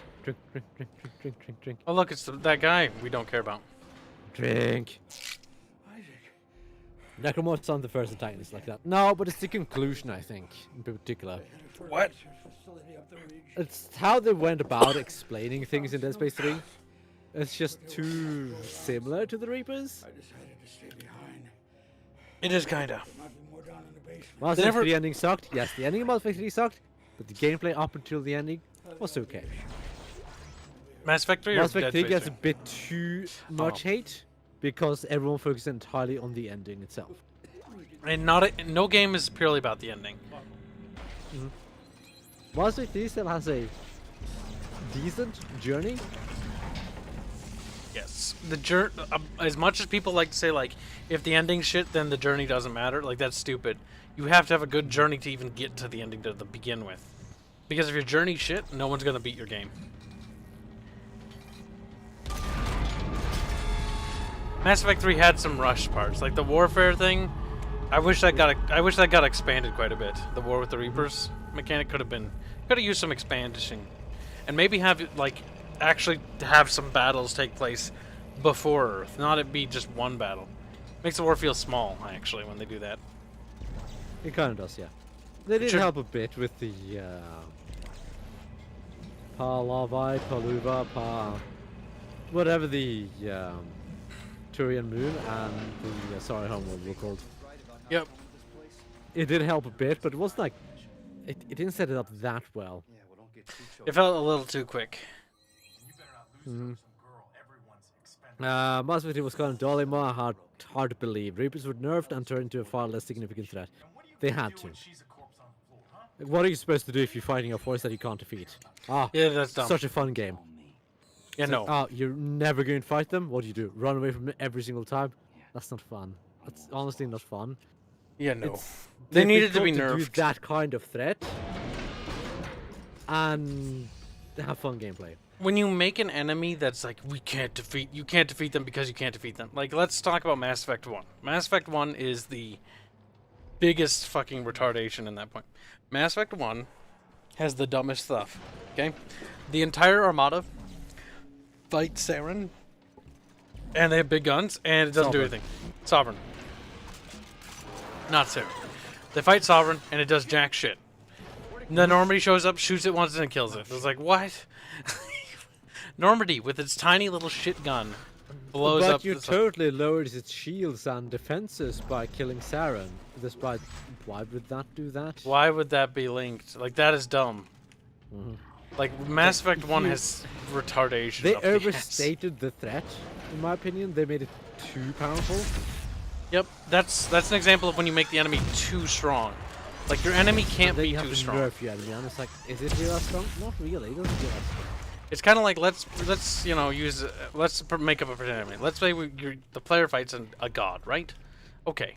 Oh, look, it's that guy we don't care about. Drink. Necromorph's on the first antagonist like that. No, but it's the conclusion, I think, in particular. What? It's how they went about explaining things in Dead Space 3. It's just too similar to the Reapers. I decided to stay behind. It is kinda. Mass Effect 3 ending sucked. Yes, the ending of Mass Effect 3 sucked, but the gameplay up until the ending was okay. Mass Effect 3 or Mass Effect Dead 3 Space gets 3? a bit too much hate because everyone focuses entirely on the ending itself. And no game is purely about the ending. Mass Effect 3 still has a decent journey. Yes, the journey. As much as people like to say, like, if the ending's shit, then the journey doesn't matter. Like, that's stupid. You have to have a good journey to even get to the ending to begin with. Because if your journey's shit, no one's gonna beat your game. Mass Effect 3 had some rushed parts, like the warfare thing. I wish that got expanded quite a bit. The war with the Reapers mechanic could have used some expanding, and maybe have it, like, actually have some battles take place before Earth, not it be just one battle. Makes the war feel small, actually, when they do that. It kind of does, yeah. They did help a bit with the Pahlavi, Paluva, whatever the Turian Moon and the Sorry Homeworld were called. Yep. It did help a bit, but it wasn't like it didn't set it up that well. It felt a little too quick. Most of it was kind of Dolima, hard to believe. Reapers were nerfed and turned into a far less significant threat. They had to. What are you supposed to do if you're fighting a force that you can't defeat? Yeah, that's dumb. Such a fun game. Yeah, It's no. like, you're never going to fight them? What do? Run away from it every single time? That's not fun. That's honestly not fun. Yeah, no. It's They needed to be difficult nerfed. do that kind of threat and have fun gameplay. When you make an enemy that's like, you can't defeat them because you can't defeat them. Like, let's talk about Mass Effect 1. Mass Effect 1 is the biggest fucking retardation in that point. Mass Effect 1 has the dumbest stuff, okay? The entire Armada fights Saren, and they have big guns, and it doesn't do anything. Sovereign. Not Saren. They fight Sovereign, and it does jack shit. And then Normandy shows up, shoots it once, and kills it. It's like, what? Normandy, with its tiny little shit gun, blows up. But you totally lowered its shields and defenses by killing Saren. Despite, why would that do that? Why would that be linked? Like, that is dumb. Like, Mass Effect 1 has retardation. They up the ass. overstated the threat, in my opinion. They made it too powerful. Yep, that's an example of when you make the enemy too strong. Like, your enemy can't be too strong. Nerf your enemy, and it's like, is it really that strong? Not really. It doesn't feel that strong. It's kind of like let's you know make up a pretend enemy. Let's say the player fights a god, right? Okay.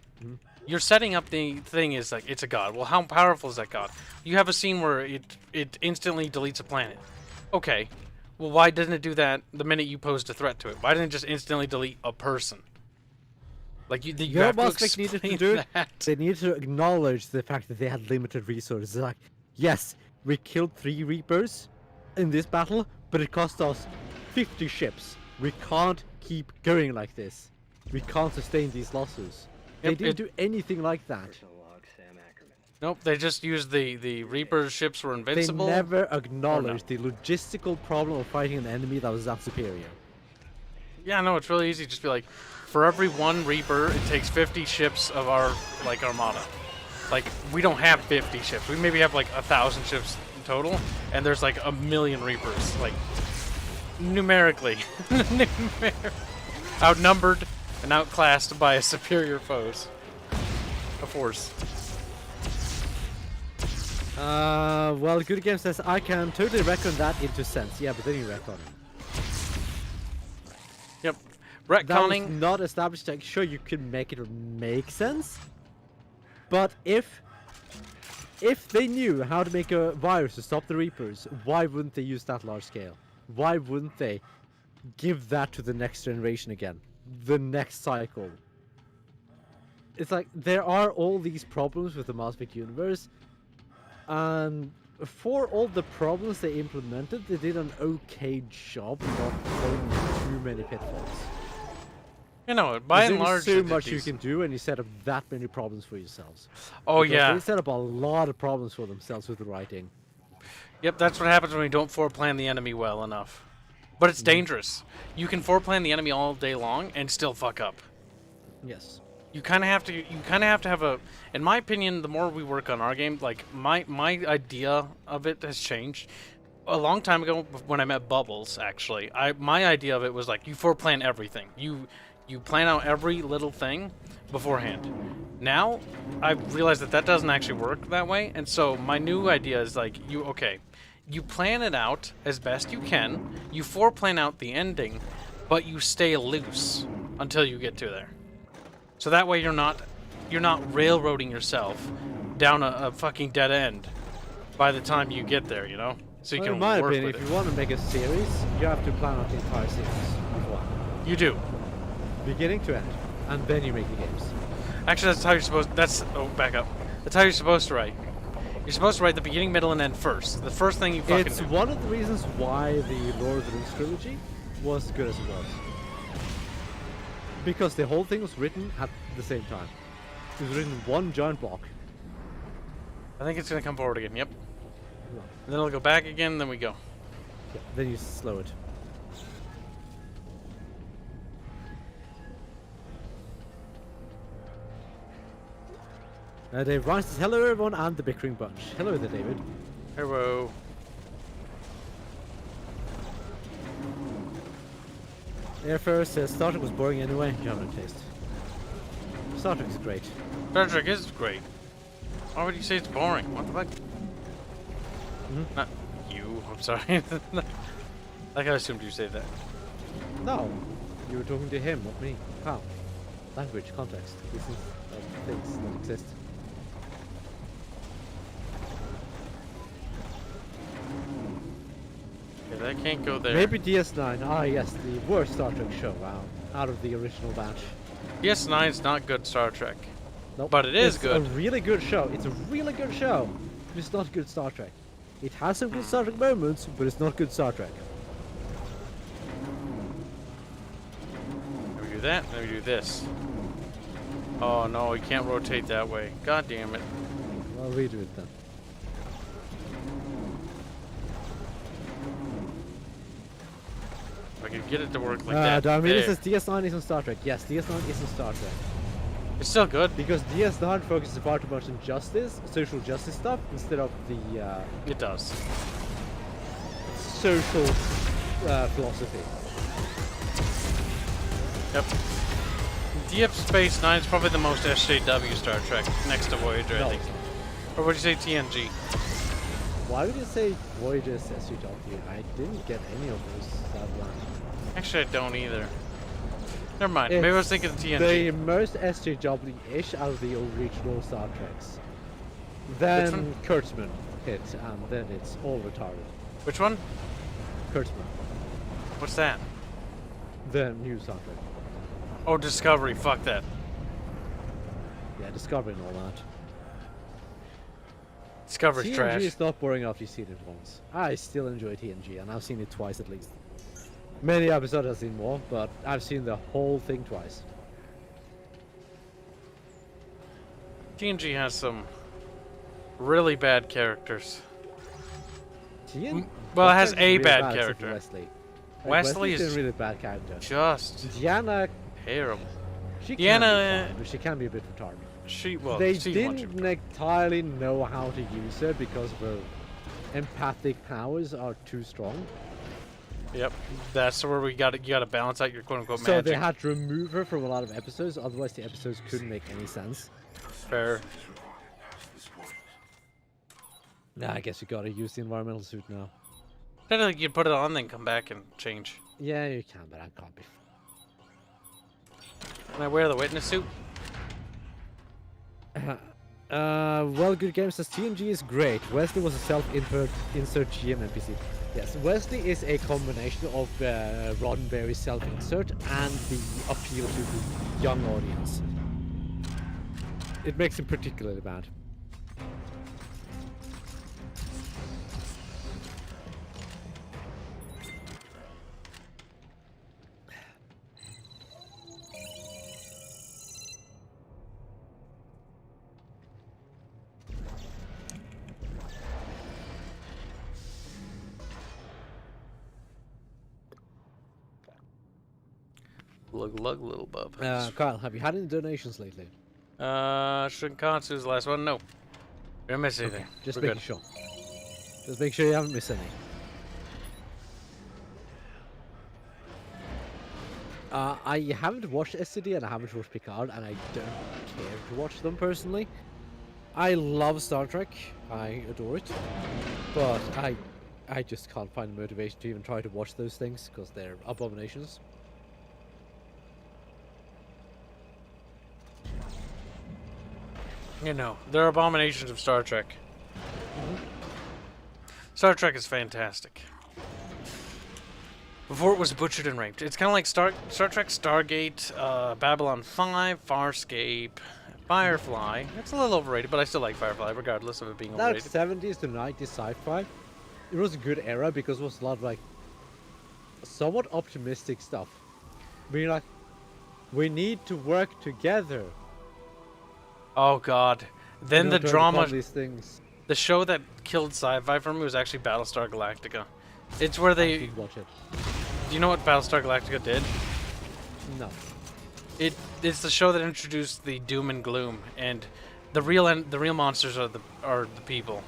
You're setting up the thing is like it's a god. Well, how powerful is that god? You have a scene where it instantly deletes a planet. Okay. Well, why doesn't it do that the minute you posed a threat to it? Why didn't it just instantly delete a person? Like you have to explain needed to do that. They needed to acknowledge the fact that they had limited resources. Like, yes, we killed 3 Reapers in this battle, but it cost us 50 ships. We can't keep going like this. We can't sustain these losses. They didn't do anything like that. Nope, they just used the Reaper ships were invincible. They never acknowledged the logistical problem of fighting an enemy that was that superior. Yeah, no, it's really easy. Just be like, for every 1 Reaper, it takes 50 ships of our Armada. Like, we don't have 50 ships. We maybe have like 1,000 ships total, and there's like 1,000,000 Reapers. Like, numerically, outnumbered and outclassed by a superior force. Well, Good Game says I can totally reckon that into sense. Yeah, but then you retcon it. Yep, That was retconning. not established. Like, sure, you could make it make sense, but if they knew how to make a virus to stop the Reapers, why wouldn't they use that large scale? Why wouldn't they give that to the next generation again? The next cycle. It's like, there are all these problems with the Mass Effect universe, and for all the problems they implemented, they did an okay job not falling into too many pitfalls. You know, by and large, there's they so did much you decent. can do, and you set up that many problems for yourselves. Oh Because yeah. they set up a lot of problems for themselves with the writing. Yep, that's what happens when you don't foreplan the enemy well enough. But it's dangerous. You can foreplan the enemy all day long and still fuck up. Yes. You kind of have to. You kind of have to have a. In my opinion, the more we work on our game, like my idea of it has changed. A long time ago, when I met Bubbles, actually, my idea of it was like you foreplan everything. You plan out every little thing beforehand. Now, I realize that doesn't actually work that way, and so my new idea is like you plan it out as best you can. You foreplan out the ending, but you stay loose until you get to there. So that way you're not railroading yourself down a fucking dead end by the time you get there, you know? So you Well, can in my work opinion, with if it. you want to make a series, you have to plan out the entire series beforehand. You do. Beginning to end. And then you make the games. Actually, that's how you're supposed. Back up. That's how you're supposed to write. You're supposed to write the beginning, middle, and end first. The first thing you fucking It's do. one of the reasons why the Lord of the Rings trilogy was as good as it was. Because the whole thing was written at the same time. It was written in one giant block. I think it's gonna come forward again. Yep. And then it'll go back again. Then we go. Yeah, then you slow it. Dave Ryan says, hello everyone, I'm the bickering bunch. Hello there, David. Hello. Airfarer says, Star Trek was boring anyway. You have no taste. Star Trek is great. Star Trek is great. Why would you say it's boring? What the fuck? Not you. I'm sorry. Like I assumed you said that. No, you were talking to him, not me. How? Language, context. This is things that exist. Okay, that can't go there. Maybe DS9. Ah, yes, the worst Star Trek show out of the original batch. DS9 is not good Star Trek. Nope. But it is It's good. a really good show. It's a really good show. But it's not good Star Trek. It has some good Star Trek moments, but it's not good Star Trek. Let me do that. Let me do this. Oh no, you can't rotate that way. God damn it. I'll redo it then. If I could get it to work like that. Darmina there. says DS9 isn't Star Trek. Yes, DS9 isn't Star Trek. It's still good. Because DS9 focuses far too much on justice, social justice stuff, instead of the It does. social philosophy. Yep. Deep Space Nine is probably the most SJW Star Trek, next to Voyager, I think. Or would you say TNG? Why would you say Voyager SJW? I didn't get any of those satellites. Actually, I don't either. Never mind. Maybe I was thinking TNG. The most SJW-ish out of the original Star Treks. Then Kurtzman hit, and then it's all retarded. Which one? Kurtzman. What's that? The new Star Trek. Oh, Discovery. Fuck that. Yeah, Discovery and all that. Discovery's TNG trash. is not boring after you've seen it once. I still enjoy TNG, and I've seen it twice at least. Many episodes I've seen more, but I've seen the whole thing twice. TNG has some really bad characters. Well, it has a really bad except for character. Wesley. Wesley Wesley's is a really bad character. just Diana, terrible. she Diana, can be fine, but she can be a bit retarded. They didn't entirely know how to use her because her empathic powers are too strong. Yep, that's where you gotta balance out your quote-unquote So magic. they had to remove her from a lot of episodes, otherwise the episodes couldn't make any sense. Fair. Nah, I guess you gotta use the environmental suit now. Technically, you put it on, then come back and change. Yeah, you can, but I can't be. Can I wear the witness suit? Well, Good Game says TNG is great. Wesley was a self-insert GM NPC. Yes, Wesley is a combination of Roddenberry's self-insert and the appeal to the young audience. It makes him particularly bad. Glug Glug, little bub. Kyle, have you had any donations lately? Shinkansu's the last one? No. We didn't miss anything. Just We're making sure. Just make sure you haven't missed any. I haven't watched SCD and I haven't watched Picard, and I don't care to watch them personally. I love Star Trek. I adore it. But I just can't find the motivation to even try to watch those things because they're abominations. You know, they're abominations of Star Trek. Star Trek is fantastic. Before it was butchered and raped. It's kind of like Star Trek, Stargate, Babylon 5, Farscape, Firefly. It's a little overrated, but I still like Firefly, regardless of it being That overrated. 70s to 90s sci-fi, it was a good era because it was a lot of like somewhat optimistic stuff. Being like, we need to work together. Oh god. Then the to drama, overcome these things. the show that killed sci-fi for me was actually Battlestar Galactica. It's where they... I didn't watch it. Do you know what Battlestar Galactica did? No. It's the show that introduced the doom and gloom, and The real monsters are the people.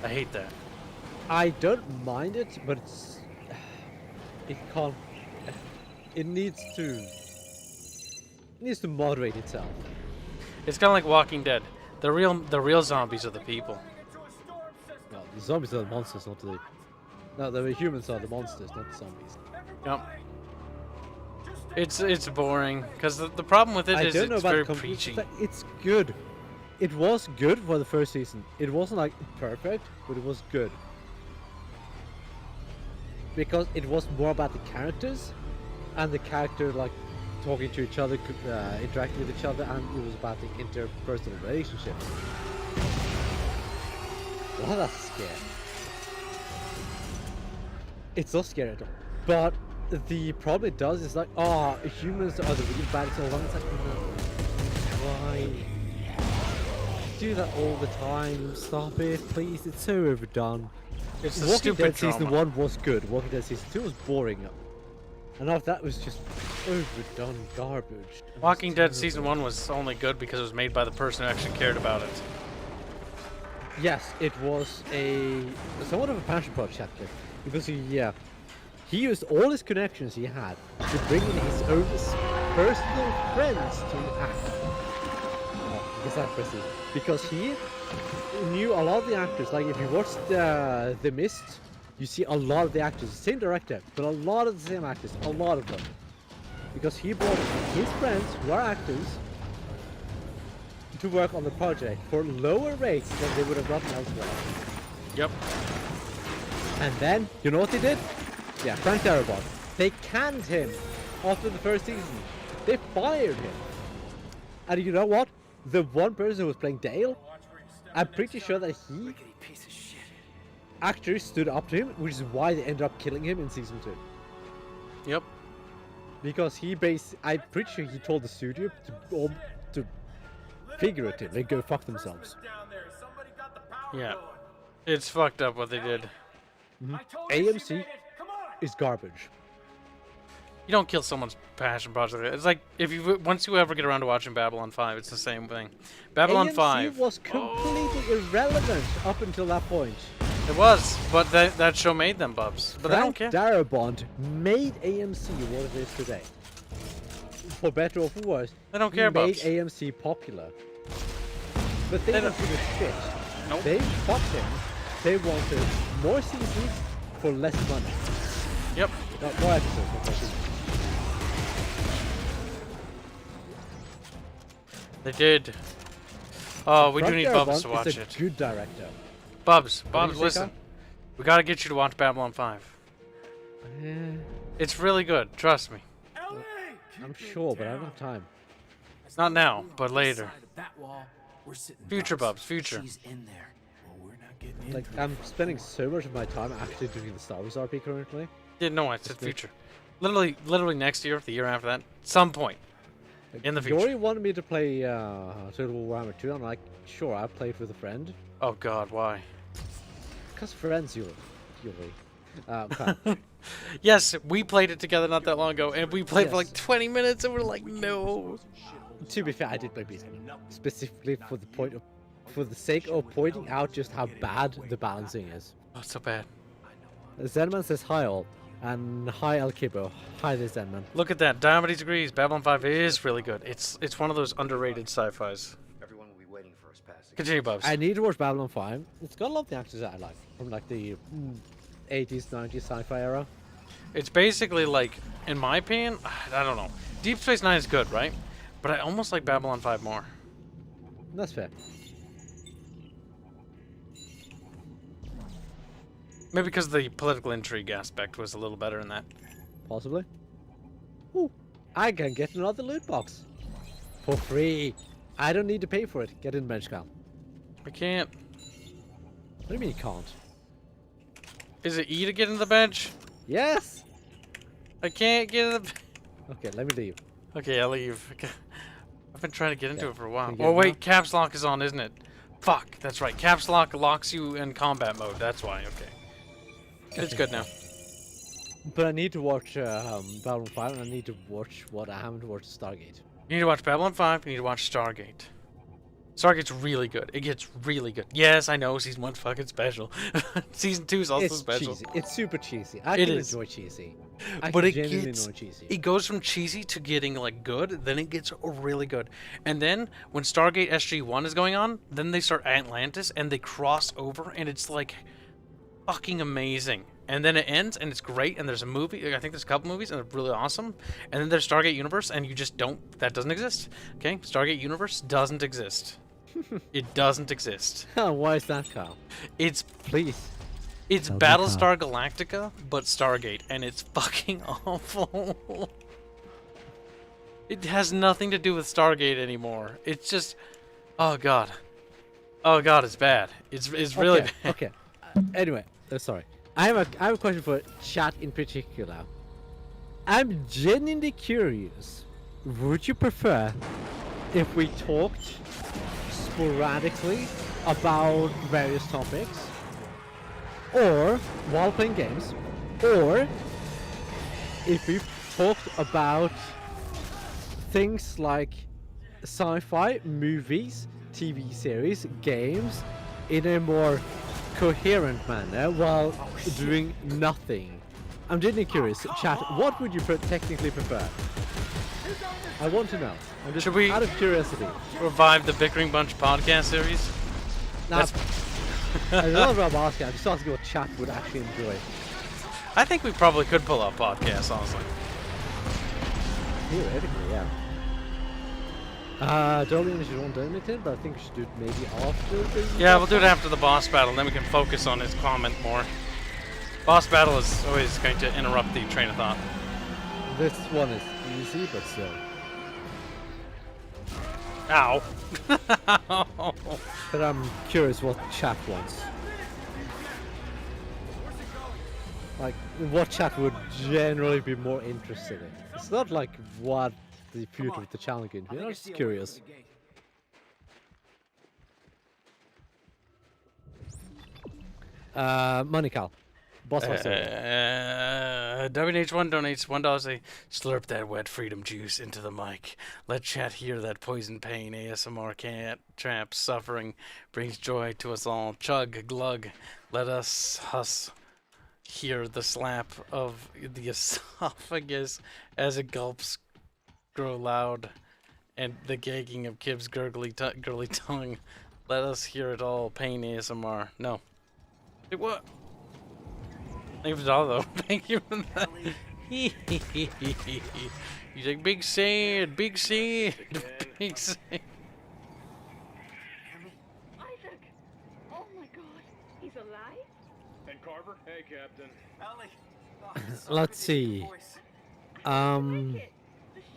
I hate that. I don't mind it, but it can't. It needs to moderate itself. It's kind of like Walking Dead. The real zombies are the people. Well, the zombies are the monsters, not the. No, the humans are the monsters, not the zombies. Yep. It's boring because the problem with it is it's very preachy. It's good. It was good for the first season. It wasn't like perfect, but it was good. Because it was more about the characters, and the character like talking to each other, interacting with each other, and it was about the interpersonal relationships. Well, that's scary. It's not scary at all. But the problem it does is like, oh, humans are the real bad. So long. It's like, no, why? Do that all the time. Stop it, please. It's so overdone. It's the Walking stupid Dead drama. Season 1 was good. Walking Dead Season 2 was boring. And after that was just overdone garbage. Walking Dead Season 1 was only good because it was made by the person who actually cared about it. Yes, it was somewhat of a passion project actually. Because he used all his connections he had to bring in his own personal friends to act. Because he knew a lot of the actors. Like if you watched The Mist, you see a lot of the actors, the same director, but a lot of the same actors, a lot of them. Because he brought his friends, who are actors, to work on the project for lower rates than they would have gotten elsewhere. Yep. And then, you know what they did? Yeah, Frank Darabont. They canned him after the first season. They fired him. And you know what? The one person who was playing Dale, I'm pretty sure that he actually stood up to him, which is why they ended up killing him in season 2. Yep. Because I'm pretty sure he told the studio to figuratively go fuck themselves. Yeah. It's fucked up what they did. AMC is garbage. You don't kill someone's passion project. It's like once you ever get around to watching Babylon 5, it's the same thing. Babylon AMC 5 was completely irrelevant up until that point. It was, but that show made them, Bubs. But I don't care. Darabont made AMC what it is today. For better or for worse, I don't care, made Bubs. AMC popular. But they don't give a shit. Nope. They fucked him. They wanted more seasons for less money. Yep. No, more episodes, not more seasons. They did. Oh, we do Frank need Bubs Darabont to watch is a it. good director. Bubs, What do you say, listen. Kyle? We gotta get you to watch Babylon 5. It's really good, trust me. I'm sure, but I don't have time. Not now, but later. Future, Bubs, future. Like, I'm spending so much of my time actually doing the Star Wars RP currently. Yeah, no, I said future. Literally next year, the year after that, some point. Like, In the future. Yori wanted me to play Total Warhammer 2. I'm like, sure, I'll play it with a friend. Oh god, why? Because friends, Yori. Yes, we played it together not that long ago, and we played for Yes. like 20 minutes, and we're like, no. To be fair, I did play beat specifically for the sake of pointing out just how bad the balancing is. Oh, it's so bad. Zenman says hi all, and hi El Kibo. Hi there, Zenman. Look at that, Diomedes agrees. Babylon 5 is really good. It's one of those underrated sci-fis. Everyone will be waiting for us passing. Continue, Bubs. I need to watch Babylon 5. It's got a lot of the actors that I like from like the 80s, 90s sci-fi era. It's basically like, in my opinion, I don't know. Deep Space Nine is good, right? But I almost like Babylon 5 more. That's fair. Maybe because the political intrigue aspect was a little better in that. Possibly. Ooh, I can get another loot box for free. I don't need to pay for it. Get in, bench Cal. I can't. What do you mean you can't? Is it E to get in the bench? Yes. I can't get in the. Okay, let me leave. Okay, I'll leave. Okay. I've been trying to get into it for a while. Can you get Oh it wait, now? caps lock is on, isn't it? Fuck, that's right. Caps lock locks you in combat mode. That's why. Okay. It's good now. But I need to watch Babylon 5, and I need to watch what I haven't watched, Stargate. You need to watch Babylon 5. You need to watch Stargate. Stargate's really good. It gets really good. Yes, I know season 1's fucking special. Season 2 is also It's special. cheesy. It's super cheesy. I It can is. enjoy cheesy. I But can it genuinely gets enjoy cheesy. it goes from cheesy to getting like good, then it gets really good. And then when Stargate SG-1 is going on, then they start Atlantis and they cross over and it's like fucking amazing. And then it ends and it's great and there's a movie, I think there's a couple movies and they're really awesome. And then there's Stargate Universe and you just don't, that doesn't exist. Okay? Stargate Universe doesn't exist. It doesn't exist. Why is that, Carl? It's Please. It's Tell me Battlestar Galactica, but Stargate, and it's fucking awful. It has nothing to do with Stargate anymore. It's just, oh god, it's bad. It's really bad. Okay. Anyway, sorry. I have a question for chat in particular. I'm genuinely curious. Would you prefer if we talked sporadically about various topics, or while playing games, or if we talked about things like sci-fi, movies, TV series, games in a more coherent manner while doing nothing? I'm genuinely curious. Chat, what would you technically prefer? I want to know. I'm just Should we out of curiosity. revive the Bickering Bunch podcast series? Nah, I love Rob asking. I'm just asking what chat would actually enjoy. I think we probably could pull up podcasts, honestly. Theoretically, yeah. Don't think we should want donated, but I think we should do it maybe after the... Yeah, we'll do it after the boss battle, then we can focus on his comment more. Boss battle is always going to interrupt the train of thought. This one is easy, but still. Ow. But I'm curious what chat wants. Like, what chat would generally be more interested in. It's not like what the future of the channel can be. I'm just curious. Money Cal. Boss WH1 donates $1 say, slurp that wet freedom juice into the mic. Let chat hear that poison pain. ASMR cat trap suffering brings joy to us all. Chug glug. Let us hear the slap of the esophagus as it gulps grow loud, and the gagging of Kibs' gurgly tongue. Let us hear it all. Pain ASMR. No. Wait, what? Thank you for the dollar, though. Thank you for that. He's like, big sad, big sad, big sad. Isaac! Oh my god, he's alive? And Carver? Hey, Captain. Ellie! Let's see. The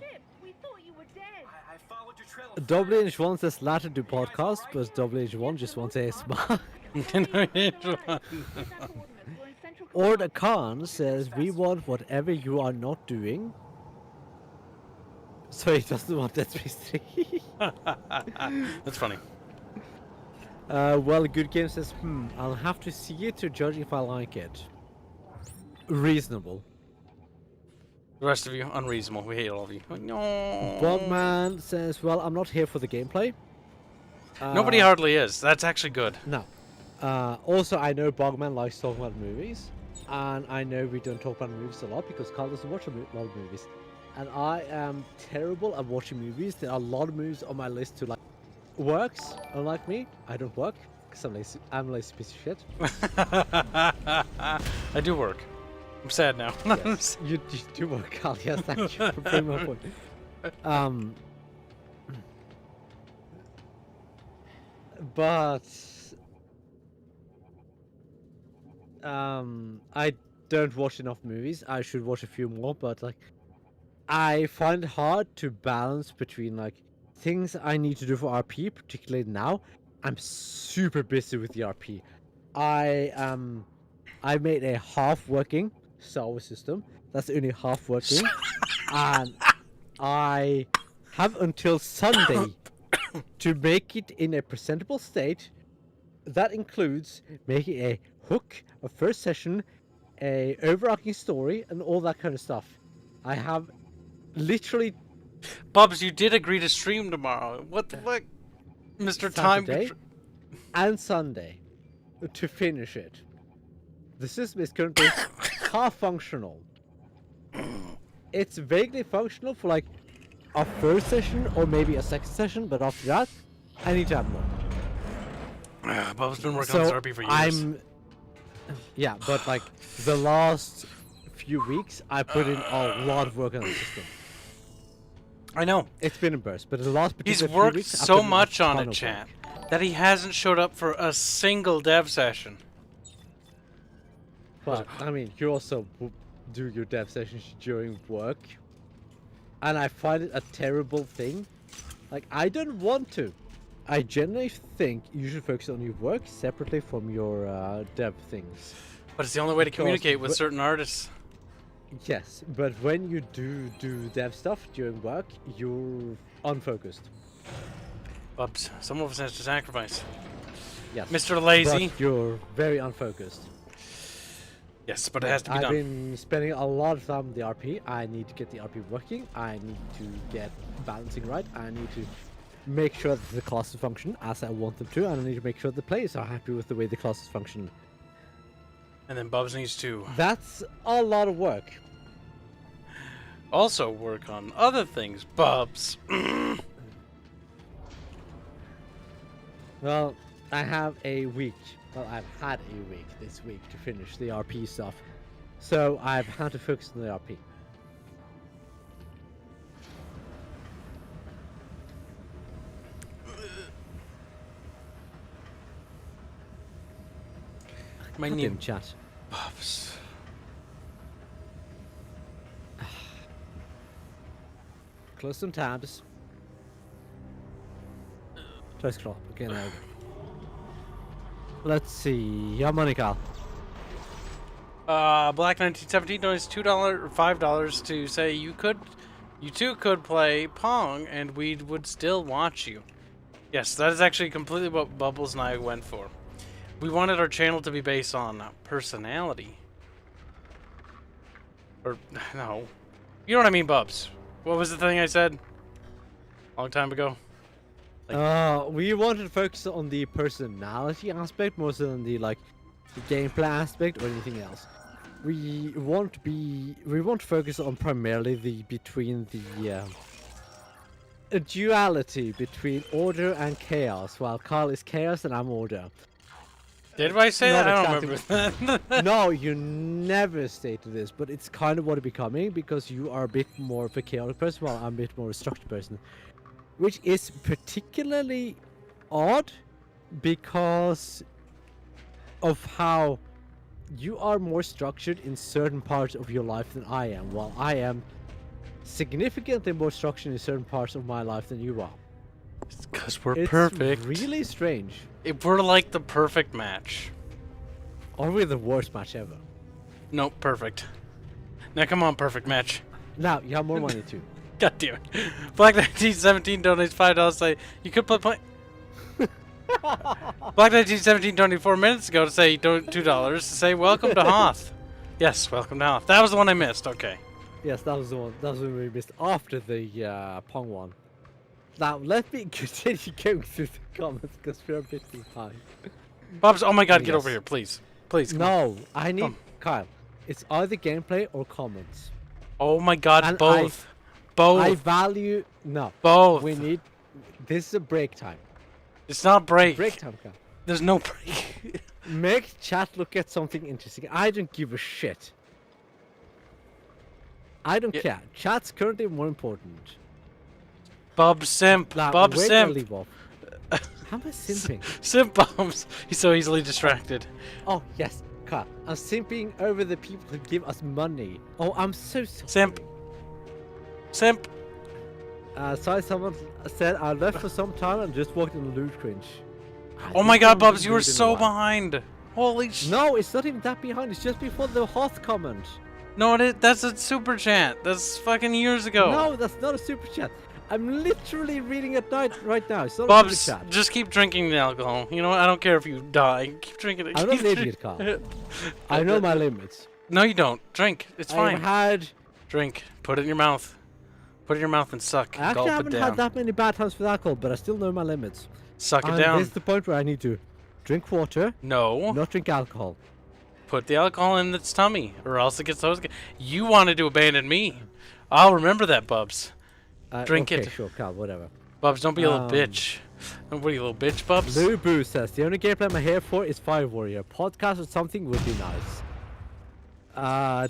ship! We thought you were dead! I followed your trail. WH1 says latter do podcast, but WH1 just wants ASMR. Or the Khan says we want whatever you are not doing. So he doesn't want Dead Space 3. That's funny. Well, Good Game says, I'll have to see it to judge if I like it. Reasonable. The rest of you, unreasonable. We hate all of you. No. Bogman says, well, I'm not here for the gameplay. Nobody hardly is. That's actually good. No. Also, I know Bogman likes talking about movies. And I know we don't talk about movies a lot because Carl doesn't watch a lot of movies. And I am terrible at watching movies. There are a lot of movies on my list to like. Works, unlike me. I don't work because I'm lazy. I'm a lazy piece of shit. I do work. I'm sad now. Yes, you do work, Carl. Yes, thank you for bringing my point. But I don't watch enough movies. I should watch a few more, but like I find it hard to balance between like things I need to do for RP, particularly now. I'm super busy with the RP. I made a half working Star Wars system. That's only half working. And I have until Sunday to make it in a presentable state. That includes making a hook, a first session, a overarching story, and all that kind of stuff. I have literally... Bubs, you did agree to stream tomorrow. What the fuck? Mr. Time Saturday Contr- and Sunday to finish it. The system is currently half functional. It's vaguely functional for like a first session or maybe a second session, but after that, I need to have more. Bub's been working on this RP for years. Yeah, but like the last few weeks, I put in a lot of work on the system. I know. It's been a burst, but the last He's particular few worked weeks, I so put in a much on ton it, of chat, work. that he hasn't showed up for a single dev session. But I mean, you also do your dev sessions during work, and I find it a terrible thing. Like, I don't want to. I generally think you should focus on your work separately from your dev things. But it's the only way to Because communicate with certain artists. Yes, but when you do dev stuff during work, you're unfocused. Bubs, some of us has to sacrifice. Yes. Mr. Lazy. But you're very unfocused. Yes, but it has to be I've done. been spending a lot of time on the RP. I need to get the RP working. I need to get balancing right. I need to make sure that the classes function as I want them to, and I need to make sure the players are happy with the way the classes function. And then Bubs needs to That's a lot of work. also work on other things, Bubs. Well, I have a week. Well, I've had a week this week to finish the RP stuff. So I've had to focus on the RP. My Put new in chat. Bubs. Close some tabs. Try to scroll. Okay, now. Let's see. Your money, Carl. Black 1917 donates $2 or $5 to say you two could play Pong and we would still watch you. Yes, that is actually completely what Bubbles and I went for. We wanted our channel to be based on personality. Or, no. You know what I mean, Bubs. What was the thing I said? Long time ago? We wanted to focus on the personality aspect more so than the gameplay aspect or anything else. We want to focus on primarily the a duality between order and chaos. While Carl is chaos and I'm order. Did I say that? I Not don't remember that. No, you never stated this, but it's kind of what it's becoming because you are a bit more of a chaotic person while I'm a bit more of a structured person. Which is particularly odd because of how you are more structured in certain parts of your life than I am, while I am significantly more structured in certain parts of my life than you are. It's because we're It's perfect. really strange. We're like the perfect match. Are we the worst match ever? Nope, perfect. Now come on, perfect match. Now, you have more money too. God damn it. Black 1917 donates $5 to say you could play Black 1917 donated 4 minutes ago to say $2 to say welcome to Hoth. Yes, welcome to Hoth. That was the one I missed. Okay. Yes, that was the one. That was the one we missed after the Pong one. Now, let me continue going through the comments because we're a bit behind. Bubs, oh my god, get Yes. over here, please. Please, come on. No, I need... Come. Kyle, it's either gameplay or comments. Oh my god, And both. Both. I value... No. Both. We need... This is a break time. It's not break. Break time, Kyle. There's no break. Make chat look at something interesting. I don't give a shit. I don't care. Chat's currently more important. Bub Simp. Now, Bub where did I Simp. leave off? How am I simping? Simp Bubs. He's so easily distracted. Oh, yes. Kyle, I'm simping over the people who give us money. Oh, I'm so sorry. Simp. Simp. Sorry, someone said I left for some time and just walked in loot cringe. Oh my god, Bubs, you were so behind. Holy sh... No, it's not even that behind. It's just before the Hoth comment. No, that's a super chat. That's fucking years ago. No, that's not a super chat. I'm literally reading it right now. It's not a Bubs, super chat. just keep drinking the alcohol. You know what? I don't care if you die. Keep drinking it. I'm not an idiot, Carl. I know my limits. No, you don't. Drink. It's fine. I've had... Drink. Put it in your mouth. Put it in your mouth and suck. I actually Gulp it haven't down. had that many bad times with alcohol, but I still know my limits. Suck it And down. this is the point where I need to drink water, No. not drink alcohol. Put the alcohol in its tummy, or else it gets those. You wanted to abandon me. I'll remember that, Bubs. Drink okay, it. Sure, Carl, whatever. Bubs, don't be a little bitch. Don't be a little bitch, Bubs. Lou Boo says, the only gameplay I'm here for is Fire Warrior. Podcast or something would be nice.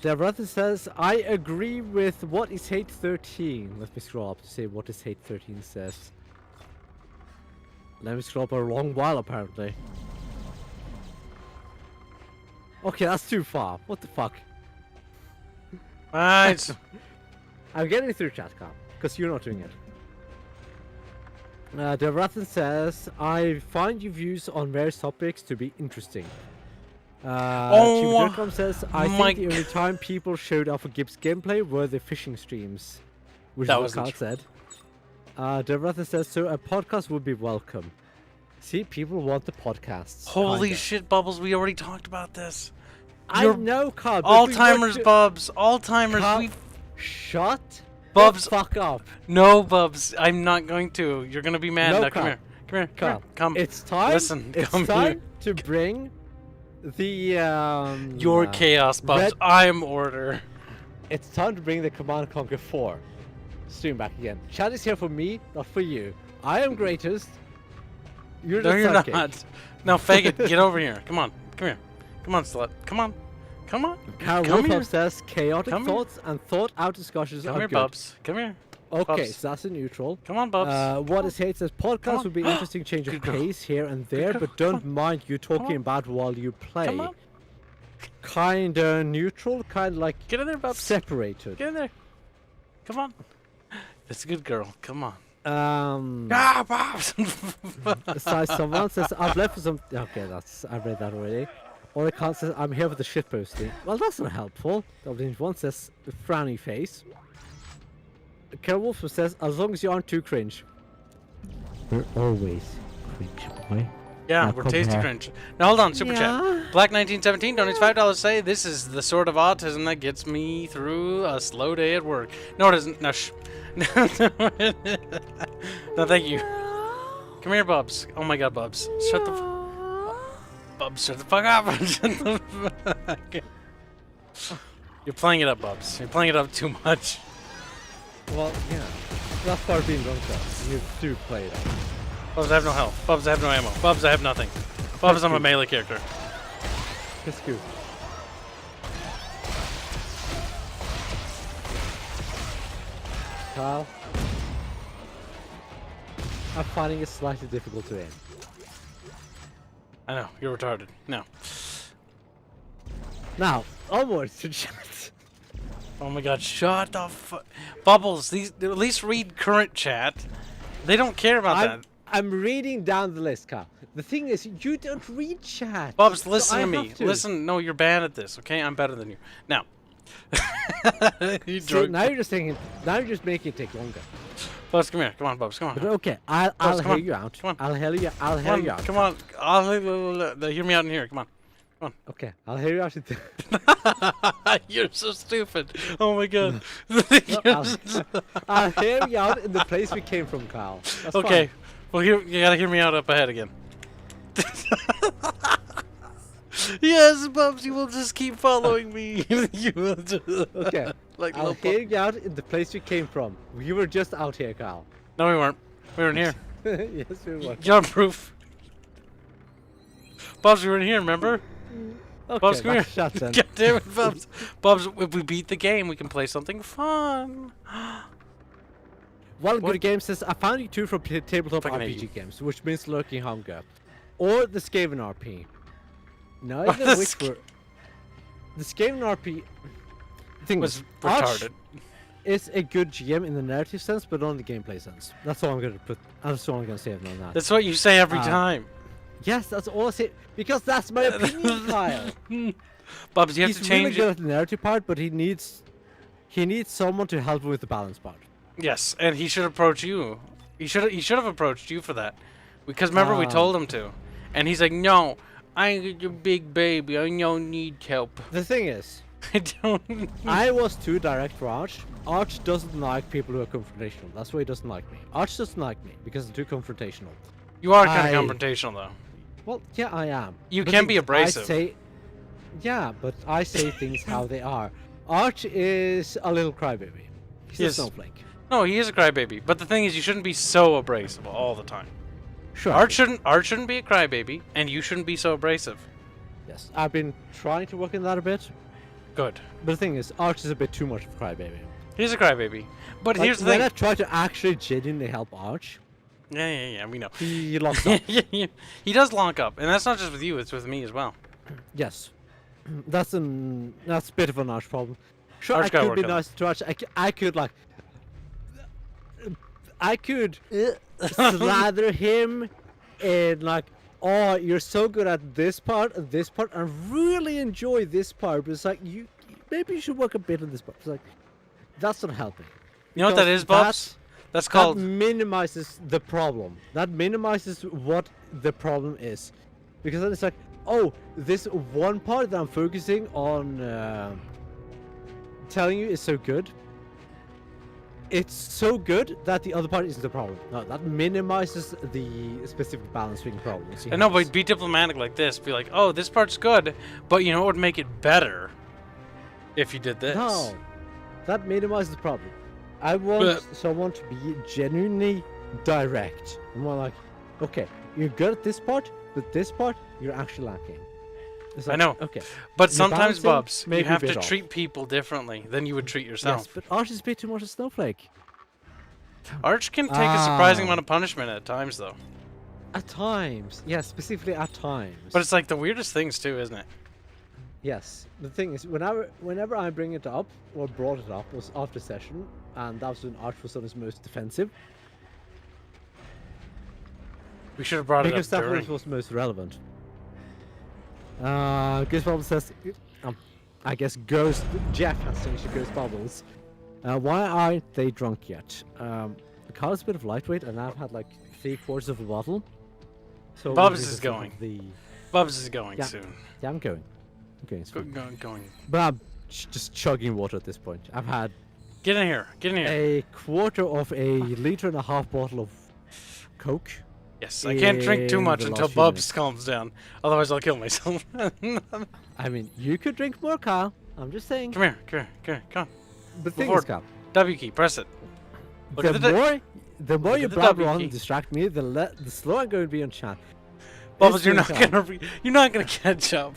Devrother says, I agree with what is Hate 13. Let me scroll up to see what is Hate 13 says. Let me scroll up a long while, apparently. Okay, that's too far. What the fuck? Right. I'm getting through chat, Carl, because you're not doing it. Devrother says, I find your views on various topics to be interesting. Chief says, I think the only time people showed up for Kibs gameplay were the fishing streams. Which is what Carl said. Devrother says, so a podcast would be welcome. See, people want the podcasts. Holy kinda. shit, Bubbles, we already talked about this. I know, Carl. All-timers, Bubs. All-timers. Shut Bubs, the fuck up. No, Bubs. I'm not going to. You're going to be mad. No, now, Carl. come here. Come here. Carl. Come. It's time. Listen, it's come time here. to bring the Your chaos, Bubs. I'm order. It's time to bring the Command & Conquer 4 stream back again. Chat is here for me, not for you. I am greatest. You're the you're sidekick. not. No, faggot, get over here. Come on. Come here. Come on, slut. Come on. Come on. Carl Come here. Wolfhub says chaotic Come thoughts and thought-out discussions Come are here, good. Bubs. Come here. Okay, Bubs. so that's a neutral. Come on, Bubs. What is Hate says, podcast would be interesting change of pace here and there, but don't mind you talking about while you play. Come on. Kinda neutral, kinda like Get in there, Bubs. separated. Get in there. Come on. That's a good girl. Come on. Bobs! Someone says, I've left for some... Okay, I've read that already. Oracle says, I'm here for the shitposting. Well, that's not helpful. One says, frowny face. Carol Wolf says, as long as you aren't too cringe. We're always cringe, boy. Yeah, Now we're come tasty here. cringe. Now hold on, super Yeah. chat. Black1917 donates $5. Say this is the sort of autism that gets me through a slow day at work. No, it isn't. No, shh. No, thank you. Come here, Bubs. Oh my God, Bubs. Shut the. Bubs, shut the fuck up. Shut the fuck. You're playing it up, Bubs. You're playing it up too much. Well, yeah. That's part of being drunk, though. You do play it out. Bubs, I have no health. Bubs, I have no ammo. Bubs, I have nothing. Bubs, I'm a melee character. That's good. Carl, I'm finding it slightly difficult to aim. I know, you're retarded. No. Now, onwards to chat. Oh my God, shut the fuck. Bubbles, at least read current chat. They don't care about that. I'm reading down the list, Carl. The thing is, you don't read chat. Bubs, so listen I to me. have to. Listen, no, you're bad at this, okay? I'm better than you. Now. You See, drunk. now you're just taking. Now you're just making it take longer. Bubs, come here. Come on, Bubs, come on. But okay, I'll come hear on. you out. Come on. I'll hear you. I'll hear you out. Come on. Hear me out in here. Come on. Come on. Okay, I'll hear you out. You're so stupid. Oh my God. I'll hear you out in the place we came from, Carl. That's okay. fine. Well, you gotta hear me out up ahead again. Yes, Bubs, you will just keep following me. You will just... Okay. Like I'll hear you out in the place we came from. We were just out here, Carl. No, we weren't. We were in here. Yes, we were. Jump proof. Bubs, we were in here, remember? Okay, Bubs, come here. shut then. God damn it, Bubs. Bubs, if we beat the game, we can play something fun. One good game says, I found you two from tabletop Fucking hate you. RPG games, which means Lurking Hunger. Or the Skaven RP. Neither of which were... The Skaven RP... The thing Was is, retarded. Is a good GM in the narrative sense, but not in the gameplay sense. That's all I'm gonna put. That's all I'm gonna say on that. That's what you say every time. Yes, that's all I say. Because that's my opinion, Kyle. Bubs, you have He's to change really good at the narrative part, but he needs someone to help him with the balance part. Yes, and he should approach you. He should have approached you for that. Because remember we told him to. And he's like, no, I ain't your big baby. I don't need help. The thing is, I don't. I was too direct for Arch. Arch doesn't like people who are confrontational. That's why he doesn't like me. Arch doesn't like me because I'm too confrontational. You are kind of confrontational, though. Well, yeah, I am. You But can the be thing is, abrasive. Yeah, but I say things how they are. Arch is a little crybaby. He's a Yes. snowflake. No, he is a crybaby. But the thing is, you shouldn't be so abrasive all the time. Sure. Art shouldn't be a crybaby, and you shouldn't be so abrasive. Yes, I've been trying to work on that a bit. Good. But the thing is, Arch is a bit too much of a crybaby. He's a crybaby. But Like, here's the when thing. I try to actually genuinely help Arch, Yeah, we know. he locks up. He does lock up, and that's not just with you; it's with me as well. Yes, that's a bit of an Arch problem. Sure, Arch I gotta could be work on nice to Arch. I could slather him and like, oh, you're so good at this part and this part, and really enjoy this part. But it's like maybe you should work a bit on this part. It's like that's not helping. You know what that Because is, Bubs? That's called. That minimizes the problem. That minimizes what the problem is, because then it's like, oh, this one part that I'm focusing on telling you is so good. It's so good that the other part isn't the problem. No, that minimizes the specific balance between problems. I know, but be diplomatic like this. Be like, oh, this part's good, but you know what would make it better if you did this. No, that minimizes the problem. I want someone to be genuinely direct. More like, okay, you're good at this part, but this part you're actually lacking. It's like, I know. Okay, But your sometimes, balancing Bubs, may you be have a to bit off. treat people differently than you would treat yourself. Yes, but Arch is a bit too much a snowflake. Arch can take a surprising amount of punishment at times, though. At times, yes, specifically at times. But it's like the weirdest things too, isn't it? Yes, the thing is, whenever I bring it up or brought it up was after session, and that was when Arch was on his most defensive. We should have brought Because it that up during. was most relevant. Ghost Bubbles says, I guess Jeff has changed to Ghost Bubbles. Why aren't they drunk yet? The car is a bit of lightweight, and I've had like 3/4 of a bottle. So Bubs because is of going. The... Bubs is going Yeah. soon. Yeah, I'm going. It's fine. Going. But I'm just chugging water at this point. I've had Get in here. Get in here. a quarter of a liter and a half bottle of Coke. Yes, I can't drink too in much the until last few Bubs minutes. calms down. Otherwise, I'll kill myself. I mean, you could drink more, Kyle. I'm just saying. Come here. Come on. The thing forward. is, Kyle, W key. Press it. Look at the more look you at the blabber W on key. and distract me, the slower I'm going to be on chat. Bubbles, It's you're doing not Kyle. you're not gonna catch up.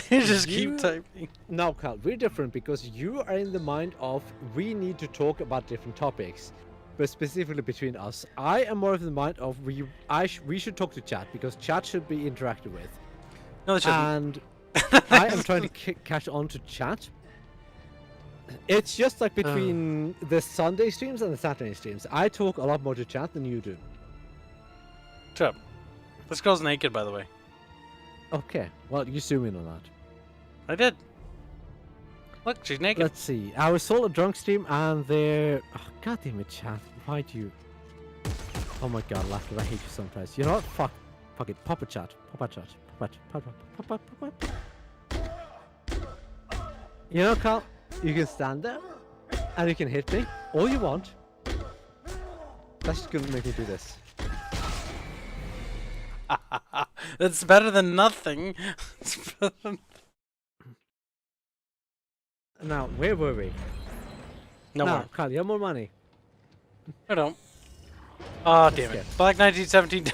You just keep You- typing. No, Kyle, we're different because you are in the mind of we need to talk about different topics, but specifically between us. I am more of the mind of we should talk to chat because chat should be interacted with. No, they shouldn't. And I am trying to catch on to chat. It's just like between the Sunday streams and the Saturday streams. I talk a lot more to chat than you do. Shut up. This girl's naked, by the way. Okay, well, you zoom in on that. I did. Look, she's naked. Let's see. I was sold a drunk stream and there. Oh, God damn it, chat. Why do you. Oh my god, Laughter, I hate you sometimes. You know what? Fuck it. Pop a chat. Pop. You know, Carl, you can stand there and you can hit me all you want. That's just gonna make me do this. That's better than nothing. Now, where were we? No now, more. Carl, you have more money. I don't. Oh, damn it. Okay. Black 1917.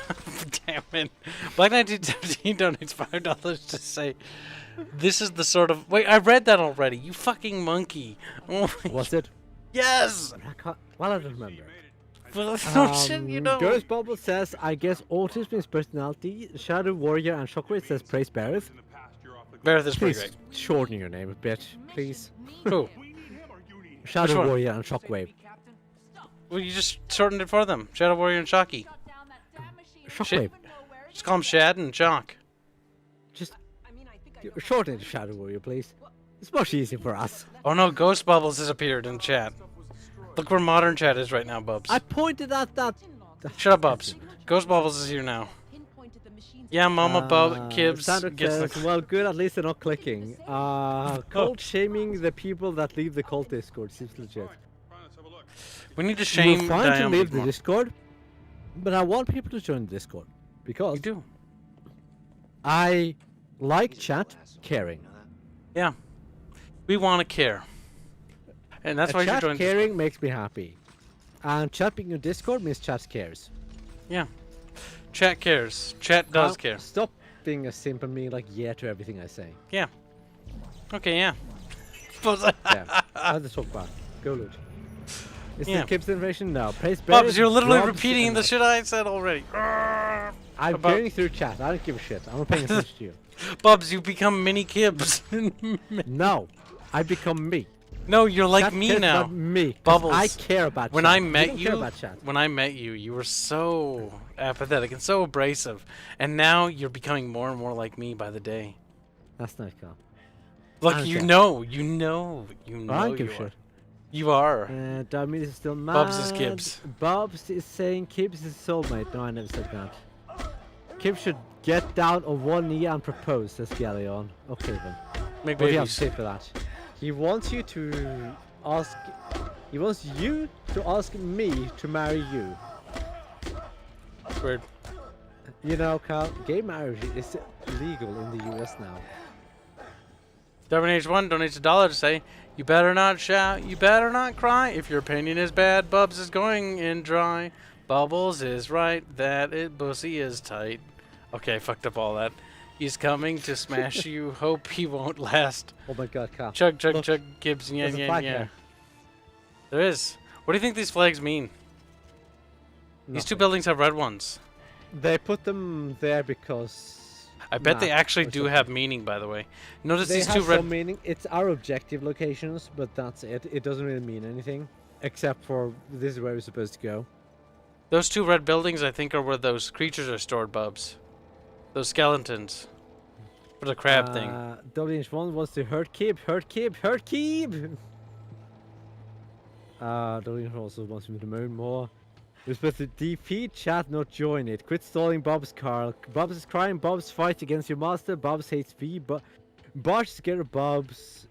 Damn it. Black 1917 donates $5 to say, this is the sort of. Wait, I read that already. You fucking monkey. Oh my Was it? Yes! Well, I don't remember. Well, no shit, you know. Ghost Bubble says, I guess autism is personality. Shadow Warrior and Shockwave says, praise Bareth. Bareth is pretty Please great. shorten your name a bit, please. Who? Shadow one? Warrior and Shockwave. Well, you just shortened it for them. Shadow Warrior and Shocky. Shockwave. Just call them Shad and Jock. Just shorten it to Shadow Warrior, please. It's much easier for us. Oh no, Ghost Bubbles has appeared in chat. Look where modern chat is right now, Bubs. I pointed at that. Shut up, Bubs. Ghost Bubbles is here now. Yeah, Mama Bub Kibs Sandra gets says, the. well, good, at least they're not clicking. Cult shaming the people that leave the cult Discord seems legit. We need to shame We're fine to Diane leave the more. Discord, but I want people to join the Discord. Because You do. I like chat caring. Yeah. We want to care. And that's A why you're chat joining. caring makes me happy. And chat being on Discord means chat cares. Yeah. Chat cares. Chat does care. Stop being a simp and being like yeah to everything I say. Yeah. Okay, yeah. Yeah. I'll just talk about it. Go loot. Is Yeah. the Kibs invasion? No. Praise Bubs, you're literally Robs, repeating and the like- shit I said already. I'm about- going through chat. I don't give a shit. I'm not paying attention to you. Bubs, you become mini Kibs. No. I become me. No, you're like Chat me cares now. about me. 'Cause Bubbles. I care about When chat. I You met don't you, care about chat. when I met you, you were so apathetic and so abrasive, and now you're becoming more and more like me by the day. That's nice, Carl. Look, I don't you care. know, I don't give a you are. shit. You are. Dharmedes is still mad. Bubs is Kibs. Bubs is saying Kibs is soulmate. No, I never said that. Kibs should get down on one knee and propose, says Galleon. Okay then. Make What do you have to babies. say for that? He wants you to ask. He wants you to ask me to marry you. Weird. You know, Carl, gay marriage is legal in the US now. WH1 donates $1 to say, you better not shout, you better not cry. If your opinion is bad, Bubs is going in dry. Bubbles is right, that it pussy is tight. Okay, I fucked up all that. He's coming to smash you, hope he won't last. Oh my god, Carl. Chug, chug, Look, chug, Gibbs, yeah, there's a yeah, flag yeah. there. There is. What do you think these flags mean? These two Nothing. buildings have red ones. They put them there because. I bet they Nah, actually or do something. have meaning, by the way. Notice They these have two red... some meaning. It's our objective locations, but that's it. It doesn't really mean anything, except for this is where we're supposed to go. Those two red buildings, I think, are where those creatures are stored, Bubs. Those skeletons. For the crab thing. WH1 wants to hurt Kib, hurt Kib, hurt Kib! WH1 also wants me to moan more. We're supposed to defeat chat, not join it. Quit stalling Bob's Carl. Bob's is crying, Bob's fight against your master, Bob's hates V, Bart's scared of Bob's.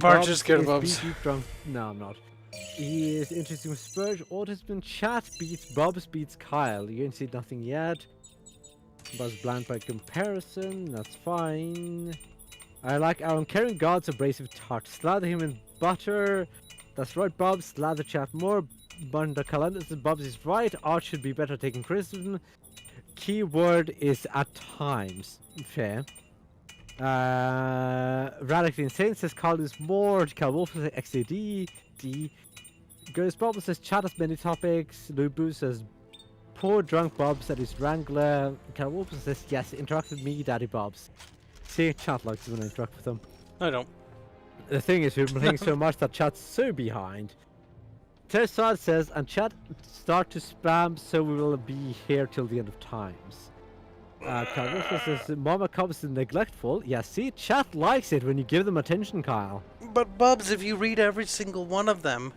Bart's just scared of is Bubs. BG drunk. No, I'm not. He is interesting with Spurge. Autism chat beats Bob's beats Kyle. You ain't seen nothing yet. Buzz blind by comparison. That's fine. I like our uncaring god's abrasive tart. Slather him in butter. That's right, Bob. Slather chat more. Bunda calendar says Bob's is right. Art should be better taking criticism. Keyword is at times. Fair. Radically Insane says Carl is more. Cal Wolf says XAD. D. Ghost Bob says chat has many topics. Lubu says poor drunk Bob said he's Wrangler. Cal Wolf says yes, interact with me, Daddy Bobs. See, chat likes it when I interact with them. I don't. The thing is, we're playing so much that chat's so behind. Tersad says, and chat start to spam, so we will be here till the end of times. Kyle says, Mama Cubs is neglectful. Yeah, see, chat likes it when you give them attention, Kyle. But Bubs, if you read every single one of them,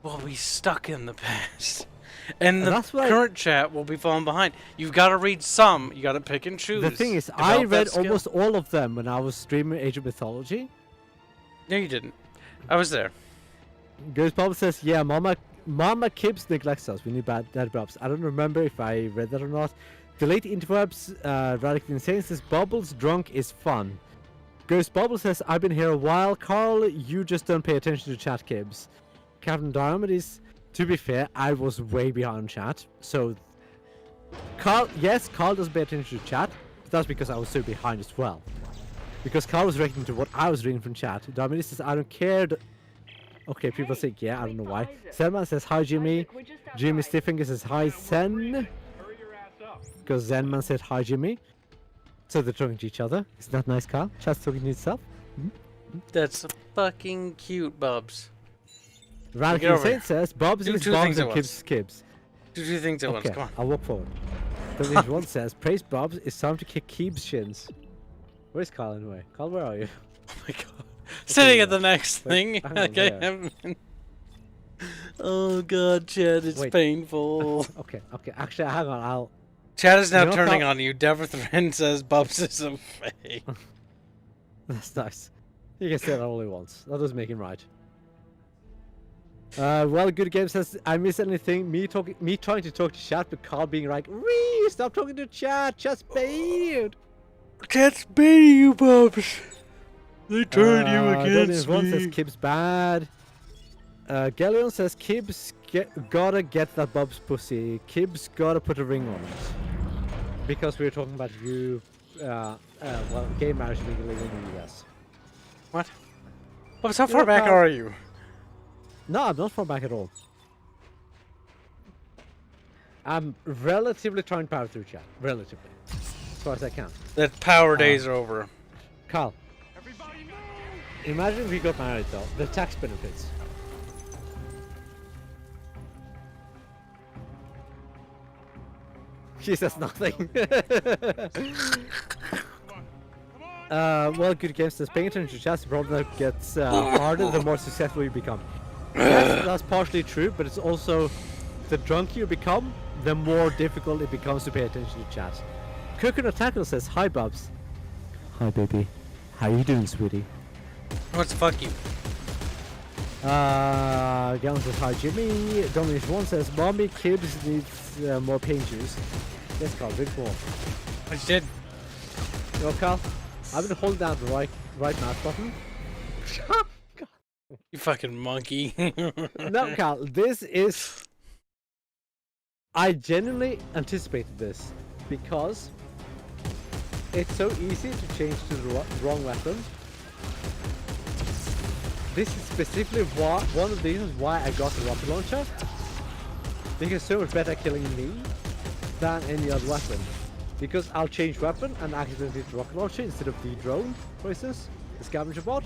we'll be stuck in the past. And the that's why- current chat will be falling behind. You've got to read some. You got to pick and choose. The thing is, Develop I that read skill. almost all of them when I was streaming Age of Mythology. No, you didn't. I was there. Ghost Bob says, yeah, Mama Kibs neglects us. We need bad Daddy Bobs. I don't remember if I read that or not. Delete interwebs. Radically Insane says, Bubbles drunk is fun. Ghost Bubble says, I've been here a while. Carl, you just don't pay attention to chat, Kibs. Captain Diomedes, to be fair, I was way behind chat. So, Carl doesn't pay attention to chat. But that's because I was so behind as well. Because Carl was reacting to what I was reading from chat. Diomedes says, I don't care. Okay, people say, yeah, I don't know why. Zenman says, hi, Jimmy. Jimmy Stifffinger says, hi, Zen. Hurry your ass up. Because Zenman said, hi, Jimmy. So they're talking to each other. Isn't that nice, Carl? Chat's talking to itself. That's fucking cute, Bubs. Radically over Insane here. says, Bob's Do is two Bob's things and at Kibs Kibs. Do two things at once. Okay, Come on. I'll walk forward. WH1 says, praise Bob's, it's time to kick Kibs' shins. Where's Carl anyway? Carl, where are you? Oh my god. Sitting at yeah. the next Wait, thing. hang on, Okay. where? Oh god, Chad, it's Wait. painful. Okay, actually, hang on, I'll... Chad is now You know, turning Carl- on you. Deverthrin says Bubs is a fake. That's nice. You can say that all he wants. That doesn't make him right. Well, good game says I miss anything. Me trying to talk to chat, but Carl being like, "Ree, stop talking to chat. Chat's bad." Chat's baiting you, Bubs. They turned you against One me. says Kibs bad. Galleon says Kibs gotta get that Bubs pussy. Kibs gotta put a ring on it. Because we were talking about you, well, gay marriage legally in the US. What? Bubs, how far back Carl. are you? No, I'm not far back at all. I'm relatively trying to power through chat. Relatively. As far as I can. That power days are over. Carl. Imagine if we got married though. The tax benefits. She says nothing. Well, good games says paying attention to chat is a problem that gets harder the more successful you become. Yes, that's partially true, but it's also the drunker you become, the more difficult it becomes to pay attention to chat. Coconut Tackle says, "Hi, Bubs." Hi, baby. How you doing, sweetie? What's fuck you? Gallon says, "Hi, Jimmy." Dominic1 says, "Mommy, Kibs needs more pain juice." Yes, Carl, drink more. I just did. You know, Carl, I've been holding down the right mouse button. You fucking monkey. No, Carl, this is... I genuinely anticipated this because it's so easy to change to the wrong weapon. This is specifically one of the reasons why I got the rocket launcher. Because it's so much better killing me than any other weapon. Because I'll change weapon and accidentally hit the rocket launcher instead of the drone, for instance, the scavenger bot.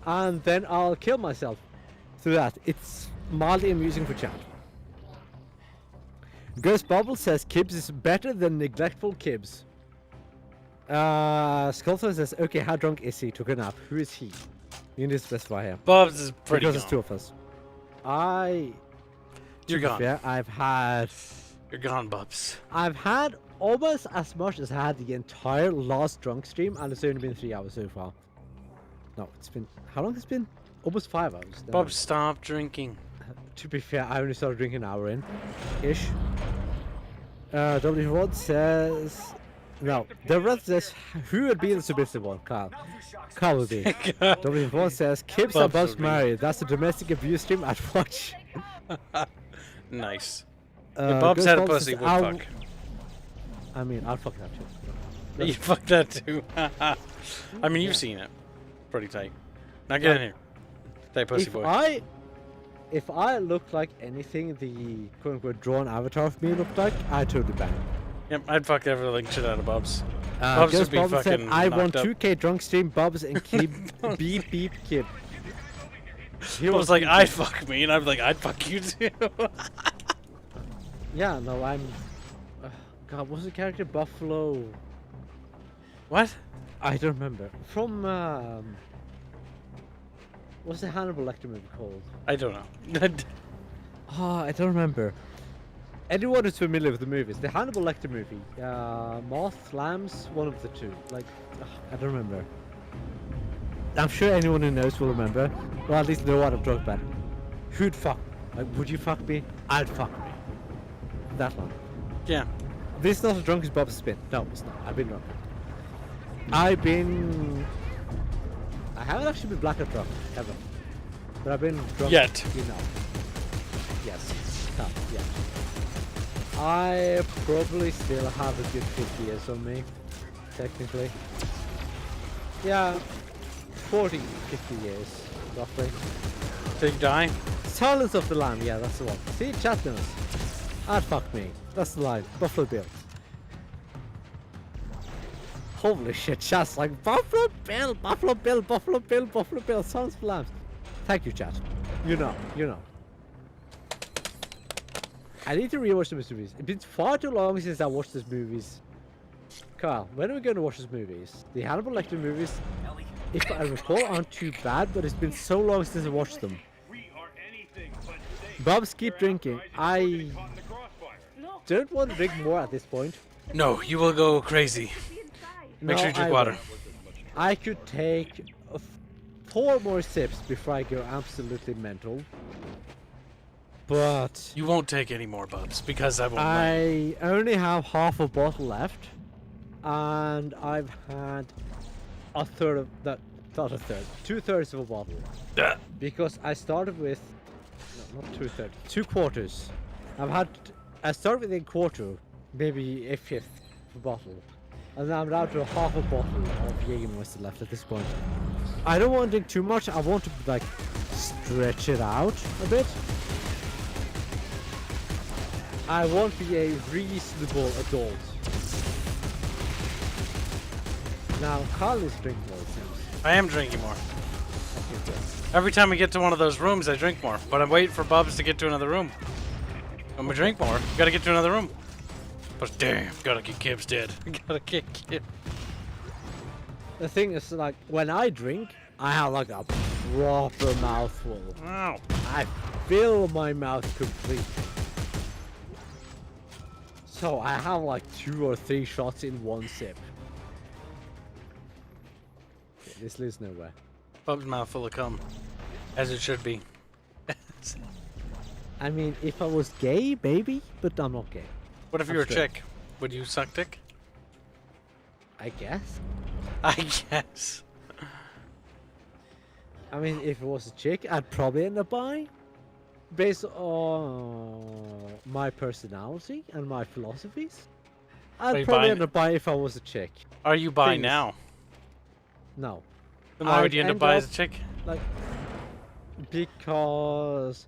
And then I'll kill myself through that. It's mildly amusing for chat. Ghost Bubble says Kibs is better than neglectful Kibs. Sculptor says, "Okay, how drunk is he? Took a nap. Who is he?" You need to specify here. Bubs is pretty Because gone. it's two of us. You're gone. Fair, I've had... You're gone, Bubs. I've had almost as much as I had the entire last drunk stream, and it's only been 3 hours so far. No, it's been... How long has it been? Almost 5 hours. Never Bubs, mind. stop drinking. To be fair, I only started drinking an hour in. Ish. W1 says... No, the rest says, who would be the submissive one? Kyle. Kyle would be. W1 says, Kibs and Bubs married. That's a domestic abuse stream I'd watch. Nice. If Bubs had a pussy, would fuck. I mean, I'll fuck that too. You fuck that too. I mean, you've seen it. Pretty tight. Now get in here. Tight pussy boy. If I looked like anything the quote-unquote drawn avatar of me looked like, I'd totally bang. Yep, I'd fuck everything shit out of Bubs. Bubs would be Bubs fucking said, "I want knocked up. 2K drunk stream Bubs and keep beep beep Kib." He was like, "I'd fuck me," and I'd be like, "I'd fuck you too." Yeah, no, I'm... God, what's the character? Buffalo... What? I don't remember. From, what's the Hannibal Lecter movie called? I don't know. Oh, I don't remember. Anyone who's familiar with the movies, the Hannibal Lecter movie, Moth, Lambs, one of the two. Like, I don't remember. I'm sure anyone who knows will remember, or at least know what I'm talking about. Who'd fuck? Like, would you fuck me? I'd fuck me. That one. Yeah. This is not as drunk as Bob's spin. No, it's not. I've been drunk. I haven't actually been blackout drunk, ever. But I've been drunk enough. Yes. No, yeah. I probably still have a good 50 years on me, technically. Yeah, 40, 50 years, roughly. Did you die? Silence of the Lamb, yeah, that's the one. See, chat knows. I'd fuck me. That's the line. Buffalo Bill. Holy shit, chat's like, Buffalo Bill, Buffalo Bill, Buffalo Bill, Buffalo Bill, Silence of the Lambs. Thank you, chat. You know. I need to rewatch these movies. It's been far too long since I watched these movies. Kyle, when are we going to watch these movies? The Hannibal Lecter movies, if I recall, aren't too bad, but it's been so long since I watched them. Bubs, keep drinking. I don't want to drink more at this point. No, you will go crazy. Make sure you drink water. I could take 4 more sips before I go absolutely mental. But You won't take any more, Bubs, because I won't let I only have half a bottle left, and I've had a third of that. Not a third, 2/3 of a bottle. you. Because I started with no, not 2/3, 2/4. I started with a quarter, maybe a fifth of a bottle, and now I'm down to half a bottle of Jägermeister left at this point. I don't want to drink too much. I want to like stretch it out a bit. I want to be a reasonable adult. Now, Carl is drinking more, it seems. I am drinking more. Okay, good. Every time we get to one of those rooms, I drink more. But I'm waiting for Bubs to get to another room. When we drink more, we gotta get to another room. But damn, gotta get Kibs dead. Gotta get Kibs. The thing is, like, when I drink, I have like a proper mouthful. Wow. I fill my mouth completely. So I have like 2 or 3 shots in one sip. Okay, this leads nowhere. Bubs' mouth full of cum. As it should be. I mean, if I was gay, maybe, but I'm not gay. What if you were a chick? Would you suck dick? I guess. I guess. I mean, if it was a chick, I'd probably end up buying. Based on my personality and my philosophies, Are I'd you probably buying- end up buying if I was a chick. Are you bi Things- now? No. Then why would I'd you end up end bi up- as a chick? Like, because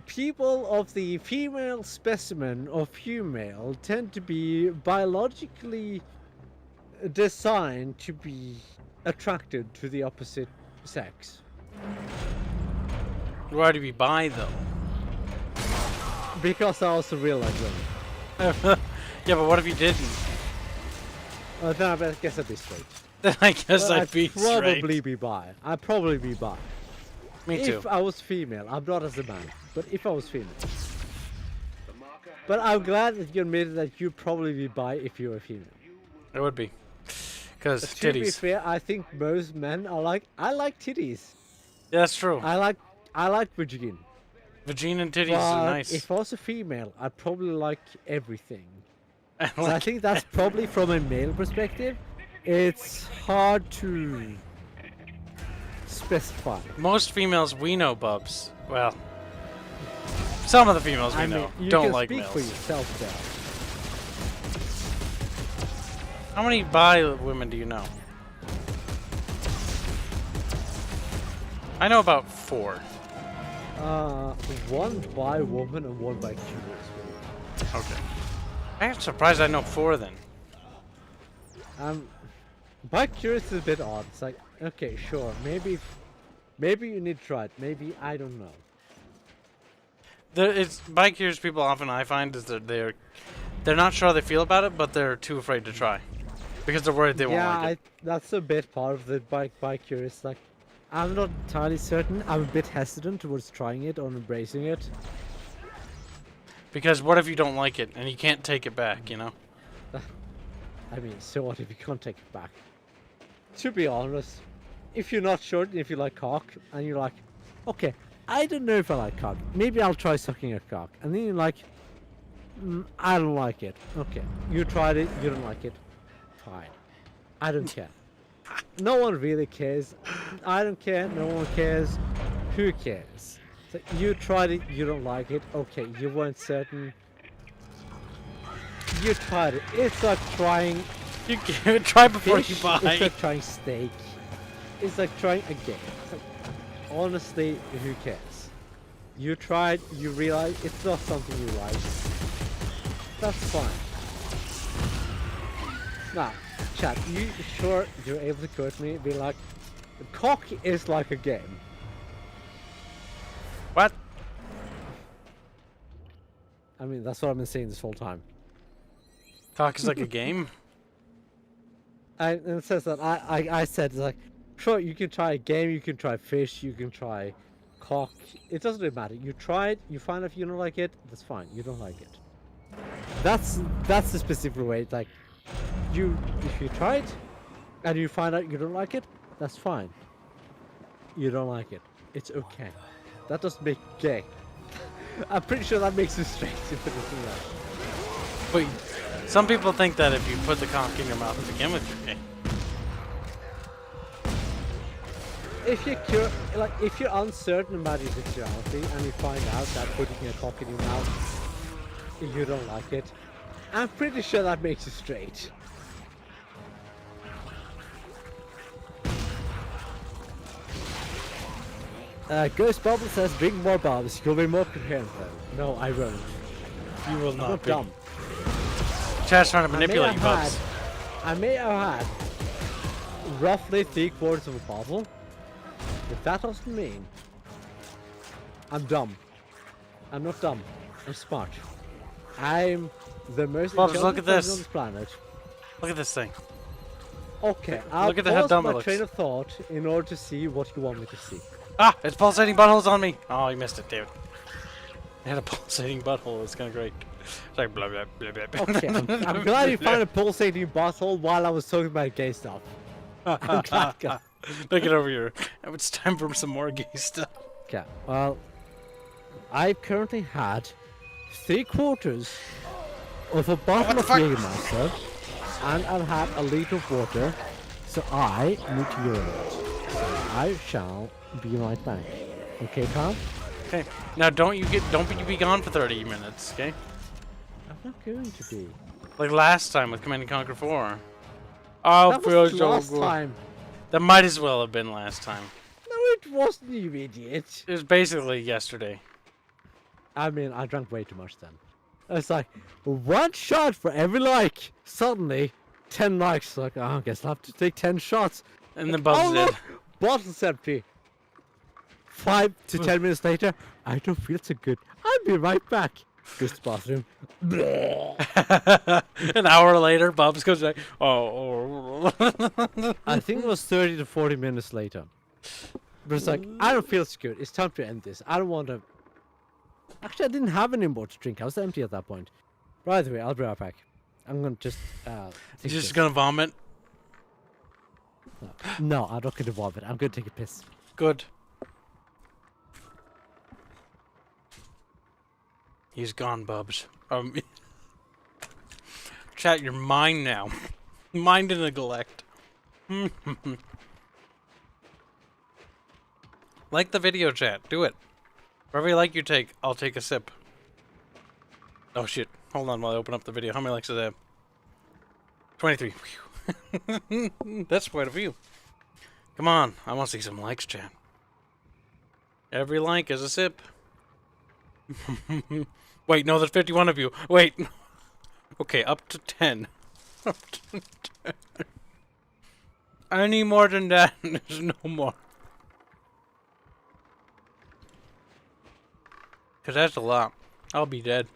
people of the female specimen of female tend to be biologically designed to be attracted to the opposite sex. Why would you be bi though? Because I also realize women. Yeah, but what if you didn't? Then I guess I'd be straight. Then I guess I'd be probably straight. be bi. I'd probably be bi. Me too. If I was female, I'm not as a man, but if I was female. But I'm glad that you admitted that you'd probably be bi if you were female. It would be. Because To be titties. fair, I think most men are like, I like titties. Yeah, that's true. I like vagina. Vagina and titties But are nice. if I was a female, I'd probably like everything. I So I think that's probably from a male perspective. It's hard to specify. Most females we know, Bubs. Well, some of the females we I mean, know you don't can like speak males. for yourself there. How many bi women do you know? I know about 4. One by woman and one by curious woman. Okay. I'm surprised I know 4 then. By curious is a bit odd. It's like, okay, sure, maybe you need to try it. Maybe, I don't know. It's bi curious people often I find is that they're not sure how they feel about it, but they're too afraid to try because they're worried they won't like it. That's a bit part of the by curious. Like, I'm not entirely certain. I'm a bit hesitant towards trying it or embracing it. Because what if you don't like it and you can't take it back, you know? I mean, so what if you can't take it back? To be honest, if you're not sure if you like cock and you're like, okay, I don't know if I like cock. Maybe I'll try sucking a cock. And then you're like, I don't like it. Okay, you tried it, you don't like it. Fine. I don't care. No one really cares. I don't care, no one cares. Who cares? So you tried it, you don't like it. Okay, you weren't certain. You tried it. It's like trying. You can try before fish. you buy. It's like trying steak. It's like trying a game. It's like, honestly, who cares? You tried, you realize it's not something you like. That's fine. Now, chat, you sure you're able to quote me? Be like, cock is like a game. What? I mean, that's what I've been saying this whole time. Cock is like a game? And it says that I said, it's like, sure, you can try a game, you can try fish, you can try cock. It doesn't really matter. You try it, you find out if you don't like it, that's fine. You don't like it. That's the specific way. Like, if you try it and you find out you don't like it, that's fine. You don't like it. It's okay. That doesn't make you gay. I'm pretty sure that makes you straight if it isn't that. Wait, some people think that if you put the cock in your mouth to begin with, you're gay. If you're uncertain about your sexuality and you find out that putting a cock in your mouth, you don't like it, I'm pretty sure that makes you straight. Ghost Bubble says, bring more barbs, you'll be more coherent though. No, I won't. You will I'm not not be. dumb. Chat's trying to manipulate you, Bubs. I may have had roughly 3/4 of a bottle, but that doesn't mean I'm dumb. I'm not dumb. I'm smart. I'm the most Bubs, look intelligent at person this. on this planet. Look at this thing. Okay, I'll Look at how pause dumb it my looks. train of thought in order to see what you want me to see. Ah, it's pulsating buttholes on me. Oh, you missed it, David. It had a pulsating butthole. It's kind of great. It's like blah blah blah blah. Okay, I'm glad you found a pulsating butthole while I was talking about gay stuff. I'm glad. Look it over here. It's time for some more gay stuff. Okay, well, I've currently had 3/4 of a bottle of Jägermeister, and I've had a liter of water, so I need to urinate. So I shall be right back. Okay, Carl? Okay. Now don't you be gone for 30 minutes, okay? I'm not going to be. Like last time with Command & Conquer 4. Oh, That feels was so last good. time. That might as well have been last time. No, it wasn't, you idiot. It was basically yesterday. I mean, I drank way too much then. It's like, one shot for every like. Suddenly, 10 likes. Like, oh, I guess I'll have to take 10 shots. And Like, the Bubs oh, did. look, bottle's empty. 5 to 10 minutes later, I don't feel so good. I'll be right back. Goes to the bathroom. An hour later, Bubs goes back. Oh. I think it was 30 to 40 minutes later. But it's like, I don't feel so good. It's time to end this. I don't want to... Actually, I didn't have any more to drink. I was empty at that point. By the way, I'll be right back. I'm going to just... You're just gonna vomit? No, I'm not going to vomit. I'm going to take a piss. Good. He's gone, Bubs. Chat, you're mine now. Mine to neglect. Like the video, chat. Do it. Whatever you like, you take. I'll take a sip. Oh shit. Hold on while I open up the video. How many likes does it have? 23. That's quite a few. Come on. I want to see some likes, chat. Every like is a sip. Wait, no, there's 51 of you. Wait. Okay, up to 10. Up to 10. I need more than that. There's no more. Because that's a lot. I'll be dead.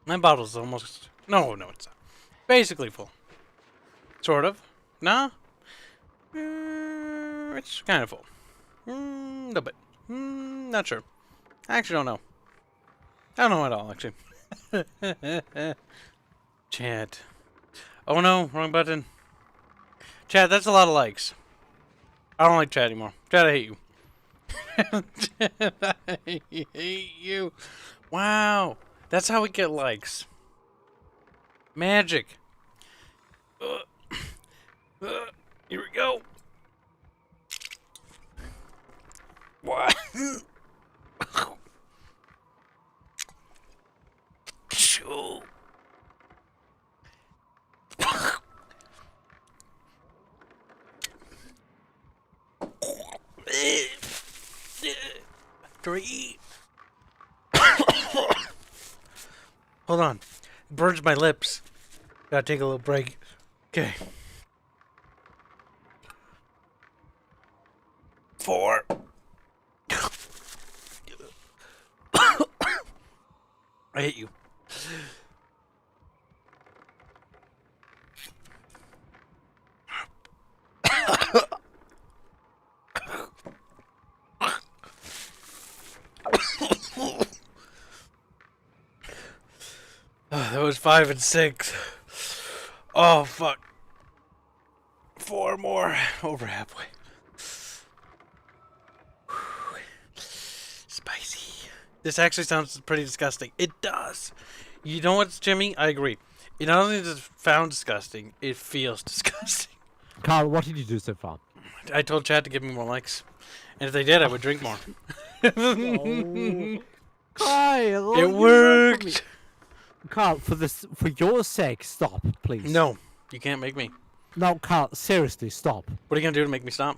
My bottle's almost... No, it's not. Basically full. Sort of. Nah? It's kind of full. A little bit. Not sure. I actually don't know. I don't know at all, actually. Chat. Oh no, wrong button. Chat, that's a lot of likes. I don't like chat anymore. Chat, I hate you. I hate you. Wow. That's how we get likes. Magic. Here we go. What? Shoo. Three. Hold on. It burns my lips. Gotta take a little break. Okay. 4. I hate you. That was 5 and 6. Oh fuck. 4 more. Over halfway. Spicy. This actually sounds pretty disgusting. It does. You know what, Jimmy? I agree. It not only does it sound disgusting, it feels disgusting. Carl, what did you do so far? I told Chad to give me more likes. And if they did, I would drink more. Oh. Kyle, It worked! Carl, for your sake, stop, please. No, you can't make me. No, Carl, seriously, stop. What are you gonna do to make me stop?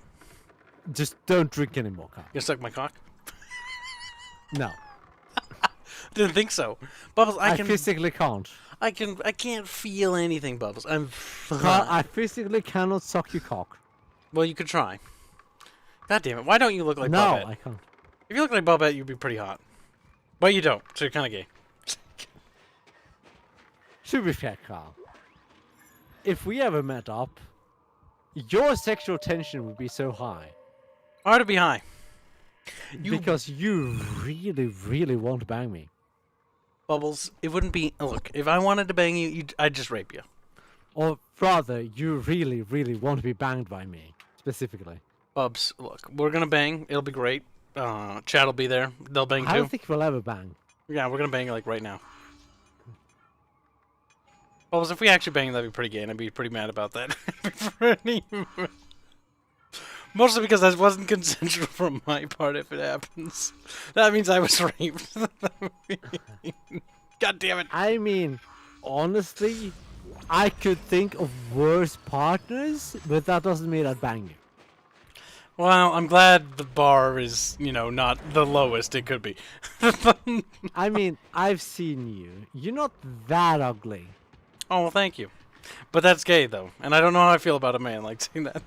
Just don't drink anymore, Carl. You gonna suck my cock? No. Didn't think so. Bubbles, I can physically can't. I can't feel anything, Bubbles. I'm Carl, I physically cannot suck your cock. Well, you could try. God damn it. Why don't you look like no, Bobette? I can't. If you look like Bobette, you'd be pretty hot. But you don't, so you're kind of gay. To be fair, Carl, if we ever met up, your sexual tension would be so high. Hard to be high. Because you really, really want to bang me. Bubbles, it wouldn't be... Look, if I wanted to bang you, I'd just rape you. Or rather, you really, really want to be banged by me, specifically. Bubs, look, we're gonna bang. It'll be great. Chad will be there. They'll bang too. I don't think we'll ever bang. Yeah, we're gonna bang like right now. Bubbles, if we actually bang, that'd be pretty gay, and I'd be pretty mad about that. Mostly because that wasn't consensual from my part if it happens. That means I was raped. God damn it. I mean, honestly, I could think of worse partners, but that doesn't mean I'd bang you. Well, I'm glad the bar is, you know, not the lowest it could be. I mean, I've seen you. You're not that ugly. Oh, well, thank you. But that's gay, though. And I don't know how I feel about a man like saying that.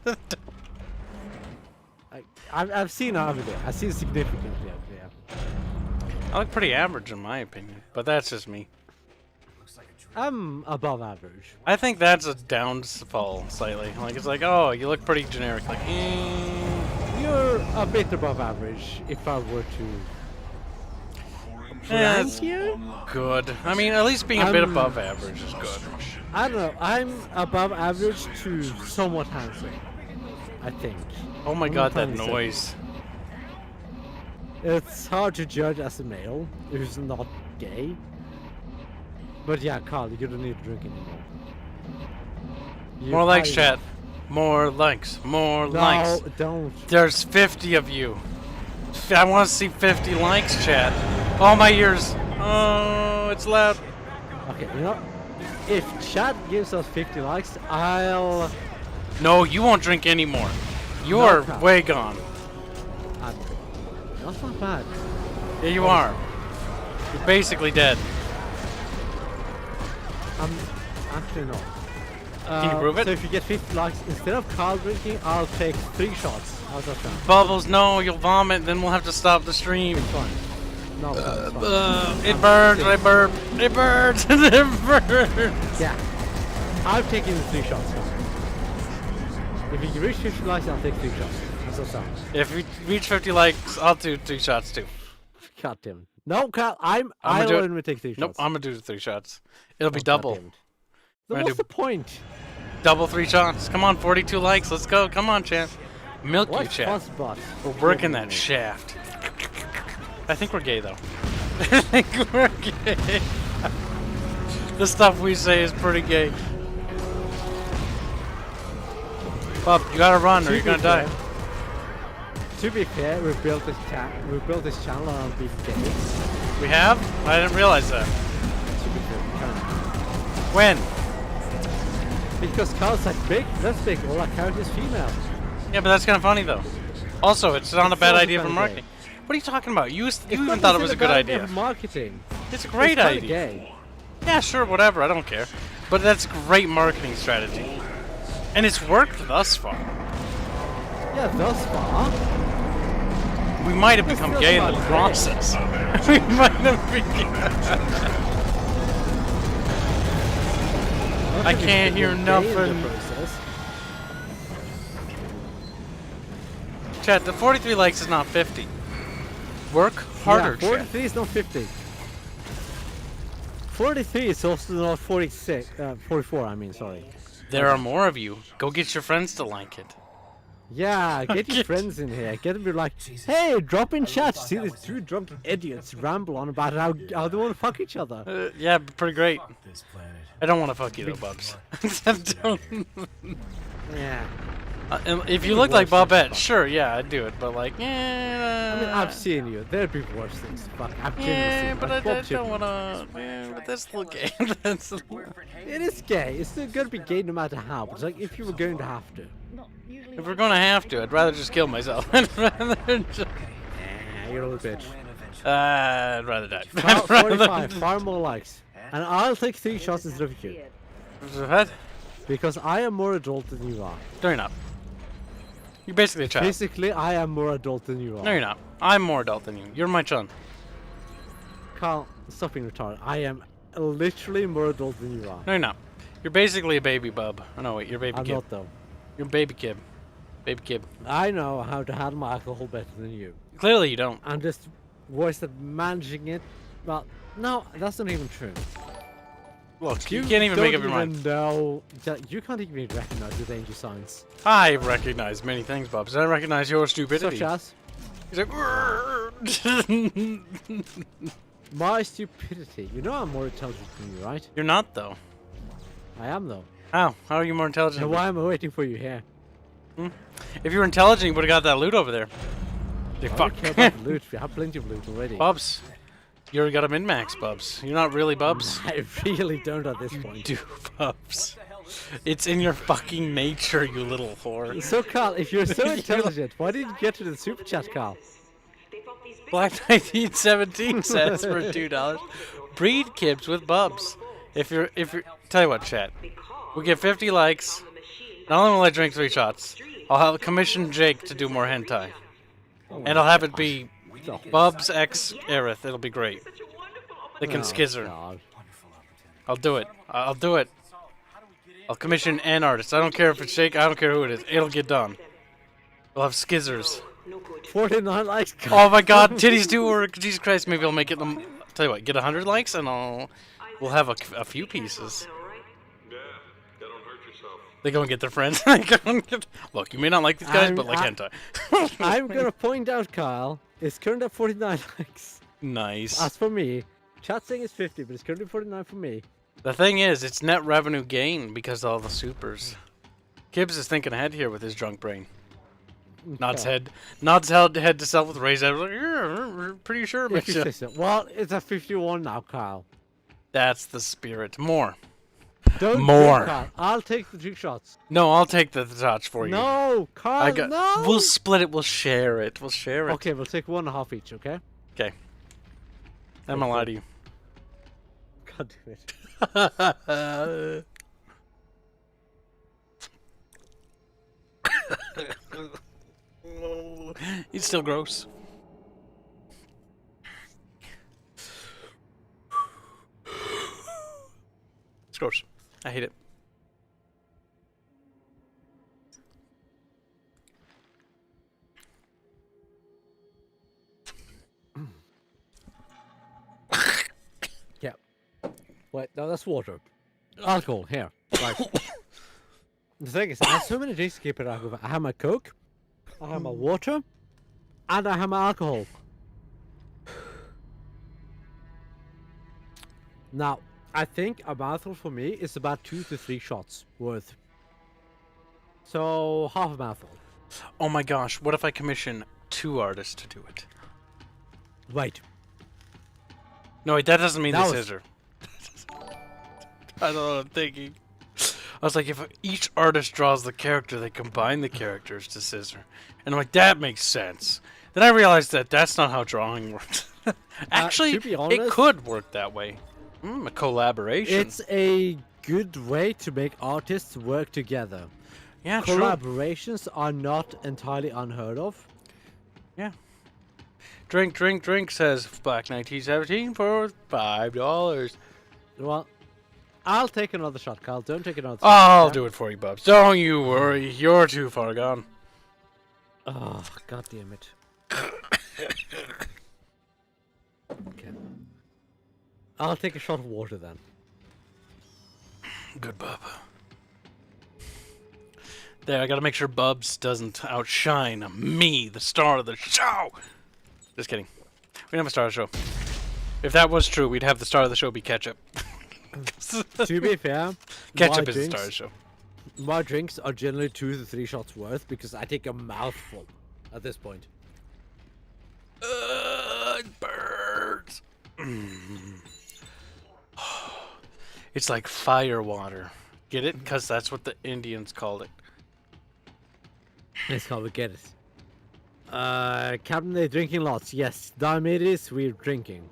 I've seen ugly. I've seen significantly ugly. I look pretty average in my opinion, but that's just me. I'm above average. I think that's a downfall slightly. Like, it's like, oh, you look pretty generic. Like, You're a bit above average if I were to rank you. Good. I mean, at least being a bit above average is good. I don't know. I'm above average to somewhat handsome, I think. Oh my god, that noise. It's hard to judge as a male who's not gay. But yeah, Carl, you don't need to drink anymore. More likes, chat. More likes. More likes. No, don't. There's 50 of you. I want to see 50 likes, chat. All my ears. Oh, it's loud. Okay, you know, if chat gives us 50 likes, I'll... No, you won't drink anymore. You are way gone. That's not bad. Yeah, you are. You're basically dead. I'm actually not. Can you prove it? So if you get 50 likes, instead of Carl drinking, I'll take 3 shots. How's that sound? Bubbles, no, you'll vomit, then we'll have to stop the stream. It's fine. No, it's fine. It burns when I burp. It burns. It burns. Yeah. I've taken 3 shots. If you reach 50 likes, I'll take 3 shots. How's that sound? If we reach 50 likes, I'll do 3 shots too. God damn it. No, Carl, I'll only take 3 shots. Nope, I'm gonna do the 3 shots. It'll be double. Then what's the point? Double 3 shots. Come on, 42 likes. Let's go. Come on, champ. Milk you, chat. We're working that shaft. I think we're gay, though. I think we're gay. The stuff we say is pretty gay. Bub, you gotta run or you're gonna die. To be fair, we built this channel on being gay. We have? I didn't realize that. To be fair, we can. When? Because Carl's like, big, that's big, all our characters female. Yeah, but that's kind of funny though. Also, it's not a bad idea for marketing. What are you talking about? You even thought it was a good idea. Marketing. It's a great idea. Gay. Yeah, sure, whatever. I don't care. But that's a great marketing strategy. And it's worked thus far. Yeah, thus far. We might have become gay in the process. We might have become... I can't hear nothing. Chat, the 43 likes is not 50. Work harder, yeah, 43 is not 50. 43 is also not 46. 44, I mean, sorry. There are more of you. Go get your friends to like it. Yeah, get your friends in here. Get them to be like, hey, drop in chat. See these two drunk idiots ramble on about how they want to fuck each other. Yeah, pretty great. This planet. I don't want to fuck you though, Bubs. Yeah. If you look like Bobette, sure, yeah, I'd do it. But like, I mean, I've seen you. There'd be worse things. Fuck, I've yeah, seen but like, I don't want to. Yeah, but that's a little gay. That's a little... It is gay. It's still gonna be gay no matter how. But it's like if you were going to have to. If we're gonna have to, I'd rather just kill myself. I'd rather just... Nah, you're a little bitch. I'd rather die. 45, 5 more likes. And I'll take 3 shots instead of you. What? Because I am more adult than you are. No, you're not. You're basically a child. Basically, I am more adult than you are. No, you're not. I'm more adult than you. You're my son. Carl, stop being retarded. I am literally more adult than you are. No, you're not. You're basically a baby bub. Oh, no, wait, you're a baby I'm kid. not though. You're a baby kid. Baby kid. I know how to handle my alcohol better than you. Clearly you don't. I'm just worse at managing it. Well, no, that's not even true. Look, you can't even make up your mind. No, you can't even recognize the danger signs. I recognize many things, Bubs. I recognize your stupidity. Such as? He's like, my stupidity. You know I'm more intelligent than you, right? You're not, though. I am, though. How? How are you more intelligent? And why am I waiting for you here? If you were intelligent, you would have got that loot over there. I don't care about loot. We have plenty of loot already. Bubs. You already got a min-max, Bubs. You're not really Bubs. I really don't at this point. Do, Bubs. It's in your fucking nature, you little whore. So, Carl, if you're so intelligent, why didn't you get to the super chat, Carl? Black 1917 says for $2. Breed Kibs with Bubs. If you're, tell you what, chat. We get 50 likes. Not only will I drink 3 shots, I'll have commission Jake to do more hentai. And I'll have it be Bubs X Aerith. It'll be great. They can skizzer. I'll do it. I'll do it. I'll commission an artist. I don't care if it's Jake. I don't care who it is. It'll get done. We'll have skizzers. 49 likes. Oh my God, titties do work. Jesus Christ, maybe I'll make it. Tell you what, get 100 likes and we'll have a few pieces. Yeah, don't hurt yourself. They go and get their friends. Look, you may not like these guys, but like hentai. I'm gonna point out, Kyle, it's currently at 49 likes. Nice. As for me, chat saying it's 50, but it's currently 49 for me. The thing is, it's net revenue gain because of all the supers. Kibs is thinking ahead here with his drunk brain. Nods head to self with raised head. Like, yeah, pretty sure. Well, it's at 51 now, Kyle. That's the spirit. More. Don't more. Kyle. I'll take the 2 shots. No, I'll take the touch for you. No, Kyle, no. We'll split it. We'll share it. We'll share it. Okay, we'll take 1.5 each, okay? Okay. I'm gonna lie to you. God damn it. He's still gross. It's gross. I hate it. Yeah. Wait, no, that's water. Alcohol, here. Right. The thing is, I have so many drinks to keep it out of. I have my Coke, I have my water, and I have my alcohol. Now, I think a mouthful for me is about 2 to 3 shots worth. So, half a mouthful. Oh my gosh, what if I commission 2 artists to do it? Wait. No, wait, that doesn't mean That the was- scissor. I don't know what I'm thinking. I was like, if each artist draws the character, they combine the characters to scissor. And I'm like, that makes sense. Then I realized that that's not how drawing works. Actually, to be honest, it could work that way. A collaboration. It's a good way to make artists work together. Yeah, true. Collaborations are not entirely unheard of. Yeah. Drink, drink, drink, says Black 1917 for $5. Well, I'll take another shot, Carl. Don't take another shot. I'll do it for you, Bubs. Don't you worry. You're too far gone. Oh, god damn it. Okay. I'll take a shot of water then. Good, Bub. There, I gotta make sure Bubs doesn't outshine me, the star of the show! Just kidding. We don't have a star of the show. If that was true, we'd have the star of the show be ketchup. To be fair, Ketchup is the star of the show. My drinks are generally 2 to 3 shots worth because I take a mouthful at this point. It burns. It's like fire water. Get it? Because that's what the Indians called it. Let's call it get it. Captain, they're drinking lots. Yes, Diomedes, we're drinking.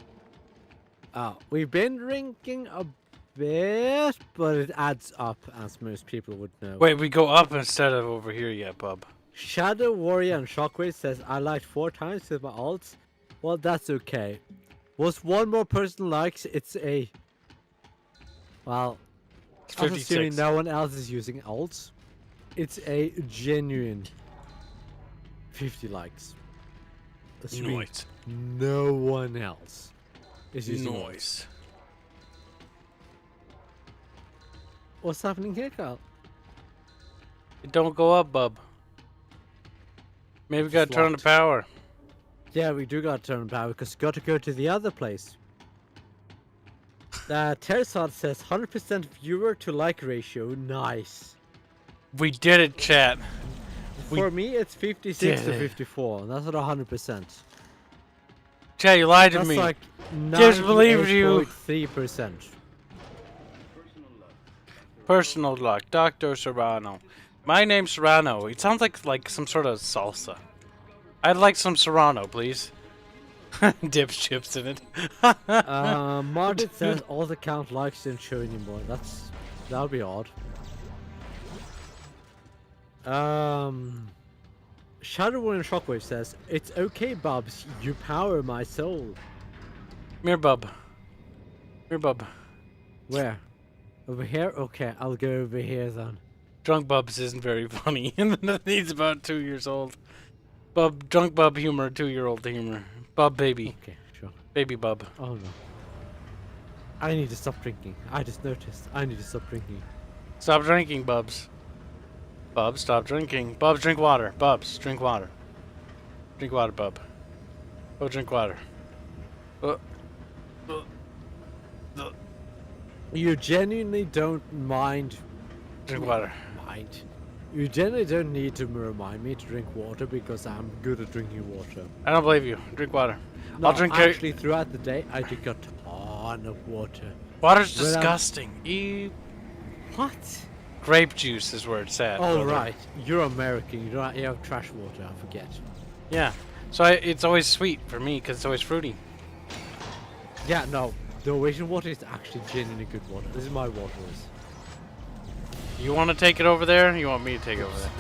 We've been drinking a bit, but it adds up, as most people would know. Wait, we go up instead of over here yet, bub. Shadow Warrior and Shockwave says, I liked 4 times with my alts. Well, that's okay. Was one more person likes, it's a... Well, It's I'm 56. assuming no one else is using alts. It's a genuine 50 likes. Assuming Nice. no one else is using alts. Noise. What's happening here, Kyle? It don't go up, bub. Maybe we gotta turn on the power. Yeah, we do gotta turn on power because we gotta go to the other place. Tersad says 100% viewer to like ratio. Nice. We did it, chat. For me, it's 56 did to it. 54. That's not 100%. Chat, you lied to That's me. like Just believed you. 98.3%. Personal luck, Dr. Serrano. My name's Serrano. It sounds like some sort of salsa. I'd like some Serrano, please. Dips chips in it. Martin says all the count likes didn't show anymore. That would be odd. Shadow and Shockwave says it's okay, Bubs. You power my soul. Mirror bub. Mirror bub. Where? Over here? Okay, I'll go over here then. Drunk Bubs isn't very funny. He's about 2 years old. Bub, drunk Bub humor, 2-year-old humor. Bub baby. Okay, sure. Baby Bub. Oh no. I need to stop drinking. I just noticed. I need to stop drinking. Stop drinking, Bubs. Bubs, stop drinking. Bubs, drink water. Bubs, drink water. Drink water, Bub. Oh, drink water. You genuinely don't mind. Drink water. Mind. You generally don't need to remind me to drink water because I'm good at drinking water. I don't believe you. Drink water. No, I'll drink actually, throughout the day, I drink a ton of water. Water's When I'm- disgusting. Ew. What? Grape juice is where it's at. Oh, brother. right. You're American. You have trash water. I forget. Yeah. So it's always sweet for me because it's always fruity. Yeah, no. Norwegian water is actually genuinely good water. This is my water. You want to take it over there? Or you want me to take it over there?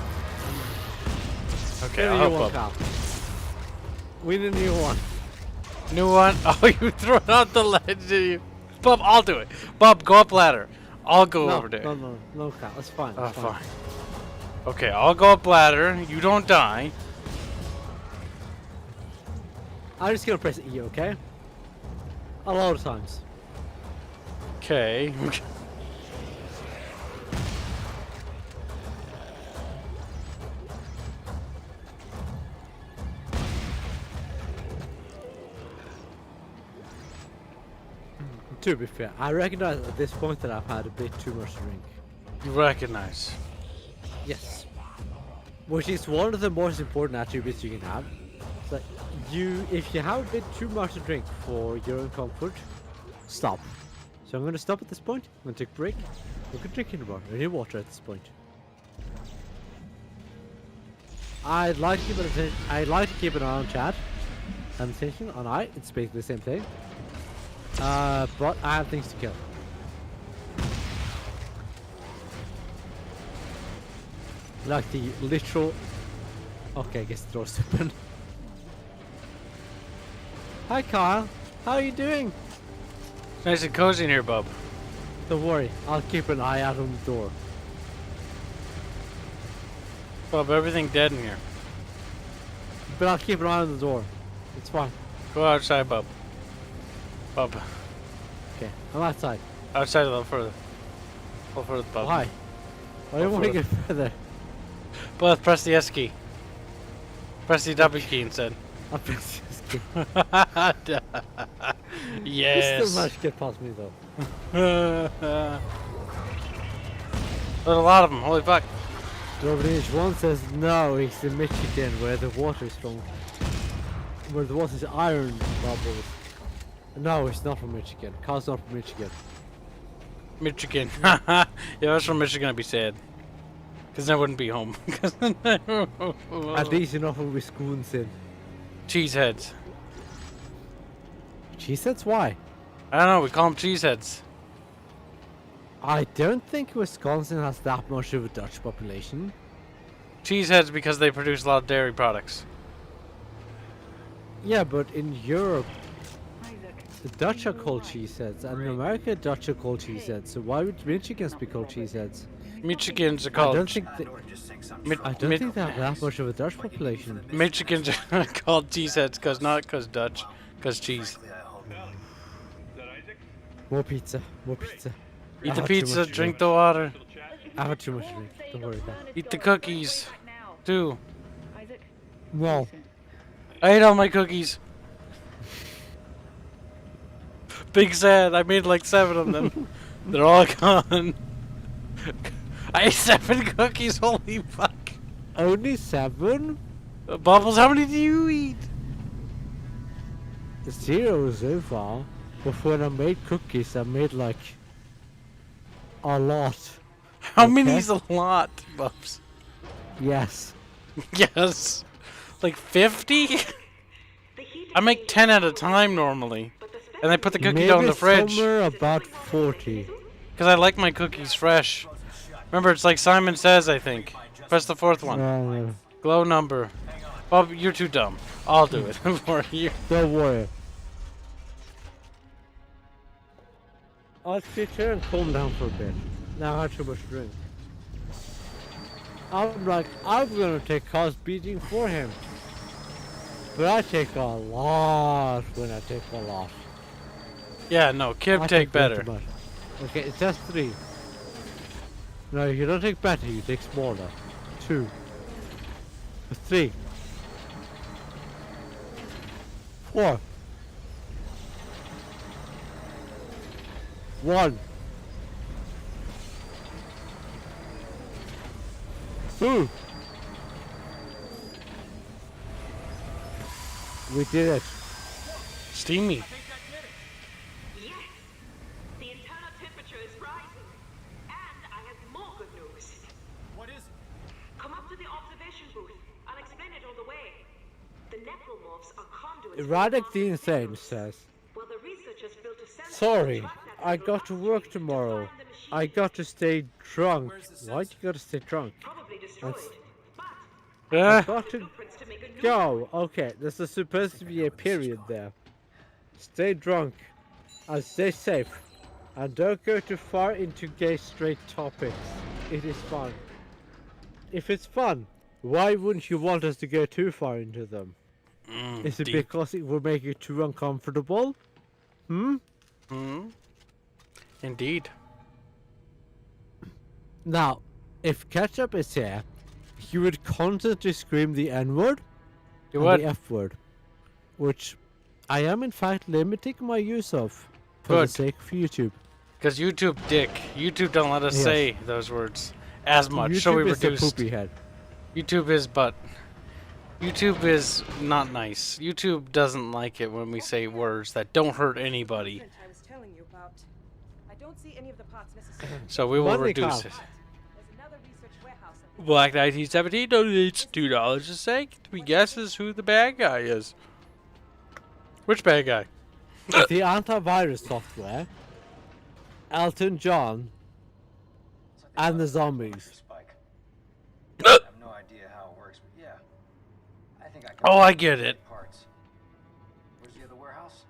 Okay, I'll help Bub. We need a new one. New one? Oh, you threw it out the ledge, did you? Bub, I'll do it. Bub, go up ladder. I'll go over there. No, Cal. That's fine. Oh, That's fine. fine. Okay, I'll go up ladder. You don't die. I'm just gonna press E, okay? A lot of times. Okay. To be fair, I recognize at this point that I've had a bit too much to drink. You recognize. Yes. Which is one of the most important attributes you can have. So if you have a bit too much to drink for your own comfort, stop. So I'm gonna stop at this point. I'm gonna take a break. I'm gonna drink any water at this point. I'd like to keep an eye on chat. I'm thinking on eye. It's basically the same thing. But I have things to kill. Like the literal... Okay, I guess the door's open. Hi Kyle, how are you doing? Nice and cozy in here, Bub. Don't worry, I'll keep an eye out on the door. Bub, everything dead in here. But I'll keep an eye on the door. It's fine. Go outside, Bub. Bub. Okay, I'm outside. Outside a little further. A little further, Bub. Why? I don't want to get further. Both press the S key. Press the W key instead. I press this key. Yes. You still managed to get past me though. There's a lot of them. Holy fuck. One says no, it's in Michigan where the water is from. Where the water is iron bubbles. No, it's not from Michigan. Carl's not from Michigan. Michigan. Yeah, that's from Michigan. I'd be sad. Because I wouldn't be home. At least you're not from Wisconsin. Cheeseheads. Cheeseheads? Why? I don't know. We call them cheeseheads. I don't think Wisconsin has that much of a Dutch population. Cheeseheads because they produce a lot of dairy products. Yeah, but in Europe, Isaac, the Dutch are called cheeseheads, and in America, Dutch are called cheeseheads. So why would Michigans be called cheeseheads? Michigans are I called. don't think they have that much of a Dutch population. Michigans are called cheeseheads because not because Dutch, because cheese. More pizza, more pizza. Eat I the had too pizza, much to drink the water, I had too much to drink. Don't worry about it. eat the cookies, too. Isaac, No. listen. I ate all my cookies. Big sad. I made like 7 of them. They're all gone. I ate 7 cookies. Holy fuck. Only 7? Bubbles, how many do you eat? 0 so far. But when I made cookies, I made like a lot. How many's a lot, Bubs? Yes. Yes. Like 50? I make 10 at a time normally. And I put the cookie dough in the fridge. Somewhere about 40. Because I like my cookies fresh. Remember, it's like Simon Says, I think. Press the 4th one. Glow number. Bob, you're too dumb. I'll do it for you. Don't worry. I'll sit here and calm down for a bit. Now I had too much to drink. I'm like, I'm gonna take Carl's beating for him. But I take a lot when I take a lot. Yeah, no, Kib I take way better. too much. Okay, it's just 3. No, you don't take better, you take smaller. 2. 3. 4. 1. 2. We did it. Steamy. Yes, the internal temperature is rising, and I have more good news. What is it? Come up to the observation booth. I'll explain it on the way. The necromorphs are conduits. Erratic the Insane says, Well, the researchers built a sensor sorry, to track that I got to work tomorrow. I got to stay drunk. Why'd you gotta stay drunk? probably destroyed. I got to go. Okay, this is supposed to be a period there. Stay drunk and stay safe. And don't go too far into gay straight topics. It is fun. If it's fun, why wouldn't you want us to go too far into them? Is it deep. because it would make you too uncomfortable? Hmm? Indeed. Now, if Ketchup is here, he would constantly scream the N-word You and would. the F-word, which I am in fact limiting my use of for Good. the sake of YouTube. Because YouTube dick. YouTube don't let us Yes. say those words as much, YouTube so we is a reduced. poopy head. YouTube is but. YouTube is not nice. YouTube doesn't like it when we say words that don't hurt anybody. I was telling you about. I don't see any of the parts necessary. So we will Money reduce count. it. There's another research warehouse. Black 1917 donates $2 a sec. 3 guesses who the bad guy is. Which bad guy? The antivirus software, Elton John, and the zombies. I have no idea how it works, but yeah. I think I can Oh, I get it. parts. Where's the other warehouse?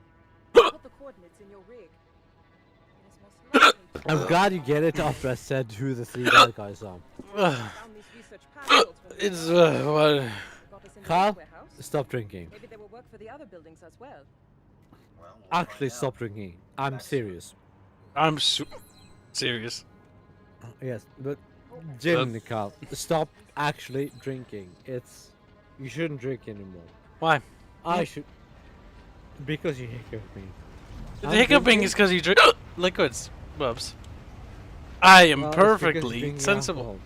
Put the coordinates in your rig. It is most likely I'm glad you get it after I said who the 3 bad guys are. found these research passports when we It's got us in the Carl, warehouse. stop drinking. Maybe they will work for the other buildings as well. Well, we'll Actually, find out. stop drinking. I'm serious. I'm serious. Yes, but Genuinely, Carl, stop actually drinking. You shouldn't drink anymore. Why? I should, because you hiccuping. The hiccuping is because you drink liquids, Bubs. I am Well, it's because you're perfectly drinking sensible.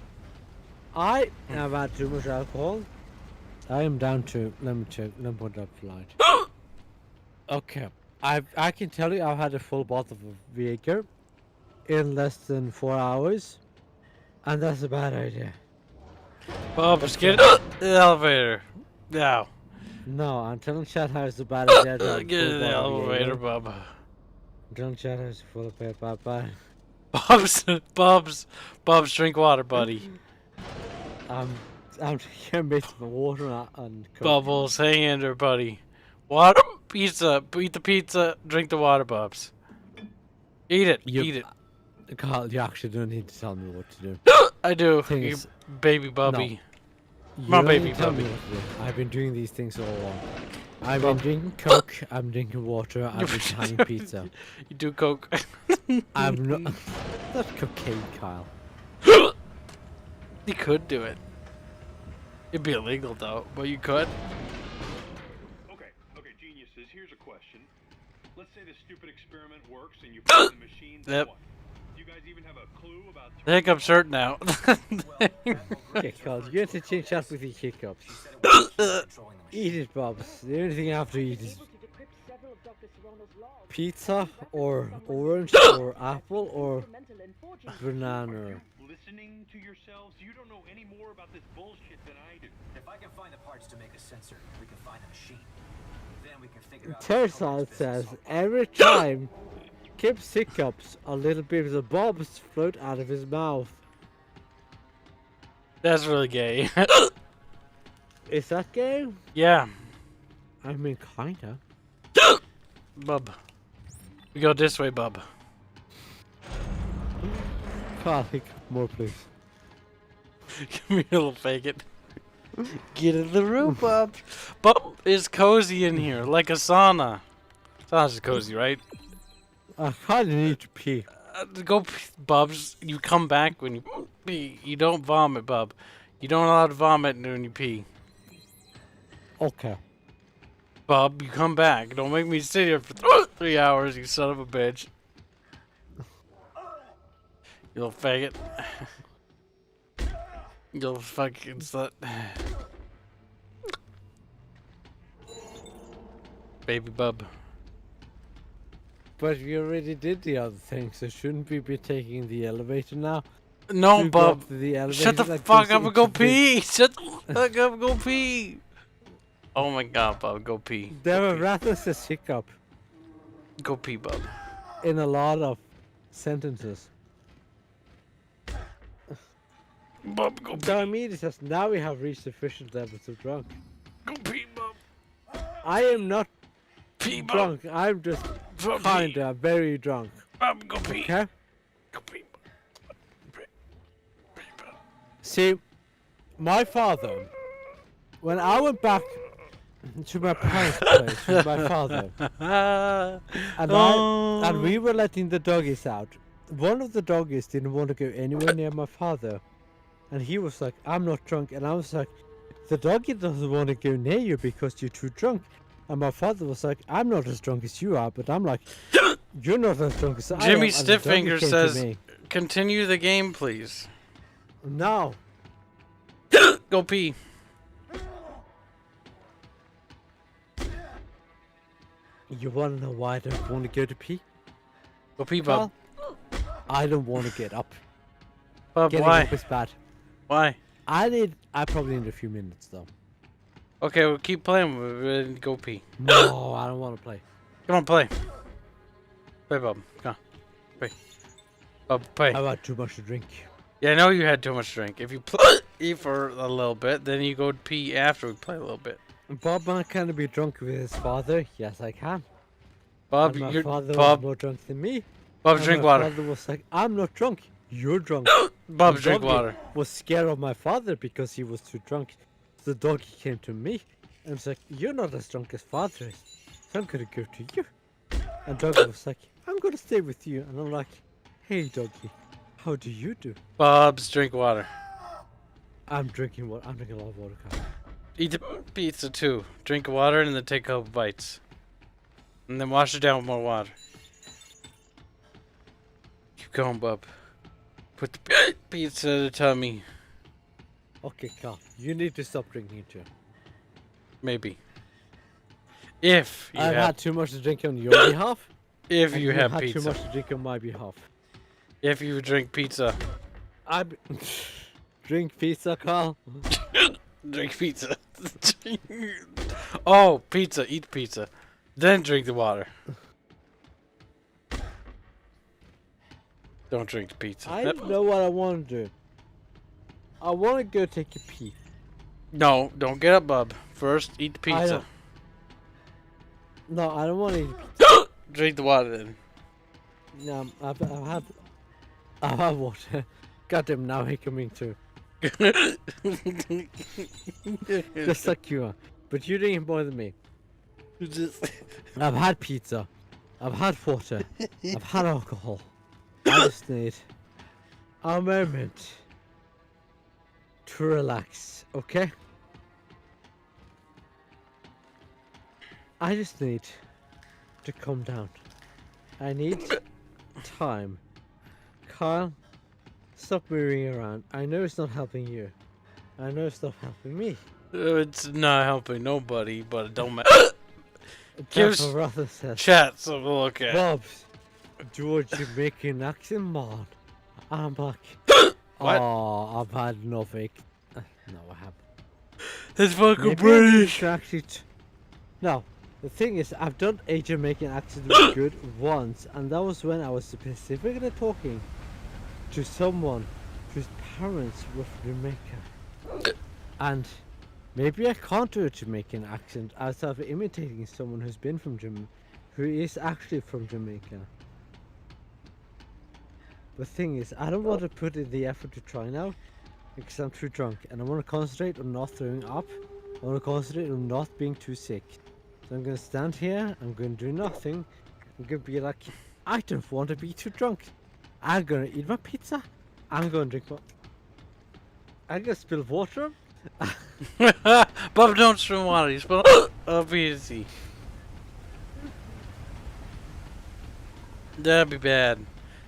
alcohol. I have had too much alcohol. I am down to, let me check, let me put up the light. Okay, I can tell you I've had a full bottle of Viagra in less than 4 hours, and that's a bad idea. Bubs, get in the elevator. Now. No, I'm telling Chad how it's a bad idea. To have a Get full in the bottle of elevator, Viagra. Bub. I'm telling Chad how it's full of bad. Bubs, drink water, buddy. I'm drinking bits of water and Coke. Bubbles, hang in there, buddy. Water, pizza, eat the pizza, drink the water, Bubs. Eat it, eat it. Carl, you actually don't need to tell me what to do. I do, Thing you is- baby Bubby. You My don't baby need to tell me Bubby. what to do. I've been doing these things all along. I've been drinking Coke, I'm drinking water, I've been having pizza. You do coke. I'm not... That's cocaine, Kyle. You could do it. It'd be illegal though, but you could. Okay, geniuses, here's a question. Let's say this stupid experiment works and you put the machine. Yep. What? Do you guys even have a clue about The hiccup's hurt now. Okay, Kyle, you have to change that with your hiccups. Eat it, Bobs. The only thing I have to eat is pizza, or orange, or apple, or banana. listening to yourselves? You don't know any more about this bullshit than I do. If I can find the parts to make a sensor, we can find the machine. Then we can figure out. Tersal says every time Kibs hiccups, a little bit of the bobs float out of his mouth. That's really gay. Is that gay? Yeah. I mean, kinda. Bub. We go this way, Bub. Carl, hiccup more, please. Give me a little faggot. Get in the room, Bub. Bub is cozy in here, like a sauna. Sauna's cozy, right? I kinda need to pee. Go pee, Bubs. You come back when you pee. You don't vomit, Bub. You don't allow to vomit when you pee. Okay. Bub, you come back. Don't make me sit here for 3 hours, you son of a bitch. You little faggot. You little fucking slut. Baby Bub. But we already did the other thing, so shouldn't we be taking the elevator now? No, We go Bub. up to the elevator Shut the that fuck goes up and go into the- pee. Shut the fuck up and go pee. Oh my god, Bub. Go pee. There were rather says hiccup Go pee, Bub. in a lot of sentences. Bub, go pee. So immediately says, now we have reached sufficient levels of drunk. Go pee, Bub. I am not Pee, Bub. drunk, I'm just Go pee. kinda very drunk. Bub, go pee. Okay? Go pee, Bub. See, my father, when I went back to my parents' place with my father, and we were letting the doggies out, one of the doggies didn't want to go anywhere near my father, and he was like, I'm not drunk, and I was like, the doggy doesn't want to go near you because you're too drunk. And my father was like, I'm not as drunk as you are, but I'm like, you're not as drunk as I am. Jimmy and the doggy Stifffinger came to says, me. continue the game, please. No. Go pee. You want to know why I don't want to go to pee? Go pee, Bub. Well, I don't want to get up. Bub, Getting why? up is bad. Why? I probably need a few minutes though. Okay, we'll keep playing. We'll go pee. No, I don't want to play. Come on, play. Play, Bub. Come on. Play. Bub, play. I've had too much to drink. Yeah, I know you had too much drink. If you play eat for a little bit, then you go pee after we play a little bit. Bob man can be drunk with his father. Yes, I can. Bob, And my you're father Bob. was more drunk than me. Bob, And drink my water. father was like, I'm not drunk. You're drunk. Bob, The drink doggy water. Was scared of my father because he was too drunk. The doggy came to me and was like, you're not as drunk as father is. So I'm gonna go to you. And doggy was like, I'm gonna stay with you. And I'm like, hey doggy, How do you do? Bob's, drink water. I'm drinking water. I'm drinking a lot of water, Carl. Eat the pizza too. Drink water and then take a couple bites. And then wash it down with more water. Keep going, bub. Put the pizza in the tummy. Okay, Carl. You need to stop drinking too. Maybe. If you I've have, had too much to drink on your behalf. if and you have had pizza. too much to drink on my behalf. If you drink pizza. I drink pizza, Carl. Drink pizza. Oh, pizza. Eat pizza. Then drink the water. Don't drink the pizza. I know what I want to do. I want to go take a pee. No, don't get up, bub. First, eat the pizza. No, I don't want to eat pizza. Drink the water then. No, I've had water. Goddamn, now he coming too. Just like you are. But you're doing more than me. I've had pizza. I've had water. I've had alcohol. I just need a moment to relax, okay? I just need to calm down. I need time. Kyle, stop moving around. I know it's not helping you. I know it's not helping me. It's not helping nobody, but it don't matter. That's what Rather says. Chat, so we'll look at. Bobs, George, you making accent, man. I'm back. What? Oh, I've had no fake. No, I haven't. It's fucking Maybe British. Actually no, the thing is, I've done a Jamaican accent really good once, and that was when I was specifically talking to someone whose parents were from Jamaica. And maybe I can't do a Jamaican accent outside of imitating someone who's been from who is actually from Jamaica. The thing is, I don't want to put in the effort to try now because I'm too drunk, and I want to concentrate on not throwing up. I want to concentrate on not being too sick. So I'm going to stand here, I'm going to do nothing. I'm going to be like, I don't want to be too drunk. I'm going to eat my pizza. I'm going to drink more. I'm going to spill water. Bob, don't spill water. You spill pizza. That'd be bad.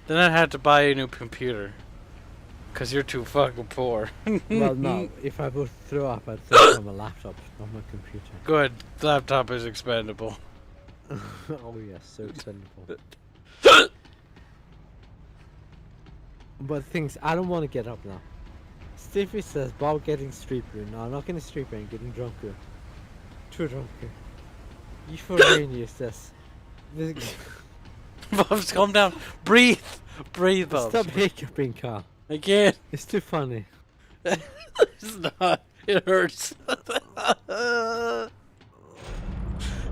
Then I'd have to buy a new computer. Cause you're too fucking poor. Well, no. If I would throw up, I'd throw it on my laptop, not my computer. Good. Laptop is expendable. Oh yes, so expendable. But the thing is, I don't want to get up now. Stiffy says, Bob getting street brew. No, I'm not getting street brew, I'm getting drunker. Too drunker. Euphorania says. Bob's, calm down. Breathe. Breathe, Bob. Stop hiccuping, Carl. I can't. It's too funny. It's not. It hurts.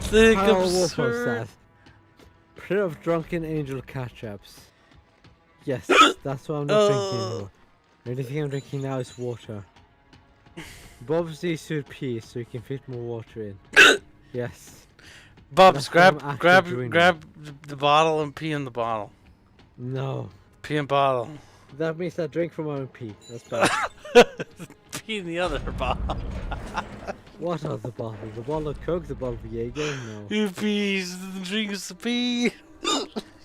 Think Kyle absurd. Wolfo says, pair of drunken angel catch-ups. Yes, that's what I'm not drinking anymore. The only thing I'm drinking now is water. Bob's needs to pee so he can fit more water in. Yes. Bob's, That's what grab I'm actually grab the bottle and pee in the bottle. No. Pee in bottle. That means I drink from my own pee. That's bad. Pee in the other bottle. What other bottle? The bottle of Coke? The bottle of Jaeger? No. You pees, drinks the pee.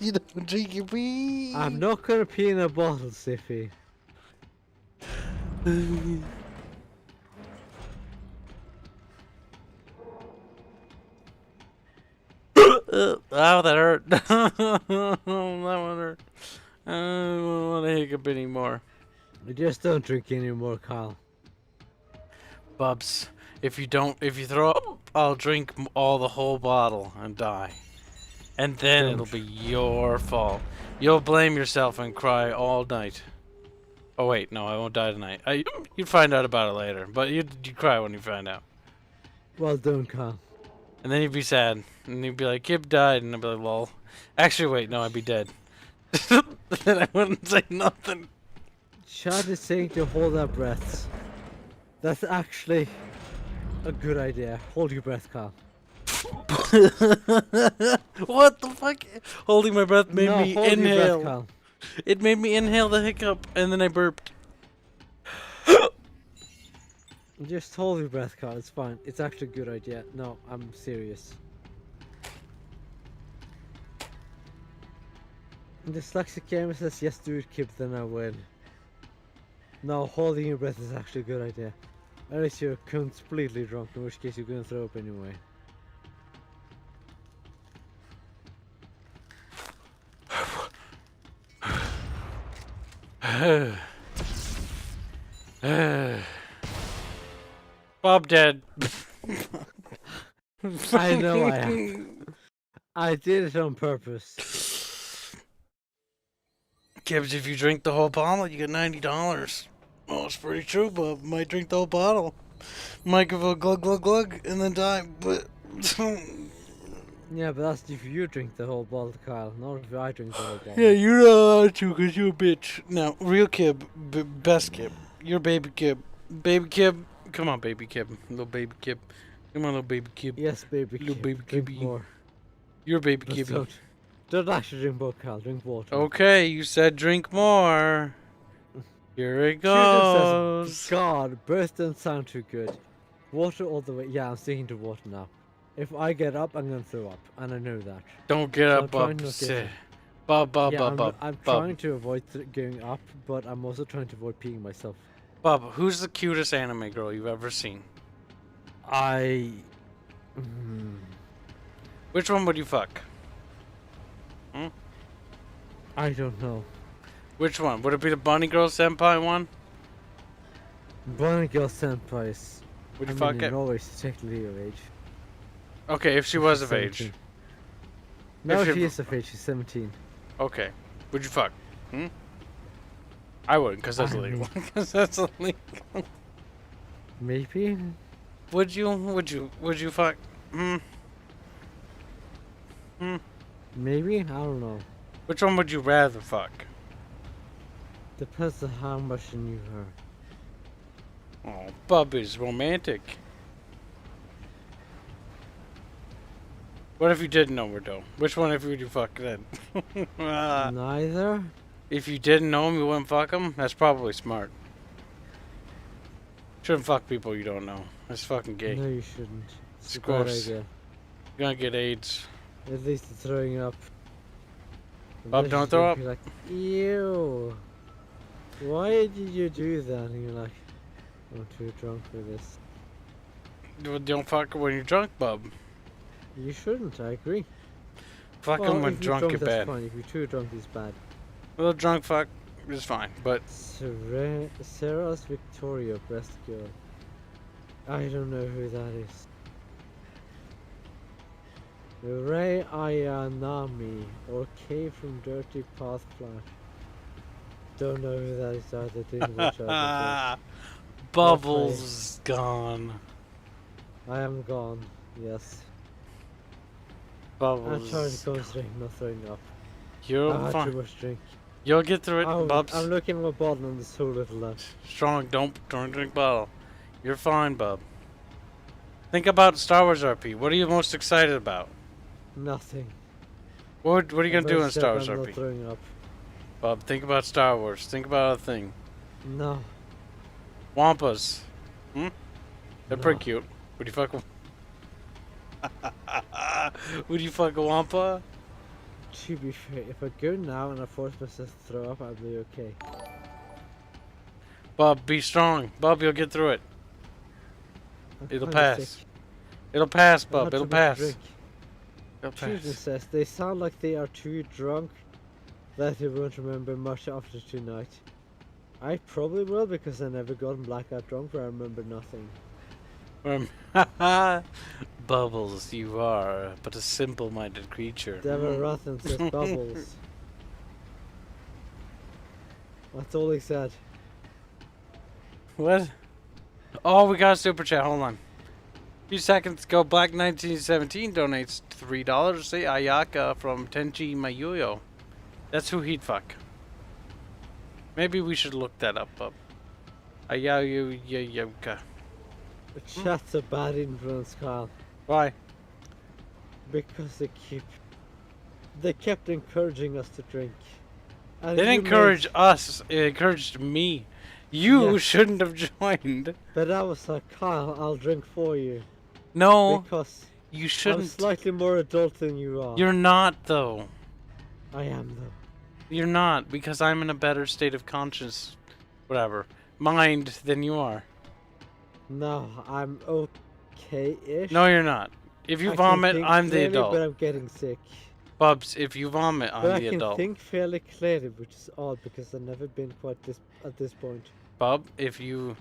You don't drink your pee. I'm not gonna pee in a bottle, Siffy. Oh, that hurt. That one hurt. I don't want to hiccup anymore. I just don't drink anymore, Kyle. Bubs, if you throw up, I'll drink all the whole bottle and die. And then it'll be your fault. You'll blame yourself and cry all night. Oh wait, no, I won't die tonight. You'd find out about it later, but you'd cry when you find out. Well done, Kyle. And then you'd be sad, and you'd be like, Kib died, and I'd be like, lol. Actually, wait, no, I'd be dead. Then I wouldn't say nothing. Chad is saying to hold our breaths. That's actually a good idea. Hold your breath, Kyle. What the fuck? Holding my breath made me hold inhale. Your breath, Kyle. It made me inhale the hiccup, and then I burped. Just hold your breath, Carl. It's fine. It's actually a good idea. No, I'm serious. Dyslexic gamer says yes, do it, Kib, then I win. No, holding your breath is actually a good idea. Unless you're completely drunk, in which case you're gonna throw up anyway. Bob dead. I know I am. I did it on purpose. Kibs, if you drink the whole bottle, you get $90. Oh, it's pretty true, but might drink the whole bottle. Might give a glug glug glug and then die, but... Yeah, but that's if you drink the whole bottle, Kyle. Not if I drink the whole bottle. Yeah, you're not allowed to because you're a bitch. Now, real Kib, best Kib. You're baby Kib. Baby Kib, come on, baby Kib. Little baby Kib. Come on, little baby Kib. Yes, baby Little Kib. baby Drink Kibby. more. You're baby But Kibby. don't actually drink both, Kyle. Drink water. Okay, you said drink more. Here it goes. Says, God, birth doesn't sound too good. Water all the way. Yeah, I'm sticking to water now. If I get up, I'm gonna throw up, and I know that. Don't get So up, I'm trying Bob. not to get Bob, yeah, Bob. I'm trying to avoid going up, but I'm also trying to avoid peeing myself. Bob, who's the cutest anime girl you've ever seen? Which one would you fuck? Hmm? I don't know. Which one? Would it be the Bunny Girl Senpai one? Bunny Girl Senpais. Would you I fuck mean, it? in Norway, she's technically of age. Okay, if she was of age. 17. No, If she you- is of age. She's 17. Okay. Would you fuck? Hmm? I wouldn't, because that's I illegal. mean- Because that's illegal. Maybe. Would you fuck? Hmm? Hmm? Maybe. I don't know. Which one would you rather fuck? Depends on how much you knew her. Oh, Bub is romantic. What if you didn't know her though? Which one would you fuck then? Neither. If you didn't know him, you wouldn't fuck him? That's probably smart. Shouldn't fuck people you don't know. That's fucking gay. No, you shouldn't. It's a bad gross. idea. You're gonna get AIDS. At least it's throwing up. Bob, don't throw up. You're like, ew. Why did you do that? And you're like, I'm too drunk for this. Don't fuck her when you're drunk, Bub. You shouldn't, I agree. Fuck Well, him when if you're drunk, you're that's bad. fine. If you're too drunk, it's bad. A little drunk fuck is fine, but Sarah's Victoria Breast Girl. I don't know who that is. Ray Ayanami or K from Dirty Path Flash. Don't know who that is either. Didn't watch out. Bubbles gone. I am gone. Yes. Bubbles. I'm trying to concentrate, not throwing up. You're I had fine. too much drink. You'll get through it, Oh, Bubs. I'm looking at my bottle and there's so little left. Strong, don't drink bottle. You're fine, Bub. Think about Star Wars RP. What are you most excited about? Nothing. What are you gonna do in Most Star Wars I'm not RP? throwing up. Bub, think about Star Wars. Think about a thing. No. Wampas. Hmm? They're No. pretty cute. Would you fuck a... Would you fuck a Wampa? To be fair, if I go now and I force myself to throw up, I'll be okay. Bub, be strong. Bub, you'll get through it. I'm It'll kinda pass. sick. It'll pass, I Bub. had It'll too much pass. drink. It'll Children pass. says they sound like they are too drunk that they won't remember much after tonight. I probably will because I never gotten blackout drunk where I remember nothing. Bubbles, you are but a simple-minded creature. Devil Rathan says bubbles. That's all he said. What? Oh, we got a super chat. Hold on. A few seconds ago, Black1917 donates $3. Say Ayaka from Tenchi Mayuyo. That's who he'd fuck. Maybe we should look that up. Ayayoyoka. The chat's a bad influence, Kyle. Why? Because they kept encouraging us to drink. And They didn't you encourage made- us. It encouraged me. You Yeah. shouldn't have joined. But I was like, Kyle, I'll drink for you. No, Because you I'm shouldn't. slightly more adult than you are. You're not, though. I am, though. You're not, because I'm in a better state of conscious, whatever, mind than you are. No, I'm okay-ish. No, you're not. If you I can vomit, think I'm the clearly, adult. But I'm getting sick. Bubs, if you vomit, I'm But the I can adult. think fairly clearly, which is odd because I've never been quite at this point. Bub, if you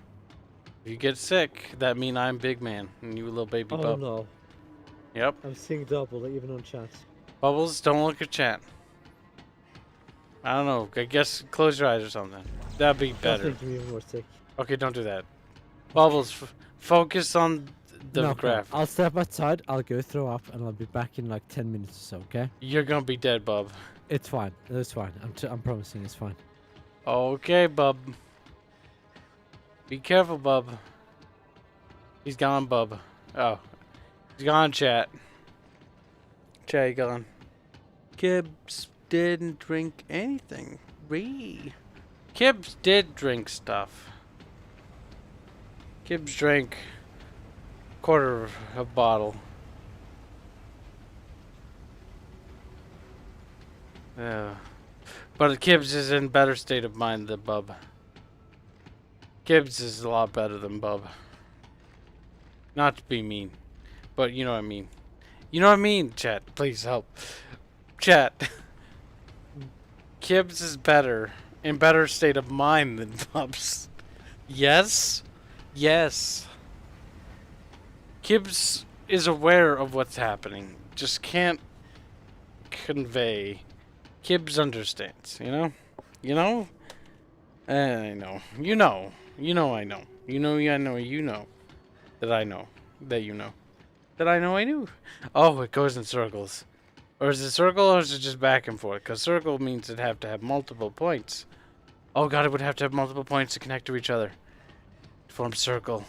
get sick, that mean I'm big man and you little baby Oh bub. no. Yep. I'm seeing double, even on chat. Bubbles, don't look at chat. I don't know. I guess close your eyes or something. That'd be That's better. making me more sick. Okay, don't do that. Bubbles, focus on the No, graph. I'll step outside, I'll go throw up, and I'll be back in like 10 minutes or so, okay? You're gonna be dead, bub. It's fine. It's fine. I'm promising it's fine. Okay, bub. Be careful, bub. He's gone, bub. Oh. He's gone, chat. Chat, he gone. Kibs didn't drink anything. Kibs did drink stuff. Kibs drank quarter of a bottle. But Kibs is in better state of mind than Bub. Kibs is a lot better than Bub. Not to be mean, but you know what I mean. You know what I mean, chat. Please help. Chat. Kibs is better, in better state of mind than Bubs. Yes? Yes. Kibs is aware of what's happening. Just can't convey. Kibs understands, you know? You know? I know. You know. You know I know. You know I know you know. That I know. That you know. That I know I knew. Oh, it goes in circles. Or is it circle or is it just back and forth? Because circle means it'd have to have multiple points. Oh god, it would have to have multiple points to connect to each other. Form circle.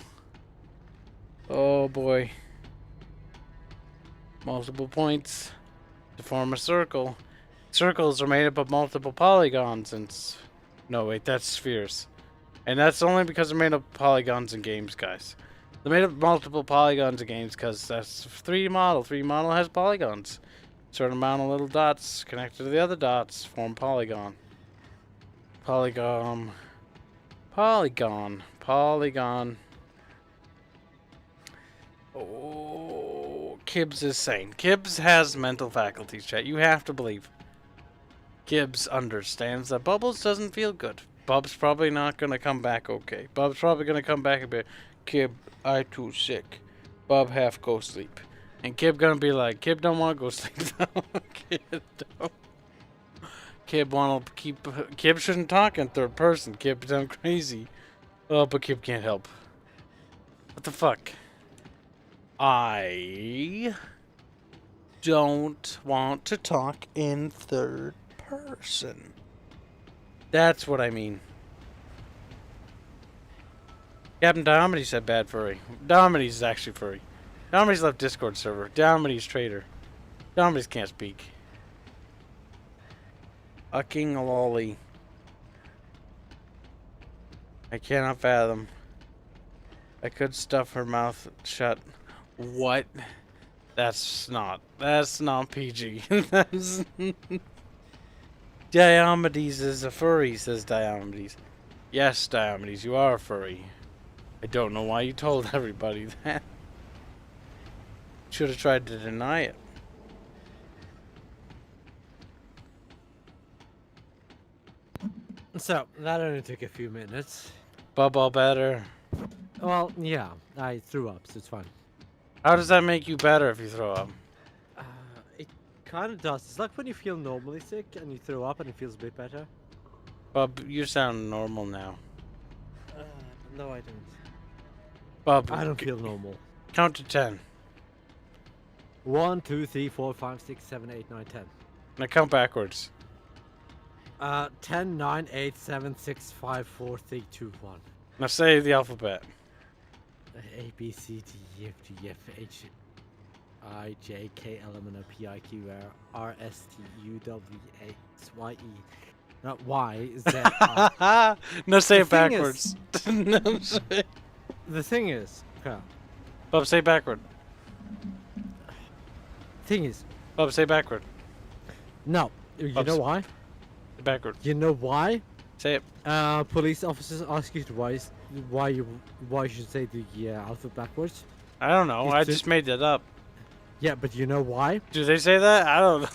Oh boy. Multiple points to form a circle. Circles are made up of multiple polygons and... No, wait, that's spheres. And that's only because they're made up of polygons in games, guys. They're made up of multiple polygons in games because that's 3D model. 3D model has polygons. Certain amount of little dots connected to the other dots form polygon. Polygon. Polygon. Polygon. Oh, Kibs is sane. Kibs has mental faculties, chat. You have to believe. Kibs understands that Bubbles doesn't feel good. Bub's probably not gonna come back okay. Bub's probably gonna come back and be, Kib, I too sick. Bub half go sleep. And Kib gonna be like, Kib don't want to go sleep though. Kib don't. Kib wanna keep. Kib shouldn't talk in third person. Kib done crazy. Oh, but Kib can't help. What the fuck? I don't want to talk in third person. That's what I mean. Captain Diomedy said bad furry. Diomedes is actually furry. Diomedes left Discord server. Diomedes traitor. Diomedes can't speak. Fucking lolly. I cannot fathom. I could stuff her mouth shut. What? That's not PG. That's Diomedes is a furry, says Diomedes. Yes, Diomedes, you are a furry. I don't know why you told everybody that. Should have tried to deny it. So, that only took a few minutes. Bubble better. Well, yeah, I threw up, so it's fine. How does that make you better if you throw up? It kind of does. It's like when you feel normally sick and you throw up and it feels a bit better. Bub, you sound normal now. No, I don't. Bub, I don't feel normal. Count to 10. 1, 2, 3, 4, 5, 6, 7, 8, 9, 10. Now count backwards. 10, 9, 8, 7, 6, 5, 4, 3, 2, 1. Now say the alphabet. A, B, C, D, E, F, G, F, H, I, J, K, L, M, N, O, P, I, Q, R, S, T, U, W, X, Y, E, Not why is that? No, say it The thing is- backwards. No, say. The thing is, okay. Bub, say backward. Thing is, Bub, say backward. no. You Bubs. know why? Backward. You know why? Say it. Police officers ask you twice why you should say the alphabet backwards. I don't know. It's I to- just made that up. Yeah, but you know why? Do they say that? I don't know.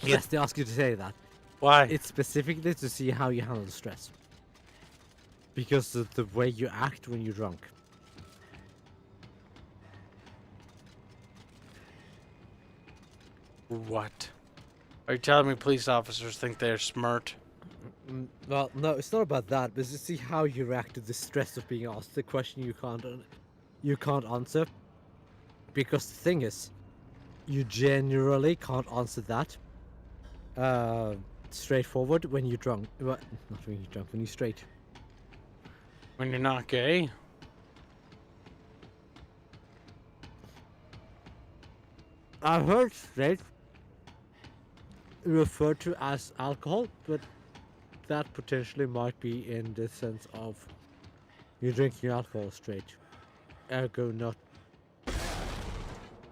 Yes, they ask you to say that. Why? It's specifically to see how you handle stress. Because of the way you act when you're drunk. What? Are you telling me police officers think they're smart? Well, no, it's not about that, but it's to see how you react to the stress of being asked the question you can't answer. Because the thing is, you generally can't answer that straightforward when you're drunk. Well, not when you're drunk, when you're straight. When you're not gay? I've heard straight referred to as alcohol, but that potentially might be in the sense of you're drinking alcohol straight. Ergo not.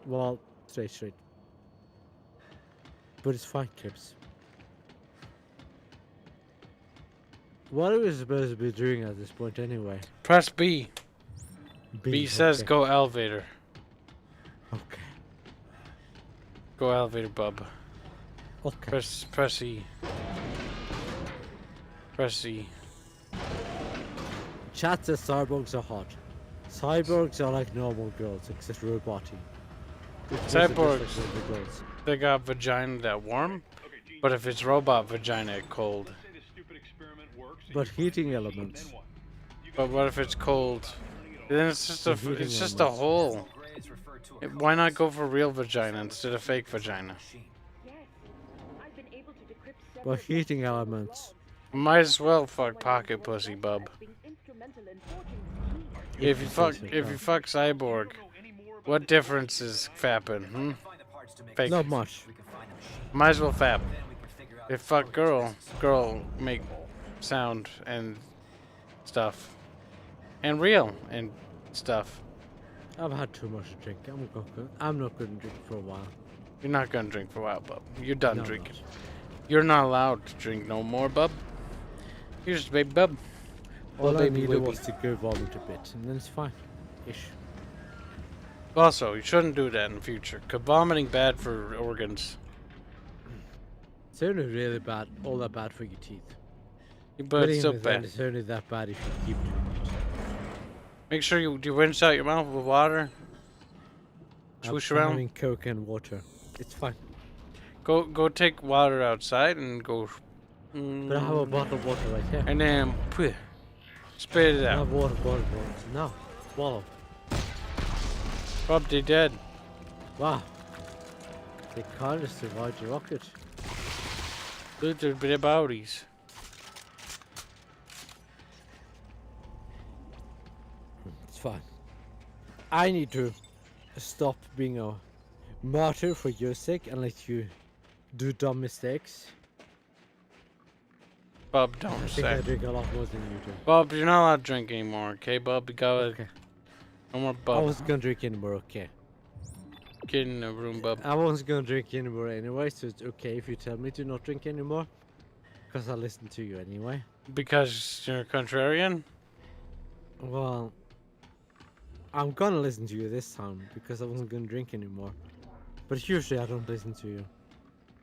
Well, straight. But it's fine, Kibs. What are we supposed to be doing at this point anyway? Press B. B says okay. go elevator. Okay. Go elevator, bub. Okay. Press E. Press E. Chat says cyborgs are hot. Cyborgs are like normal girls, except roboty. Cyborgs, they got vagina that warm, but if it's robot vagina, it cold. But heating elements. But what if it's cold? Then it's just a hole. Why not go for real vagina instead of fake vagina? But heating elements. Might as well fuck pocket pussy, bub. If you fuck cyborg, what difference is fapping? Hmm? Fake. Not much. Might as well fap. If fuck girl make sound and stuff, and real and stuff. I've had too much to drink. I'm not going to drink for a while. You're not gonna drink for a while, bub. You're done No, I'm drinking. not. You're not allowed to drink no more, bub. You're just a baby bub. All I baby needed wibby. was to go vomit a bit, and then it's fine. Ish. Also, you shouldn't do that in the future, cause vomiting bad for organs. It's only really bad, all that bad for your teeth. But it's so even then, bad. it's only that bad if you keep doing it. Make sure you rinse out your mouth with water. Swoosh I'm around. having Coke and water. It's fine. Go take water outside and go. But I have a bottle of water right here. And then spit it I out. have water bottle. No, swallow. Bub, they dead. Wow. They kind of survived the rocket. Look, there's bit of bodies. It's fine. I need to stop being a martyr for your sake and let you do dumb mistakes. Bub, I don't think I say. drink a lot more than you do. Bub, you're not allowed to drink anymore, okay, Bub? You gotta. Okay. No more I Bub. wasn't gonna drink anymore, okay. Get in the room, Bub. I wasn't gonna drink anymore anyway, so it's okay if you tell me to not drink anymore. Because I listen to you anyway. Because you're a contrarian? Well, I'm gonna listen to you this time because I wasn't gonna drink anymore. But usually I don't listen to you.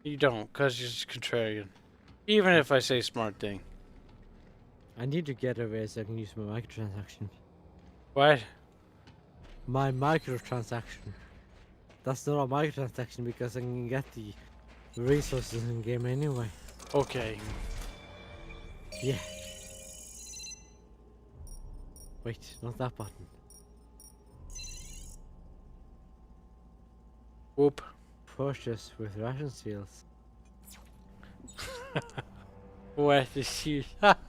You don't, because you're just contrarian. Even if I say smart thing. I need to get away so I can use my microtransaction. What? My microtransaction. That's not a microtransaction because I can get the resources in game anyway. Okay. Yeah. Wait, not that button. Whoop. Purchase with ration seals. What is you? This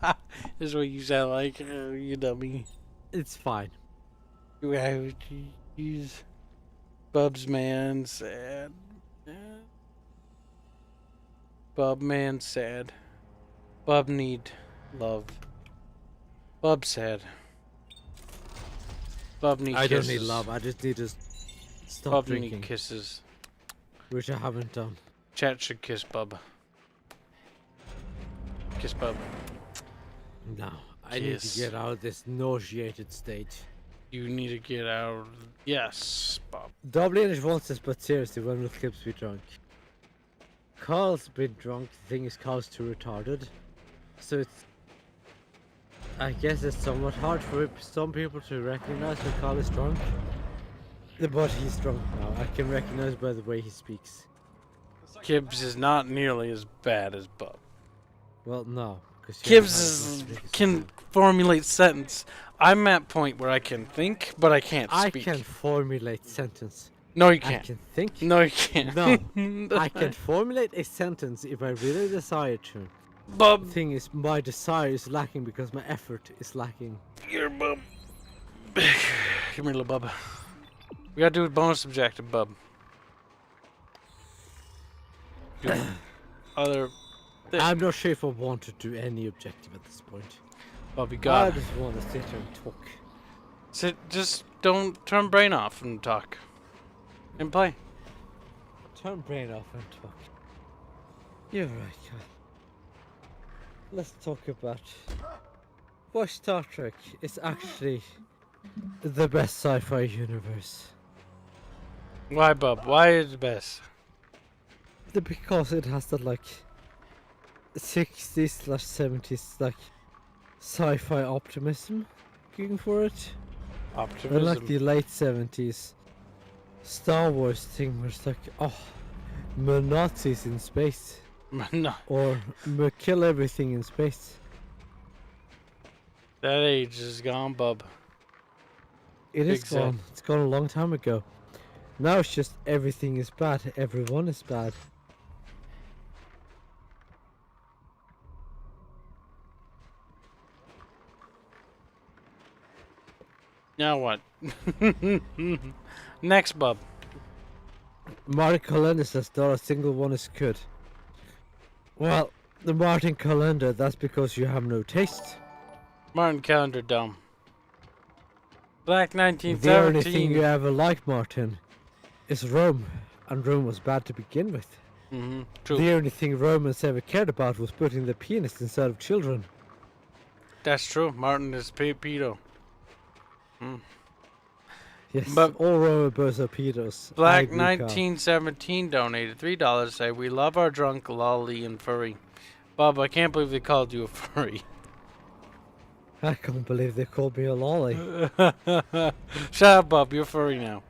is what you sound like, you dummy. It's fine. You have to use Bub's man sad. Bub man sad. Bub need love. Bub sad. Bub need I kisses. don't need love. I just need to stop Bub drinking, need kisses. which I haven't done. Chat should kiss Bub. Kiss Bub. No, I need Kiss. to get out of this nauseated state. You need to get out. Yes, Bub. Double English wants this, but seriously, when will Kibs be drunk? Carl's been drunk. The thing is, Carl's too retarded. So it's... I guess it's somewhat hard for some people to recognize when Carl is drunk. But he's drunk now. I can recognize by the way he speaks. Kibs is not nearly as bad as Bub. Well, no. Kibs can formulate sentence. I'm at point where I can think, but I can't speak. I can formulate sentence. No, you can't. I can think. No, you can't. No, I can formulate a sentence if I really desire to. Bub. The thing is, my desire is lacking because my effort is lacking. Here, Bub. Come here, little Bub. We gotta do a bonus objective, Bub. Other. I'm not sure if I want to do any objective at this point. Bub, you I got. just want to sit here and talk. Sit. Just don't turn brain off and talk. And play. Turn brain off and talk. You're right, Carl. Let's talk about why Star Trek is actually the best sci-fi universe. Why, Bub? Why is it best? Because it has that like 60s/70s like sci-fi optimism going for it. Optimism. And like the late 70s Star Wars thing where it's like, oh, we're Nazis in space. No. Or we kill everything in space. That age is gone, Bub. It is Big sad. gone. It's gone a long time ago. Now it's just everything is bad. Everyone is bad. Now what? Next, Bub. Martin Calendar says not a single one is good. Well, the Martin Calendar, that's because you have no taste. Martin Calendar dumb. Black The only 1917. thing you ever liked, Martin, is Rome. And Rome was bad to begin with. True. The only thing Romans ever cared about was putting the penis inside of children. That's true. Martin is pedo. Yes, But all Roman birds are pedos. I Black agree, Carl. 1917 donated $3. Say we love our drunk, lolly, and furry. Bob, I can't believe they called you a furry. I can't believe they called me a lolly. Shut up, Bob. You're furry now.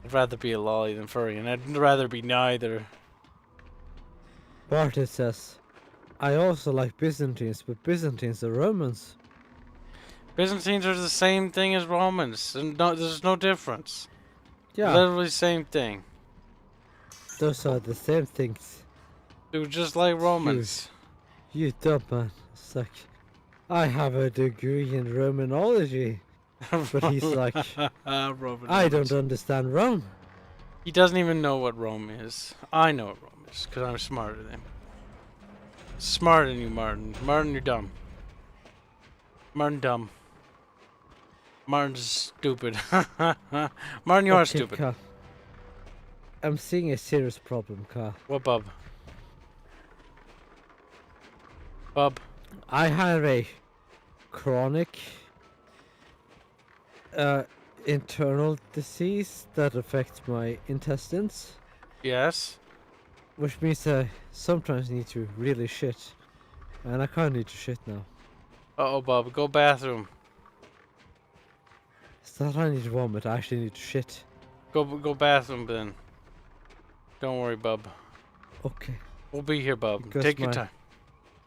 I'd rather be a lolly than furry, and I'd rather be neither. Barton says, I also like Byzantines, but Byzantines are Romans. Byzantines are the same thing as Romans, and there's no difference. Yeah, Literally same thing. those are the same things. They're just like Romans. You dumb man. It's like, I have a degree in Romanology. But he's like, I don't understand Rome. He doesn't even know what Rome is. I know what Rome is, because I'm smarter than him. Smarter than you, Martin. Martin, you're dumb. Martin, dumb. Martin's stupid. Martin, you are Okay, stupid. Carl. I'm seeing a serious problem, Carl. What, bub? Bub? I have a chronic internal disease that affects my intestines. Yes? Which means I sometimes need to really shit. And I can't need to shit now. Uh-oh, bub. Go bathroom. It's not I need to vomit, I actually need to shit. Go bathroom, then. Don't worry, bub. Okay. We'll be here, bub. Because Take your my time.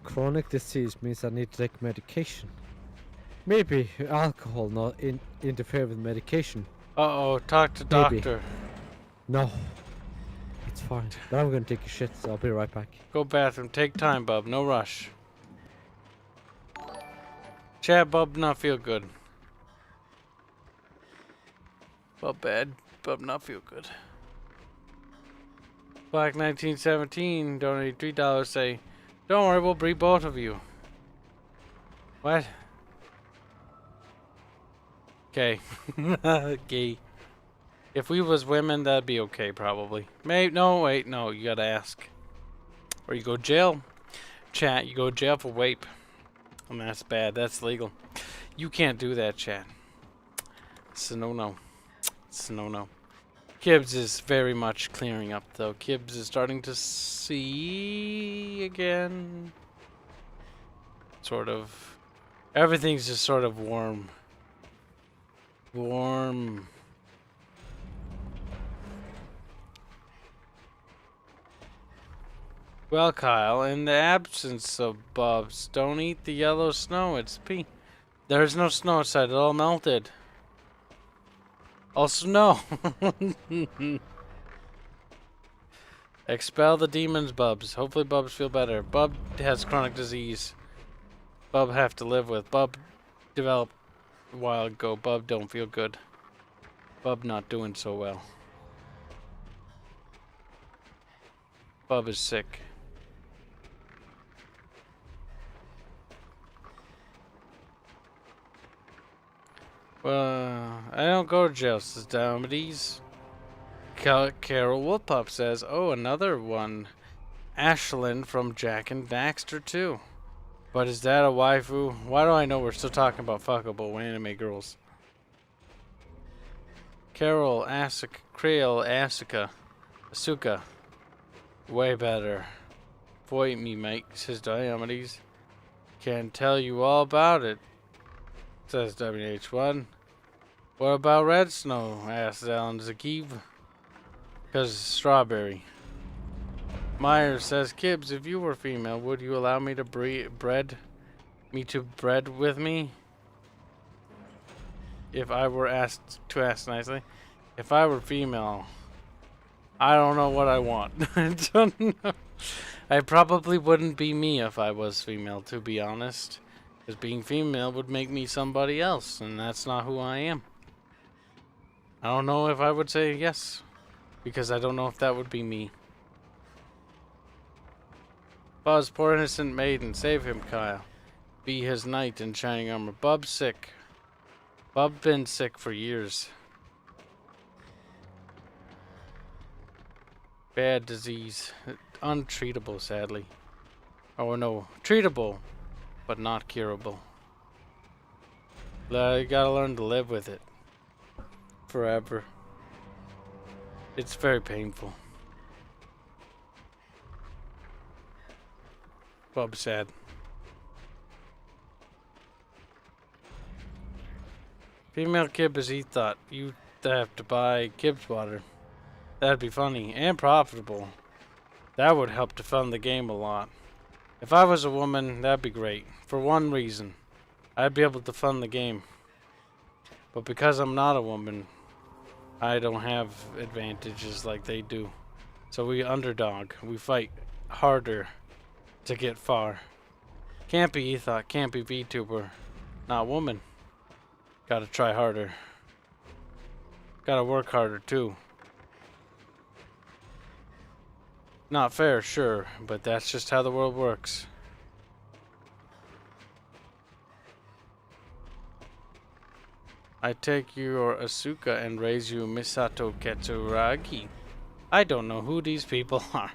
Chronic disease means I need to take medication. Maybe alcohol not interfere with medication. Uh-oh, talk to Maybe. doctor. No. It's fine. But I'm gonna take a shit, so I'll be right back. Go bathroom. Take time, bub. No rush. Chat, bub, not feel good. Bub bad. Bub not feel good. Black 1917 donated $3. Say, Don't worry, we'll breed both of you. What? Okay. Okay. If we was women, that'd be okay, probably. Maybe. No, wait, no. You gotta ask. Or you go jail. Chat, you go jail for rape. And that's bad. That's legal. You can't do that, chat. It's a no-no. It's a no-no. Kibs is very much clearing up, though. Kibs is starting to see again. Sort of. Everything's just sort of warm. Warm. Well, Kyle, in the absence of Bubs, don't eat the yellow snow. It's pee. There's no snow outside. It all melted. Also, no. Expel the demons, Bubs. Hopefully Bubs feel better. Bub has chronic disease. Bub have to live with. Bub developed a while ago. Bub don't feel good. Bub not doing so well. Bub is sick. Well, I don't go to jail, says Diomedes. Carol Wolpup says, oh, another one. Ashlyn from Jack and Daxter, too. But is that a waifu? Why do I know we're still talking about fuckable anime girls? Carol, Asuka, Creole, Asuka. Way better. Void me, mate, says Diomedes. Can tell you all about it, says WH1. What about red snow? Asks Alan Zakiv. Because strawberry. Myers says, Kibs, if you were female, would you allow me to breed with me? If I were asked to ask nicely. If I were female, I don't know what I want. I don't know. I probably wouldn't be me if I was female, to be honest. Because being female would make me somebody else, and that's not who I am. I don't know if I would say yes, because I don't know if that would be me. Buzz, poor innocent maiden, save him, Kyle. Be his knight in shining armor. Bub's sick. Bub been sick for years. Bad disease. Untreatable, sadly. Oh no, treatable, but not curable. You gotta learn to live with it. Forever. It's very painful. Bub's sad. Female Kib as he thought. You have to buy Kibs water. That'd be funny and profitable. That would help to fund the game a lot. If I was a woman, that'd be great. For one reason. I'd be able to fund the game. But because I'm not a woman, I don't have advantages like they do. So we underdog. We fight harder to get far. Can't be Ethot, can't be VTuber. Not woman. Gotta try harder. Gotta work harder too. Not fair, sure, but that's just how the world works. I take your Asuka and raise you Misato Ketsuragi. I don't know who these people are.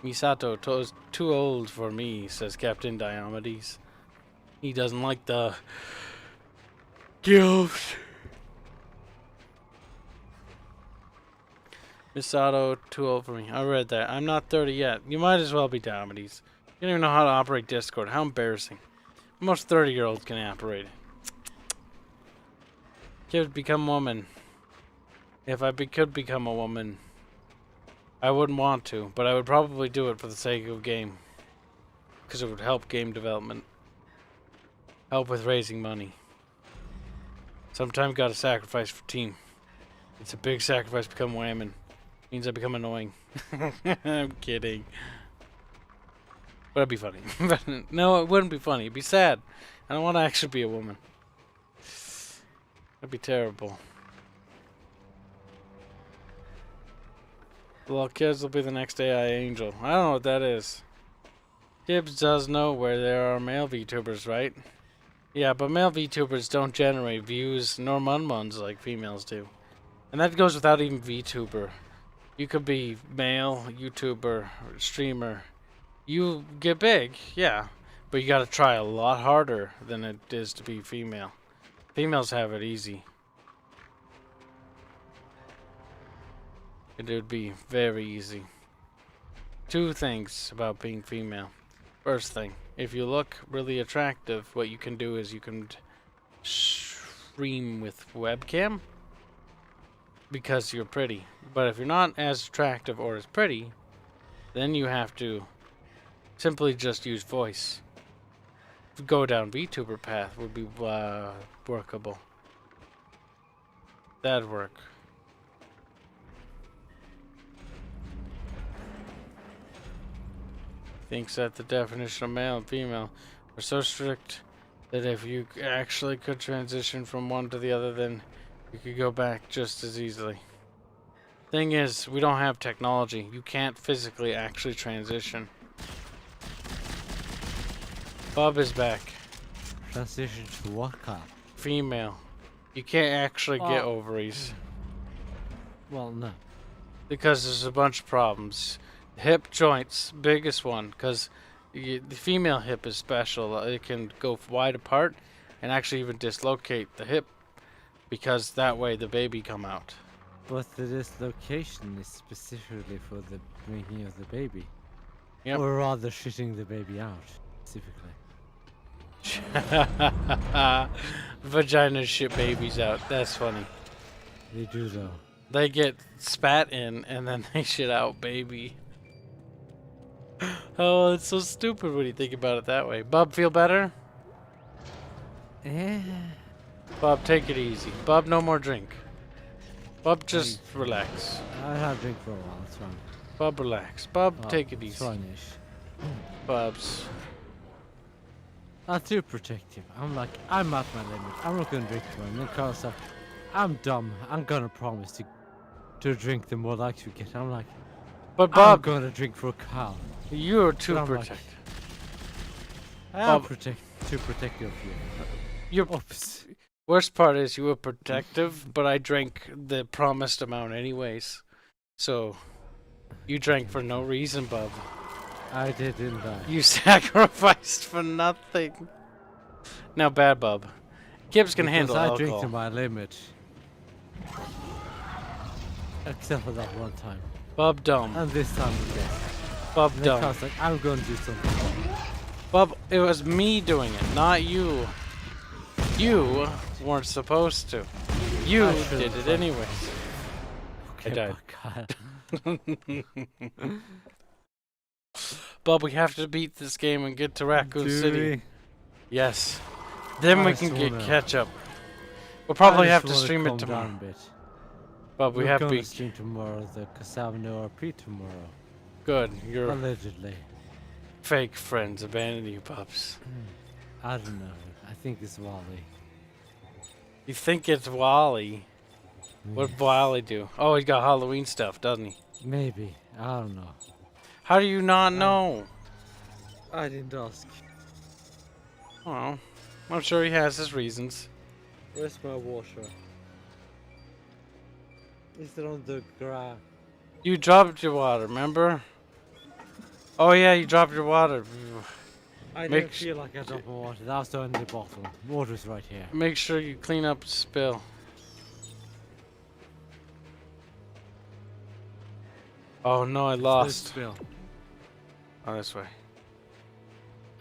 Misato is too old for me, says Captain Diomedes. He doesn't like the gifts. Misato, too old for me. I read that. I'm not 30 yet. You might as well be Diomedes. You don't even know how to operate Discord. How embarrassing. Most 30-year-olds can operate it. Could become a woman. If I could become a woman, I wouldn't want to, but I would probably do it for the sake of game. Because it would help game development. Help with raising money. Sometimes gotta sacrifice for team. It's a big sacrifice to become women. Means I become annoying. I'm kidding. But it'd be funny. No, it wouldn't be funny. It'd be sad. I don't want to actually be a woman. That'd be terrible. Well, kids will be the next AI angel. I don't know what that is. Kibs does know where there are male VTubers, right? Yeah, but male VTubers don't generate views nor munmuns like females do. And that goes without even VTuber. You could be male, YouTuber, streamer. You get big, yeah. But you gotta try a lot harder than it is to be female. Females have it easy. It would be very easy. Two things about being female. First thing, if you look really attractive, what you can do is you can stream with webcam because you're pretty. But if you're not as attractive or as pretty, then you have to simply just use voice. Go down VTuber path would be workable. That'd work. Thinks that the definition of male and female are so strict that if you actually could transition from one to the other, then you could go back just as easily. Thing is, we don't have technology. You can't physically actually transition. Bob is back. Transition to what kind? Female. You can't actually get ovaries. Well, no. Because there's a bunch of problems. Hip joints, biggest one, because the female hip is special. It can go wide apart and actually even dislocate the hip, because that way the baby come out. But the dislocation is specifically for the making of the baby. Yep. Or rather shitting the baby out, specifically. Vaginas shit babies out. That's funny. They do though. They get spat in and then they shit out baby. Oh, it's so stupid when you think about it that way. Bub, feel better? Yeah. Bob, take it easy. Bob, no more drink. Bob, just relax. I have drink for a while, it's fine. Bob, relax. Bob, take it easy. It's fine-ish. Bob's. I'm too protective. I'm like, I'm at my limit. I'm not gonna drink more. And then Carl's like, I'm dumb. I'm gonna promise to drink the more likes we get. I'm like, but Bob, I'm gonna drink for Carl. You're too Like, protective. I'm too protective of you. You're worst part is you were protective, but I drank the promised amount anyways. So you drank for no reason, Bub. I did, didn't I? You sacrificed for nothing. Now, bad Bub. Kibs can handle I alcohol. drink to my limit. Except for that one time. Bub dumb. And this time again. Bub and dumb. Carl's like, I'm gonna do something. Bub, it was me doing it, not you. You weren't supposed to. You did it anyways. Okay, I died. Bub, we have to beat this game and get to Raccoon City. Yes. Then we can get catch up. We'll probably have to stream it tomorrow. But we have to stream tomorrow the Casavino RP tomorrow. Good. You're allegedly. Fake friends abandon you, pups. I don't know. I think it's Wally. You think it's Wally? What'd Wally do? Oh, he's got Halloween stuff, doesn't he? Maybe. I don't know. How do you not know? I didn't ask. Well, I'm sure he has his reasons. Where's my water? Is it on the ground? You dropped your water, remember? Oh yeah, you dropped your water. I didn't feel like I dropped my water. That was the only bottle. Water's right here. Make sure you clean up the spill. Oh no, I lost. Spill. Oh, this way.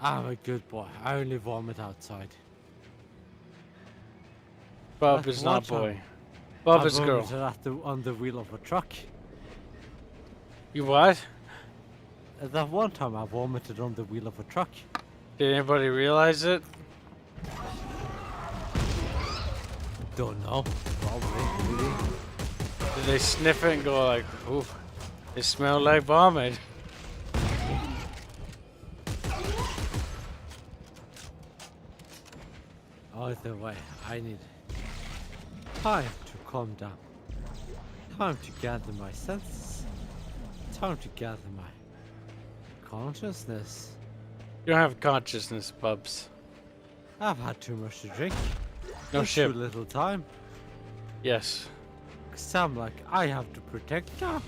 I'm a good boy. I only vomit outside. Bob is not boy. Bob is girl. On the wheel of a truck. You what? That one time I vomited on the wheel of a truck. Did anybody realize it? Don't know. Probably. Did they sniff it and go like, ooh, it smelled like vomit? Either way, I need time to calm down. Time to gather my senses. Time to gather my consciousness. You don't have consciousness, Bubs. I've had too much to drink. No There's shit. too little time. Yes. Cause I'm like, I have to protect her.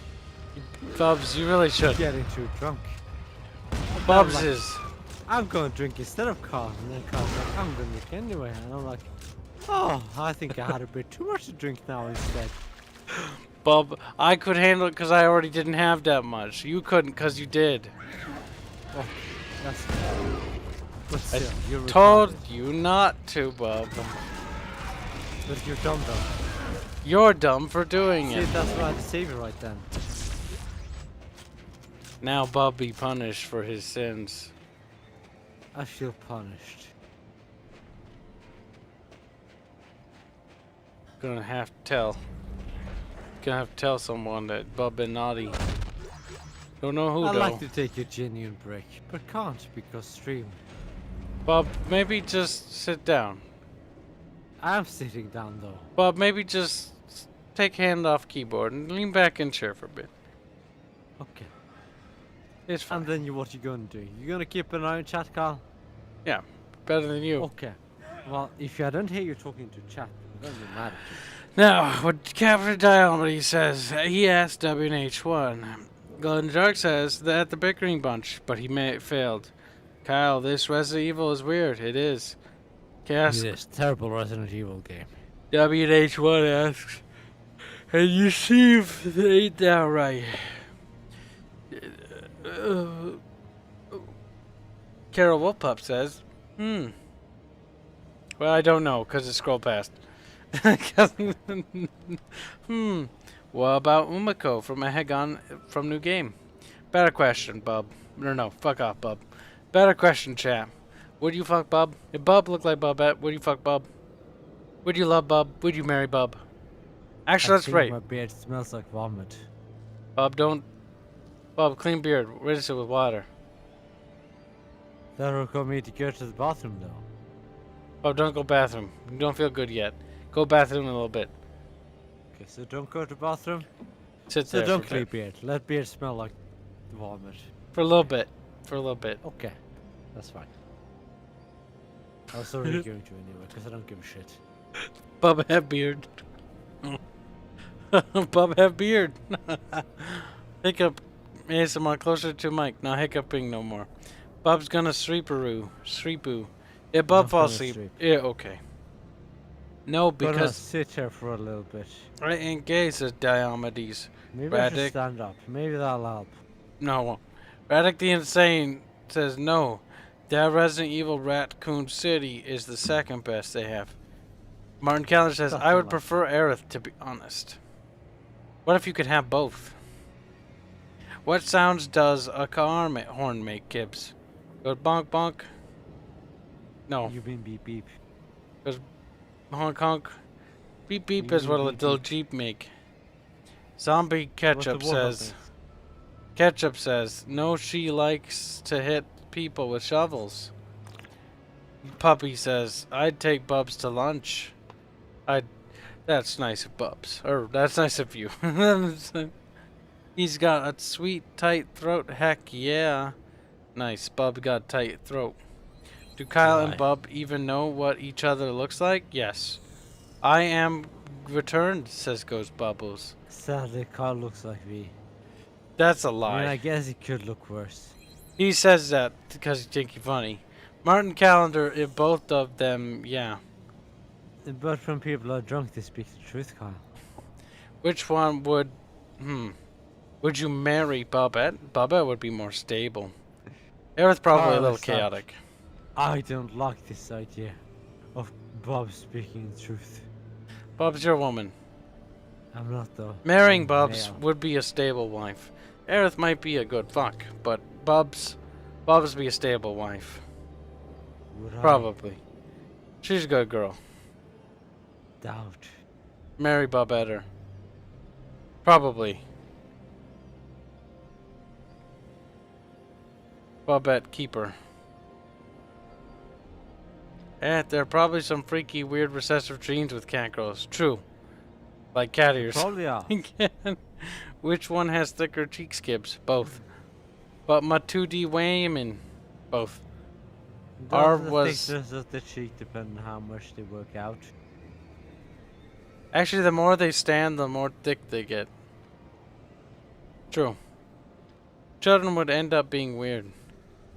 Bubs, you really should. Getting too drunk. Bubs like, is. I'm going to drink instead of Carl. And then Carl's like, I'm going to drink anyway. And I'm like, oh, I think I had a bit too much to drink now instead. Bub, I could handle it because I already didn't have that much. You couldn't because you did. Oh, that's... But I still, you're told retarded. you not to, Bub. But you're dumb though. You're dumb for doing See, it. that's why I had to save you right then. Now Bub be punished for his sins. I feel punished. Gonna have to tell. Gonna have to tell someone that Bub been naughty. Don't know who I'd though. like to take a genuine break, but can't because stream. Bub, maybe just sit down. I'm sitting down though. Bub, maybe just take hand off keyboard and lean back in chair for a bit. Okay. It's fine. And then what you gonna do? You gonna keep an eye on chat, Carl? Yeah, better than you. Okay. Well, if I don't hear you talking to chat, I'm gonna be mad at you. Now, what Captain Diomedy says, he asked WH1. Golden Dark says that the bickering bunch, but he failed. Kyle, this Resident Evil is weird. It is. Cass, It is terrible Resident Evil game. WH1 asks, and you see if they ain't that right. Carol Wolfpup says, Well, I don't know, because it scrolled past. What about Umiko from Ahegon from New Game? Better question, Bub. No, fuck off, Bub. Better question, chat. Would you fuck Bub? If Bub looked like Bubette, would you fuck Bub? Would you love Bub? Would you marry Bub? Actually, that's right. My beard smells like vomit. Bub, don't... Bub, clean beard. Rinse it with water. That will call me to go to the bathroom though. Bub, don't go bathroom. You don't feel good yet. Go bathroom in a little bit. Okay, so don't go to the bathroom. Sit So there don't for a clean bit. beard. Let beard smell like vomit. For a little bit. For a little bit. Okay, that's fine. I was already going to anyway, because I don't give a shit. Bub have beard. Bub have beard. Hiccup. ASMR closer to mic. Not hiccuping no more. Bub's gonna sleeperoo. Sleepoo. If Bub Not falls gonna asleep. sleep. Yeah, okay. No, Gonna because sit here for a little bit. I ain't gay, says Diomedes. Maybe I should Radic. stand up. Maybe that'll help. No. Radic the Insane says no. That Resident Evil Raccoon City is the second best they have. Martin Keller says, I would prefer Aerith, to be honest. What if you could have both? What sounds does a car horn make, Kibs? Goes bonk bonk? No. You mean beep beep. Goes honk honk? Beep beep Beep, is what a beep, little beep. Jeep make. Zombie Ketchup What's the warhol says... thing? Ketchup says, no, she likes to hit people with shovels. Puppy says, I'd take Bubs to lunch. That's nice of Bubs. Or, that's nice of you. He's got a sweet, tight throat. Heck yeah. Nice. Bub got a tight throat. Do Kyle and Right. Bub even know what each other looks like? Yes. I am returned, says Ghost Bubbles. Sadly, Carl looks like me. That's a I mean, lie. I guess it could look worse. He says that because he thinks you're funny. Martin Calendar, if both of them, yeah. But when people are drunk, they speak the truth, Carl. Which one would, would you marry Bubette? Bubette would be more stable. Aerith probably a Carl little is chaotic. I don't like this idea of Bob speaking the truth. Bub's your woman. I'm not though. Marrying I'm Bubs male. would be a stable wife. Aerith might be a good fuck, but Bubs be a stable wife. Would I Probably. She's a good girl. doubt. Marry Bubette. Probably. Bubette, keep her. There are probably some freaky, weird recessive genes with cat girls. True. Like cat ears. Probably are. Which one has thicker cheek skips? Both. But my 2D Wayman. Both. R Does the was thickness of the cheek depend on how much they work out? actually the more they stand, the more thick they get. True. Children would end up being weird.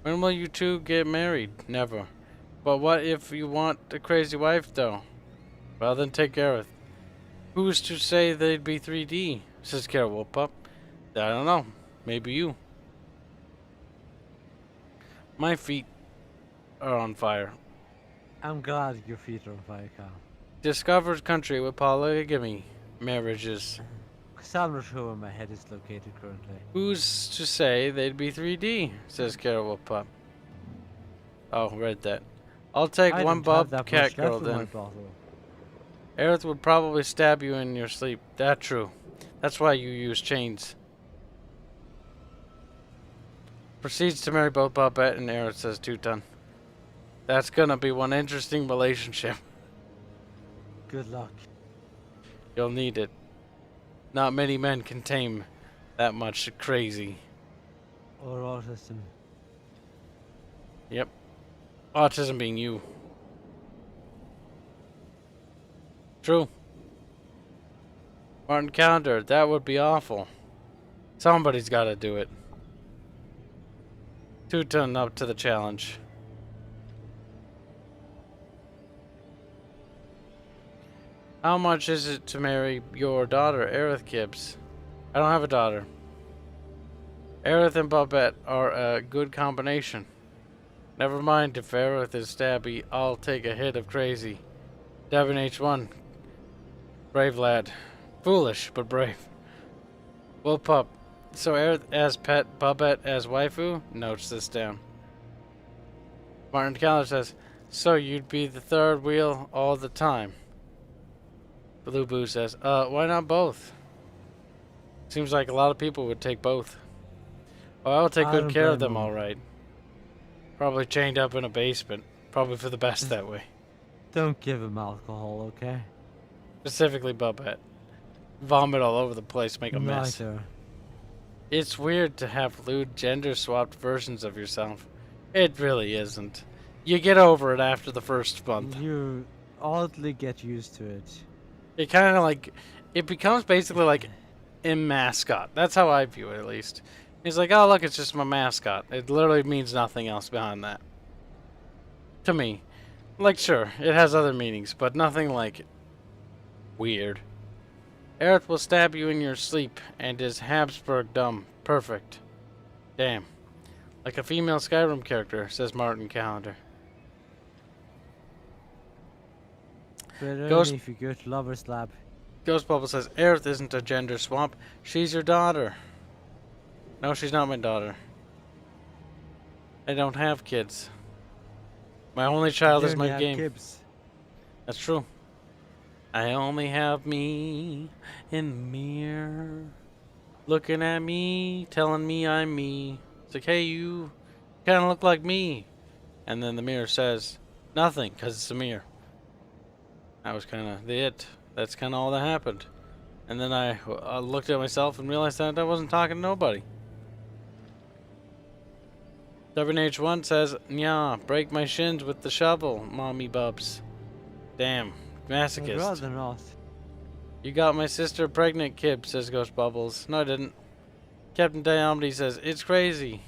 When will you two get married? Never. But what if you want a crazy wife, though? Well, then take Gareth. Who's to say they'd be 3D? Says Carol Wolpup. I don't know. Maybe you. My feet are on fire. I'm glad your feet are on fire, Carl. Discovered country with polygamy marriages. Because I'm not sure where my head is located currently. Who's to say they'd be 3D? Says Carol Wolpup. Oh, read that. I'll take I one don't have Bob that Cat much Girl left in my then. bottle. Aerith would probably stab you in your sleep. That's true. That's why you use chains. Proceeds to marry both Bobette and Aerith, says Teuton. That's gonna be one interesting relationship. Good luck. You'll need it. Not many men can tame that much crazy. Or autism. Yep. Autism being you. True. Martin Calendar, that would be awful. Somebody's gotta do it. Teuton up to the challenge. How much is it to marry your daughter, Aerith Kibs? I don't have a daughter. Aerith and Bobette are a good combination. Never mind if Aerith is stabby, I'll take a hit of crazy. Devin H1. Brave lad. Foolish, but brave. Well, pup. So Aerith as pet, Bobette as waifu? Notes this down. Martin Keller says, so you'd be the third wheel all the time. Blue Boo says, why not both? Seems like a lot of people would take both. Oh, I'll take good care of them, all right. Probably chained up in a basement. Probably for the best that way. Don't give him alcohol, okay? Specifically Bobette. Vomit all over the place, make a mess. Neither. It's weird to have lewd gender-swapped versions of yourself. It really isn't. You get over it after the first month. You oddly get used to it. It kind of like... It becomes basically like a mascot. That's how I view it, at least. He's like, oh, look, it's just my mascot. It literally means nothing else behind that. To me. Like, sure, it has other meanings, but nothing like... weird. Aerith will stab you in your sleep and is Habsburg dumb. Perfect. Damn. Like a female Skyrim character, says Martin Calendar. But only Ghost, if you go to Lover's Lab. Ghost Bubble says, Aerith isn't a gender swamp. She's your daughter. No, she's not my daughter. I don't have kids. My only child is my game. Kibs. That's true. I only have me in the mirror. Looking at me, telling me I'm me. It's like, hey, you kind of look like me. And then the mirror says, nothing, because it's a mirror. That was kind of it. That's kind of all that happened. And then I looked at myself and realized that I wasn't talking to nobody. WH1 says, Nyah, break my shins with the shovel, mommy bubs. Damn, masochist. I'd rather not. You got my sister pregnant, Kib, says Ghost Bubbles. No, I didn't. Captain Diomedy says, it's crazy.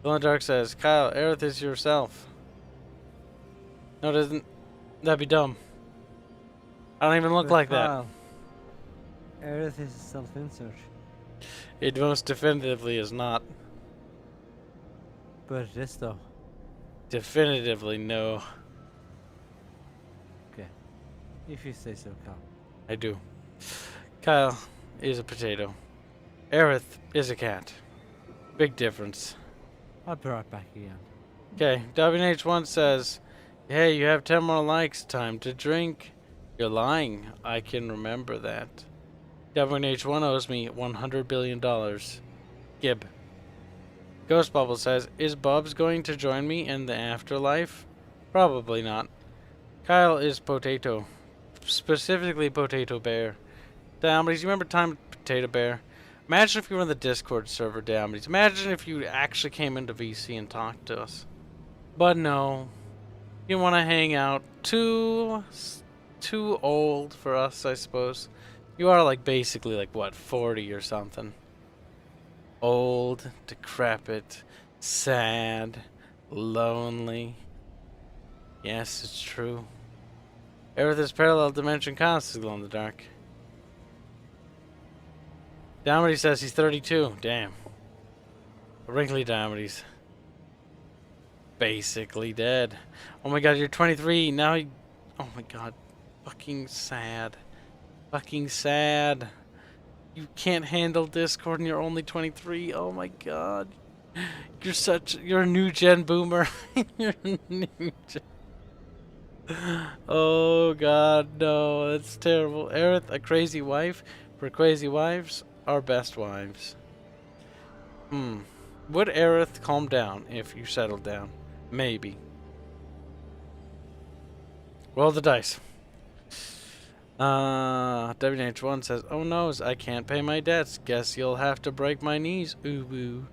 Villain Dark says, Kyle, Aerith is yourself. No, it isn't. That'd be dumb. I don't even look like Kyle, that. Aerith is a self-insert. It most definitively is not. But it is though. Definitively no. Okay. If you say so, Kyle. I do. Kyle is a potato. Aerith is a cat. Big difference. I'll be right back again. Okay, WH1 says, hey, you have 10 more likes. Time to drink. You're lying. I can remember that. WH1 owes me $100 billion. Gib. Ghost Bubble says, is Bubs going to join me in the afterlife? Probably not. Kyle is Potato. Specifically Potato Bear. Diomedes, you remember Time Potato Bear? Imagine if you were in the Discord server, Diomedes. Imagine if you actually came into VC and talked to us. But no. You want to hang out. Too old for us, I suppose. You are like basically like what, 40 or something. Old, decrepit, sad, lonely. Yes, it's true. Everything's parallel dimension constantly glow in the dark. Domity says he's 32. Damn. Wrinkly Domity's basically dead. Oh my god, you're 23. Now he... Oh my god. Fucking sad. Fucking sad. You can't handle Discord and you're only 23. Oh my god. You're a new gen boomer. You're a new gen. Oh god, no. That's terrible. Aerith, a crazy wife. For crazy wives, our best wives. Would Aerith calm down if you settled down? Maybe. Roll the dice. WH1 says, oh no, I can't pay my debts. Guess you'll have to break my knees. Ooh boo.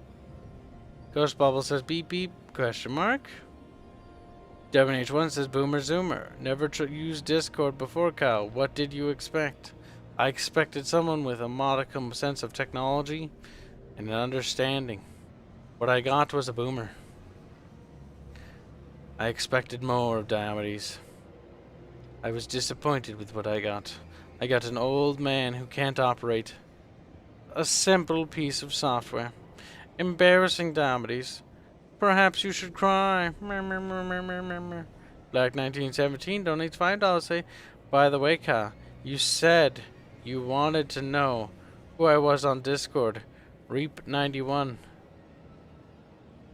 Ghost Bubble says, beep beep, question mark. WH1 says, boomer zoomer. Never used Discord before, Kyle. What did you expect? I expected someone with a modicum sense of technology and an understanding. What I got was a boomer. I expected more of Diomedes. I was disappointed with what I got. I got an old man who can't operate a simple piece of software. Embarrassing, Diomedes. Perhaps you should cry. Black 1917 donates $5. Say, by the way, Ka, you said you wanted to know who I was on Discord. Reap91.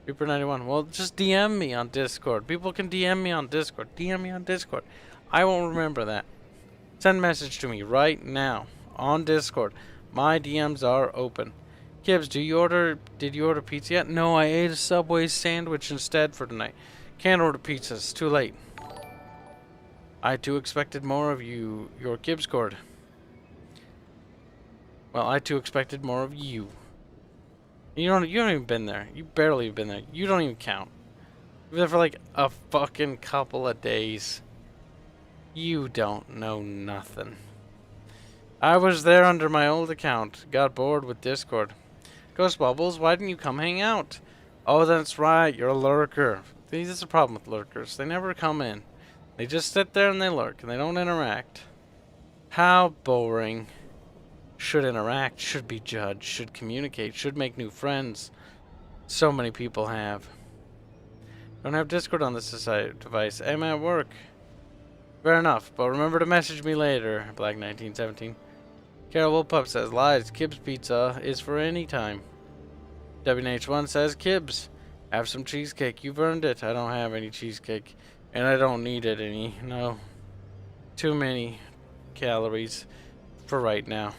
Reaper91. Well, just DM me on Discord. People can DM me on Discord. DM me on Discord. I won't remember that. Send a message to me right now on Discord. My DMs are open. Kibs, did you order pizza yet? No, I ate a Subway sandwich instead for tonight. Can't order pizza. It's too late. I too expected more of you. Your Kibs cord. Well, I too expected more of you. You haven't even been there. You barely have been there. You don't even count. You were there for like a fucking couple of days. You don't know nothing. I was there under my old account. Got bored with Discord. Ghost Bubbles, why didn't you come hang out? Oh, that's right. You're a lurker. This is the problem with lurkers. They never come in. They just sit there and they lurk and they don't interact. How boring. Should interact, should be judged, should communicate, should make new friends. So many people have. Don't have Discord on this device. I'm at work. Fair enough, but remember to message me later. Black 1917. Carol Woolpup says, lies, Kibs pizza is for any time. WH1 says, Kibs, have some cheesecake. You've earned it. I don't have any cheesecake. And I don't need it any. No. Too many calories for right now.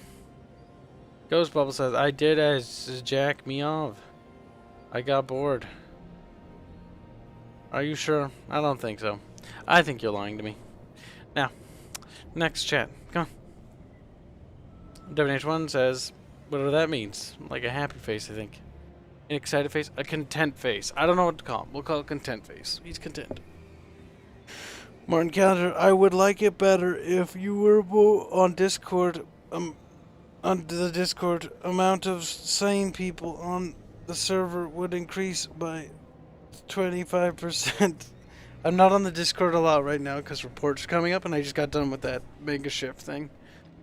Ghost Bubble says, I did as Jack me of. I got bored. Are you sure? I don't think so. I think you're lying to me. Now, next chat. Come on. WH1 says, whatever that means. Like a happy face, I think. An excited face? A content face. I don't know what to call him. We'll call it content face. He's content. Martin Calendar, I would like it better if you were on Discord. On the Discord, amount of sane people on the server would increase by 25%. I'm not on the Discord a lot right now because reports are coming up and I just got done with that mega shift thing.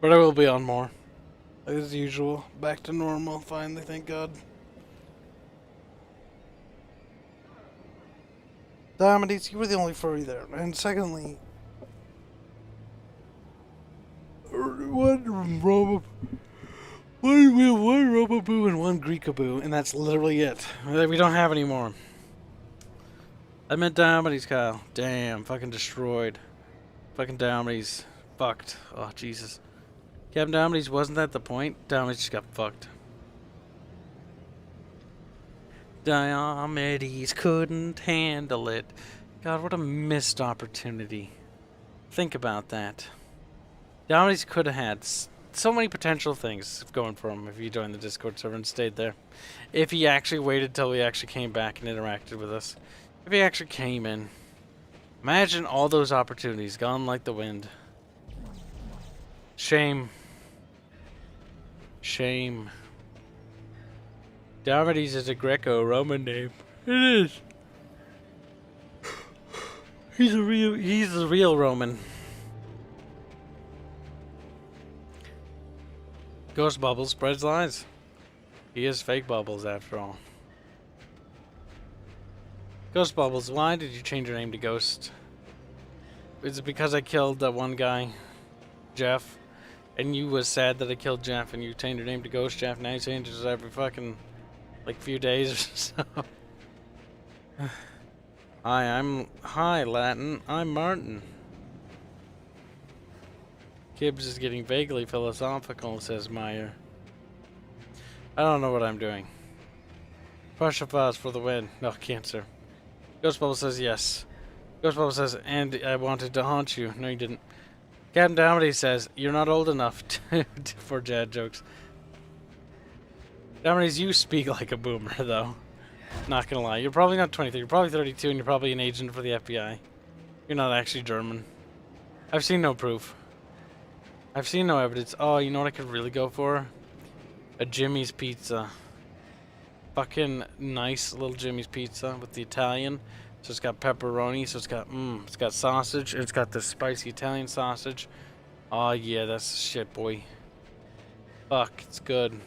But I will be on more. As usual. Back to normal, finally, thank God. Diomedes, you were the only furry there. And secondly... One Roboboo and one Greekaboo, and that's literally it. We don't have any more. I meant Diomedes, Kyle. Damn, fucking destroyed. Fucking Diomedes. Fucked. Oh, Jesus. Captain Diomedes, wasn't that the point? Diomedes just got fucked. Diomedes couldn't handle it. God, what a missed opportunity. Think about that. Diomedes could have had so many potential things going for him if he joined the Discord server and stayed there. If he actually waited till we actually came back and interacted with us. If he actually came in. Imagine all those opportunities gone like the wind. Shame. Shame. Diomedes is a Greco-Roman name. It is. He's a real Roman. Ghost Bubbles spreads lies. He is fake Bubbles after all. Ghost Bubbles, why did you change your name to Ghost? Is it because I killed that one guy, Jeff, and you was sad that I killed Jeff and you changed your name to Ghost Jeff? Now you change it every fucking like few days or so. Hi Latin, I'm Martin. Kibs is getting vaguely philosophical, says Meyer. I don't know what I'm doing. Push of us for the win. No, cancer. Ghost Bubble says yes. Ghost Bubble says, and I wanted to haunt you. No, you didn't. Captain Diomedes says, you're not old enough for dad jokes. Diomedes, you speak like a boomer, though. Not gonna lie. You're probably not 23. You're probably 32, and you're probably an agent for the FBI. You're not actually German. I've seen no proof. I've seen no evidence. Oh, you know what I could really go for? A Jimmy's Pizza. Fucking nice little Jimmy's Pizza with the Italian. So it's got pepperoni, so it's got sausage, and it's got the spicy Italian sausage. Oh yeah, that's shit, boy. Fuck, it's good.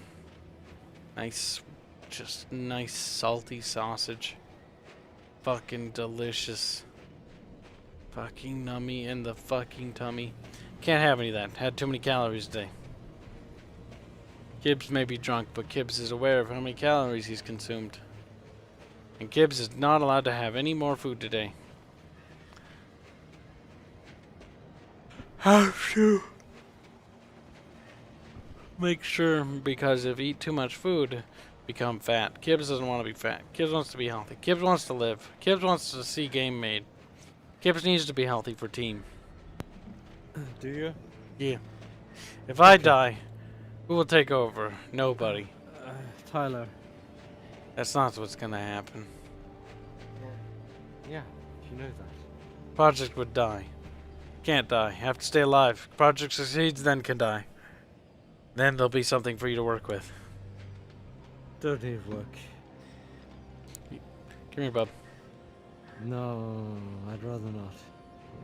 Nice, just nice salty sausage. Fucking delicious. Fucking nummy in the fucking tummy. Can't have any of that. Had too many calories today. Kibs may be drunk, but Kibs is aware of how many calories he's consumed. And Kibs is not allowed to have any more food today. Have to make sure, because if you eat too much food, become fat. Kibs doesn't want to be fat. Kibs wants to be healthy. Kibs wants to live. Kibs wants to see game made. Kibs needs to be healthy for team. Do you? Yeah. If I die, who will take over? Nobody. Tyler. That's not what's gonna happen. Yeah, you know that. Project would die. Can't die. Have to stay alive. Project succeeds, then can die. Then there'll be something for you to work with. Don't need work. Come here, bub. No, I'd rather not.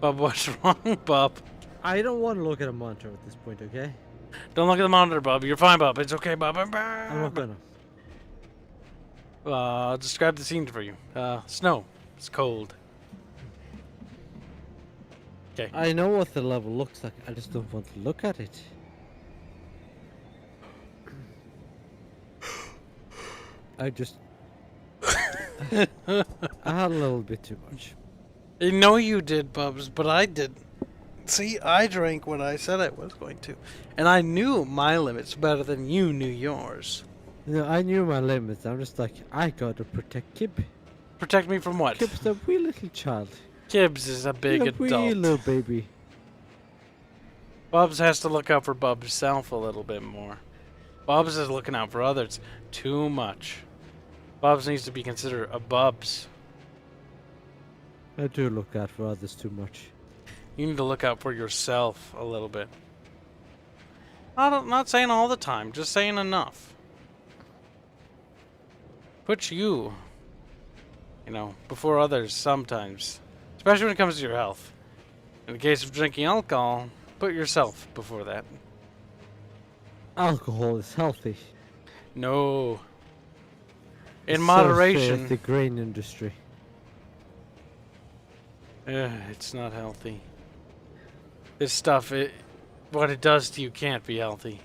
Bub, what's wrong, bub? I don't want to look at a monitor at this point, okay? Don't look at the monitor, bub. You're fine, bub. It's okay, bub. I'm not gonna. I'll describe the scene for you. Snow. It's cold. Okay. I know what the level looks like. I just don't want to look at it. I had a little bit too much. I know you did, Bubs, but I didn't. See, I drank what I said I was going to. And I knew my limits better than you knew yours. You know, I knew my limits. I'm just like, I gotta protect Kib. Protect me from what? Kib's a wee little child. Kibs is a big adult. Wee little baby. Bubs has to look out for Bubs' self a little bit more. Bubs is looking out for others too much. Bubs needs to be considered a Bubs. I do look out for others too much. You need to look out for yourself a little bit. Not saying all the time, just saying enough. Put you, before others sometimes. Especially when it comes to your health. In the case of drinking alcohol, put yourself before that. Alcohol is healthy. No. In It's moderation. So the grain industry. It's not healthy. This stuff, what it does to you can't be healthy.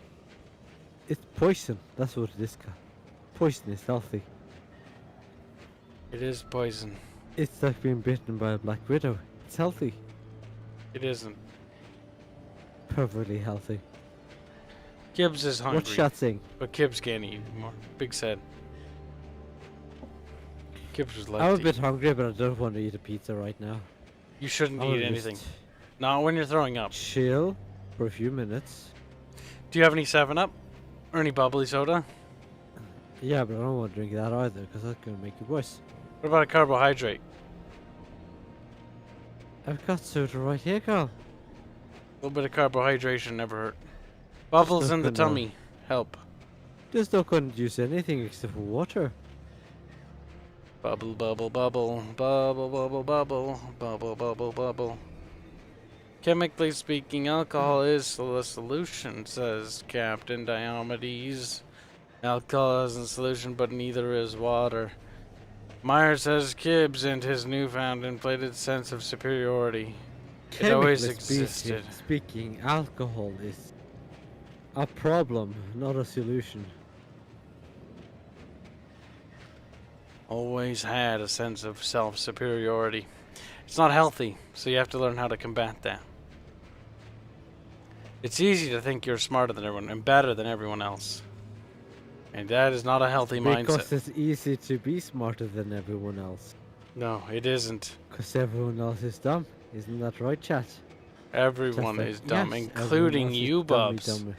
It's poison. That's what it is. Poison is healthy. It is poison. It's like being bitten by a black widow. It's healthy. It isn't. Perfectly healthy. Kibs is hungry. What's that saying? But Kibs can't eat anymore. Big said. Kibs was like I'm a bit hungry, but I don't want to eat a pizza right now. You shouldn't eat anything. Just Not when you're throwing up. chill for a few minutes. Do you have any 7-Up? Or any bubbly soda? Yeah, but I don't want to drink that either, because that's going to make it worse. What about a carbohydrate? I've got soda right here, Carl. A little bit of carbohydration never hurt. Bubbles in the nothing, tummy. Help. Just not going to use anything except for water. Bubble, bubble, bubble, bubble, bubble, bubble, bubble, bubble, bubble. Chemically speaking, alcohol is the solution, says Captain Diomedes. Alcohol is in solution, but neither is water. Meyer says Kibs and his newfound inflated sense of superiority. It always existed. Speaking, alcohol is a problem, not a solution. Always had a sense of self-superiority. It's not healthy, so you have to learn how to combat that. It's easy to think you're smarter than everyone and better than everyone else. And that is not a healthy mindset. Because it's easy to be smarter than everyone else. No, it isn't. Because everyone else is dumb. Isn't that right, chat? Everyone is dumb, including you, Bubs. Dummy.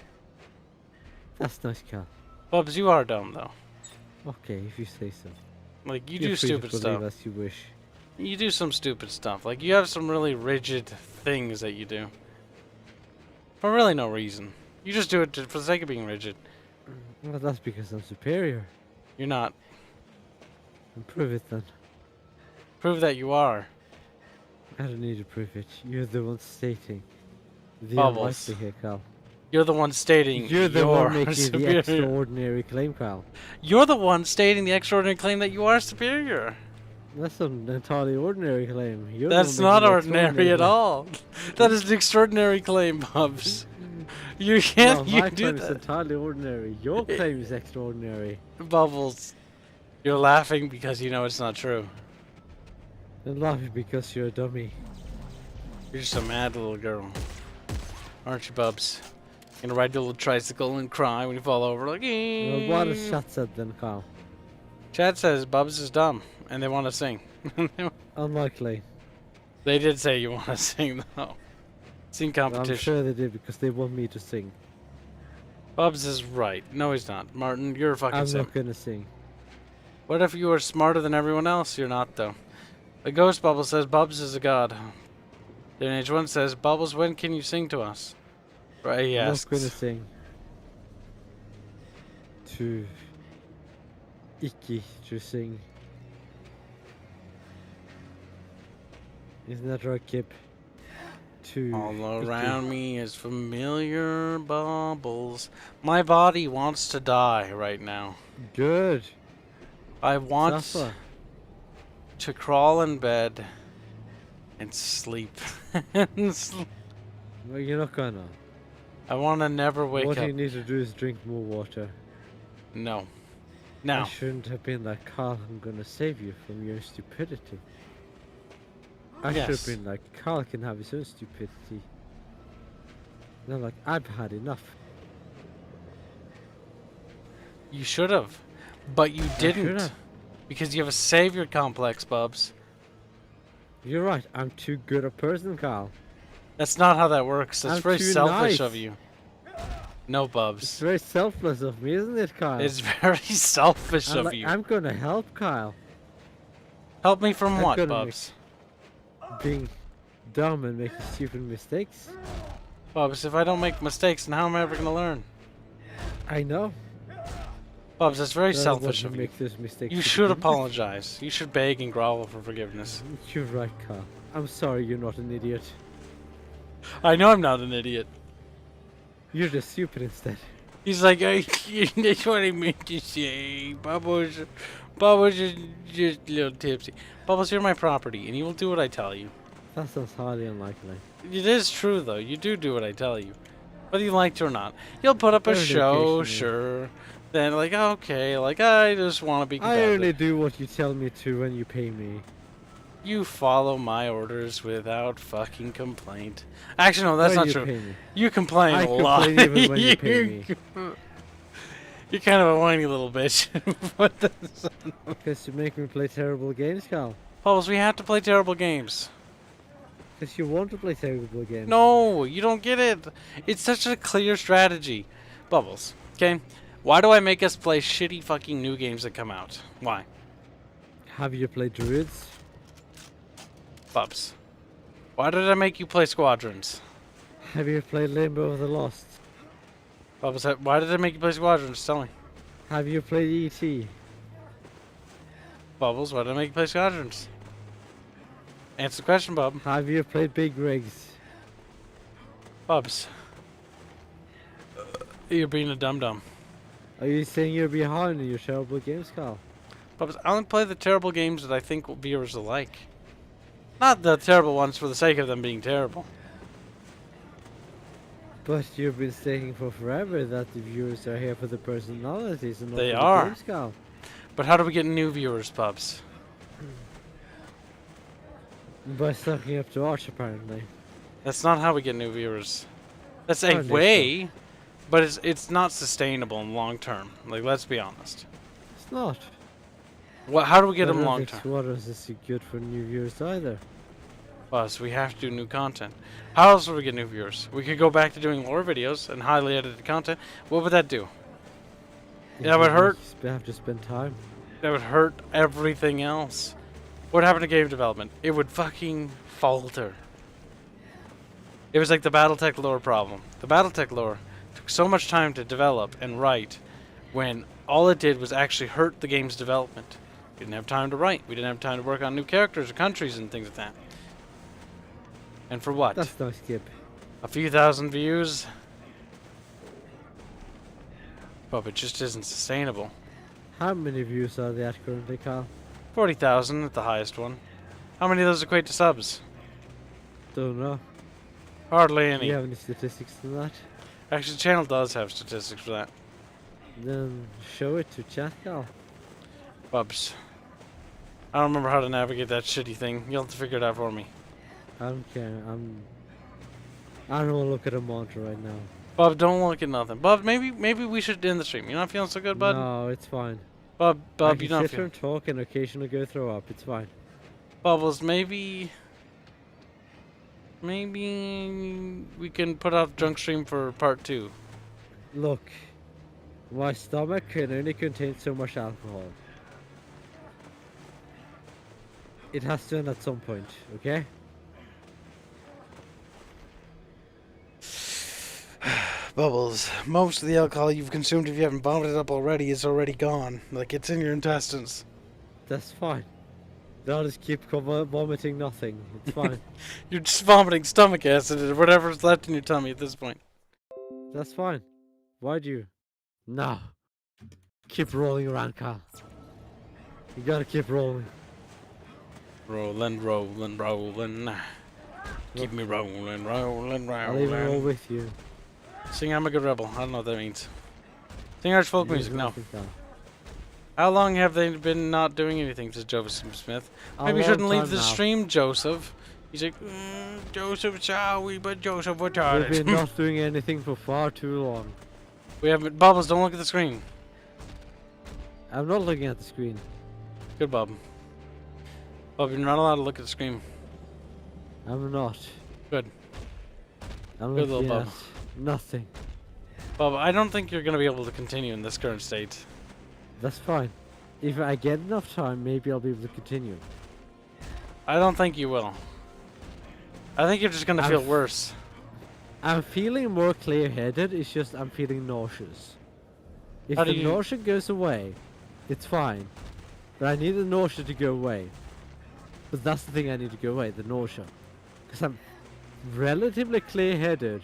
That's nice, Cal. Bubs, you are dumb, though. Okay, if you say so. Like, you Feel do free stupid to believe stuff. as you wish. You do some stupid stuff. Like, you have some really rigid things that you do. For really no reason. You just do it for the sake of being rigid. Well, that's because I'm superior. You're not. And prove it then. Prove that you are. I don't need to prove it. You're the one stating the Bubbles. unlikely here, Cal. You're the one stating You're the one making superior. the extraordinary claim, Cal. You're the one stating the extraordinary claim that you are superior. That's an entirely ordinary claim. You're That's the one not making the ordinary at claim. all. That is an extraordinary claim, Bubs. You can't No, my do claim is that. entirely ordinary. Your claim is extraordinary. Bubbles. You're laughing because you know it's not true. I'm laughing because you're a dummy. You're just a mad little girl. Aren't you, Bubs? You're gonna ride your little tricycle and cry when you fall over like Well, what has chat said then, Carl? Chad says Bubs is dumb and they want to sing. Unlikely. They did say you want to sing though. Sing competition. I'm sure they did because they want me to sing. Bubs is right. No, he's not. Martin, you're a fucking I'm sim. not gonna sing. What if you are smarter than everyone else? You're not, though. The Ghost Bubble says Bubs is a god. The H1 says, Bubbles, when can you sing to us? Right, he I'm asks. not gonna sing. To Icky to sing. Isn't that right, Kip? To All Icky. around me is familiar bubbles. My body wants to die right now. Good. I want Suffer. to crawl in bed and sleep. Well, you're not gonna. I want to never wake What up. you need to do is drink more water. No. I Now. shouldn't have been like, Carl, I'm gonna save you from your stupidity. I should have Yes. been like, Carl can have his own stupidity. And I'm like, I've had enough. You should have. But you didn't. should've. Because you have a savior complex, Bubs. You're right, I'm too good a person, Carl. That's not how that works. That's I'm very too selfish nice. of you. No, It's Bubs. very selfless of me, isn't it, Kyle? It's very selfish I'm of like, you. I'm gonna help Kyle. Help me from I'm what, gonna Bubs? Being dumb and making stupid mistakes. Bubs, if I don't make mistakes, then how am I ever going to learn? I know. Bubs, that's very But I selfish wouldn't of you. make those mistakes You to should begin with. apologize. You should beg and grovel for forgiveness. You're right, Kyle. I'm sorry you're not an idiot. I know I'm not an idiot. You're just stupid instead. He's like, that's what I meant to say. Bubbles is just a little tipsy. Bubbles, you're my property, and you will do what I tell you. That sounds highly unlikely. It is true, though. You do what I tell you. Whether you like to or not. You'll put up a Very show, occasionally. sure. Then, like, okay, like, I just want to be I competitive. only do what you tell me to when you pay me. You follow my orders without fucking complaint. Actually, no, that's When not you true. pay me. You complain I a lot. complain even when you pay me. You're kind of a whiny little bitch. What the son? Because you make me play terrible games, Cal. Bubbles, we have to play terrible games. Because you want to play terrible games. No, you don't get it. It's such a clear strategy. Bubbles, okay? Why do I make us play shitty fucking new games that come out? Why? Have you played Druids? Bubs. Why did I make you play Squadrons? Have you played Limbo of the Lost? Bubbles, why did I make you play Squadrons? Tell me. Have you played E.T.? Bubbles, why did I make you play Squadrons? Answer the question, Bub. Have you played Big Rigs? Bubs. You're being a dum-dum. Are you saying you're behind in your terrible games, Carl? Bubs, I only play the terrible games that I think viewers will like. Not the terrible ones for the sake of them being terrible. But you've been saying for forever that the viewers are here for the personalities and not They for are. the games, Carl. But how do we get new viewers, Bubs? By sucking up to Arch, apparently. That's not how we get new viewers. That's a Apparently way, but it's not sustainable in long term. Like, let's be honest. It's not. What? How do we get I them don't long think term? Squadrons is good for new viewers either. Buzz, we have to do new content. How else would we get new viewers? We could go back to doing lore videos and highly edited content. What would that do? That would hurt. You have to spend time. That would hurt everything else. What happened to game development? It would fucking falter. It was like the Battletech lore problem. The Battletech lore took so much time to develop and write when all it did was actually hurt the game's development. We didn't have time to write. We didn't have time to work on new characters or countries and things like that. And for what? That's nice, Kib. A few thousand views? But it just isn't sustainable. How many views are they at currently, Carl? 40,000 at the highest one. How many of those equate to subs? Don't know. Hardly Do any. you have any statistics on that? Actually, the channel does have statistics for that. Then show it to chat, Carl. Bubs. I don't remember how to navigate that shitty thing. You'll have to figure it out for me. I don't care. I don't want to look at a monitor right now. Bub, don't look at nothing. Bub, maybe we should end the stream. You're not feeling so good, bud? No, it's fine. Bub, I you're can not sit here feeling... and talk and occasionally go throw up. It's fine. Bubbles, maybe we can put out junk stream for part 2. Look, my stomach can only contain so much alcohol. It has to end at some point, okay? Bubbles, most of the alcohol you've consumed, if you haven't vomited up already, is already gone. Like, it's in your intestines. That's fine. Then I'll just keep vomiting nothing. It's fine. You're just vomiting stomach acid or whatever's left in your tummy at this point. That's fine. Why'd you? No. Keep rolling around, Carl. You gotta keep rolling. Rolling, rolling, rolling. Keep me rolling, rolling, I'll even roll rolling. with you. Sing I'm a Good Rebel. I don't know what that means. Sing Irish folk music. No. Nothing, Carl. How long have they been not doing anything to Joseph Smith? Maybe you long shouldn't leave time the now. stream, Joseph. He's like, Joseph, sorry, but Joseph We've retarded. been not doing anything for far too long. We haven't. Bubbles, don't look at the screen. I'm not looking at the screen. Good, Bob. Bob, you're not allowed to look at the screen. I'm not. Good. I'm Good little looking at Bob. nothing. Bob, I don't think you're going to be able to continue in this current state. That's fine. If I get enough time, maybe I'll be able to continue. I don't think you will. I think you're just going to feel worse. I'm feeling more clear-headed, it's just I'm feeling nauseous. If How the do you- nausea goes away, it's fine. But I need the nausea to go away. But that's the thing I need to go away, the nausea. Because I'm relatively clear-headed.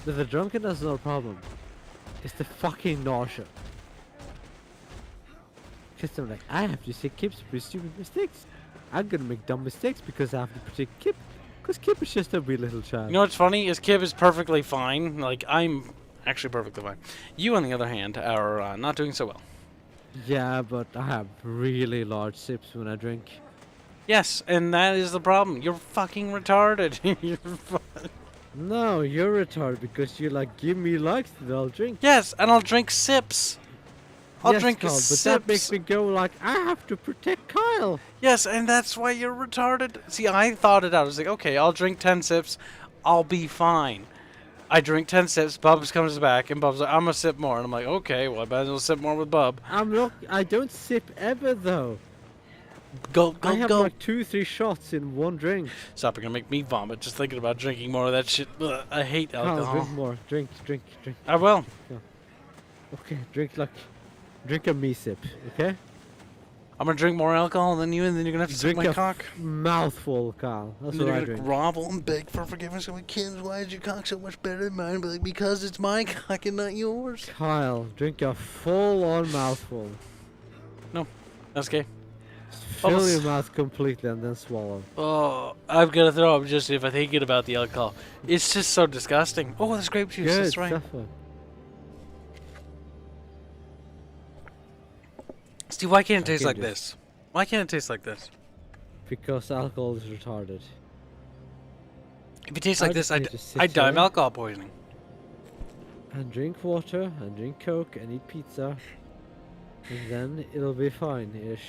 The drunkenness is not a problem. It's the fucking nausea. Because I'm like, I have to say Kibs for stupid mistakes. I'm gonna make dumb mistakes because I have to protect Kib. Because Kib is just a wee little child. You know what's funny? Is Kib is perfectly fine. Like, I'm actually perfectly fine. You, on the other hand, are not doing so well. Yeah, but I have really large sips when I drink. Yes, and that is the problem. You're fucking retarded. You're No, you're retarded because you're like, give me likes that I'll drink. Yes, and I'll drink sips. I'll Yes, drink Carl, but sips. that makes me go like, I have to protect Kyle. Yes, and that's why you're retarded. See, I thought it out. I was like, okay, I'll drink 10 sips. I'll be fine. I drink 10 sips. Bubs comes back, and Bub's like, I'm going to sip more. And I'm like, okay, well, I might as well sip more with Bub. I don't sip ever though. Go, I go, have go. like 2-3 shots in one drink. Stop, you're gonna make me vomit just thinking about drinking more of that shit. Ugh, I hate Carl, alcohol. drink more. Drink. I will. Go. Okay, drink a me sip, okay? I'm gonna drink more alcohol than you, and then you're gonna have to suck Drink my a cock. mouthful, Carl. That's And then what I you're gonna drink. grovel and beg for forgiveness. I'm like, kids, why is your cock so much better than mine? But like, because it's my cock and not yours. Kyle, drink a full-on mouthful. No, that's okay. Fill your mouth completely and then swallow. Oh, I'm gonna throw up just if I think about the alcohol. It's just so disgusting. Oh, there's grape juice. Good That's right. stuff. Steve, why can't it taste Fucking like just- this? Why can't it taste like this? Because alcohol is retarded. If it tastes I like this, just need to sit I'd die of here alcohol poisoning. And drink water, and drink Coke, and eat pizza. And then it'll be fine-ish.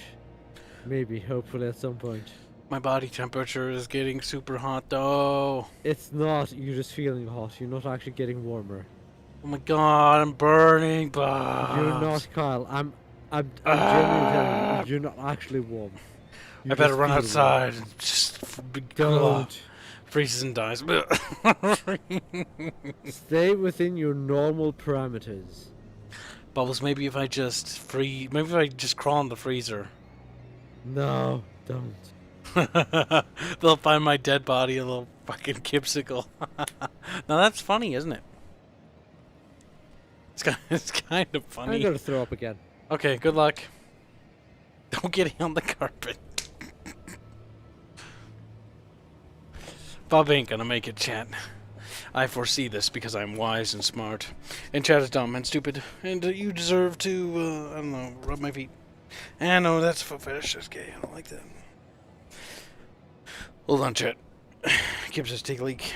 Maybe, hopefully at some point. My body temperature is getting super hot, though. It's not, you're just feeling hot. You're not actually getting warmer. Oh my god, I'm burning, but You're not, Kyle. I'm genuinely telling you, you're not actually warm. I better run outside and just Don't. freezes and dies. Stay within your normal parameters. Bubbles, maybe if I just maybe if I just crawl in the freezer. No, don't. They'll find my dead body a little fucking kipsicle. Now that's funny, isn't it? It's kind of funny. I'm gonna throw up again. Okay, good luck. Don't get on the carpet. Bob ain't gonna make it, chat. I foresee this because I'm wise and smart. And chat is dumb and stupid. And you deserve to, I don't know, rub my feet. And no, that's a foot fetish. That's gay. I don't like that. Hold on, chat. Kibs us take a leak.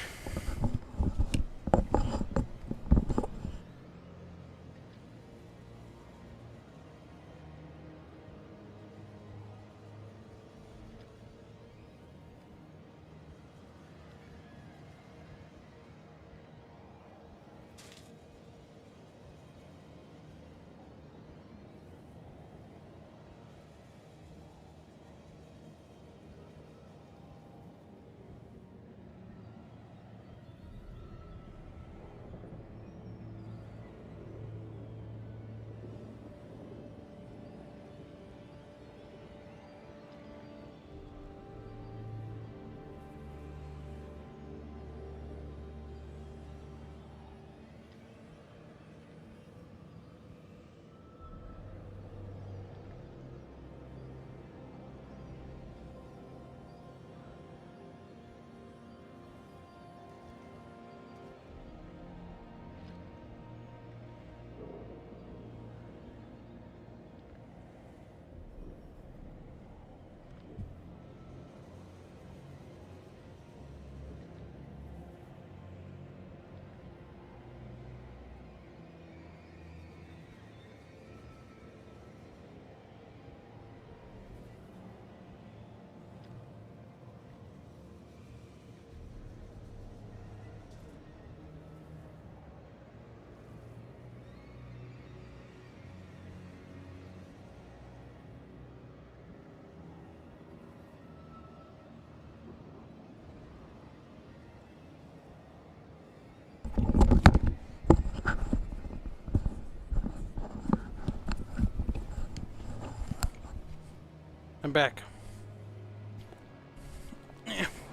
I'm back.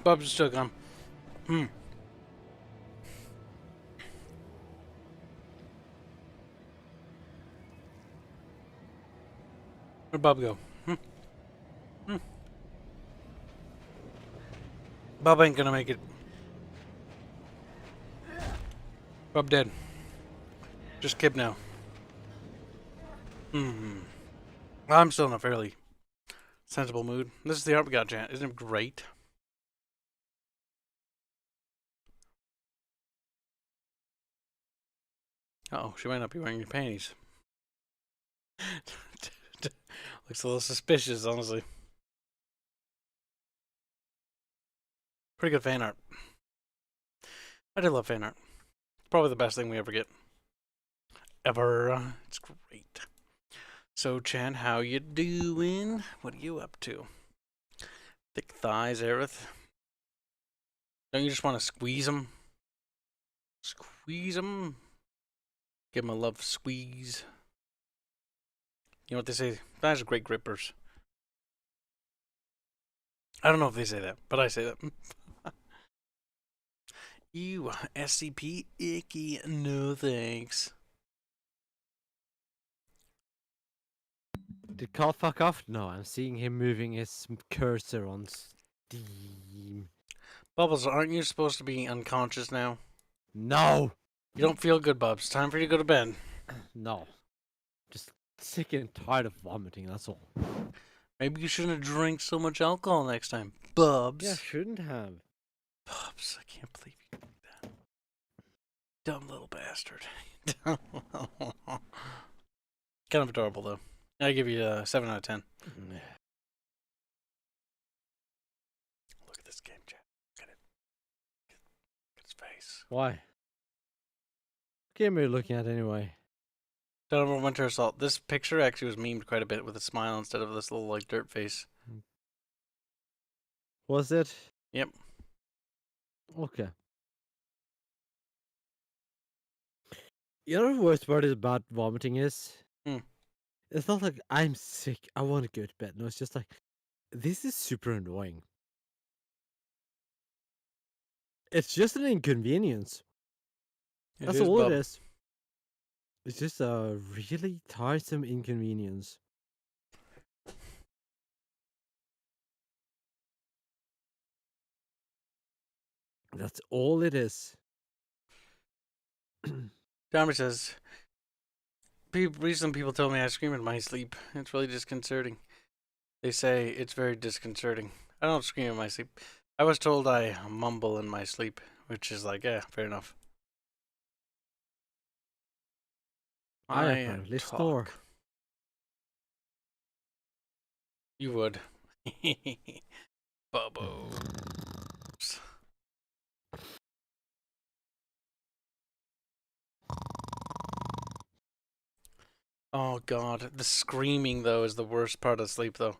Bubs is still gone. Where'd Bob go? Bob ain't gonna make it. Bob dead. Just Kib now. I'm still in a fairly sensible mood. This is the art we got, Jan. Isn't it great? Uh-oh, she might not be wearing your panties. Looks a little suspicious, honestly. Pretty good fan art. I do love fan art. It's probably the best thing we ever get. Ever. It's great. So, Chan, how you doing? What are you up to? Thick thighs, Aerith. Don't you just want to squeeze them? Squeeze them. Give them a love squeeze. You know what they say? Thighs are great grippers. I don't know if they say that, but I say that. Ew, SCP, icky, no thanks. Did Carl fuck off? No, I'm seeing him moving his cursor on Steam. Bubbles, aren't you supposed to be unconscious now? No! You don't feel good, Bubs. Time for you to go to bed. No. Just sick and tired of vomiting, that's all. Maybe you shouldn't have drank so much alcohol next time. Bubs. Yeah, shouldn't have. Bubs, I can't believe you did that. Dumb little bastard. Kind of adorable, though. I give you a 7 out of 10. Look at this game, chat. Look at it. Look at his face. Why? What game are you looking at anyway? Donovan Winter Assault. This picture actually was memed quite a bit with a smile instead of this little, like, dirt face. Was it? Yep. Okay. You know the worst part about vomiting is? It's not like I'm sick, I want to go to bed. No, it's just like, this is super annoying. It's just an inconvenience. That's all it is. It's just a really tiresome inconvenience. That's all it is. Tommy says, recently people told me I scream in my sleep. It's really disconcerting. They say it's very disconcerting. I don't scream in my sleep. I was told I mumble in my sleep, which is like, yeah, fair enough. I apparently snore. You would. Bubbles. Oh god, the screaming though is the worst part of sleep though.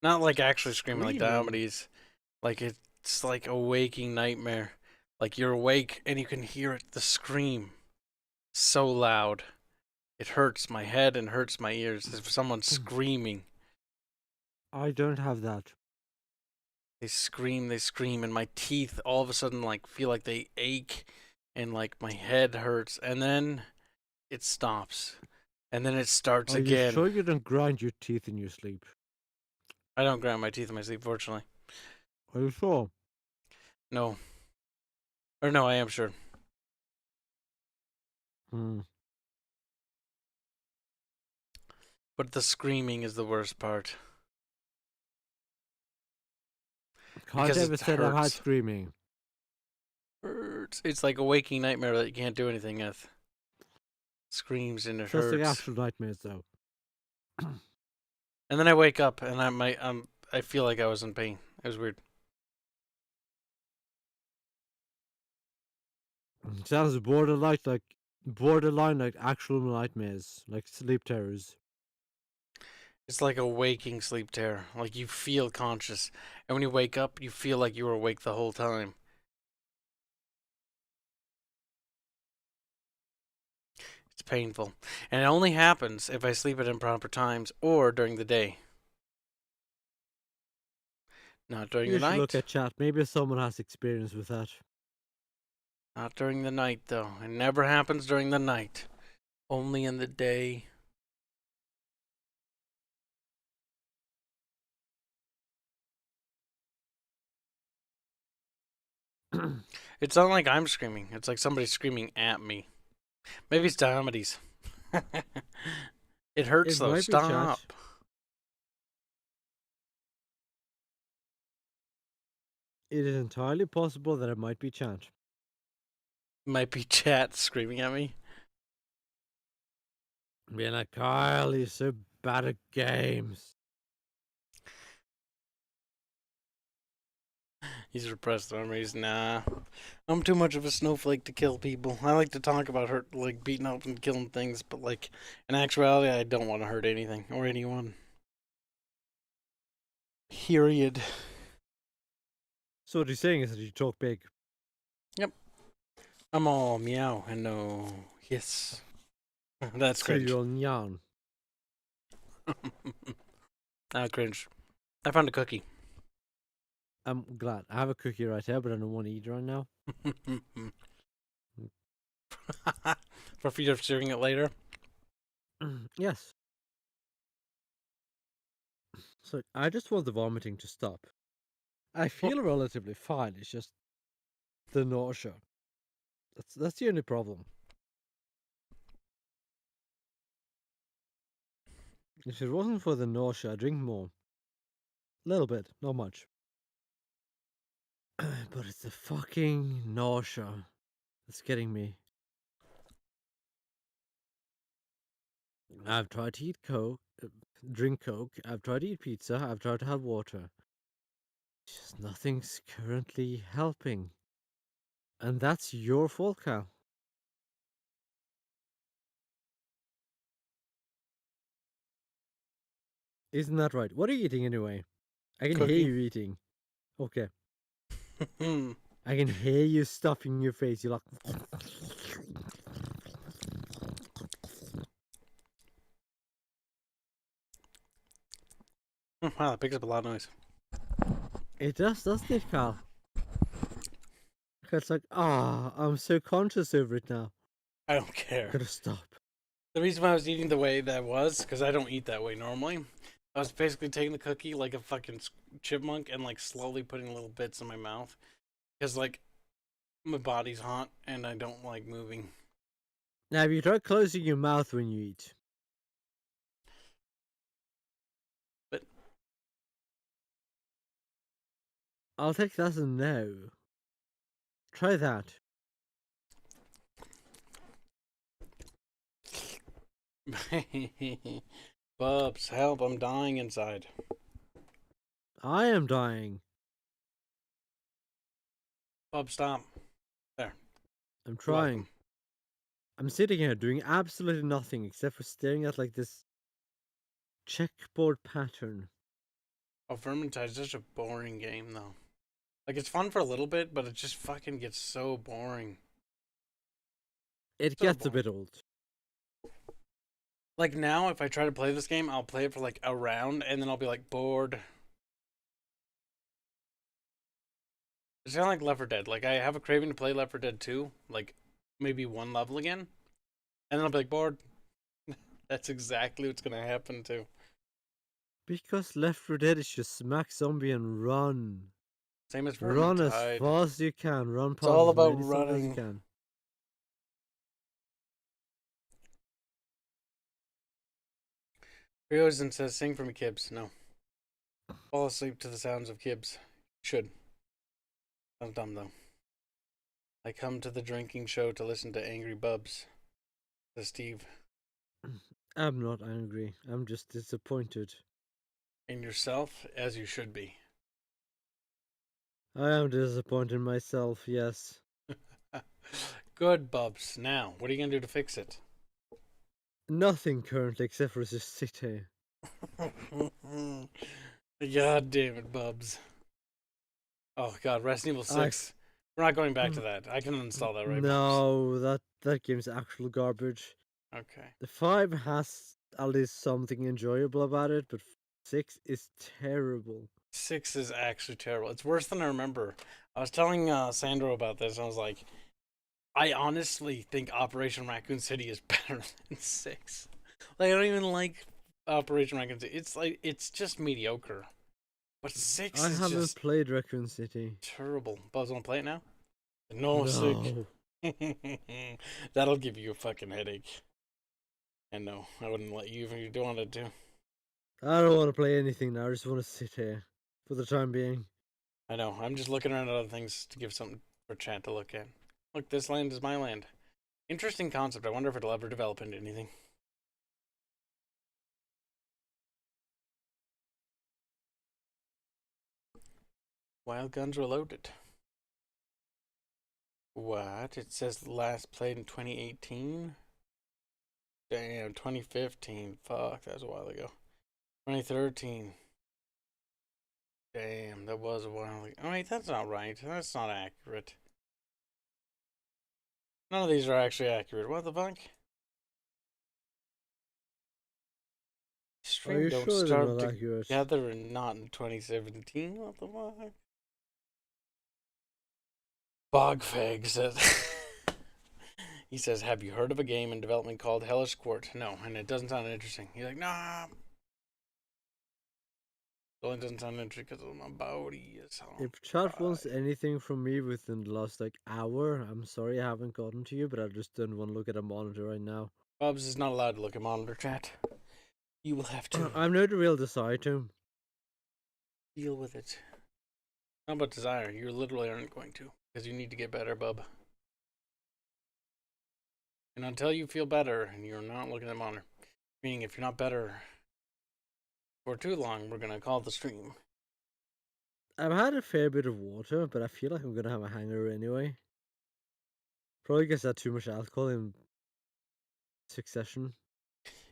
Not like actually screaming like Diomedes. Like it's like a waking nightmare. Like you're awake and you can hear it, the scream. So loud. It hurts my head and hurts my ears if someone's screaming. I don't have that. They scream, and my teeth all of a sudden like feel like they ache and like my head hurts and then it stops. And then it starts again. Are you sure you don't grind your teeth in your sleep? I don't grind my teeth in my sleep, fortunately. Are you sure? No. Or no, I am sure. But the screaming is the worst part. Can't ever said I had screaming. Hurts. It's like a waking nightmare that you can't do anything with. Screams and it Just hurts. like actual nightmares, though. And then I wake up and I feel like I was in pain. It was weird. Sounds borderline like actual nightmares, like sleep terrors. It's like a waking sleep terror. Like you feel conscious, and when you wake up, you feel like you were awake the whole time. It's painful. And it only happens if I sleep at improper times or during the day. Not during the night. Look at chat. Maybe someone has experience with that. Not during the night, though. It never happens during the night. Only in the day. It's not like I'm screaming. It's like somebody's screaming at me. Maybe it's Diomedes. It hurts though. Stop. It is entirely possible that it might be chat. Might be chat screaming at me. Being like, Kyle, you're so bad at games. He's repressed armies. Nah. I'm too much of a snowflake to kill people. I like to talk about hurt, like beating up and killing things, but like in actuality, I don't want to hurt anything or anyone. Period. So what you're saying is that you talk big. Yep. I'm all meow and no hiss. That's So cringe. you're nyan. Cringe. I found a cookie. I'm glad. I have a cookie right here, but I don't want to eat it right now. For fear of serving it later. Yes. So I just want the vomiting to stop. I feel relatively fine. It's just the nausea. That's the only problem. If it wasn't for the nausea, I'd drink more. A little bit, not much. But it's the fucking nausea that's getting me. I've tried to eat Coke, drink Coke. I've tried to eat pizza. I've tried to have water. Just nothing's currently helping. And that's your fault, Cal. Isn't that right? What are you eating anyway? I can hear Cookie. you eating. Okay. I can hear you stuffing your face. You're like... Wow, that picks up a lot of noise. It does, doesn't it, Cal? It's like, I'm so conscious over it now. I don't care. Gotta stop. The reason why I was eating the way that was, because I don't eat that way normally. I was basically taking the cookie like a fucking chipmunk and like slowly putting little bits in my mouth. Because like, my body's hot and I don't like moving. Now, have you tried closing your mouth when you eat? But I'll take that as a no. Try that. Bubs, help, I'm dying inside. I am dying. Bub, stop. There. I'm trying. Welcome. I'm sitting here doing absolutely nothing except for staring at like this checkboard pattern. Oh, Vermintide is such a boring game though. Like it's fun for a little bit, but it just fucking gets so boring. It So gets a boring. bit old. Like now, if I try to play this game, I'll play it for like a round, and then I'll be like bored. It's kind of like Left 4 Dead. Like I have a craving to play Left 4 Dead 2, like maybe one level again, and then I'll be like bored. That's exactly what's gonna happen too. Because Left 4 Dead is just smack zombie and run. Same as Run as Vermintide. fast as you can. Run past all as about many zombies as you running. can. Ryozen says, "Sing for me, Kibs." No. Fall asleep to the sounds of Kibs. Should. Sounds dumb though. I come to the drinking show to listen to Angry Bubs. Says Steve. I'm not angry. I'm just disappointed. In yourself, as you should be. I am disappointed in myself, yes. Good, Bubs. Now, what are you gonna do to fix it? Nothing currently except for just sit here. God damn it, Bubs. Oh god, Resident Evil 6. We're not going back to that. I can uninstall that right now. No, that game's actual garbage. Okay. The 5 has at least something enjoyable about it, but 6 is terrible. 6 is actually terrible. It's worse than I remember. I was telling Sandro about this, and I was like, I honestly think Operation Raccoon City is better than 6. Like, I don't even like Operation Raccoon City. It's like, it's just mediocre. But 6 I is haven't just played Raccoon City. terrible. Buzz, want to play it now? No, sick. That'll give you a fucking headache. And no, I wouldn't let you if you wanted to. I don't want to play anything now. I just want to sit here for the time being. I know. I'm just looking around at other things to give something for chat to look at. Look, this land is my land. Interesting concept. I wonder if it'll ever develop into anything. Wild Guns Reloaded. What? It says last played in 2018? Damn, 2015. Fuck, that was a while ago. 2013. Damn, that was a while ago. Oh, wait, that's not right. That's not accurate. None of these are actually accurate. What the fuck? Are Stream you don't sure they're start not accurate? together and not in 2017. What the fuck? Bogfag says. He says, "Have you heard of a game in development called Hellish Court?" No, and it doesn't sound interesting. He's like, "Nah." Well, it doesn't sound interesting because I'm about so. If chat wants anything from me within the last like hour, I'm sorry I haven't gotten to you, but I just don't want to look at a monitor right now. Bubs is not allowed to look at monitor chat. You will have to I'm no real desire to. deal with it. Not about desire. You literally aren't going to because you need to get better, bub. And until you feel better, you're not looking at monitor. Meaning, if you're not better for too long, we're gonna call the stream. I've had a fair bit of water, but I feel like I'm gonna have a hangover anyway. Probably because I had too much alcohol in succession.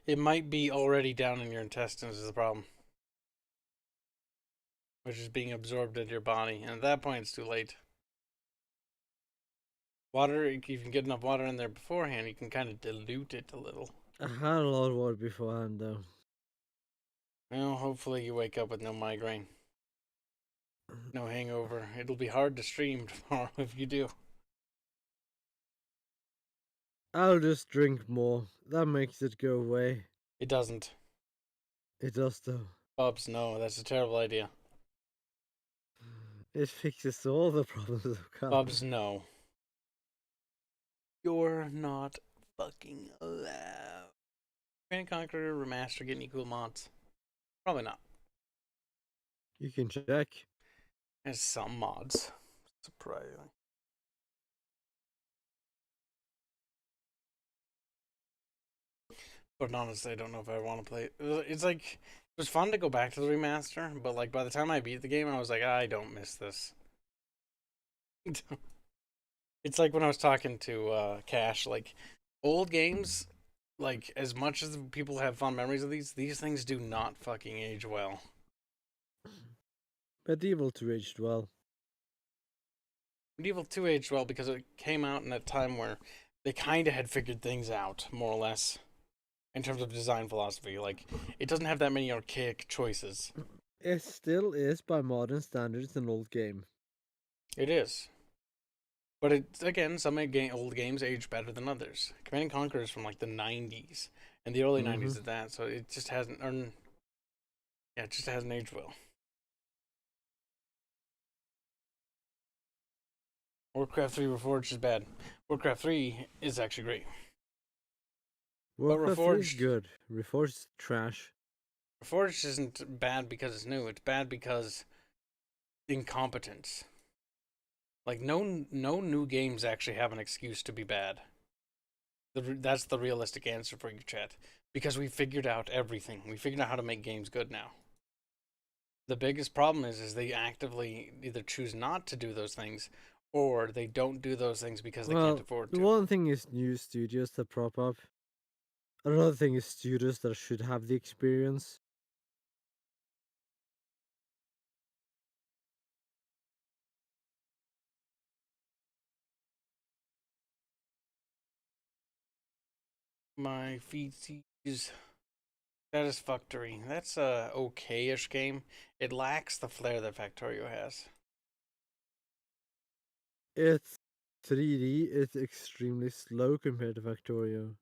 It might be already down in your intestines is the problem, which is being absorbed into your body, and at that point, it's too late. Water, if you can get enough water in there beforehand, you can kind of dilute it a little. I had a lot of water beforehand, though. Well, hopefully you wake up with no migraine. No hangover. It'll be hard to stream tomorrow if you do. I'll just drink more. That makes it go away. It doesn't. It does, though. Bubs, no, that's a terrible idea. It fixes all the problems of color. Bubs, no. You're not fucking allowed. Command & Conquer Remaster get any cool mods? Probably not. You can check. There's some mods. Surprisingly. But honestly, I don't know if I want to play it. It's like, it was fun to go back to the remaster, but like by the time I beat the game, I was like, I don't miss this. It's like when I was talking to Cash, like old games, like as much as people have fond memories of these things do not fucking age well. Medieval 2 aged well. Medieval 2 aged well because it came out in a time where they kind of had figured things out, more or less, in terms of design philosophy. Like, it doesn't have that many archaic choices. It still is, by modern standards, an old game. It is. But it's, again, some old games age better than others. Command & Conquer is from like the 90s, and the early 90s at that, so it just hasn't earned. Yeah, it just hasn't aged well. Warcraft 3 Reforged is bad. Warcraft 3 is actually great. Warcraft 3 is good. Reforged is trash. Reforged isn't bad because it's new. It's bad because incompetence. Like, no new games actually have an excuse to be bad. That's the realistic answer for you, chat. Because we figured out everything. We figured out how to make games good now. The biggest problem is they actively either choose not to do those things, or they don't do those things because they can't afford to. One thing is new studios that prop up. Another thing is studios that should have the experience. My feces Satisfactory. That's a okay-ish game. It lacks the flair that Factorio has. It's 3D. It's extremely slow compared to Factorio.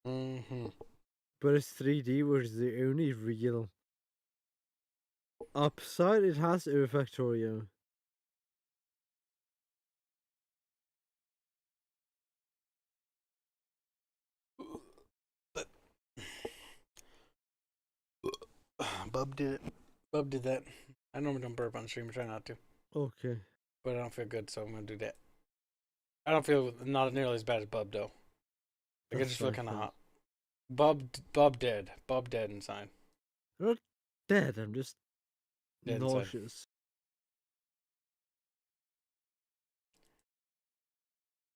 But it's 3D, which is the only real upside it has over Factorio. Bub did it. Bub did that. I normally don't burp on stream. I try not to. Okay. But I don't feel good, so I'm gonna do that. I don't feel not nearly as bad as Bub though. Like I just feel kind of hot. Bub dead. Bub dead inside. I'm not dead. I'm just dead nauseous.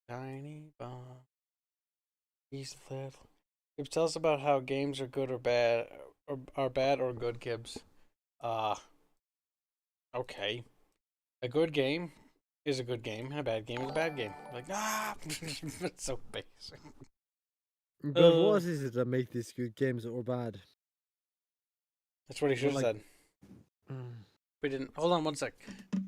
Inside. Tiny bomb. He's little. Kibs, tell us about how games are good or bad, or are bad or good, Kibs. Okay. A good game is a good game, and a bad game is a bad game. Like, it's so basic. But what is it that make these good games or bad? That's what he should have said. We didn't. Hold on 1 sec.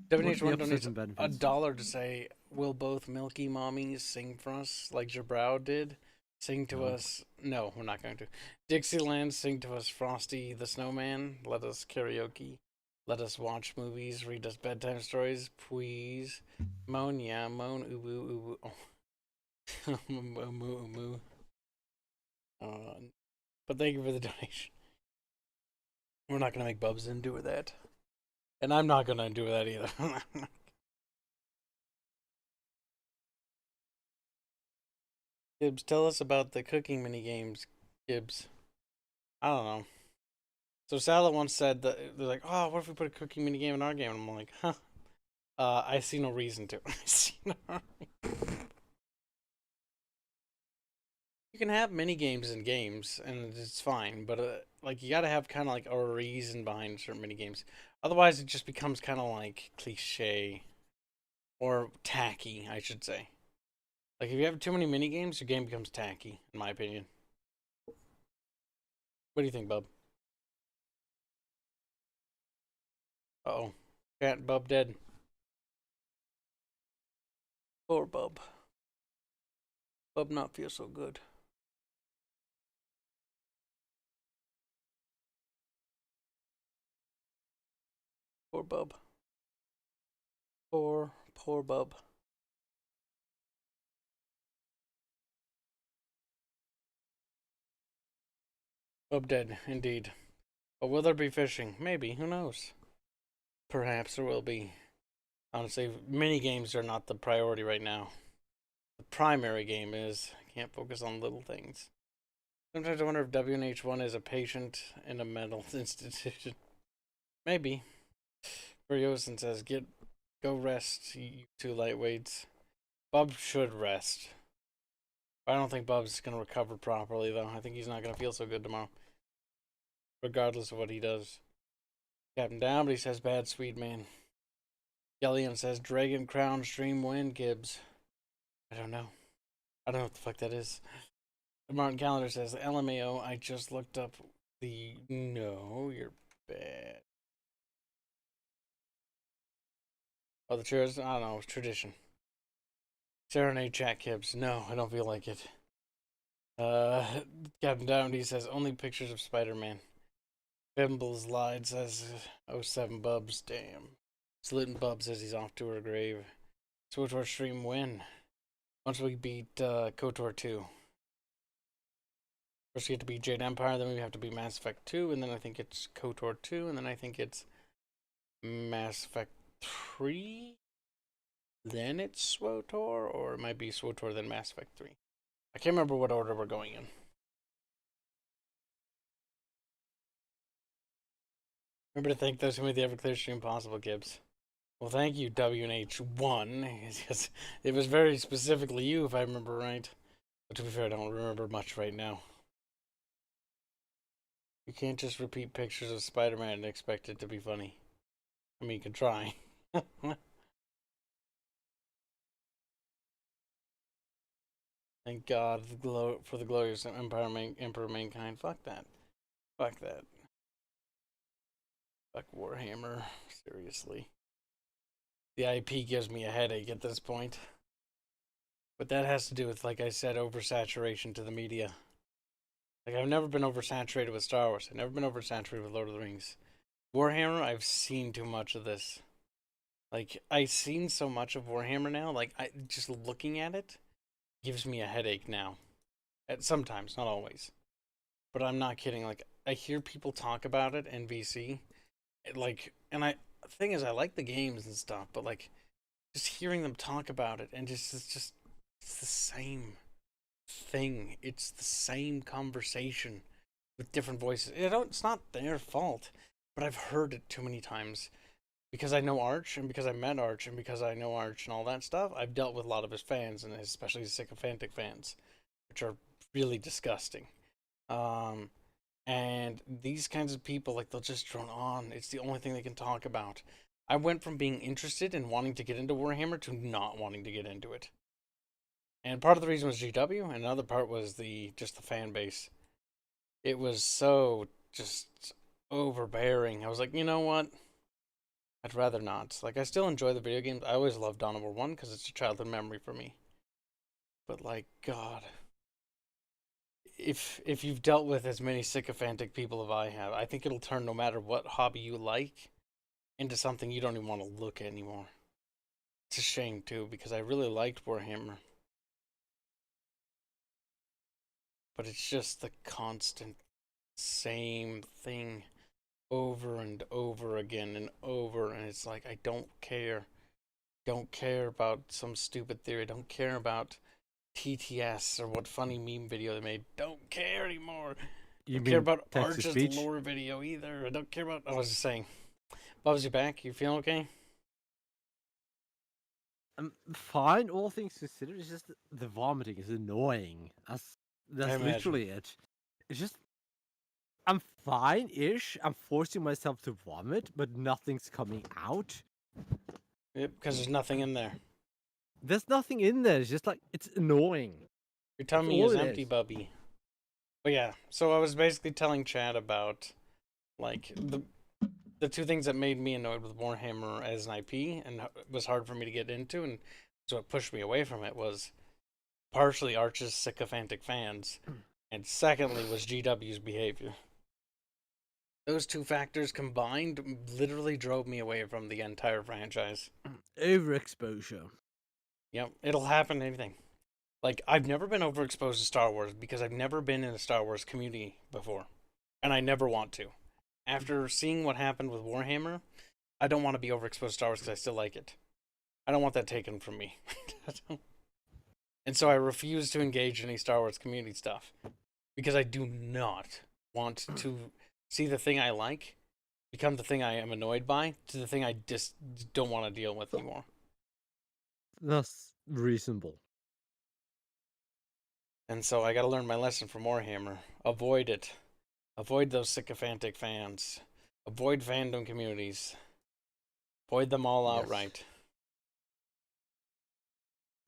WH1 donates $1 to say, will both Milky Mommies sing for us like Jabrow did? Sing to us. No, we're not going to. Dixieland, sing to us Frosty the Snowman. Let us karaoke. Let us watch movies. Read us bedtime stories. Please. Moan, yeah. Moan, uwu, uwu. Oh. Moo, moo. But thank you for the donation. We're not going to make Bubs do that. And I'm not going to do that either. Kibs, tell us about the cooking mini games, Kibs. I don't know. So Sala once said that they're like, oh, what if we put a cooking mini game in our game? And I'm like, huh. I see no reason to. I see no. You can have mini games in games, and it's fine. But like, you gotta have kind of like a reason behind certain mini games. Otherwise, it just becomes kind of like cliche or tacky, I should say. Like, if you have too many mini games, your game becomes tacky, in my opinion. What do you think, Bub? Uh-oh. Cat Bub dead. Poor Bub. Bub not feel so good. Poor Bub. Poor Bub. Bub dead, indeed. But will there be fishing? Maybe, who knows? Perhaps there will be. Honestly, mini games are not the priority right now. The primary game is, I can't focus on little things. Sometimes I wonder if WNH1 is a patient in a mental institution. Maybe. Buryosin says, go rest, you two lightweights. Bub should rest. I don't think Bub's going to recover properly, though. I think he's not going to feel so good tomorrow. Regardless of what he does. Captain down, but he says bad sweet man. Gellian says Dragon Crown stream win, Kibs. I don't know. I don't know what the fuck that is. Martin Calendar says LMAO, I just looked up the... No, you're bad. Oh, the chairs? I don't know, it's tradition. Serenade chat, Kibs. No, I don't feel like it. Captain Downey says only pictures of Spider-Man. Bimbles lied, says 07 Bubs. Damn. Saluting Bub says he's off to her grave. SWTOR stream win. Once we beat KOTOR 2. First we have to beat Jade Empire, then we have to beat Mass Effect 2, and then I think it's KOTOR 2, and then I think it's Mass Effect 3? Then it's SWTOR, or it might be SWTOR then Mass Effect 3. I can't remember what order we're going in. Remember to thank those who made the Everclear stream possible, Kibs. Well, thank you, WNH1. It was very specifically you, if I remember right. But to be fair, I don't remember much right now. You can't just repeat pictures of Spider-Man and expect it to be funny. I mean, you can try. Thank God for the glorious Emperor Mankind. Fuck that. Fuck that. Fuck Warhammer. Seriously. The IP gives me a headache at this point. But that has to do with, like I said, oversaturation to the media. Like, I've never been oversaturated with Star Wars. I've never been oversaturated with Lord of the Rings. Warhammer, I've seen too much of this. Like, I've seen so much of Warhammer now, like, just looking at it gives me a headache now. Sometimes, not always. But I'm not kidding. Like, I hear people talk about it in VC. Like, and the thing is, I like the games and stuff, but, like, just hearing them talk about it, and it's the same thing. It's the same conversation with different voices. It's not their fault, but I've heard it too many times. Because I know Arch, and because I met Arch, and because I know Arch and all that stuff, I've dealt with a lot of his fans, and especially his sycophantic fans, which are really disgusting. And these kinds of people, like, they'll just drone on. It's the only thing they can talk about. I went from being interested and wanting to get into Warhammer to not wanting to get into it. And part of the reason was GW, and another part was just the fan base. It was so just overbearing. I was like, you know what? I'd rather not. Like, I still enjoy the video games. I always loved Dawn of War 1 because it's a childhood memory for me. But, like, God. If you've dealt with as many sycophantic people as I have, I think it'll turn no matter what hobby you like into something you don't even want to look at anymore. It's a shame, too, because I really liked Warhammer. But it's just the constant same thing over and over again and over, and it's like, I don't care. Don't care about some stupid theory. Don't care about TTS or what funny meme video they made. Don't care anymore. You Don't care about text to Arch's speech? lore video either. I don't care about. I was just saying. Bubs, you back? You feeling okay? I'm fine, all things considered. It's just the vomiting is annoying. That's literally it. It's just I'm fine-ish. I'm forcing myself to vomit, but nothing's coming out. Yep, because there's nothing in there. There's nothing in there. It's just like it's annoying. Your tummy all is it empty, is. Bubby. But yeah, so I was basically telling Chad about like the two things that made me annoyed with Warhammer as an IP and it was hard for me to get into, and so what pushed me away from it was partially Arch's sycophantic fans, and secondly was GW's behavior. Those two factors combined literally drove me away from the entire franchise. Overexposure. Yep, it'll happen to anything. Like, I've never been overexposed to Star Wars because I've never been in a Star Wars community before. And I never want to. After seeing what happened with Warhammer, I don't want to be overexposed to Star Wars because I still like it. I don't want that taken from me. And so I refuse to engage in any Star Wars community stuff. Because I do not want to see the thing I like become the thing I am annoyed by to the thing I just don't want to deal with anymore. That's reasonable. And so I got to learn my lesson from Warhammer. Avoid it. Avoid those sycophantic fans. Avoid fandom communities. Avoid them all outright.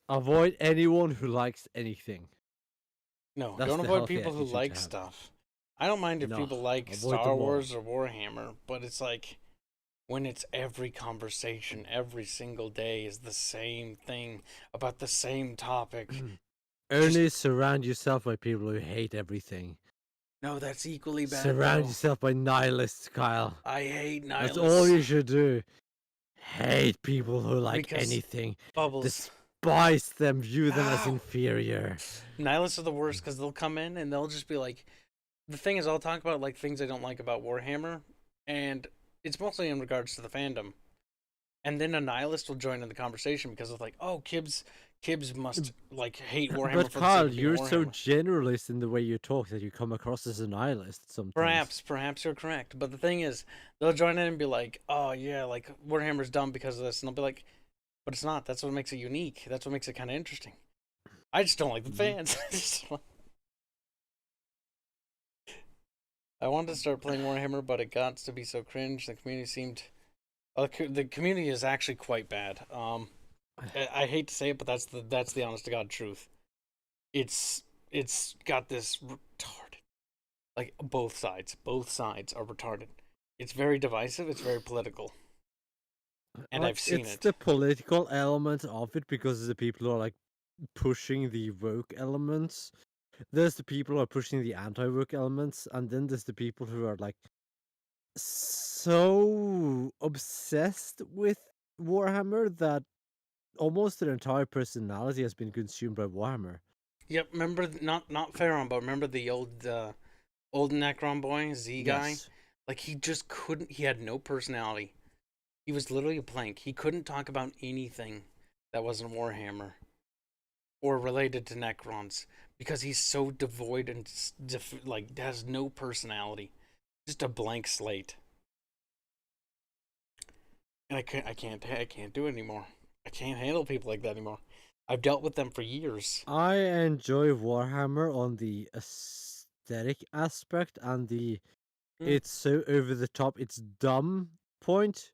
Avoid anyone who likes anything. No, That's don't the avoid healthy people who attitude to like have. stuff. I don't mind if No, people like avoid Star them all. Wars or Warhammer, but it's like when it's every conversation, every single day is the same thing about the same topic. Only surround yourself by people who hate everything. No, that's equally bad. Surround though. yourself by nihilists, Kyle. I hate nihilists. That's all you should do. Hate people who like Because anything. Bubbles. Despise them. View them as Ow. inferior. Nihilists are the worst because they'll come in and they'll just be like, the thing is, I'll talk about like things I don't like about Warhammer, and it's mostly in regards to the fandom. And then a nihilist will join in the conversation because of like, oh, Kibs must like hate Warhammer. But for Kyle, the sake of being you're so Warhammer. generalist in the way you talk that you come across as a nihilist sometimes. Perhaps you're correct. But the thing is, they'll join in and be like, oh yeah, like Warhammer's dumb because of this, and I'll be like, but it's not. That's what makes it unique. That's what makes it kind of interesting. I just don't like the fans. I wanted to start playing Warhammer, but it got to be so cringe. The community seemed... the community is actually quite bad. I hate to say it, but that's the honest to God truth. It's got this retarded... Like, both sides are retarded. It's very divisive, it's very political. And I've seen it's it. the political element of it because the people who are like pushing the woke elements. There's the people who are pushing the anti-woke elements, and then there's the people who are like so obsessed with Warhammer that almost their entire personality has been consumed by Warhammer. Yep, remember, not Pharaoh, but remember the old Necron boy, Z guy? Yes. Like, he just couldn't, he had no personality. He was literally a blank. He couldn't talk about anything that wasn't Warhammer or related to Necrons because he's so devoid and like has no personality. Just a blank slate. And I can't do it anymore. I can't handle people like that anymore. I've dealt with them for years. I enjoy Warhammer on the aesthetic aspect and the it's so over the top, it's dumb point.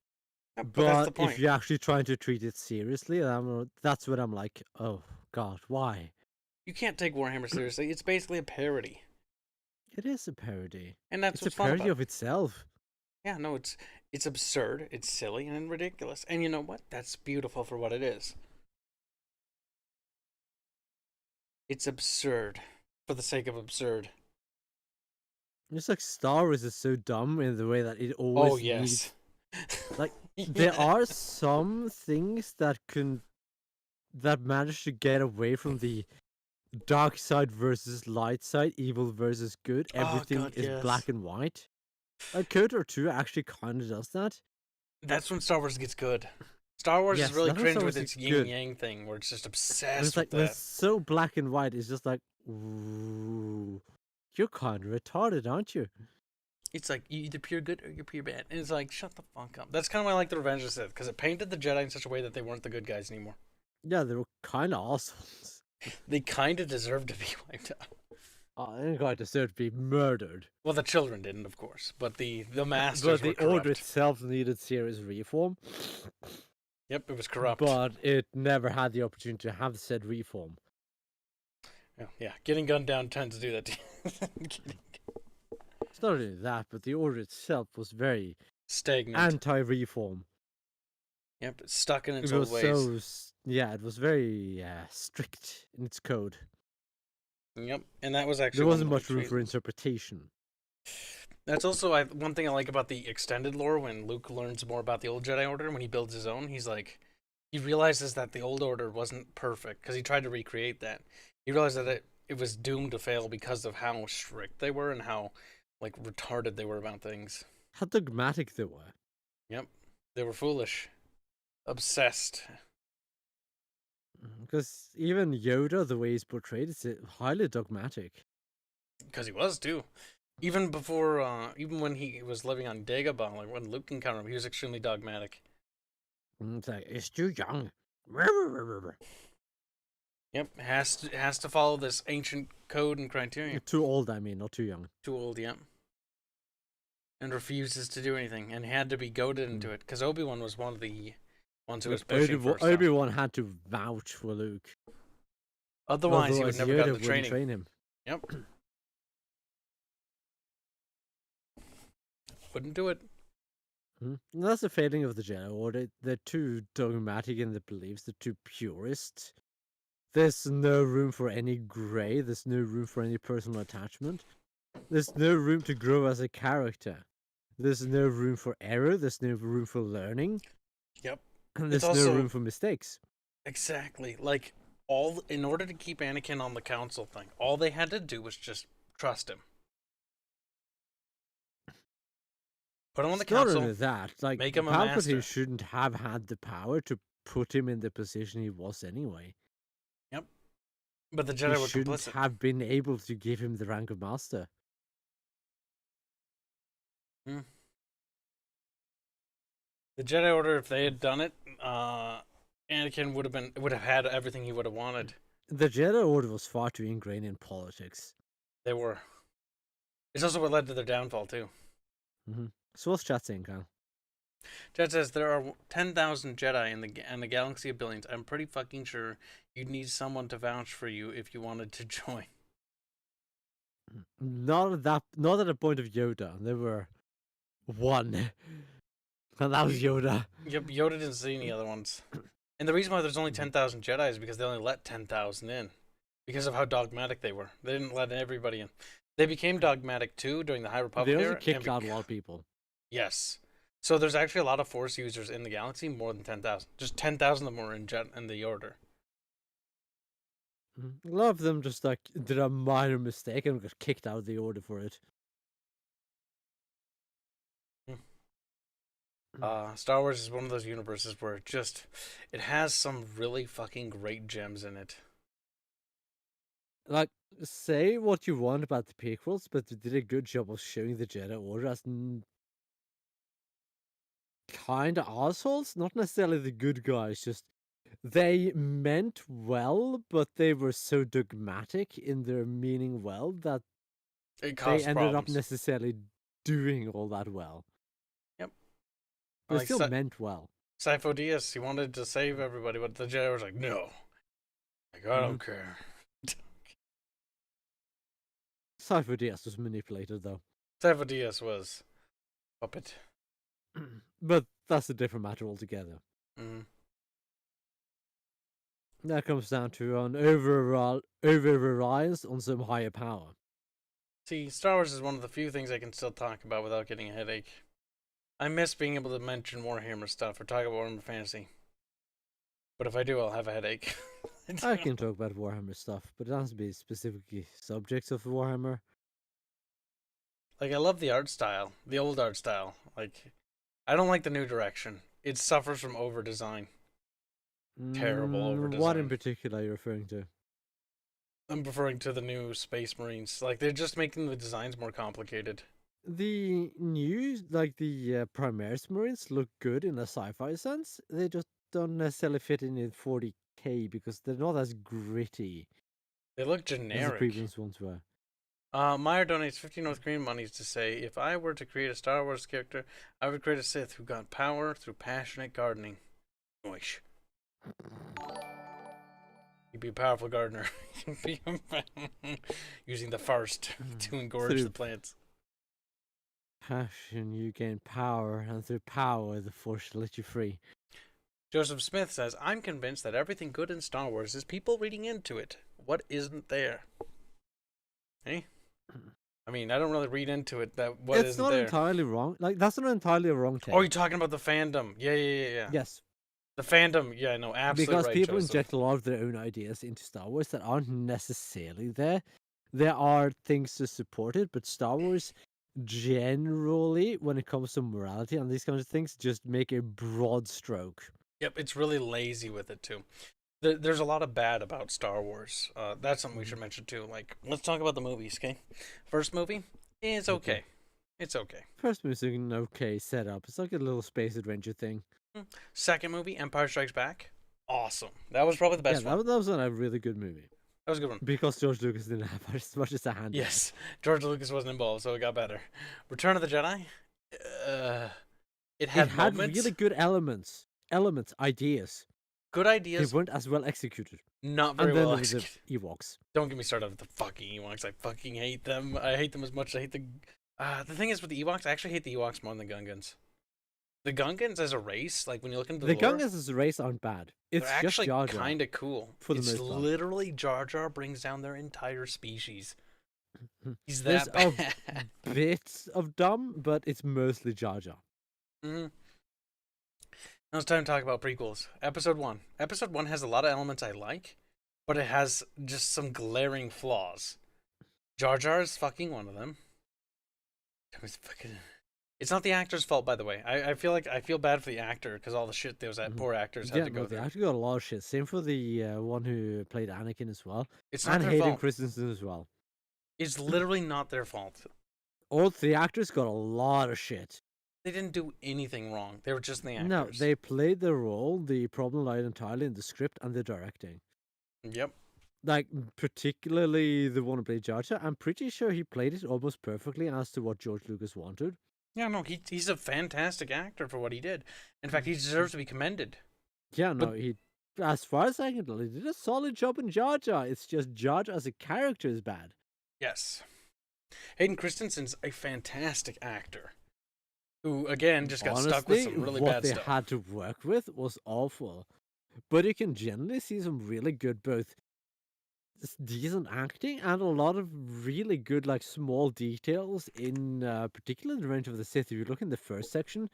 But that's the But point. if you're actually trying to treat it seriously, that's when I'm like, oh god, why? You can't take Warhammer seriously. It's basically a parody. It is a parody. And that's It's a what's fun parody about of itself. Yeah, no, it's absurd, it's silly, and ridiculous. And you know what? That's beautiful for what it is. It's absurd for the sake of absurd. Just like Star Wars is so dumb in the way that it always needs. Like there are some things that manage to get away from the dark side versus light side, evil versus good. Everything is black and white. Like KOTOR 2 actually kind of does that. That's when Star Wars gets good. Star Wars is really cringe with its yin-yang thing, where it's just obsessed with when it's so black and white, it's just like, ooh, you're kind of retarded, aren't you? It's like, you're either pure good or you're pure bad. And it's like, shut the fuck up. That's kind of why I like the Revenge of the Sith, because it painted the Jedi in such a way that they weren't the good guys anymore. Yeah, they were kind of assholes. They kind of deserved to be wiped out. They didn't quite deserve to be murdered. Well, the children didn't, of course, but the masters but were the corrupt. Order itself needed serious reform. Yep, it was corrupt. But it never had the opportunity to have said reform. Yeah, getting gunned down tends to do that to you. It's not only that, but the Order itself was very stagnant, anti-reform. Yep, stuck in its old ways. It was very strict in its code. Yep, and that was actually there wasn't much room for interpretation. That's also one thing I like about the extended lore. When Luke learns more about the old Jedi Order, when he builds his own, he's like, he realizes that the old Order wasn't perfect because he tried to recreate that. He realized that it was doomed to fail because of how strict they were and how like retarded they were about things. How dogmatic they were. Yep, they were foolish, obsessed. Because even Yoda, the way he's portrayed, is highly dogmatic. Because he was too. Even before, even when he was living on Dagobah, like when Luke encountered him, he was extremely dogmatic. It's like, it's too young. Yep, has to follow this ancient code and criterion. Too old, I mean, not too young. Too old, yep. And refuses to do anything, and had to be goaded into it, because Obi-Wan was one of the ones who was pushing for stuff. Obi-Wan had to vouch for Luke. Otherwise he would never Yoda got the training. Train him. Yep. Wouldn't do it. That's the failing of the Jedi Order. They're too dogmatic in their beliefs. They're too purist. There's no room for any grey. There's no room for any personal attachment. There's no room to grow as a character. There's no room for error. There's no room for learning. Yep. And there's no room for mistakes. Exactly. Like, in order to keep Anakin on the council thing, all they had to do was just trust him. Put him on the council. Not only that, like, make him a Palpatine master. shouldn't have had the power to put him in the position he was anyway. Yep. But the Jedi were shouldn't complicit. have been able to give him the rank of master. The Jedi Order, if they had done it, Anakin would have had everything he would have wanted. The Jedi Order was far too ingrained in politics. They were. It's also what led to their downfall too. So what's chat saying, Kyle? Chat says there are 10,000 Jedi in the galaxy of billions. I'm pretty fucking sure you'd need someone to vouch for you if you wanted to join. Not at the point of Yoda. There were one. And that was Yoda. Yep, Yoda didn't see any other ones. And the reason why there's only 10,000 Jedi is because they only let 10,000 in. Because of how dogmatic they were. They didn't let everybody in. They became dogmatic too during the High Republic era. They also kicked out a lot of people. Yes. So there's actually a lot of Force users in the galaxy, more than 10,000. Just 10,000 of them were in the Order. A lot of them just like did a minor mistake and got kicked out of the Order for it. Star Wars is one of those universes where it has some really fucking great gems in it. Like, say what you want about the prequels, but they did a good job of showing the Jedi Order as kind of assholes. Not necessarily the good guys, just they meant well, but they were so dogmatic in their meaning well that they ended problems. up necessarily doing all that well. Yep. But it Like, still meant well. Sifo Dyas, he wanted to save everybody, but the Jedi was like, no. Like, I don't care. Sifo Dyas was manipulated, though. Sifo Dyas was puppet. But that's a different matter altogether. Mm. That comes down to an over-reliance on some higher power. See, Star Wars is one of the few things I can still talk about without getting a headache. I miss being able to mention Warhammer stuff or talk about Warhammer Fantasy. But if I do, I'll have a headache. I can talk about Warhammer stuff, but it has to be specifically subjects of Warhammer. Like, I love the art style, the old art style. Like, I don't like the new direction. It suffers from over-design. Terrible over-design. What in particular are you referring to? I'm referring to the new Space Marines. Like, they're just making the designs more complicated. The new, like the Primaris Marines look good in a sci-fi sense. They just don't necessarily fit in 40k because they're not as gritty. They look as generic. the previous ones were. Meyer donates 50 North Korean monies to say, if I were to create a Star Wars character, I would create a Sith who got power through passionate gardening. Noish. You'd be a powerful gardener. Using the forest to engorge the plants. Passion, you gain power, and through power, the Force will let you free. Joseph Smith says, I'm convinced that everything good in Star Wars is people reading into it. What isn't there? Hey? I mean, I don't really read into it that what it's isn't not there. entirely wrong. Like, that's not entirely a wrong take. Oh, you're talking about the fandom. Yeah. Yes. The fandom, yeah, no, absolutely Because right, people Joseph. inject a lot of their own ideas into Star Wars that aren't necessarily there. There are things to support it, but Star Wars generally, when it comes to morality and these kinds of things, just make a broad stroke. Yep, it's really lazy with it, too. There's a lot of bad about Star Wars. That's something we should mention, too. Like, let's talk about the movies, okay? First movie, it's okay. It's okay. First movie's an okay setup. It's like a little space adventure thing. Second movie, Empire Strikes Back, awesome. That was probably the best one. That was a really good movie. That was a good one. Because George Lucas didn't have as much as a hand. Yes, George Lucas wasn't involved, so it got better. Return of the Jedi, it had moments. Really good elements, ideas. Good ideas. They weren't as well executed. Not very well executed. The Ewoks. Don't get me started with the fucking Ewoks. I fucking hate them. I hate them as much as I hate the thing is with the Ewoks, I actually hate the Ewoks more than the Gungans. The Gungans as a race, like when you look into the lore, Gungans as a race aren't bad. It's they're just actually Jar Jar kind of cool. For the it's most part. literally Jar Jar brings down their entire species. He's that bad. Bits of dumb, but it's mostly Jar Jar. Now it's time to talk about prequels. Episode 1. Episode 1 has a lot of elements I like, but it has just some glaring flaws. Jar Jar is fucking one of them. It's not the actor's fault, by the way. I feel bad for the actor because all the shit those poor actors had to go through. They actually got a lot of shit. Same for the one who played Anakin as well. It's not and their Hayden fault. Christensen as well. It's literally not their fault. All three actors got a lot of shit. They didn't do anything wrong. They were just the actors. No, they played their role. The problem lied entirely in the script and the directing. Yep. Like, particularly the one who played Jar Jar. I'm pretty sure he played it almost perfectly as to what George Lucas wanted. Yeah, no, he's a fantastic actor for what he did. In fact, he deserves to be commended. Yeah, no, as far as I can tell, he did a solid job in Jar Jar. It's just Jar Jar as a character is bad. Yes. Hayden Christensen's a fantastic actor. Who, again, just got stuck with some really bad stuff. What they had to work with was awful. But you can generally see some really good, both decent acting and a lot of really good, like, small details in particular the Revenge of the Sith. If you look in the first section,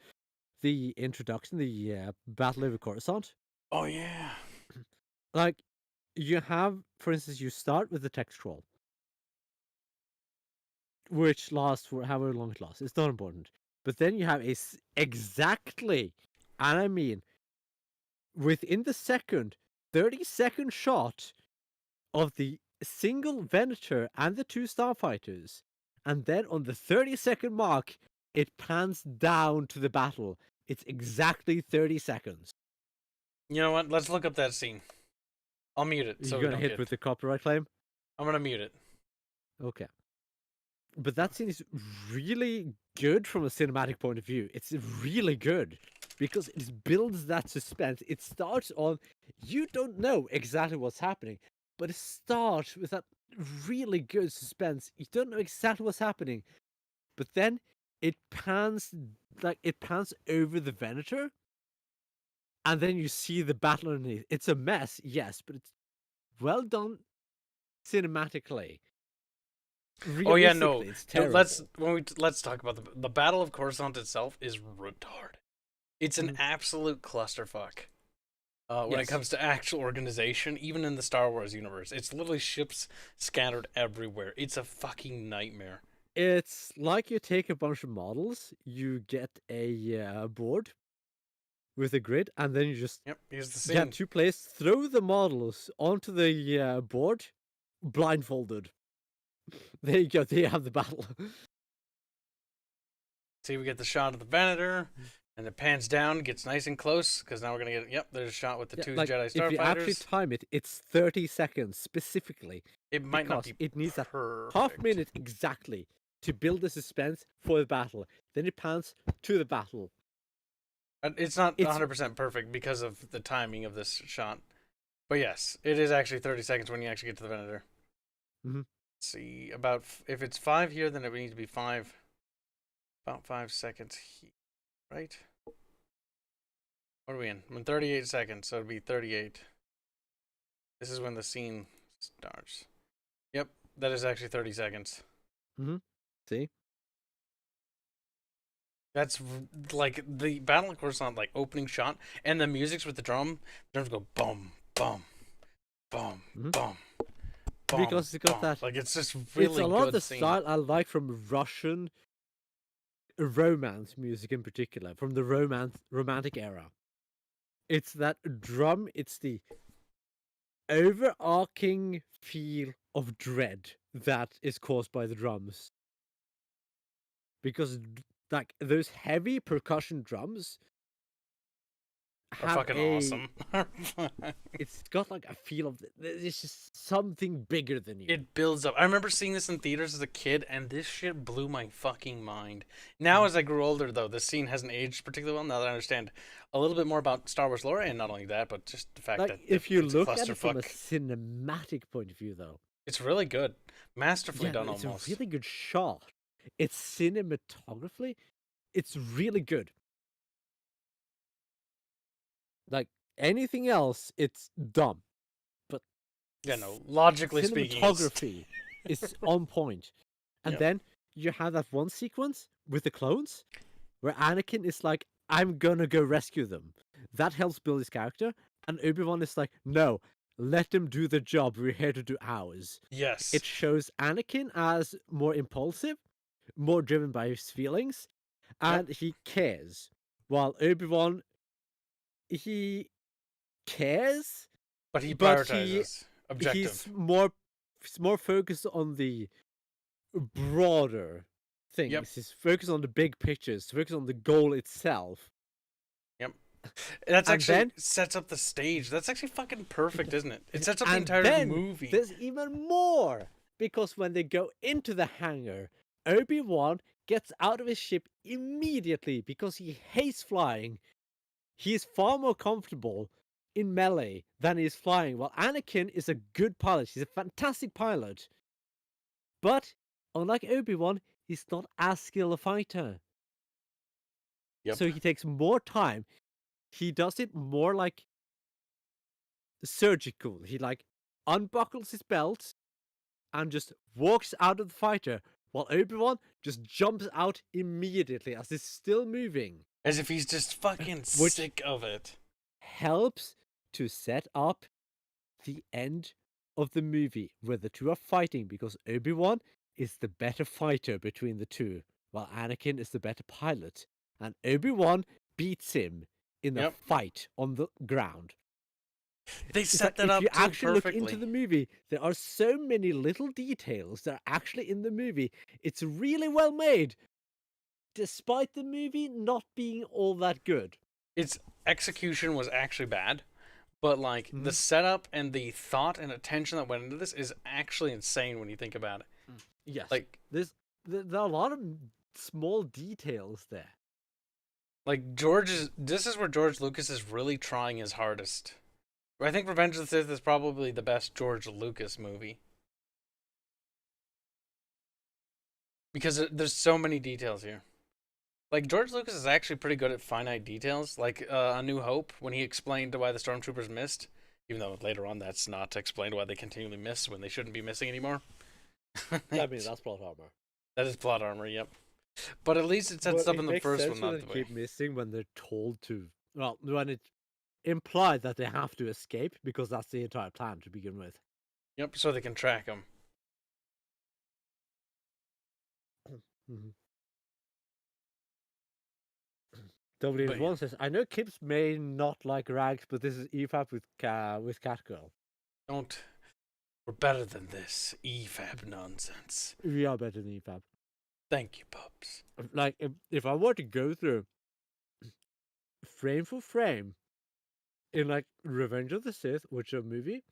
the introduction, the Battle over Coruscant. Oh, yeah. Like, you have, for instance, you start with the text scroll, which lasts for however long it lasts. It's not important. But then you have exactly, and I mean, within the second, 30-second shot of the single Venator and the two starfighters, and then on the 30-second mark, it pans down to the battle. It's exactly 30 seconds. You know what? Let's look up that scene. I'll mute it. So you're gonna hit with the copyright claim? I'm gonna mute it. Okay. But that scene is really good from a cinematic point of view. It's really good. because it builds that suspense. It starts on, you don't know exactly what's happening, but it starts with that really good suspense. You don't know exactly what's happening, but then it pans over the Venator, and then you see the battle underneath. It's a mess, yes, but it's well done cinematically. Oh yeah, no. Realistically, it's Dude, terrible. let's talk about the Battle of Coruscant itself is retarded. It's an absolute clusterfuck. When it Yes. comes to actual organization, even in the Star Wars universe, it's literally ships scattered everywhere. It's a fucking nightmare. It's like you take a bunch of models, you get a board with a grid, and then you just Here's the scene. get two players, throw the models onto the board, blindfolded. There you go. There you have the battle. See, we get the shot of the Venator, and it pans down, gets nice and close, because now we're gonna get. Yep, there's a shot with the two Jedi If you actually starfighters. time it, it's 30 seconds specifically. It might not because be it needs that perfect. half minute exactly to build the suspense for the battle. Then it pans to the battle. It's not 100% perfect because of the timing of this shot. But yes, it is actually 30 seconds when you actually get to the Venator. Mm-hmm. Let's see, if it's 5 here, then it would need to be about 5 seconds here, right? What are we in? I'm in 38 seconds, so it'd be 38. This is when the scene starts. Yep, that is actually 30 seconds. Mm-hmm. See? That's like the Battle of Coruscant, like opening shot, and the music's with the drums go boom, boom, boom, boom, boom. Because it's got that. Like it's just really it's a lot good of the scene. style I like from Russian romance music in particular, from the romantic era. It's that drum. It's the overarching feel of dread that is caused by the drums. Because like those heavy percussion drums are fucking awesome. It's got like a feel of there's just something bigger than you. It builds up. I remember seeing this in theaters as a kid, and this shit blew my fucking mind. Now, as I grew older, though, this scene hasn't aged particularly well. Now that I understand a little bit more about Star Wars lore, and not only that, but just the fact that if you it's look a at it from a clusterfuck. cinematic point of view, though, it's really good, masterfully done. It's almost a really good shot. It's cinematography. It's really good. Like anything else, it's dumb. But yeah, no, logically speaking, cinematography is on point. And then you have that one sequence with the clones where Anakin is like, I'm gonna go rescue them. That helps build his character. And Obi-Wan is like, no, let them do the job. We're here to do ours. Yes. It shows Anakin as more impulsive, more driven by his feelings, and he cares. While Obi-Wan, he cares, but he prioritizes objective. He's more focused on the broader things. He's focused on the big pictures, focused on the goal itself. Yep. That's actually sets up the stage. That's actually fucking perfect, isn't it? It sets up the entire movie. There's even more, because when they go into the hangar, Obi-Wan gets out of his ship immediately because he hates flying. He is far more comfortable in melee than he is flying, while Anakin is a good pilot. He's a fantastic pilot. But, unlike Obi-Wan, he's not as skilled a fighter. Yep. So he takes more time. He does it more like surgical. He like unbuckles his belt and just walks out of the fighter, while Obi-Wan just jumps out immediately as he's still moving. As if he's just fucking sick of it. Helps to set up the end of the movie where the two are fighting, because Obi-Wan is the better fighter between the two, while Anakin is the better pilot. And Obi-Wan beats him in the fight on the ground. They set that up if you too actually perfectly. look into the movie, there are so many little details that are actually in the movie. It's really well made, despite the movie not being all that good. Its execution was actually bad, but like the setup and the thought and attention that went into this is actually insane when you think about it. Yes, like there are a lot of small details there. Like this is where George Lucas is really trying his hardest. I think Revenge of the Sith is probably the best George Lucas movie. Because there's so many details here. Like, George Lucas is actually pretty good at finite details. Like, A New Hope, when he explained why the stormtroopers missed, even though later on that's not explained why they continually miss when they shouldn't be missing anymore. I mean, that's plot armor. That is plot armor, yep. But at least it sets up in the first one, not when the they way. keep missing when they're told to. Well, when it's implied that they have to escape, because that's the entire plan to begin with. Yep, so they can track them. W1 says, I know Kibs may not like rags, but this is EFAP with Catgirl. Don't. We're better than this EFAB nonsense. We are better than EFAP. Thank you, pups. Like, if I were to go through frame for frame in, like, Revenge of the Sith, which is a movie,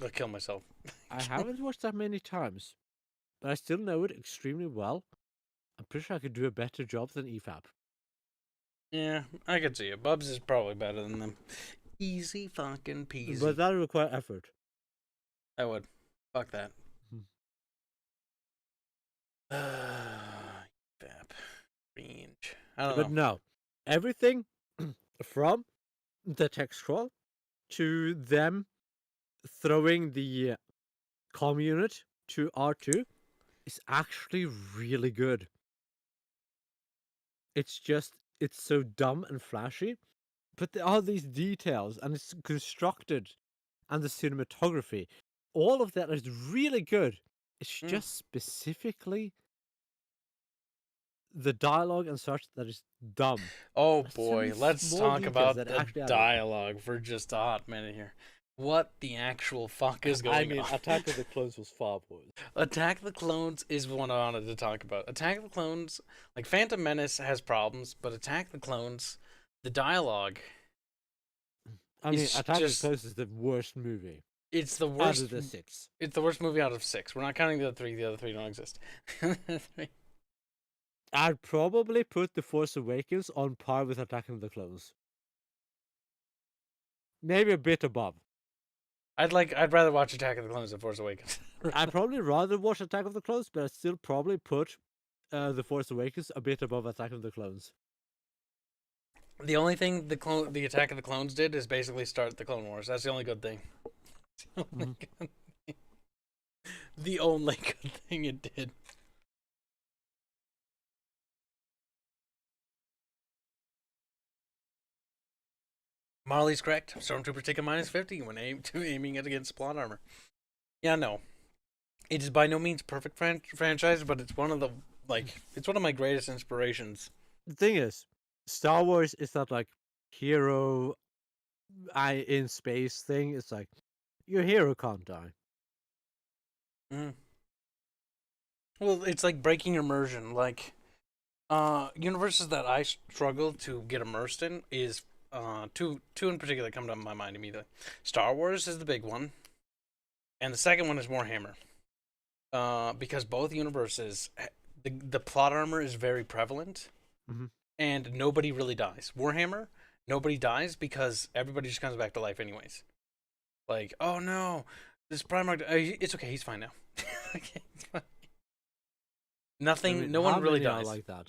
I'll kill myself. I haven't watched that many times, but I still know it extremely well. I'm pretty sure I could do a better job than EFAP. Yeah, I could see it. Bubs is probably better than them. Easy fucking peasy. But that would require effort. I would. Fuck that. Range. I don't know. But no, everything from the text scroll to them throwing the comm unit to R2 is actually really good. It's just, it's so dumb and flashy, but there are these details and it's constructed and the cinematography. All of that is really good. It's just specifically the dialogue and such that is dumb. Oh There's so boy, many let's small talk details about that the actually add up. dialogue for just a hot minute here. What the actual fuck is going I mean, on? Attack of the Clones was far worse. Attack of the Clones is what I wanted to talk about. Attack of the Clones, like Phantom Menace has problems, but Attack of the Clones, the dialogue. I mean, It's Attack of just- the Clones is the worst movie. It's the Out worst. of the 6. It's the worst movie out of 6. We're not counting the other 3. The other 3 don't exist. I'd probably put The Force Awakens on par with Attack of the Clones. Maybe a bit above. I'd rather watch Attack of the Clones than Force Awakens. I'd probably rather watch Attack of the Clones, but I'd still probably put The Force Awakens a bit above Attack of the Clones. The only thing the Attack of the Clones did is basically start the Clone Wars. That's the only good thing. The only good thing it did. Marley's correct. Stormtroopers take a -50 when aiming it against plot armor. Yeah, no. It is by no means perfect franchise, but it's one of the it's one of my greatest inspirations. The thing is, Star Wars is that like hero in space thing. It's like your hero can't die. Well, it's like breaking immersion. Like, universes that I struggle to get immersed in is two in particular come to my mind immediately. Star Wars is the big one, and the second one is Warhammer. Because both universes, the plot armor is very prevalent, and nobody really dies. Warhammer, nobody dies because everybody just comes back to life anyways. Like, oh no, this Primarch, it's okay, he's fine now. Okay, he's fine. Nothing, I mean, no one how really many are dies. like that.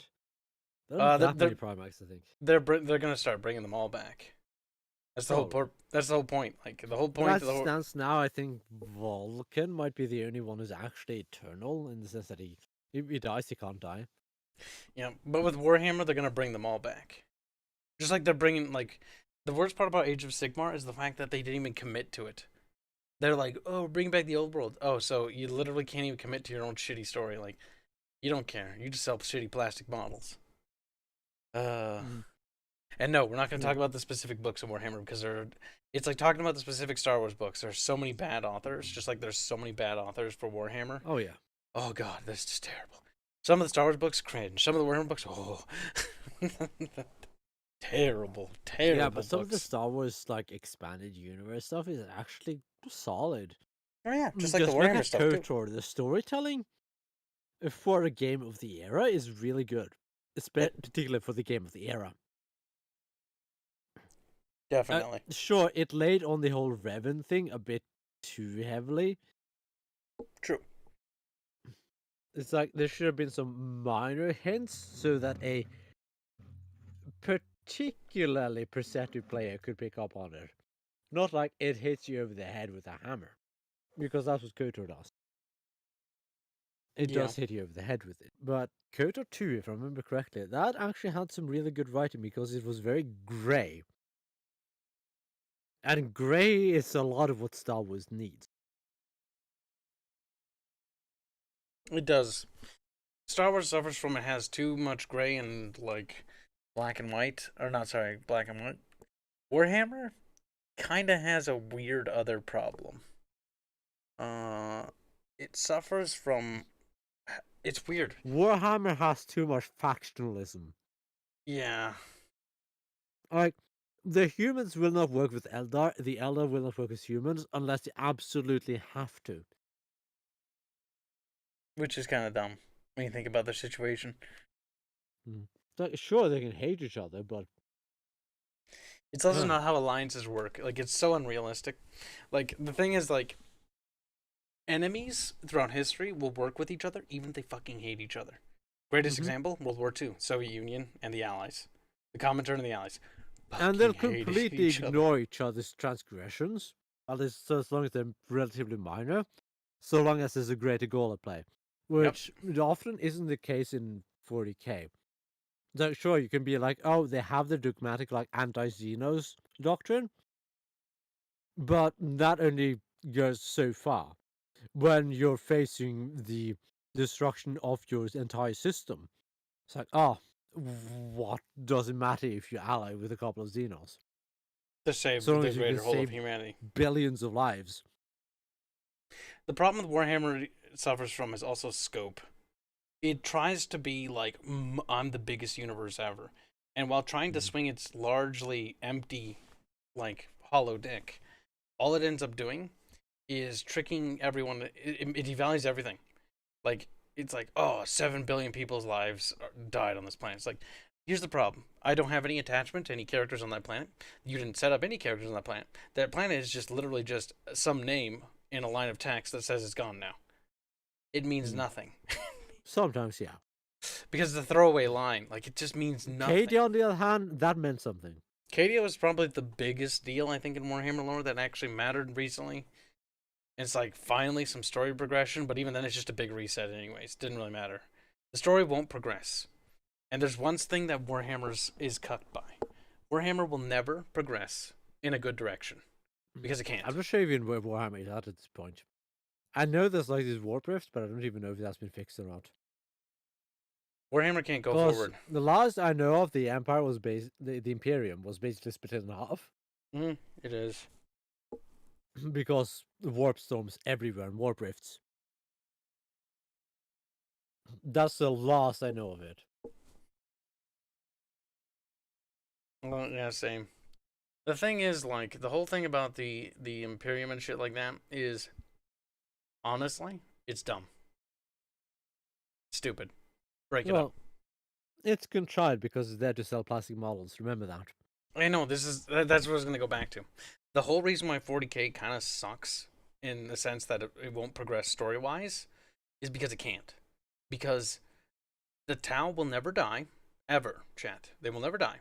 There aren't that many Primax, I think. They're gonna start bringing them all back. That's the whole that's the whole point. Like the whole point. As it stands now, I think Vulcan might be the only one who's actually eternal in the sense that he dies, he can't die. Yeah, but with Warhammer, they're gonna bring them all back. Just like they're bringing the worst part about Age of Sigmar is the fact that they didn't even commit to it. They're like, oh, bring back the old world. Oh, so you literally can't even commit to your own shitty story. Like, you don't care. You just sell shitty plastic models. And no, we're not going to talk about the specific books of Warhammer because it's like talking about the specific Star Wars books. There's so many bad authors, just like there's so many bad authors for Warhammer. Oh, yeah. Oh, God, that's just terrible. Some of the Star Wars books, cringe. Some of the Warhammer books, oh. terrible Yeah, but books. some of the Star Wars, like, expanded universe stuff is actually solid. Oh, yeah, just like the look Warhammer at stuff, too. KOTOR, the storytelling for a game of the era is really good. Particularly for the game of the era. Definitely. Sure, it laid on the whole Revan thing a bit too heavily. True. It's like there should have been some minor hints so that a particularly perceptive player could pick up on it. Not like it hits you over the head with a hammer, because that's what KOTOR does. It Yeah. does hit you over the head with it. But KOTOR 2, if I remember correctly, that actually had some really good writing because it was very grey. And grey is a lot of what Star Wars needs. It does. Star Wars suffers from it has too much gray and like black and white, or not sorry, black and white. Warhammer kind of has a weird other problem. It suffers from. It's weird. Warhammer has too much factionalism. Yeah. Like, the humans will not work with Eldar, the Eldar will not work with humans unless they absolutely have to. Which is kind of dumb when you think about their situation. Like, sure, they can hate each other, but it's also not how alliances work. Like, it's so unrealistic. Like, the thing is, like, enemies throughout history will work with each other even if they fucking hate each other. Greatest example, World War II, Soviet Union and the Allies. The Comintern and the Allies. And they'll completely ignore each other's transgressions, at least as long as they're relatively minor, so long as there's a greater goal at play, which often isn't the case in 40k. So sure, you can be like, oh, they have the dogmatic like anti-Xenos doctrine, but that only goes so far. When you're facing the destruction of your entire system, it's like, oh, what does it matter if you ally with a couple of Xenos? To save So long the as you greater can whole of save humanity. billions of lives. The problem with Warhammer suffers from is also scope. It tries to be like, I'm the biggest universe ever. And while trying to swing its largely empty, like, hollow dick, all it ends up doing is tricking everyone. It devalues everything. Like, it's like, oh, 7 billion people's lives died on this planet. It's like, here's the problem. I don't have any attachment to any characters on that planet. You didn't set up any characters on that planet. That planet is just literally just some name in a line of text that says it's gone now. It means nothing. Sometimes, yeah. Because it's a throwaway line. Like, it just means nothing. Cadia, on the other hand, that meant something. Cadia was probably the biggest deal, I think, in Warhammer lore that actually mattered recently. It's like, finally, some story progression, but even then it's just a big reset anyways. Didn't really matter. The story won't progress. And there's one thing that Warhammer is cut by. Warhammer will never progress in a good direction. Because it can't. I'm not sure even where Warhammer is at this point. I know there's like this warp rift, but I don't even know if that's been fixed or not. Warhammer can't go forward. The last I know of, the Empire was the Imperium was basically split in half. It is. Because warp storms everywhere and warp rifts. That's the last I know of it. Well, yeah, same. The thing is, like, the whole thing about the Imperium and shit like that is, honestly, it's dumb. Stupid. Break it up. It's contrived because it's there to sell plastic models. Remember that. I know, that's what I was going to go back to. The whole reason why 40k kind of sucks, in the sense that it won't progress story-wise, is because it can't. Because the Tau will never die, ever, chat. They will never die.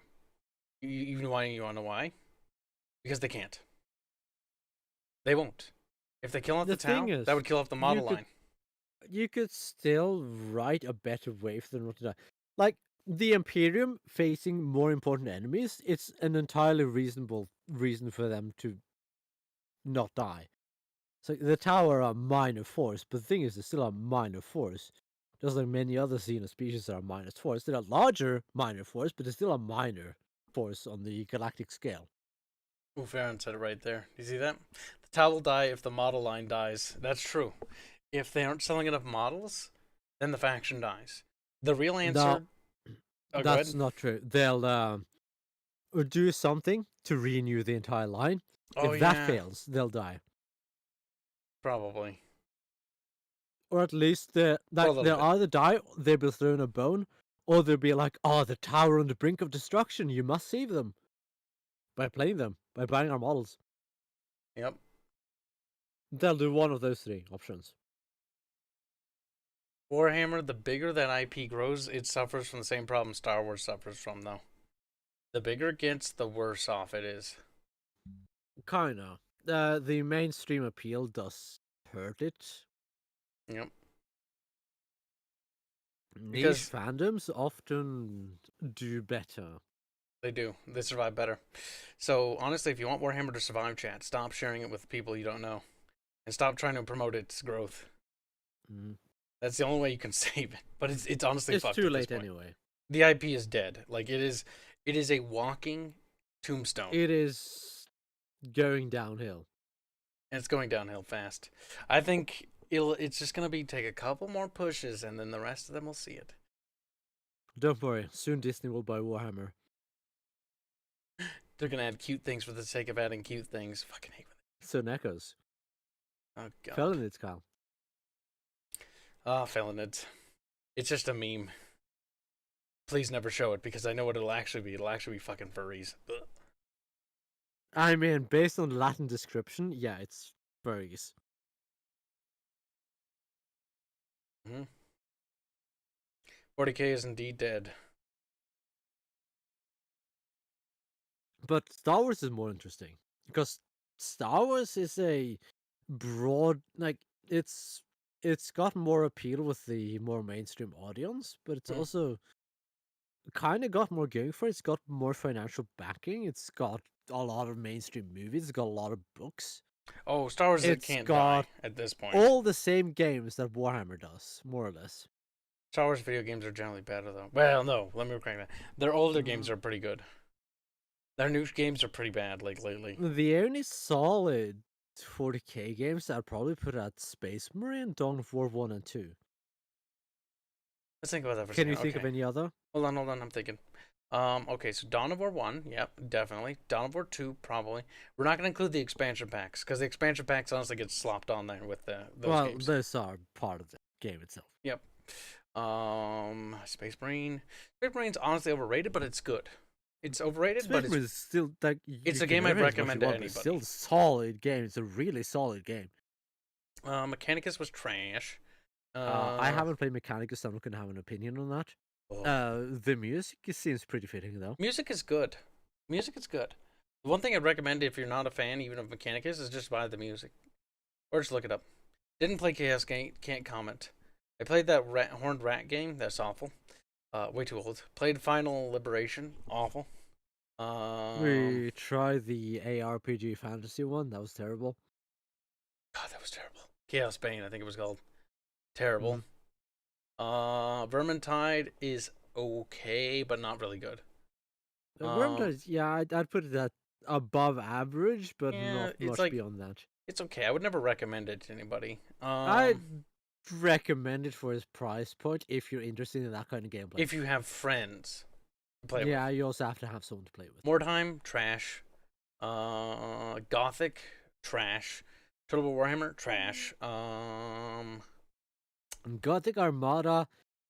You want to know why? Because they can't. They won't. If they kill off the Tau, that would kill off the model line. You could still write a better way for them not to die. Like, the Imperium facing more important enemies, it's an entirely reasonable reason for them to not die. So the Tower are a minor force, but the thing is, they're still a minor force. Just like many other Xeno species are a minor force. They're a larger minor force, but they're still a minor force on the galactic scale. Ooh, Farron said it right there. You see that? The Tau will die if the model line dies. That's true. If they aren't selling enough models, then the faction dies. The real answer... No, that's not true. They'll do something to renew the entire line. If that fails, they'll die. Probably. Or at least they'll either die, they'll be thrown a bone, or they'll be like, oh, the Tower on the brink of destruction, you must save them. By playing them, by buying our models. Yep. They'll do one of those three options. Warhammer, the bigger that IP grows, it suffers from the same problem Star Wars suffers from, though. The bigger it gets, the worse off it is. Kinda. The mainstream appeal does hurt it. Yep. Niche fandoms often do better. They do. They survive better. So, honestly, if you want Warhammer to survive, chat, stop sharing it with people you don't know. And stop trying to promote its growth. Mm. That's the only way you can save it. But it's honestly fucked. It's too late anyway. The IP is dead. Like, it is a walking tombstone. It is going downhill. And it's going downhill fast. I think it's just going to take a couple more pushes, and then the rest of them will see it. Don't worry. Soon Disney will buy Warhammer. They're going to add cute things for the sake of adding cute things. Fucking hate it. So Echoes. Oh, God. Felonids, Kyle. Ah, Felonids. It's just a meme. Please never show it, because I know what it'll actually be. It'll actually be fucking furries. Ugh. I mean, based on the Latin description, yeah, it's furries. Mm-hmm. 40k is indeed dead. But Star Wars is more interesting. Because Star Wars is a broad, like, it's got more appeal with the more mainstream audience, but it's also kind of got more going for it. It's got more financial backing. It's got a lot of mainstream movies. It's got a lot of books. Oh, Star Wars can't die at this point. All the same games that Warhammer does, more or less. Star Wars video games are generally better, though. Well, no, let me correct that. Their older games are pretty good. Their new games are pretty bad, like, lately. The only solid 40k games I'd probably put at Space Marine, Dawn of War 1 and 2. Let's think about that for a Can second. you think of any other? Hold on, I'm thinking. Okay, so Dawn of War 1, yep, definitely. Dawn of War 2, probably. We're not going to include the expansion packs, because the expansion thacks honestly get slopped on there with those games. Those are part of the game itself. Yep. Space Marine. Space Marine's honestly overrated, but it's good. It's overrated, but it's still like it's a game I'd recommend to anybody. It's still a solid game. It's a really solid game. Mechanicus was trash. I haven't played Mechanicus, so I'm not going to have an opinion on that. The music seems pretty fitting, though. Music is good. Music is good. The one thing I'd recommend if you're not a fan even of Mechanicus is just buy the music. Or just look it up. Didn't play Chaos Gate, can't comment. I played that Horned Rat game, that's awful. Way too old. Played Final Liberation, awful. We tried the ARPG fantasy one, that was terrible. God, that was terrible. Chaos Bane, I think it was called. Terrible. Vermintide is okay, but not really good. Vermintide, yeah, I'd put it at above average, but not much like, beyond that. It's okay. I would never recommend it to anybody. I'd recommend it for its price point if you're interested in that kind of gameplay. If you have friends to play with. Yeah, you also have to have someone to play with. Mordheim, trash. Gothic, trash. Turtle Warhammer, trash. Gothic Armada,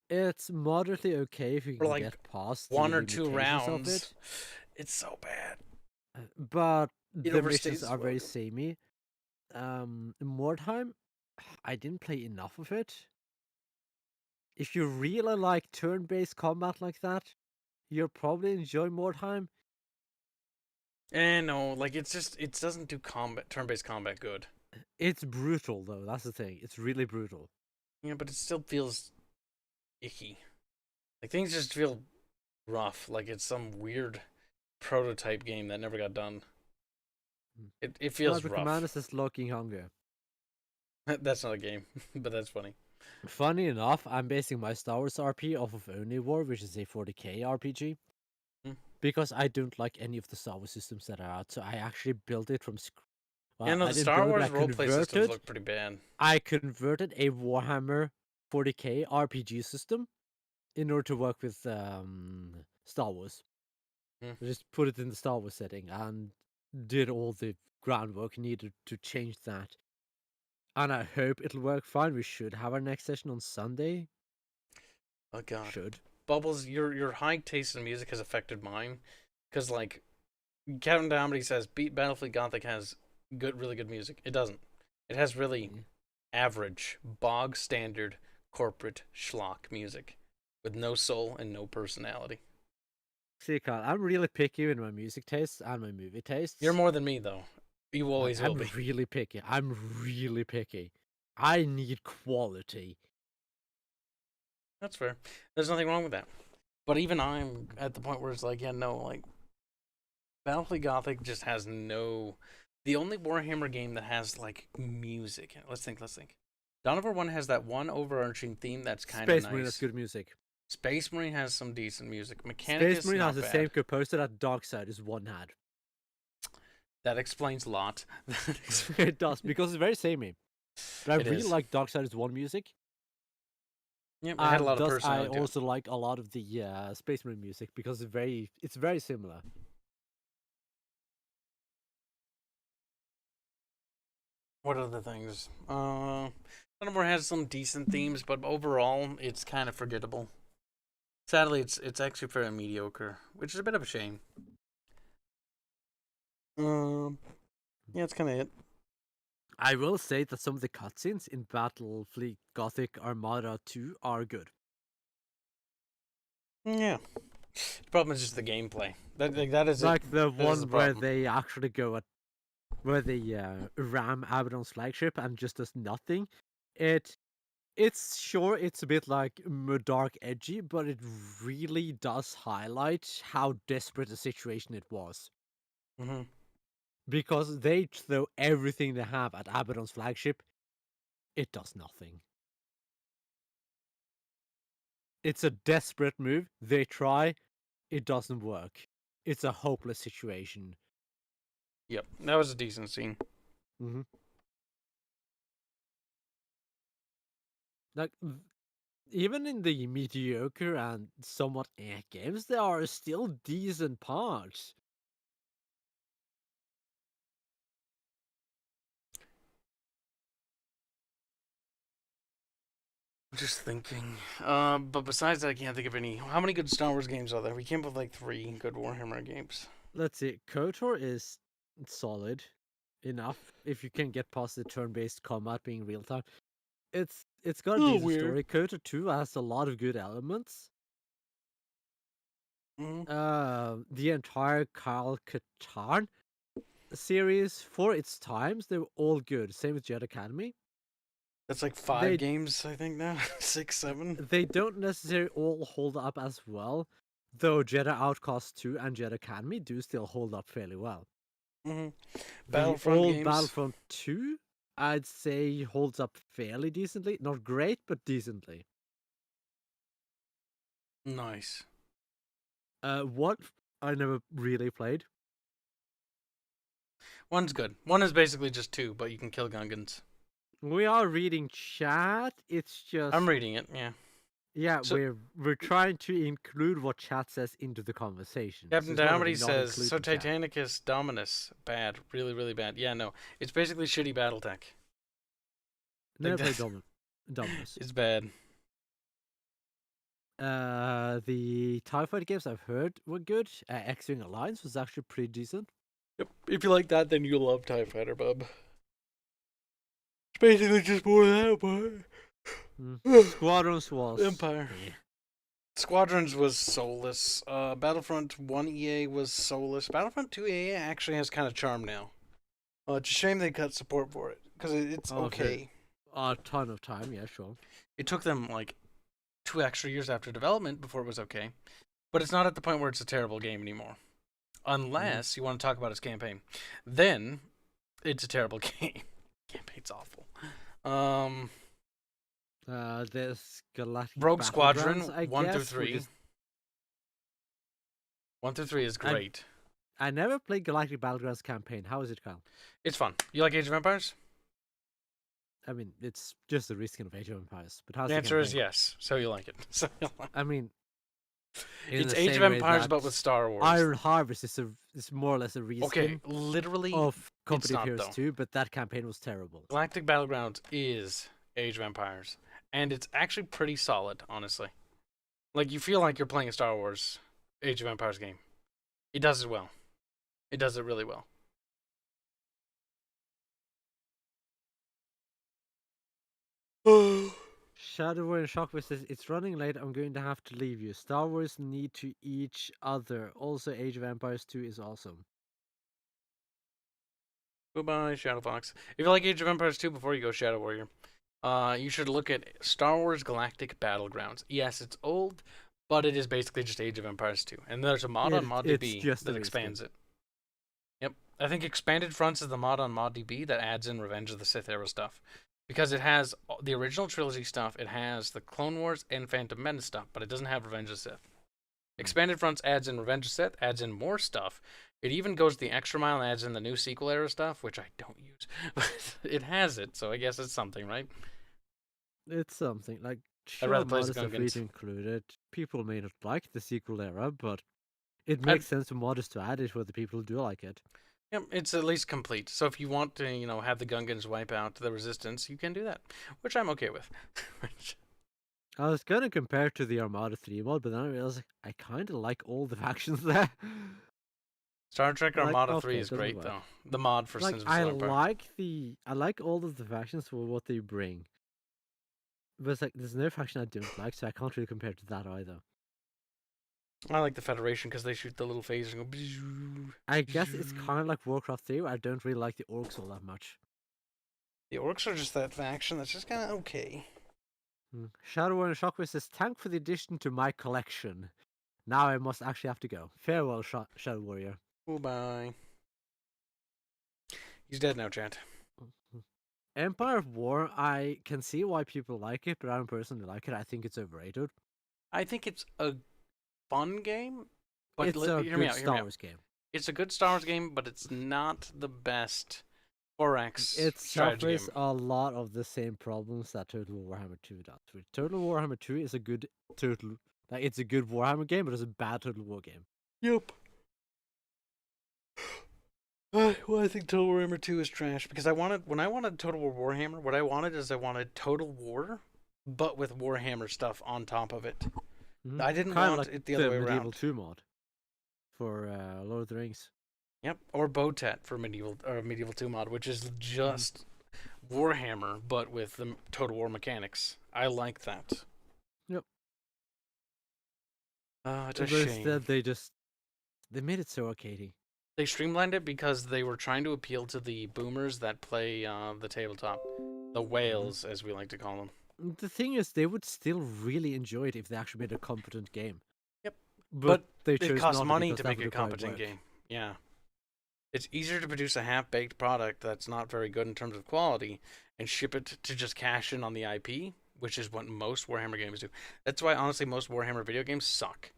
it's moderately okay if you can like get past one the or two limitations rounds. of it. It's so bad. But It the missions overstays are very well. samey. Mordheim, I didn't play enough of it. If you really like turn-based combat like that, you'll probably enjoy Mordheim. No, like it doesn't do turn-based combat good. It's brutal though, that's the thing. It's really brutal. Yeah, but it still feels icky. Like things just feel rough, like it's some weird prototype game that never got done. It feels the rough. commander says Looking Hunger. That's not a game, but that's funny. Funny enough, I'm basing my Star Wars RP off of Only War, which is a 40k RPG. Because I don't like any of the Star Wars systems that are out, so I actually built it from scratch. Well, the Star Wars roleplay systems look pretty bad. I converted a Warhammer 40k RPG system in order to work with Star Wars. I just put it in the Star Wars setting and did all the groundwork needed to change that. And I hope it'll work fine. We should have our next session on Sunday. Oh God. Should. Bubbles, your high taste in music has affected mine, because like Captain Domedy says Beat Battlefield Gothic has really good music. It doesn't. It has really average, bog standard corporate schlock music with no soul and no personality. See, Kyle, I'm really picky in my music tastes and my movie tastes. You're more than me, though. You always will be. I'm really picky. I'm really picky. I need quality. That's fair. There's nothing wrong with that. But even I'm at the point where it's like, yeah, no, like, Battlefield Gothic just has no... The only Warhammer game that has, like, music. Let's think. Dawn of War 1 has that one overarching theme that's kind of nice. Space Marine has good music. Space Marine has some decent music. Mechanicus Space Marine has the bad. same composer that Darksiders 1 had. That explains a lot. It does, because it's very samey. But I It really is. like Darksiders 1 music. Yeah, it had a lot of I personality. also like a lot of the Space Marine music because it's very similar. What other things? Dawn of War has some decent themes, but overall, it's kind of forgettable. Sadly, it's actually fairly mediocre, which is a bit of a shame. Yeah, it's kind of it. I will say that some of the cutscenes in Battlefield Gothic Armada 2 are good. Yeah. The problem is just the gameplay. That is like it. the That is one the where problem. they actually go at where they ram Abaddon's flagship and just does nothing. It's sure it's a bit like dark edgy, but it really does highlight how desperate a situation it was. Mm-hmm. Because they throw everything they have at Abaddon's flagship, it does nothing. It's a desperate move. They try, it doesn't work. It's a hopeless situation. Yep, that was a decent scene. Mm-hmm. Like, even in the mediocre and somewhat games, there are still decent parts. I'm just thinking. But besides that, I can't think of any. How many good Star Wars games are there? We came up with like 3 good Warhammer games. Let's see. KOTOR is solid enough if you can get past the turn-based combat being real time. It's got a decent story. KOTOR 2 has a lot of good elements. Mm-hmm. The entire Kyle Katarn series, for its times, they were all good. Same with Jet Academy. That's like 5 games, I think now. 6, 7. They don't necessarily all hold up as well, though Jedi Outcast 2 and Jedi Academy do still hold up fairly well. Mm-hmm. Battlefront Battlefront games. Battlefront 2, I'd say holds up fairly decently. Not great, but decently. Nice. What I never really played. 1's good. 1 is basically just 2, but you can kill Gungans. We are reading chat. It's just I'm reading it, yeah. Yeah, So- we're trying to include what chat says into the conversation. Captain So it's not Domedy really not says, so including chat. Titanicus Dominus, bad. Really, really bad. Yeah, no. It's basically shitty Battletech. Never Like played that- Dominus. It's bad. The TIE Fighter games I've heard were good. X-Wing Alliance was actually pretty decent. Yep. If you like that, then you'll love TIE Fighter, bub. It's basically just more of that, but... Squadrons was... Empire. Yeah. Squadrons was soulless. Battlefront 1 EA was soulless. Battlefront 2 EA actually has kind of charm now. It's a shame they cut support for it, because it's okay. A ton of time, yeah, sure. It took them, like, 2 extra years after development before it was okay. But it's not at the point where it's a terrible game anymore. Unless you want to talk about its campaign. Then, it's a terrible game. Campaign's awful. There's Galactic Rogue Squadron, Battlegrounds, I 1 through guess, 3. 1 through 3 is great. I never played Galactic Battlegrounds campaign. How is it, Kyle? It's fun. You like Age of Empires? I mean, it's just a reskin of Age of Empires. But how's The answer is campaign? yes. So you like it. So you like it. I mean, in It's the Age of same way Empires, that but with Star Wars. Iron Harvest is more or less a reskin Okay, literally, of Company not, of Heroes though. 2, but that campaign was terrible. Galactic Battlegrounds is Age of Empires, and it's actually pretty solid, honestly. Like, you feel like you're playing a Star Wars Age of Empires game. It does as well. It does it really well. Shadow Warrior and Shockwave says, it's running late, I'm going to have to leave you. Star Wars need to each other. Also, Age of Empires 2 is awesome. Goodbye, Shadow Fox. If you like Age of Empires 2 before you go Shadow Warrior, you should look at Star Wars Galactic Battlegrounds. Yes, it's old, but it is basically just Age of Empires 2. And there's a mod on ModDB that expands it. Yep. I think Expanded Fronts is the mod on ModDB that adds in Revenge of the Sith era stuff. Because it has the original trilogy stuff, it has the Clone Wars and Phantom Menace stuff, but it doesn't have Revenge of the Sith. Expanded Fronts adds in Revenge of the Sith, adds in more stuff. It even goes the extra mile and adds in the new sequel era stuff, which I don't use. But it has it, so I guess it's something, right? It's something. Like, I'd rather sure, play as modders are free Gungans. to include it. People may not like the sequel era, but it makes sense for modders to add it for the people who do like it. Yep, it's at least complete. So if you want to, have the Gungans wipe out the Resistance, you can do that, which I'm okay with. I was gonna compare it to the Armada 3 mod, but then I realized I kind of like all the factions there. Star Trek Like, Armada okay, 3 it is doesn't great, work. though. The mod for Like, Sins of the Solar Empire. I like all of the factions for what they bring. But it's like, there's no faction I don't like, so I can't really compare it to that either. I like the Federation because they shoot the little phasers and go. I guess it's kind of like Warcraft 3, I don't really like the orcs all that much. The orcs are just that faction that's just kind of okay. Shadow Warrior Shockwave says, thank for the addition to my collection. Now I must actually have to go. Farewell, Shadow Warrior. Goodbye. He's dead now, chat. Empire of War, I can see why people like it, but I don't personally like it. I think it's overrated. I think it's a fun game, but It's a hear me good out, Star Wars game. It's a good Star Wars game, but it's not the best 4X It strategy suffers game. a lot of the same problems that Total Warhammer 2 does. Total Warhammer 2 is a good it's a good Warhammer game, but it's a bad Total War game. Yep. Well, I think Total Warhammer 2 is trash because when I wanted Total War Warhammer, what I wanted Total War, but with Warhammer stuff on top of it. I didn't Kinda want like it the other way Medieval around. 2 mod for Lord of the Rings. Yep, or Botet for Medieval 2 mod, which is just Warhammer but with the Total War mechanics. I like that. Yep. It's a But shame. instead, they made it so arcadey. They streamlined it because they were trying to appeal to the boomers that play the tabletop, the whales as we like to call them. The thing is, they would still really enjoy it if they actually made a competent game. Yep. But they chose it costs not money because to that make would a require competent work. game. Yeah. It's easier to produce a half-baked product that's not very good in terms of quality and ship it to just cash in on the IP, which is what most Warhammer games do. That's why, honestly, most Warhammer video games suck.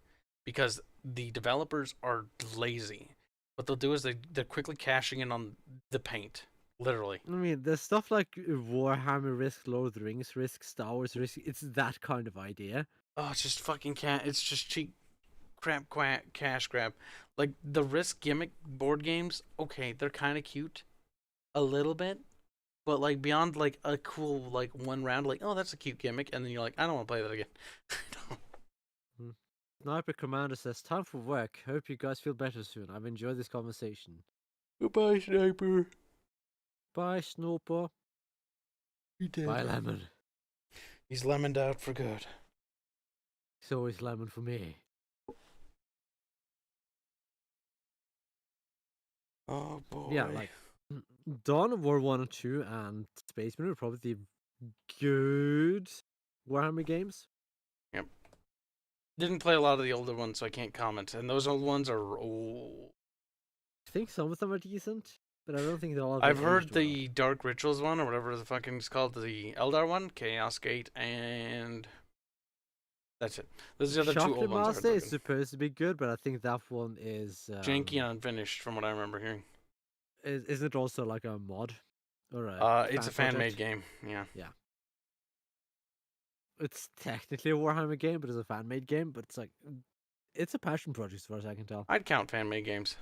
Because the developers are lazy. What they'll do is they're quickly cashing in on the paint. Literally. I mean, there's stuff like Warhammer Risk, Lord of the Rings Risk, Star Wars Risk. It's that kind of idea. Oh, it's just fucking it's just cheap crap cash grab. Like the Risk gimmick board games, okay, they're kind of cute. A little bit. But like beyond like a cool like one round, like, oh, that's a cute gimmick, and then you're like, I don't want to play that again. Sniper Commander says, time for work. Hope you guys feel better soon. I've enjoyed this conversation. Goodbye, Sniper. Bye, Snorper. He did. Bye, Lemon. He's lemoned out for good. It's always Lemon for me. Oh, boy. Yeah, like, Dawn of War 1 and 2 and Space Marine are probably the good Warhammer games. Yep. Didn't play a lot of the older ones, so I can't comment. And those old ones are old. I think some of them are decent, but I don't think they're all. I've heard the Dark Rituals one, or whatever the fucking it's called, the Eldar one, Chaos Gate, and that's it. Those are the other two old ones. Master is supposed to be good, but I think that one is janky and unfinished, from what I remember hearing. Isn't it also like a mod? Or it's a fan-made game. Yeah. Yeah. It's technically a Warhammer game, but it's a fan-made game. But it's like, it's a passion project, as far as I can tell. I'd count fan-made games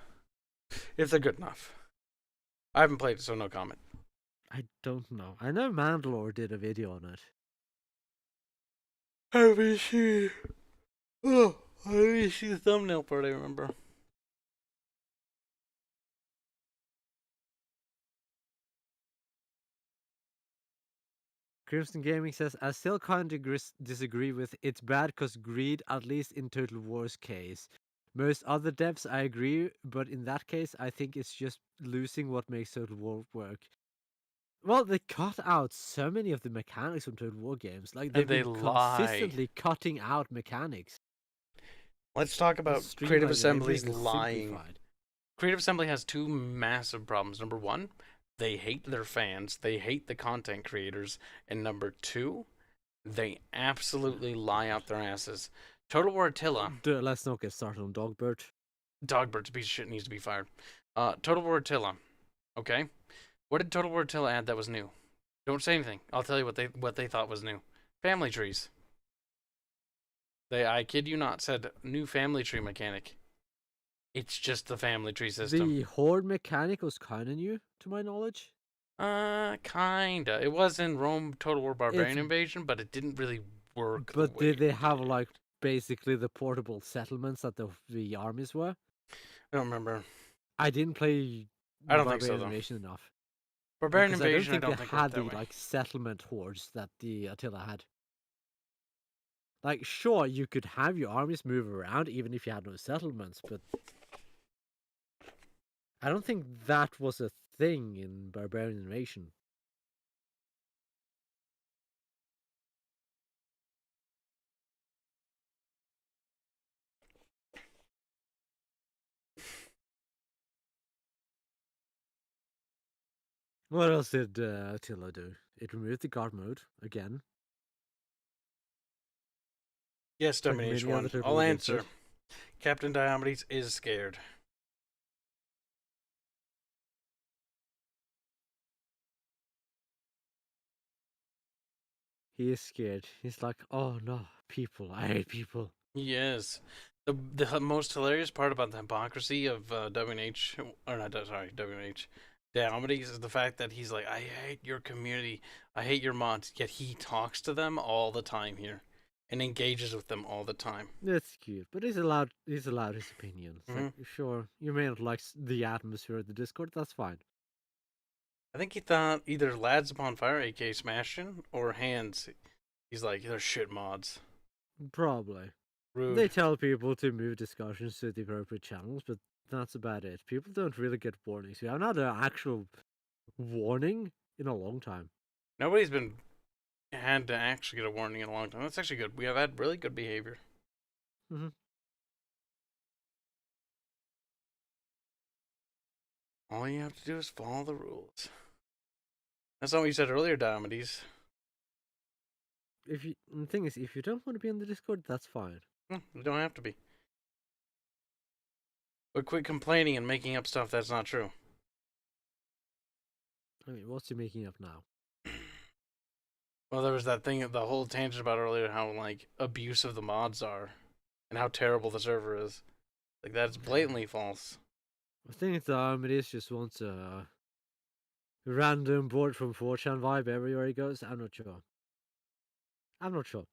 if they're good enough. I haven't played it, so no comment. I don't know. I know Mandalore did a video on it. Let me see. Oh, let me see the thumbnail part. I remember. Crimson Gaming says, I still kind of disagree with it's bad because greed, at least in Total War's case. Most other devs, I agree, but in that case, I think it's just losing what makes Total War work. Well, they cut out so many of the mechanics from Total War games. Like, they've And they been lie. consistently cutting out mechanics. Let's talk about Streamlining Creative it, Assembly's everything is lying. simplified. Creative Assembly has two massive problems. Number one, they hate their fans. They hate the content creators. And number two, they absolutely lie out their asses. Total War Attila. Let's not get started on Dogbert. Dogbird's a piece of shit, needs to be fired. Total War Attila. Okay? What did Total War Attila add that was new? Don't say anything. I'll tell you what they thought was new. Family trees. They, I kid you not, said new family tree mechanic. It's just the family tree system. The horde mechanic was kind of new, to my knowledge. Kinda. It was in Rome Total War Barbarian Invasion, but it didn't really work. But did they have, like, basically the portable settlements that the armies were? I don't remember. I didn't play I don't think so, though. Invasion enough. Barbarian Because Invasion, I don't think they they worked had that the way. like settlement hordes that the Attila had. Like, sure, you could have your armies move around even if you had no settlements, but I don't think that was a thing in Barbarian Invasion. What else did Attila do? It removed the guard mode again. Yes, Like Domination many other 1. Total I'll War games answer. did. Captain Diomedes is scared. He is scared. He's like, oh no, people. I hate people. Yes. The most hilarious part about the hypocrisy of WNH, or not, sorry, WNH, Diomedes is the fact that he's like, I hate your community, I hate your mods, yet he talks to them all the time here and engages with them all the time. That's cute, but he's allowed his opinion. It's like, sure, you may not like the atmosphere of the Discord, that's fine. I think he thought either Lads Upon Fire, aka Smashin', or Hands. He's like, they're shit mods. Probably. Rude. They tell people to move discussions to the appropriate channels, but that's about it. People don't really get warnings. We have not an actual warning in a long time. Nobody's been had to actually get a warning in a long time. That's actually good. We have had really good behavior. Mm-hmm. All you have to do is follow the rules. That's not what you said earlier, Diomedes. The thing is, if you don't want to be on the Discord, that's fine. You don't have to be. But quit complaining and making up stuff that's not true. I mean, what's he making up now? Well, there was that thing, the whole tangent about earlier, how, like, abusive the mods are. And how terrible the server is. Like, that's blatantly false. I think Diomedes just wants a random board from 4chan vibe everywhere he goes. I'm not sure.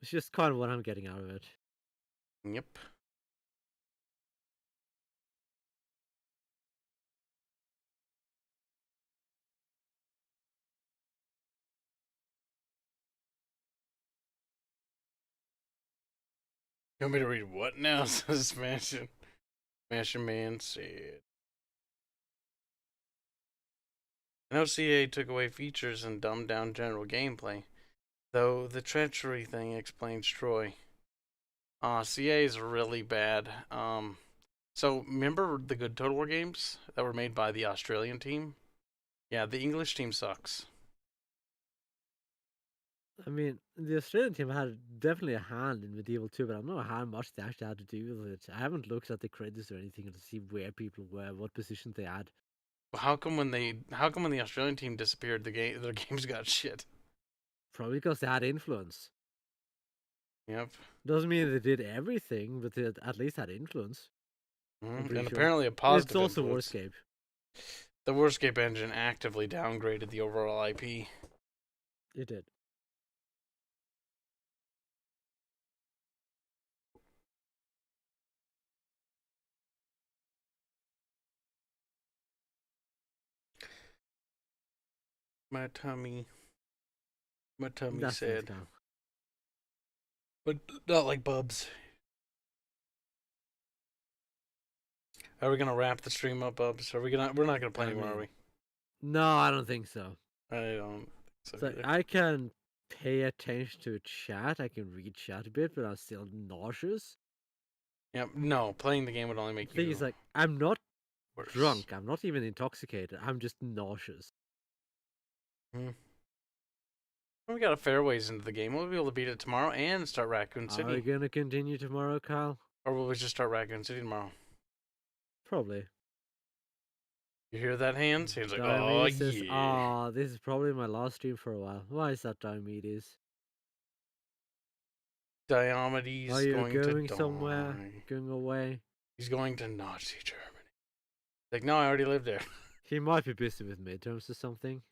It's just kind of what I'm getting out of it. Yep. You want me to read what now? Says Smashin'. Smashin' Man said. I know CA took away features and dumbed down general gameplay, though the treachery thing explains Troy. CA is really bad. So remember the good Total War games that were made by the Australian team? Yeah, the English team sucks. I mean, the Australian team had definitely a hand in Medieval 2, but I don't know how much they actually had to do with it. I haven't looked at the credits or anything to see where people were, what positions they had. How come when the Australian team disappeared, their games got shit? Probably because they had influence. Yep. Doesn't mean they did everything, but they at least had influence. And apparently a positive It's also influence. Warscape. The Warscape engine actively downgraded the overall IP. It did. My tummy. My tummy's That's sad. Calm. But not like Bubs. Are we gonna wrap the stream up, Bubs? We're not gonna play anymore, are we? No, I don't think so. I don't think so So either. I can pay attention to chat. I can read chat a bit, but I'm still nauseous. Yeah, no, playing the game would only make The thing you is, like, I'm not worse. drunk. I'm not even intoxicated. I'm just nauseous. We got a fair ways into the game. We'll be able to beat it tomorrow and start Raccoon Are we City. gonna continue tomorrow, Kyle? Or will we just start Raccoon City tomorrow? Probably. You hear that, Hands? He's like, Diomedes oh, says, yeah. "Ah, this is probably my last stream for a while." Why is that, Diomedes? Diomedes Are you going going somewhere? Going away? He's going to Nazi Germany. Like, no, I already lived there. He might be busy with midterms or something.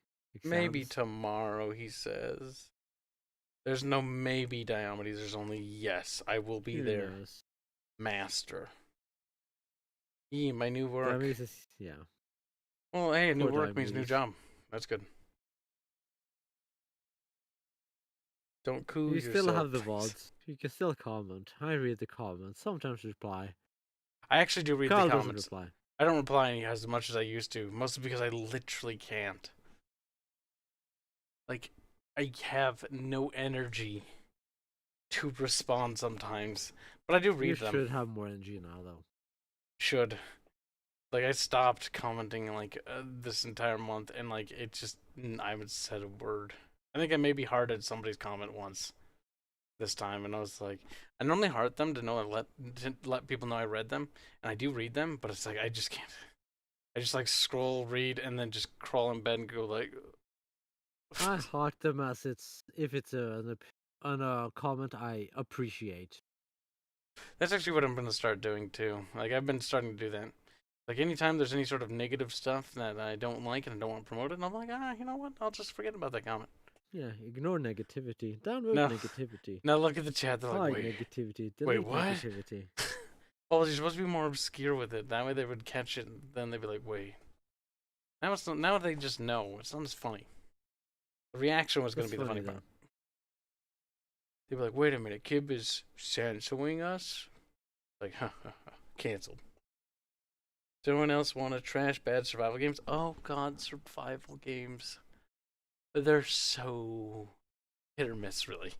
Maybe Exams. tomorrow, he says. There's no maybe, Diomedes. There's only yes. I will be Who there. knows? Master. My new work. Diomedes is, yeah. Well, hey, new Poor work means new Diomedes. job. That's good. Don't coo You yourself. still have the VODs. You can still comment. I read the comments. Sometimes reply. I actually do read Kyle the doesn't comments. reply. I don't reply as much as I used to, mostly because I literally can't. Like, I have no energy to respond sometimes, but I do read them. You should have more energy now, though. Should. Like, I stopped commenting, like, this entire month, and, like, it just, I haven't said a word. I think I maybe hearted somebody's comment once this time, and I was like, I normally heart them to let people know I read them, and I do read them, but it's like, I just can't. I just, like, scroll, read, and then just crawl in bed and go, like... I heart them as if it's a comment I appreciate. That's actually what I'm going to start doing, too. Like, I've been starting to do that. Like, anytime there's any sort of negative stuff that I don't like and I don't want promoted, I'm like, you know what? I'll just forget about that comment. Yeah, ignore negativity. Download No. negativity. Now look at the chat. They're like, Hide wait. negativity. Wait, Delete what? negativity. Well, you're supposed to be more obscure with it. That way they would catch it, and then they'd be like, wait. Now they just know. It's not as funny. The reaction was going to be the funny part. They'd be like, wait a minute, Kib is censoring us? Like, canceled. Does anyone else want to trash bad survival games? Oh god, survival games. They're so hit or miss, really.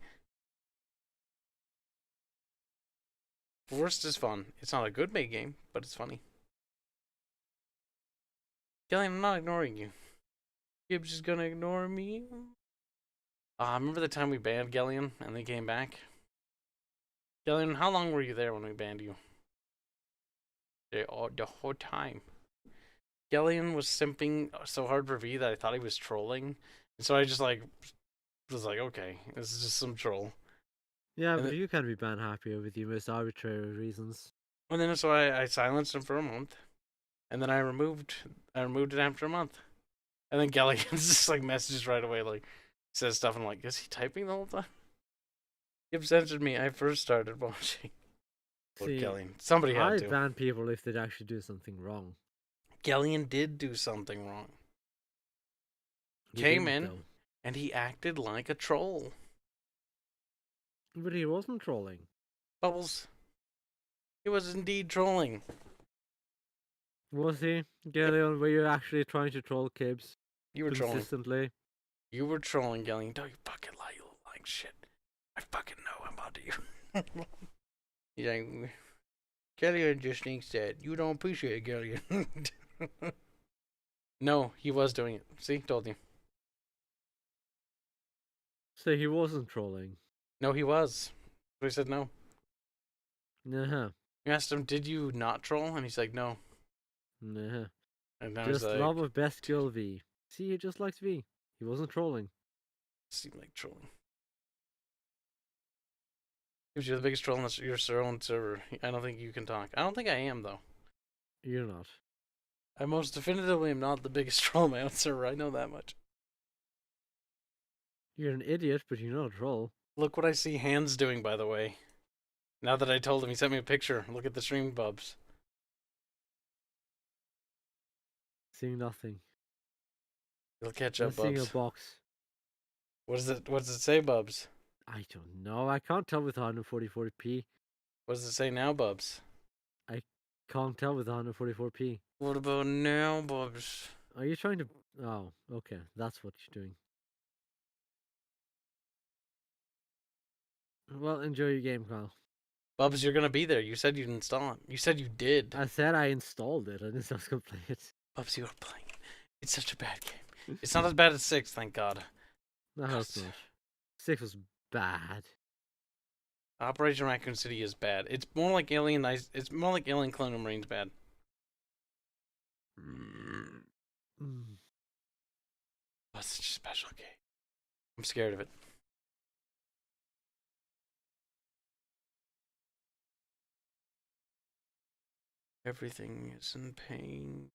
Worst is fun. It's not a good made game, but it's funny. Gillian, I'm not ignoring you. Gibbs is gonna ignore me. Remember the time we banned Gillian and they came back? Gillian, how long were you there when we banned you? The whole time. Gillian was simping so hard for V that I thought he was trolling. And so I just was like, okay, this is just some troll. Yeah, but you can be banned happier with the most arbitrary reasons. And then so I silenced him for a month. And then I removed it after a month. And then Gillian just like messages right away, like says stuff, and I'm like, is he typing the whole time? He censored me. I first started watching. See, Gillian. Somebody had I to. ban people if they actually do something wrong. Gillian did do something wrong. He Came didn't, in, though. and he acted like a troll. But he wasn't trolling. Bubbles. He was indeed trolling. Was he? Gillian, were you actually trying to troll Kibs? You were trolling. Consistently? You were trolling, Gillian. Don't you fucking lie, you lying shit. I fucking know I'm onto you. He's like, Gillian just thinks that you don't appreciate it, Gillian. No, he was doing it. See, told you. So he wasn't trolling. No, he was. So he said no. Nah. You asked him, did you not troll? And he's like, no. Nah. And I Just was like, love of best girl V. See, he just likes V. He wasn't trolling. seemed like trolling. If you're the biggest troll on your own server, I don't think you can talk. I don't think I am, though. You're not. I most definitively am not the biggest troll on my own server. I know that much. You're an idiot, but you're not a troll. Look what I see Hands doing, by the way. Now that I told him, he sent me a picture. Look at the stream, Bubs. Seeing nothing. He'll catch up, Seeing a Bubs. box. What does it say, Bubs? I don't know. I can't tell with 144p. What does it say now, Bubs? I can't tell with 144p. What about now, Bubs? Are you trying to... Oh, okay. That's what you're doing. Well, enjoy your game, Kyle. Bubs, you're gonna be there. You said you'd install it. You said you did. I said I installed it. I didn't say I was going to play it. Bubs, you are playing it. It's such a bad game. It's not as bad as 6, thank God. No, it's not. 6 was bad. Operation Raccoon City is bad. It's more like Alien It's more like Alien Colonial Marines bad. That's such a special game. I'm scared of it. Everything is in pain.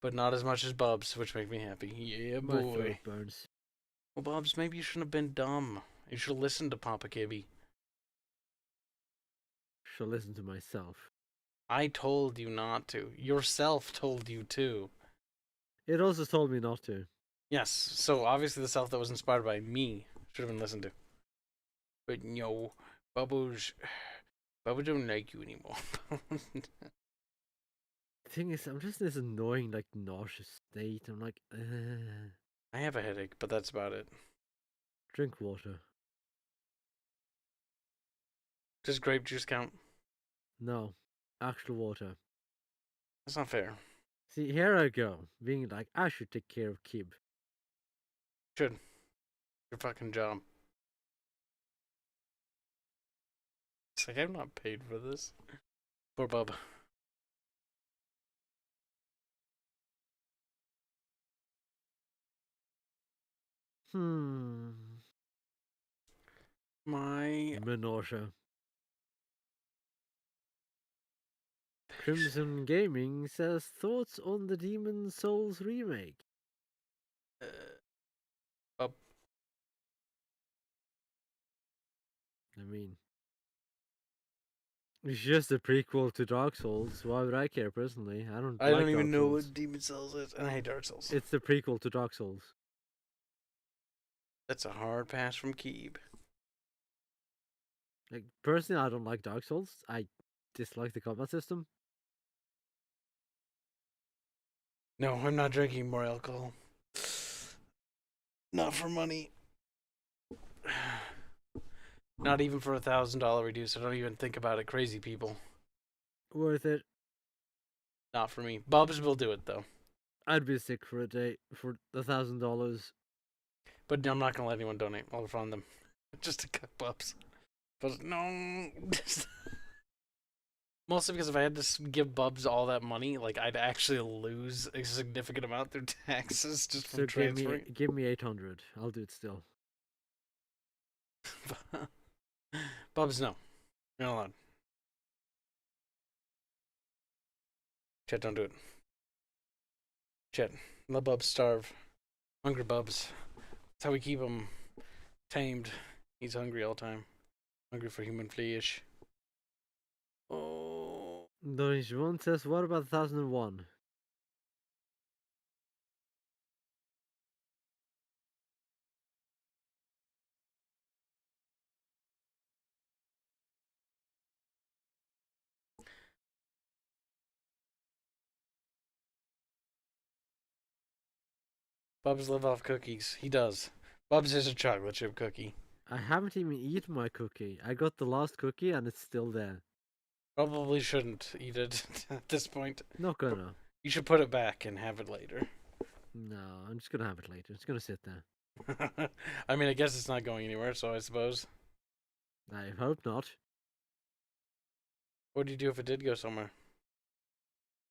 But not as much as Bubs, which make me happy. Yeah, My boy. throat burns. Well, Bubs, maybe you shouldn't have been dumb. You should have listened to Papa Kibby. Should listen to myself. I told you not to. Yourself told you to. It also told me not to. Yes, so obviously the self that was inspired by me should have been listened to. But no, Bubbles don't like you anymore. The thing is, I'm just in this annoying, like, nauseous state. I'm like, I have a headache, but that's about it. Drink water. Does grape juice count? No. Actual water. That's not fair. See, here I go. Being like, I should take care of Kib. Should. Your fucking job. It's like, I'm not paid for this. Poor Bub. My Menorca. Crimson Gaming says thoughts on the Demon Souls remake. Bub. I mean, it's just a prequel to Dark Souls. Why would I care personally? I don't even Dark know Souls. what Demon Souls is, and I hate Dark Souls. It's the prequel to Dark Souls. That's a hard pass from Keeb. Like, personally, I don't like Dark Souls. I dislike the combat system. No, I'm not drinking more alcohol. Not for money. Not even for $1,000 reduce. I don't even think about it. Crazy people. Worth it. Not for me. Bubs will do it though. I'd be sick for a day for $1,000. But I'm not gonna let anyone donate. I'll fund them. Just to cut Bubs. But no. Mostly because if I had to give Bubs all that money, like I'd actually lose a significant amount through taxes just from transferring. Give me 800. I'll do it still. Bubs, no. You're not allowed. Chet, don't do it. Chet, let Bubs starve. Hungry Bubs. That's how we keep him tamed. He's hungry all the time. Hungry for human flesh. Oh. Donation one says, what about 1001? Bubs live off cookies. He does. Bubs is a chocolate chip cookie. I haven't even eaten my cookie. I got the last cookie and it's still there. Probably shouldn't eat it at this point. Not gonna. You should put it back and have it later. No, I'm just gonna have it later. It's gonna sit there. I mean, I guess it's not going anywhere, so I suppose. I hope not. What do you do if it did go somewhere?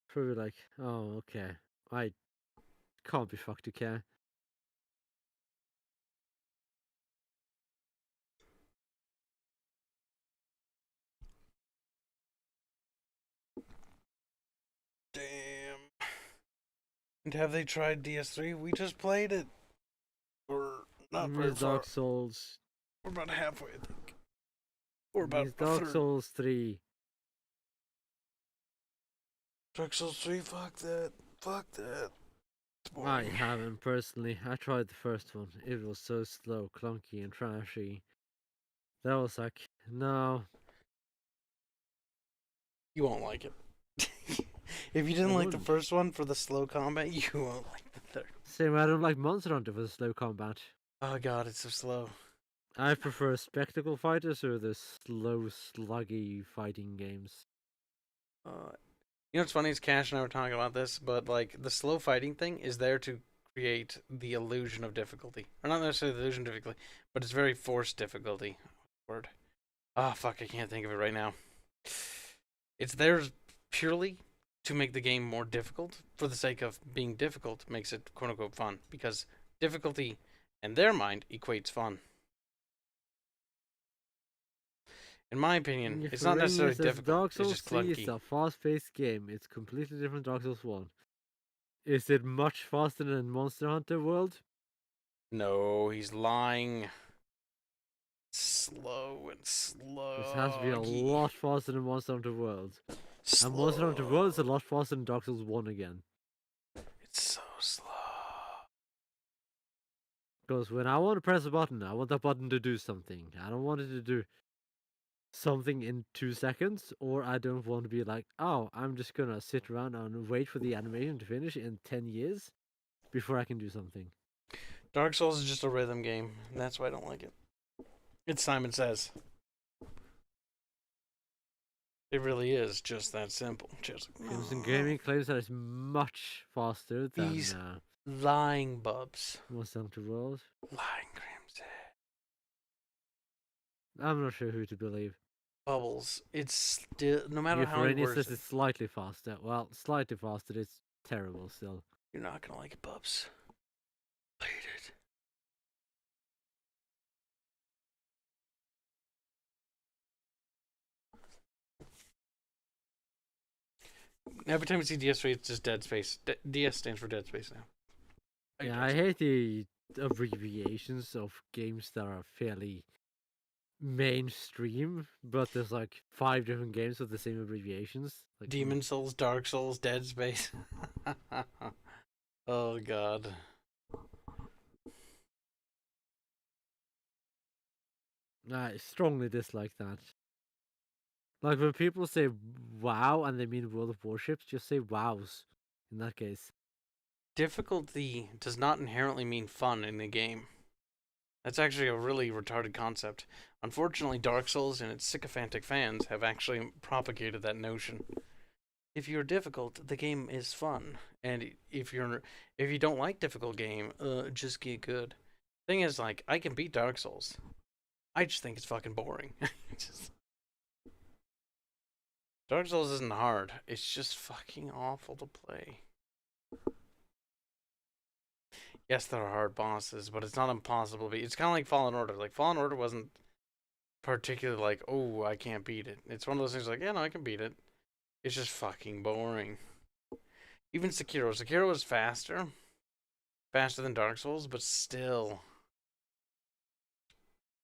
Probably like, oh, okay. I can't be fucked to care. Damn. And have they tried DS3? We just played it. We're not very far. Dark Souls. We're about halfway, I think. We're about a Dark third. Souls 3. Dark Souls 3, fuck that. Fuck that. I haven't personally. I tried the first one. It was so slow, clunky, and trashy. That was like, no. You won't like it. If you didn't like the first one for the slow combat, you won't like the third. Same, I don't like Monster Hunter for the slow combat. Oh god, it's so slow. I prefer spectacle fighters or the slow, sluggy fighting games. You know what's funny is Cash and I were talking about this, but like the slow fighting thing is there to create the illusion of difficulty, or not necessarily the illusion of difficulty, but it's very forced difficulty. Word. Ah, fuck, I can't think of it right now. It's there purely to make the game more difficult for the sake of being difficult makes it quote unquote fun, because difficulty in their mind equates fun. In my opinion, it's not necessarily difficult. Dark It's Souls just 3 clunky. is a fast-paced game. It's completely different Dark Souls 1. Is it much faster than Monster Hunter World? No, he's lying. Slow and slow. This has to be a lot faster than Monster Hunter World. And Monster Hunter World is a lot faster than Dark Souls 1 again. It's so slow. Because when I want to press a button, I want that button to do something. I don't want it to do something in 2 seconds, or I don't want to be like, oh, I'm just gonna sit around and wait for the animation to finish in 10 years before I can do something. Dark Souls is just a rhythm game, and that's why I don't like it. It's Simon Says. It really is just that simple. Just Crimson Gaming claims that it's much faster than these lying bubs. Monster Hunter World. Lying Crimson. I'm not sure who to believe. Bubbles. It's still, no matter how it works. Says it's slightly faster. Well, slightly faster. It's terrible still. You're not gonna like it, Bubs. Played it. Every time you see DS3, it's just Dead Space. DS stands for Dead Space now. Yeah, I hate the abbreviations of games that are fairly mainstream, but there's like 5 different games with the same abbreviations. Like Demon Souls, Dark Souls, Dead Space. Oh god. I strongly dislike that. Like when people say WoW and they mean World of Warships, just say WoWs in that case. Difficulty does not inherently mean fun in the game. That's actually a really retarded concept. Unfortunately, Dark Souls and its sycophantic fans have actually propagated that notion. If you're difficult, the game is fun, and if you don't like difficult game, just get good. Thing is, like, I can beat Dark Souls. I just think it's fucking boring. Dark Souls isn't hard. It's just fucking awful to play. Yes, there are hard bosses, but it's not impossible to beat. It's kind of like Fallen Order. Like, Fallen Order wasn't particularly like, oh, I can't beat it. It's one of those things like, yeah, no, I can beat it. It's just fucking boring. Even Sekiro. Sekiro is faster. Faster than Dark Souls, but still.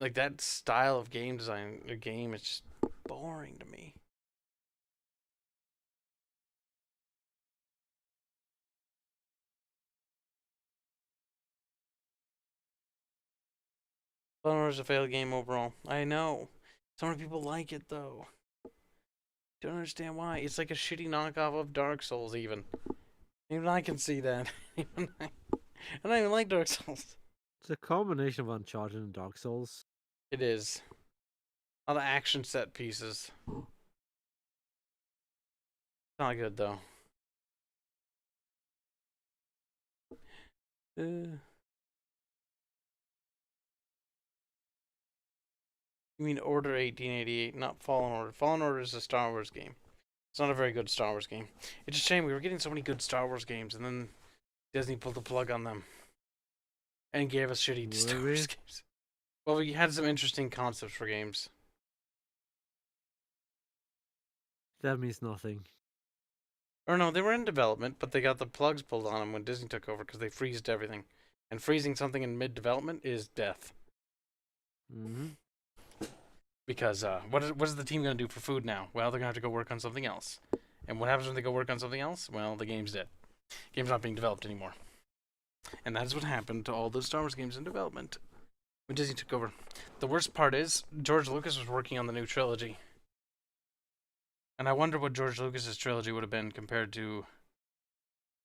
Like, that style of game design, the game is just boring to me. Fallen Order is a failed game overall. I know. So many people like it, though. Don't understand why. It's like a shitty knockoff of Dark Souls, even. Even I can see that. And I don't even like Dark Souls. It's a combination of Uncharted and Dark Souls. It is. A lot of action set pieces. Not good, though. You mean Order 1888, not Fallen Order. Fallen Order is a Star Wars game. It's not a very good Star Wars game. It's a shame we were getting so many good Star Wars games, and then Disney pulled the plug on them. And gave us shitty Star Wars games. Well, we had some interesting concepts for games. That means nothing. Or no, they were in development, but they got the plugs pulled on them when Disney took over because they freezed everything. And freezing something in mid-development is death. Mm-hmm. Because what is the team going to do for food now? Well, they're going to have to go work on something else. And what happens when they go work on something else? Well, the game's dead. Game's not being developed anymore. And that is what happened to all those Star Wars games in development when Disney took over. The worst part is, George Lucas was working on the new trilogy. And I wonder what George Lucas's trilogy would have been compared to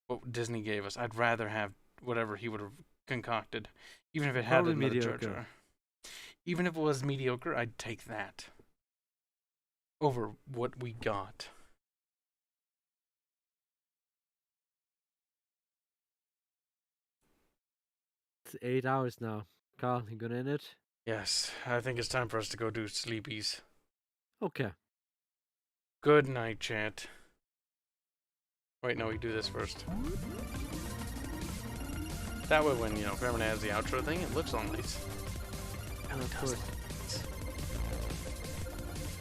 what Disney gave us. I'd rather have whatever he would have concocted, even if it had another Jar Jar. Even if it was mediocre, I'd take that over what we got. It's 8 hours now. Carl, you gonna end it? Yes, I think it's time for us to go do sleepies. Okay. Good night, chat. Wait, no, we do this first. That way when, you know, if everyone has the outro thing, it looks all nice. And it does.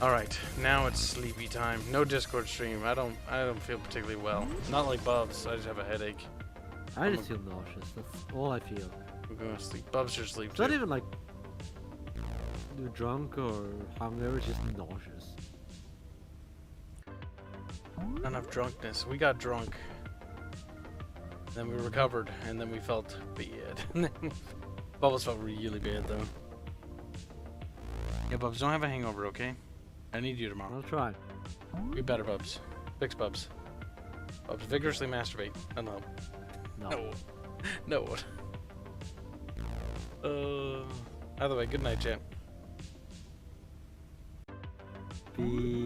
Alright, now it's sleepy time. No Discord stream. I don't feel particularly well. Not like Bubs, I just have a headache. I just feel nauseous. That's all I feel. I'm going to sleep. Bubs should sleep It's too. not even like you're drunk or hungover, it's just nauseous. Not enough drunkenness. We got drunk. Then we recovered, and then we felt bad. Bubbles felt really bad, though. Yeah, Bubs, don't have a hangover, okay? I need you tomorrow. I'll try. Be better, Bubs. Fix Bubs. Bubs, vigorously masturbate. No. No. No. Either way, good night, chat. Be